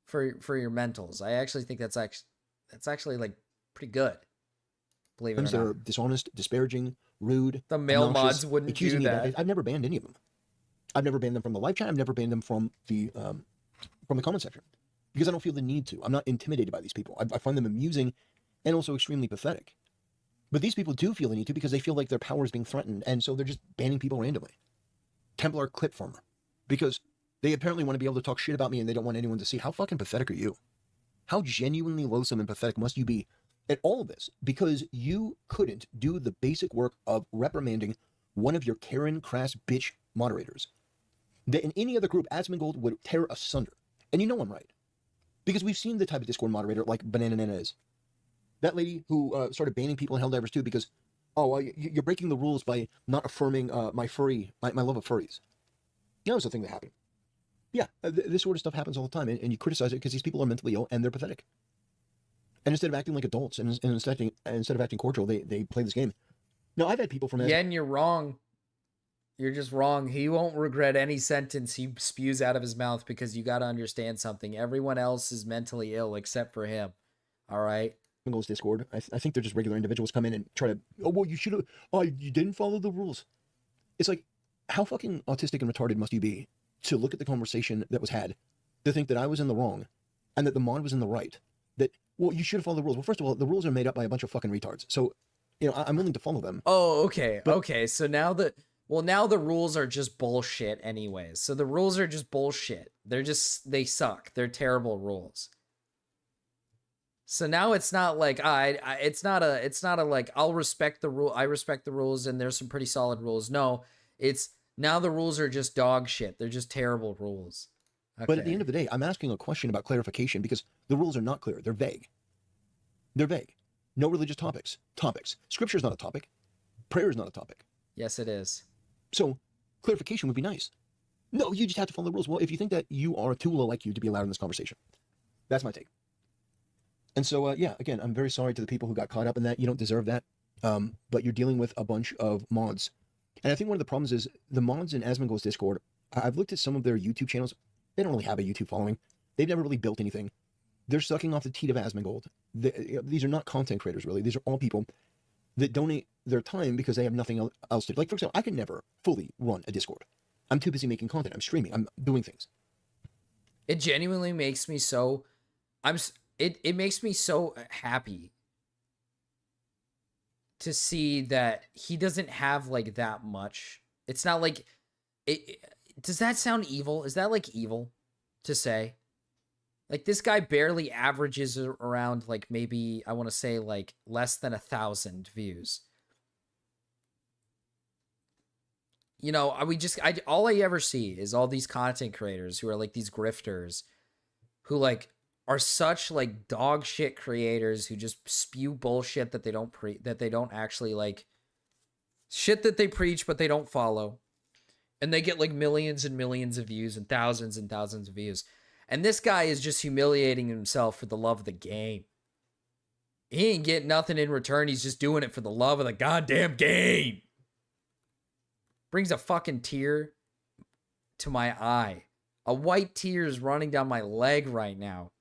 for your mentals. I actually think that's actually pretty good. Believe it or not. They're dishonest, disparaging, rude. The male mods wouldn't do that. I've never banned any of them. I've never banned them from the live chat. I've never banned them from the comment section because I don't feel the need to. I'm not intimidated by these people. I find them amusing and also extremely pathetic. But these people do feel the need to because they feel like their power is being threatened, and so they're just banning people randomly. Templar clip farmer, because they apparently want to be able to talk shit about me and they don't want anyone to see. How fucking pathetic are you? How genuinely loathsome and pathetic must you be at all of this because you couldn't do the basic work of reprimanding one of your Karen crass bitch moderators that in any other group Asmongold would tear asunder. And you know I'm right. Because we've seen the type of Discord moderator like Banana Nana is. That lady who started banning people in Helldivers too because, you're breaking the rules by not affirming my love of furries. That was the thing that happened. Yeah, this sort of stuff happens all the time, and you criticize it because these people are mentally ill and they're pathetic. And instead of acting like adults and instead of acting cordial, they play this game. Now, I've had people from... Yeah, and you're wrong. You're just wrong. He won't regret any sentence he spews out of his mouth because you got to understand something. Everyone else is mentally ill except for him. All right? Goes Discord. I think they're just regular individuals come in and try to, you should have, you didn't follow the rules. It's like, how fucking autistic and retarded must you be to look at the conversation that was had, to think that I was in the wrong and that the mod was in the right? That, you should have followed the rules. Well, first of all, the rules are made up by a bunch of fucking retards. So, I'm willing to follow them. Oh, okay. Okay, so now the rules are just bullshit anyways. So the rules are just bullshit. They suck. They're terrible rules. So now it's not like it's not a like I'll respect the rule. I respect the rules and there's some pretty solid rules. No, it's now the rules are just dog shit. They're just terrible rules. Okay. But at the end of the day, I'm asking a question about clarification because the rules are not clear. They're vague. They're vague. No religious topics. Scripture is not a topic. Prayer is not a topic. Yes, it is. So clarification would be nice. No, you just have to follow the rules. Well, if you think that you are too low IQ to be allowed in this conversation, that's my take. And so, again, I'm very sorry to the people who got caught up in that. You don't deserve that. But you're dealing with a bunch of mods. And I think one of the problems is the mods in Asmongold's Discord, I've looked at some of their YouTube channels. They don't really have a YouTube following. They've never really built anything. They're sucking off the teat of Asmongold. These are not content creators, really. These are all people that donate their time because they have nothing else to do. Like, for example, I can never fully run a Discord. I'm too busy making content. I'm streaming. I'm doing things. It genuinely makes me so... It makes me so happy to see that he doesn't have like that much. It's not like does that sound evil? Is that like evil to say? Like this guy barely averages around like maybe I want to say like less than 1,000 views. All I ever see is all these content creators who are like these grifters who like are such like dog shit creators who just spew bullshit that they don't actually like shit that they preach but they don't follow, and they get like millions and millions of views and thousands of views, and this guy is just humiliating himself for the love of the game. He ain't getting nothing in return. He's just doing it for the love of the goddamn game. Brings a fucking tear to my eye. A white tear is running down my leg right now.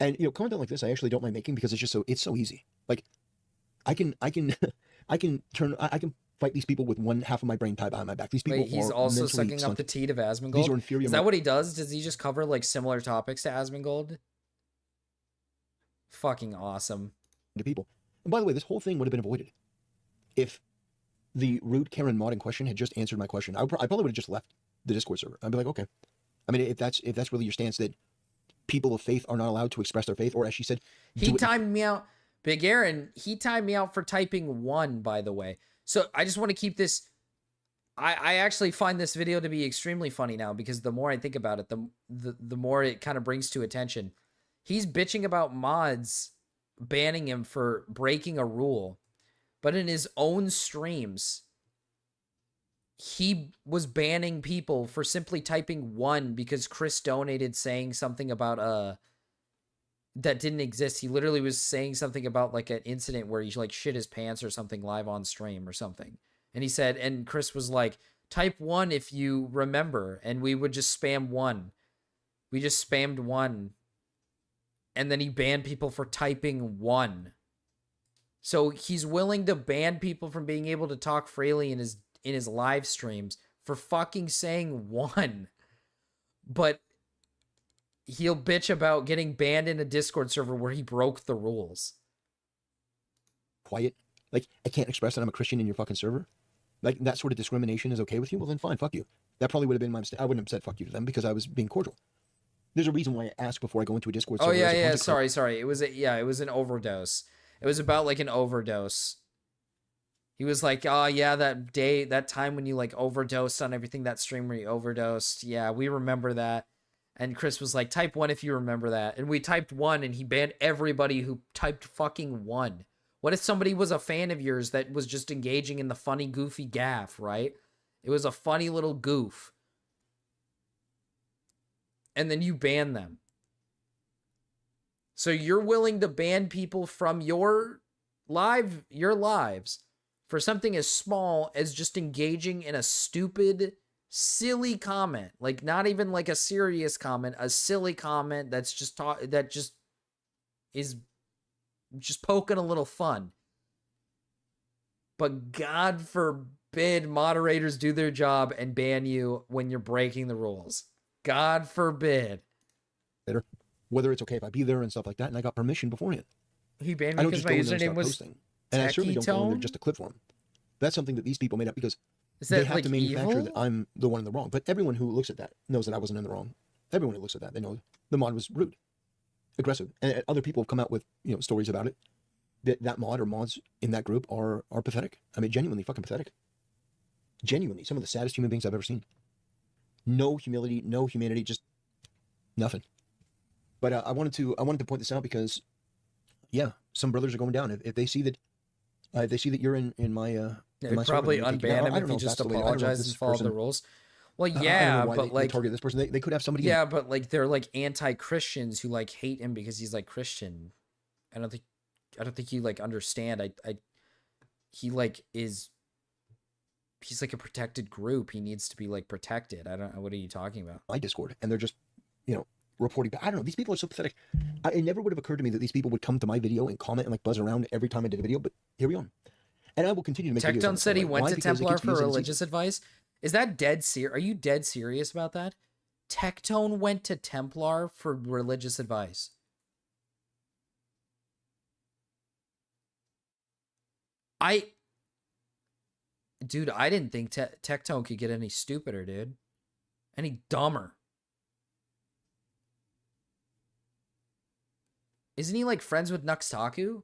And content like this, I actually don't mind making because it's so easy. Like, I can fight these people with one half of my brain tied behind my back. These people. Wait, he's also sucking up the teat of Asmongold. These are inferior. Is that what he does? Does he just cover like similar topics to Asmongold? Fucking awesome. To people. And by the way, this whole thing would have been avoided if the rude Karen mod in question had just answered my question. I probably would have just left the Discord server. I'd be like, okay. I mean, if that's really your stance that people of faith are not allowed to express their faith, or as she said, he timed me out. Big Aaron, he timed me out for typing 1, by the way. So I just want to keep this. I actually find this video to be extremely funny now because the more I think about it, the more it kind of brings to attention. He's bitching about mods banning him for breaking a rule, but in his own streams, he was banning people for simply typing 1 because Chris donated saying something about that didn't exist. He literally was saying something about like an incident where he like shit his pants or something live on stream or something. And he said, and Chris was like, type 1 if you remember, and we would just spam 1. We just spammed 1. And then he banned people for typing 1. So he's willing to ban people from being able to talk freely in his live streams for fucking saying 1. But he'll bitch about getting banned in a Discord server where he broke the rules. quiet, like I can't express that I'm a Christian in your fucking server, like that sort of discrimination is okay with you, well then fine, fuck you. That probably would have been my mistake. I wouldn't have said fuck you to them because I was being cordial. There's a reason why I ask before I go into a Discord server. Oh yeah, as yeah. opposed to Sorry. It was it was an overdose. It was about like an overdose. He was like, oh yeah, that time when you like overdosed on everything, that stream where you overdosed. Yeah, we remember that. And Chris was like, type 1 if you remember that. And we typed 1 and he banned everybody who typed fucking 1. What if somebody was a fan of yours that was just engaging in the funny, goofy gaff, right? It was a funny little goof. And then you ban them. So you're willing to ban people from your lives for something as small as just engaging in a stupid, silly comment, like not even like a serious comment, a silly comment that's just is just poking a little fun. But God forbid moderators do their job and ban you when you're breaking the rules. God forbid. whether it's okay if I be there and stuff like that, and I got permission beforehand. He banned I me don't because just my go in there and username start was posting. And I certainly don't go in there just to clip for them. That's something that these people made up because they have to manufacture that I'm the one in the wrong. But everyone who looks at that knows that I wasn't in the wrong. Everyone who looks at that, they know the mod was rude, aggressive, and other people have come out with stories about it. That mod or mods in that group are pathetic. I mean, genuinely fucking pathetic. Genuinely, some of the saddest human beings I've ever seen. No humility, no humanity, just nothing. But I wanted to point this out because, yeah, some brothers are going down. If they see that, you're in my they in my probably server, unban him if he just apologized and followed the rules. Well, yeah, but like they target this person, they could have somebody. Yeah, but like they're like anti-Christians who like hate him because he's like Christian. I don't think you like understand. He's like a protected group. He needs to be like protected. I don't know. What are you talking about? My Discord, and they're just reporting back. I don't know. These people are so pathetic. It never would have occurred to me that these people would come to my video and comment and like buzz around every time I did a video. But here we are, and I will continue to make videos. Tectone said he went to Templar for religious advice. Is that dead serious? Are you dead serious about that? Tectone went to Templar for religious advice. Dude, I didn't think Tectone could get any stupider, dude. Any dumber. Isn't he like friends with Nuxtaku?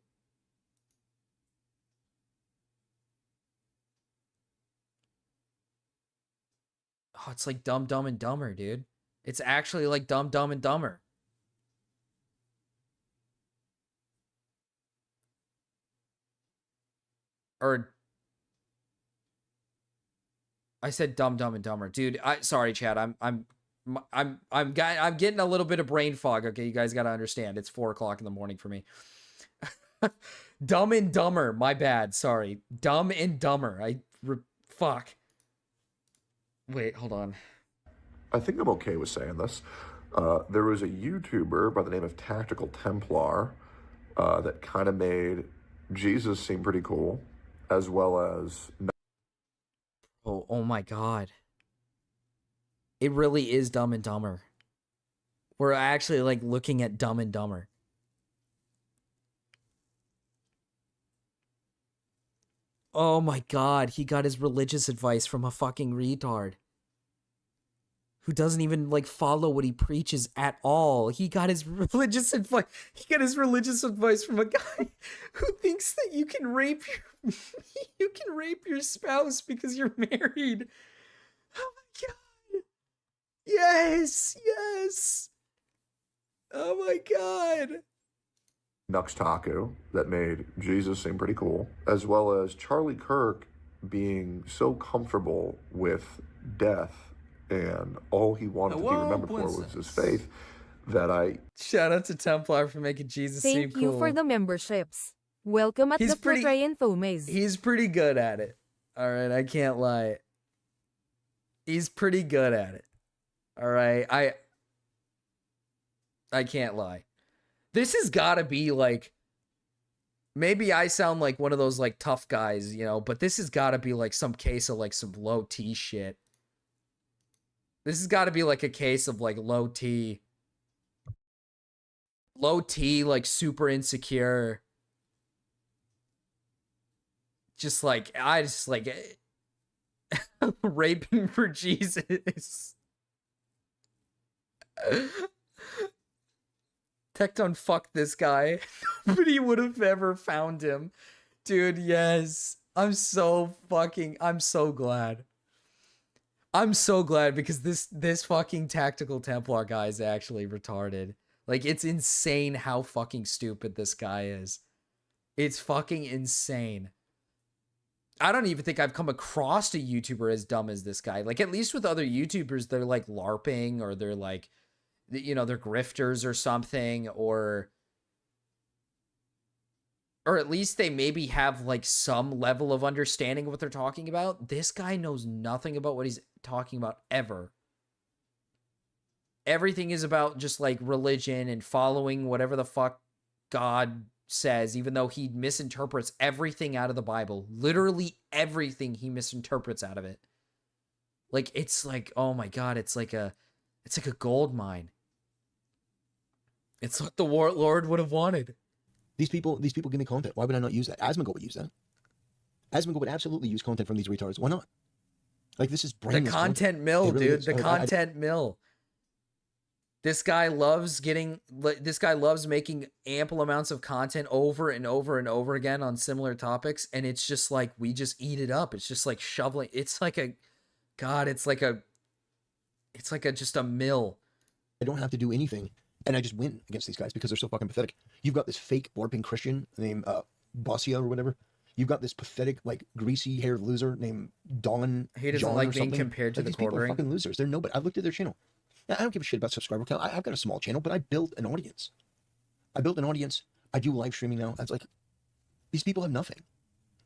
Oh, it's like Dumb, Dumb, and Dumber, dude. It's actually like Dumb, Dumb, and Dumber. Or I said Dumb, Dumb, and Dumber, dude. Sorry, Chad. I'm getting a little bit of brain fog. Okay, you guys got to understand. It's 4 o'clock in the morning for me. Dumb and Dumber. My bad. Sorry. Dumb and Dumber. Fuck. Wait, hold on. I think I'm okay with saying this. There was a YouTuber by the name of Tactical Templar that kind of made Jesus seem pretty cool, as well as... Oh my God. It really is Dumb and Dumber. We're actually like looking at Dumb and Dumber. Oh my God, he got his religious advice from a fucking retard who doesn't even like follow what he preaches at all. He got his religious advice. He got his religious advice from a guy who thinks that you can rape your spouse because you're married. Oh my God. Yes, yes. Oh my God. Nuxtaku that made Jesus seem pretty cool, as well as Charlie Kirk being so comfortable with death and all he wanted to be remembered for was his faith that I... Shout out to Templar for making Jesus seem cool. Thank you for the memberships. Welcome at the Prayan Fomes. He's pretty good at it. All right, I can't lie. He's pretty good at it. All right, I can't lie. This has got to be like, maybe I sound like one of those like tough guys, but this has got to be like some case of like some low T shit. This has got to be like a case of like low T, like super insecure. just like raping for Jesus. Tecton fucked this guy. Nobody would have ever found him. Dude, yes. I'm so glad. I'm so glad because this fucking Tactical Templar guy is actually retarded. Like, it's insane how fucking stupid this guy is. It's fucking insane. I don't even think I've come across a YouTuber as dumb as this guy. Like, at least with other YouTubers, they're like LARPing, or they're like, you know, they're grifters or something, or at least they maybe have like some level of understanding of what they're talking about. This guy knows nothing about what he's talking about ever. Everything is about just like religion and following whatever the fuck God says, even though he misinterprets everything out of the Bible. Literally everything he misinterprets out of it. Like, it's like, oh my God, it's like a gold mine. It's what the Lord would have wanted. These people give me content. Why would I not use that? Asmongold would use that. Asmongold would absolutely use content from these retards. Why not? Like, this is brainless The content mill, really dude. is. The content mill. This guy loves making ample amounts of content over and over and over again on similar topics, and it's just like we just eat it up. It's just like shoveling. It's like just a mill. I don't have to do anything, and I just win against these guys because they're so fucking pathetic. You've got this fake LARPing Christian named Bossia or whatever. You've got this pathetic, like, greasy-haired loser named Don. He doesn't John like or being something. compared to Like, the these people are quartering. fucking losers. They're nobody. I've looked at their channel. Now, I don't give a shit about subscriber count. I've got a small channel, but I built an audience. I do live streaming now. It's like, these people have nothing.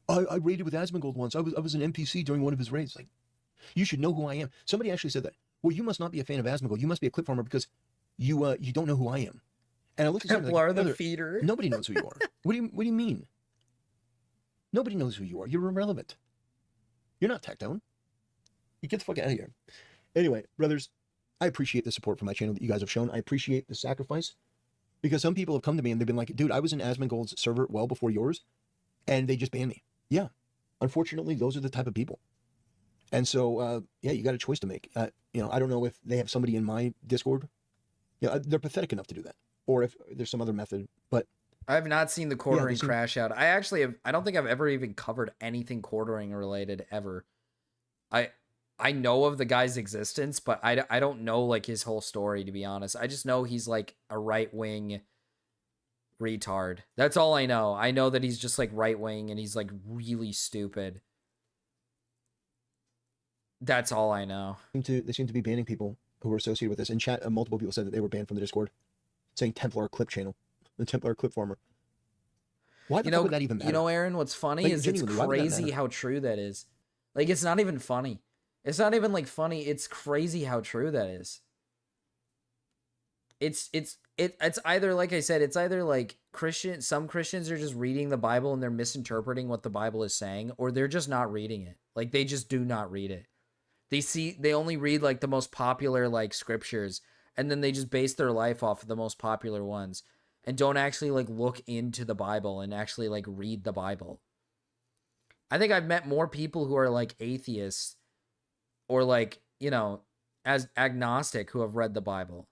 I raided with Asmongold once. I was an NPC during one of his raids. Like, you should know who I am. Somebody actually said that. Well, you must not be a fan of Asmongold. You must be a clip farmer because you don't know who I am. And I looked at something Templar like, the brother, feeder. nobody knows who you are. What do you mean? Nobody knows who you are. You're irrelevant. You're not Tecton. You get the fuck out of here. Anyway, brothers, I appreciate the support for my channel that you guys have shown. I appreciate the sacrifice because some people have come to me and they've been like, dude, I was in Asmongold's server well before yours and they just banned me. Yeah. Unfortunately, those are the type of people. And so, yeah, you got a choice to make. You know, I don't know if they have somebody in my Discord. Yeah, they're pathetic enough to do that. Or if there's some other method, but I have not seen the quartering crash out. I don't think I've ever even covered anything quartering related ever. I know of the guy's existence, but I don't know like his whole story, to be honest. I just know he's like a right-wing retard. That's all I know. I know that he's just like right-wing and he's like really stupid. That's all I know. They seem to be banning people who were associated with this. In chat, multiple people said that they were banned from the Discord, saying Templar clip channel, the Templar clip farmer. Why the fuck would that even matter? You know, Aaron, what's funny is it's crazy how true that is. Like, it's not even funny. It's not even like funny. It's crazy how true that is. It's either, like I said, it's either like some Christians are just reading the Bible and they're misinterpreting what the Bible is saying, or they're just not reading it. Like, they just do not read it. They only read like the most popular like scriptures, and then they just base their life off of the most popular ones and don't actually like look into the Bible and actually like read the Bible. I think I've met more people who are like atheists or like, you know, as agnostic who have read the Bible.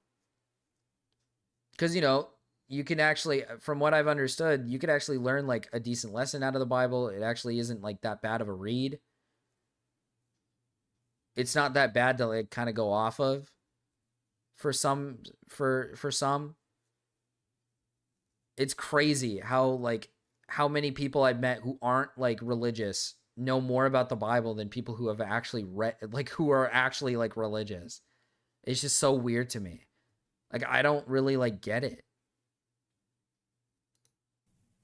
Because, you know, you can actually, from what I've understood, you could actually learn like a decent lesson out of the Bible. It actually isn't like that bad of a read. It's not that bad to like kind of go off of for some. It's crazy how many people I've met who aren't like religious know more about the Bible than people who have actually read, like who are actually like religious. It's just so weird to me. Like, I don't really like get it.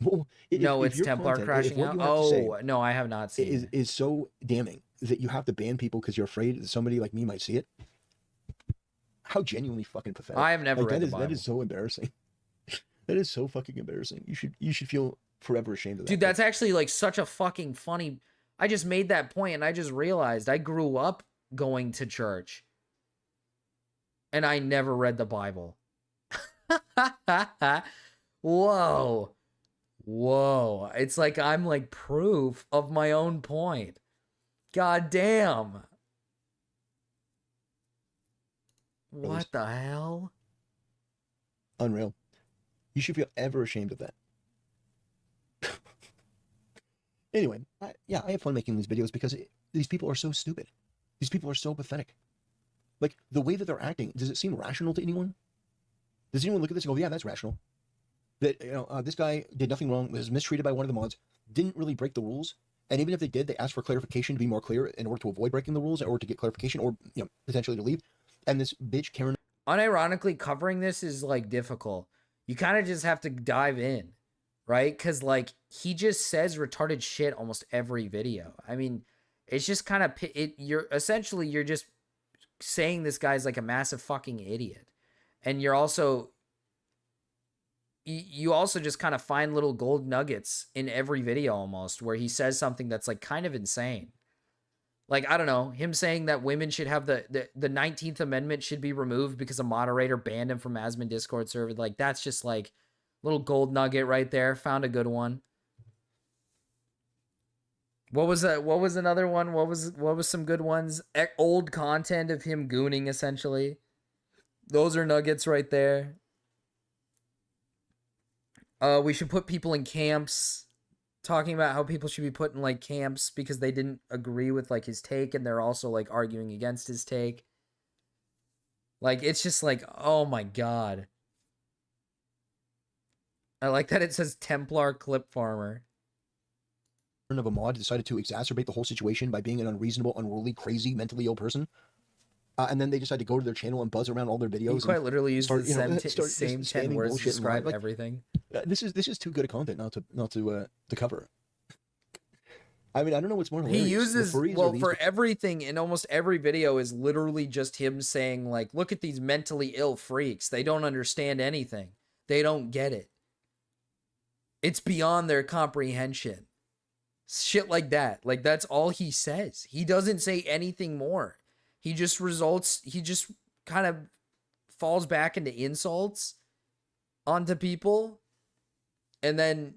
Well, no, if it's your Templar content, crashing out. Oh, no, I have not seen it. Is so damning that you have to ban people because you're afraid that somebody like me might see it. How genuinely fucking pathetic. I have never read the Bible. That is so embarrassing. That is so fucking embarrassing. You should feel forever ashamed of that. Dude, that's actually like such a fucking funny. I just made that point and I just realized I grew up going to church and I never read the Bible. Whoa. Whoa. It's like I'm like proof of my own point. God damn. What the hell? Unreal. You should feel ever ashamed of that. Anyway, I have fun making these videos because these people are so stupid. These people are so pathetic. Like, the way that they're acting, does it seem rational to anyone? Does anyone look at this and go, yeah, that's rational? That, this guy did nothing wrong, was mistreated by one of the mods, didn't really break the rules, and even if they did, they asked for clarification to be more clear in order to avoid breaking the rules or to get clarification or, potentially to leave. And this bitch, Karen... Unironically, covering this is, like, difficult. You kind of just have to dive in, right? Because, like, he just says retarded shit almost every video. I mean, it's just kind of... You're just saying this guy's, like, a massive fucking idiot. And you're also... You also just kind of find little gold nuggets in every video almost where he says something that's, like, kind of insane. Like, I don't know, him saying that women should have the 19th Amendment should be removed because a moderator banned him from Asmon Discord server. Like, that's just, like, little gold nugget right there. Found a good one. What was that? What was another one? What was some good ones? Old content of him gooning, essentially. Those are nuggets right there. We should put people in camps. Talking about how people should be put in, like, camps because they didn't agree with, like, his take, and they're also, like, arguing against his take. Like, it's just like, oh my god. I like that it says Templar Clip Farmer. ...of a mod decided to exacerbate the whole situation by being an unreasonable, unruly, crazy, mentally ill person. And then they decided to go to their channel and buzz around all their videos. You quite literally use the same 10 words to describe like, everything. This is too good a content not to cover. I mean, I don't know what's more hilarious. He uses, well, for everything in almost every video is literally just him saying, like, look at these mentally ill freaks. They don't understand anything. They don't get it. It's beyond their comprehension. Shit like that. Like, that's all he says. He doesn't say anything more. He just kind of falls back into insults onto people. And then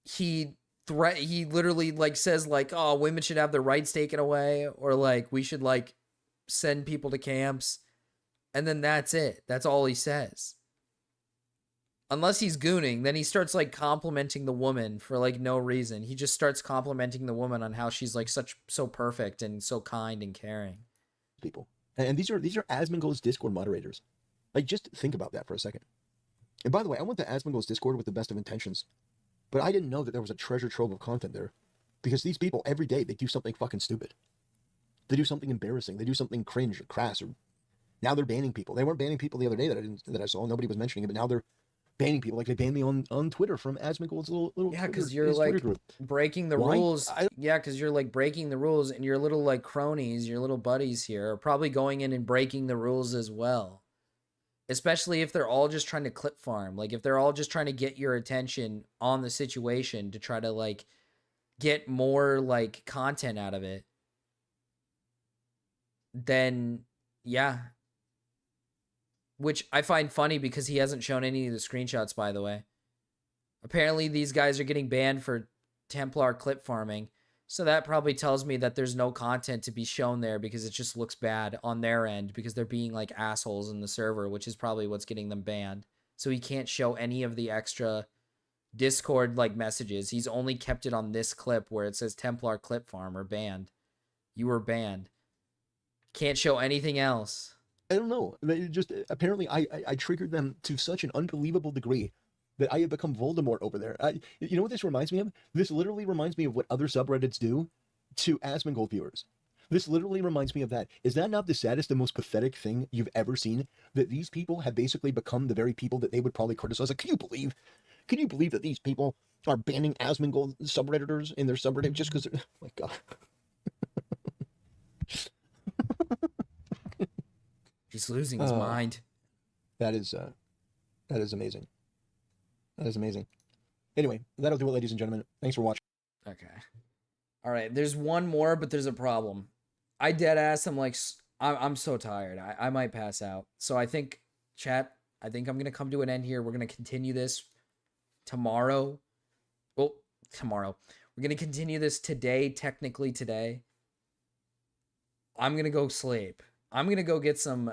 he literally, like, says, like, oh, women should have their rights taken away, or, like, we should, like, send people to camps. And then that's it. That's all he says. Unless he's gooning, then he starts, like, complimenting the woman for, like, no reason. He just starts complimenting the woman on how she's, like, so perfect and so kind and caring. People. And these are Asmongold's Discord moderators. Like, just think about that for a second. And by the way, I went to Asmongold's Discord with the best of intentions. But I didn't know that there was a treasure trove of content there. Because these people, every day, they do something fucking stupid. They do something embarrassing. They do something cringe or crass. Or now they're banning people. They weren't banning people the other day that I saw. Nobody was mentioning it. But now they're banning people. Like, they banned me on Twitter from Asmongold's little yeah, because you're, like, breaking the rules. Yeah, because you're, like, breaking the rules. And your little, like, cronies, your little buddies here are probably going in and breaking the rules as well. Especially if they're all just trying to clip farm. Like, if they're all just trying to get your attention on the situation to try to, like, get more, like, content out of it, then, yeah. Which I find funny because he hasn't shown any of the screenshots, by the way. Apparently, these guys are getting banned for Templar clip farming. So that probably tells me that there's no content to be shown there because it just looks bad on their end because they're being, like, assholes in the server, which is probably what's getting them banned. So he can't show any of the extra Discord, like, messages. He's only kept it on this clip where it says Templar clip farmer banned. You were banned. Can't show anything else. I don't know. Apparently I triggered them to such an unbelievable degree that I have become Voldemort over there. You know what this reminds me of? This literally reminds me of what other subreddits do to Asmongold viewers. This literally reminds me of that. Is that not the saddest and most pathetic thing you've ever seen? That these people have basically become the very people that they would probably criticize. Like, can you believe that these people are banning Asmongold subredditors in their subreddit just because they're... Oh my god. He's losing his mind. That is amazing. That is amazing. Anyway, that'll do it, ladies and gentlemen. Thanks for watching. Okay. All right. There's one more, but there's a problem. I dead ass. I'm so tired. I might pass out. So I think, chat, I'm going to come to an end here. We're going to continue this tomorrow. tomorrow. We're going to continue this today, technically today. I'm going to go sleep. I'm going to go get some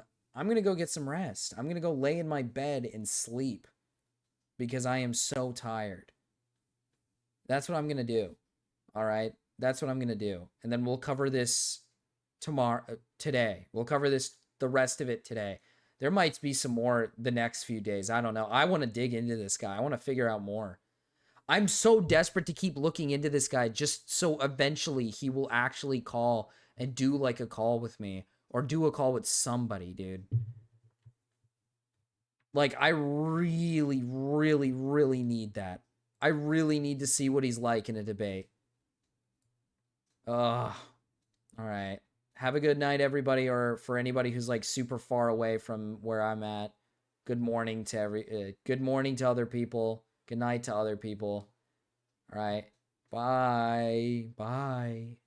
rest. I'm going to go lay in my bed and sleep because I am so tired. That's what I'm going to do. All right? That's what I'm going to do. And then we'll cover this today. We'll cover this, the rest of it today. There might be some more the next few days. I don't know. I want to dig into this guy. I want to figure out more. I'm so desperate to keep looking into this guy just so eventually he will actually call and do like a call with me or do a call with somebody, dude. Like, I really, really, really need that. I really need to see what he's like in a debate. Ugh. All right. Have a good night, everybody, or for anybody who's like super far away from where I'm at. Good morning to good morning to other people. Good night to other people. All right. Bye. Bye.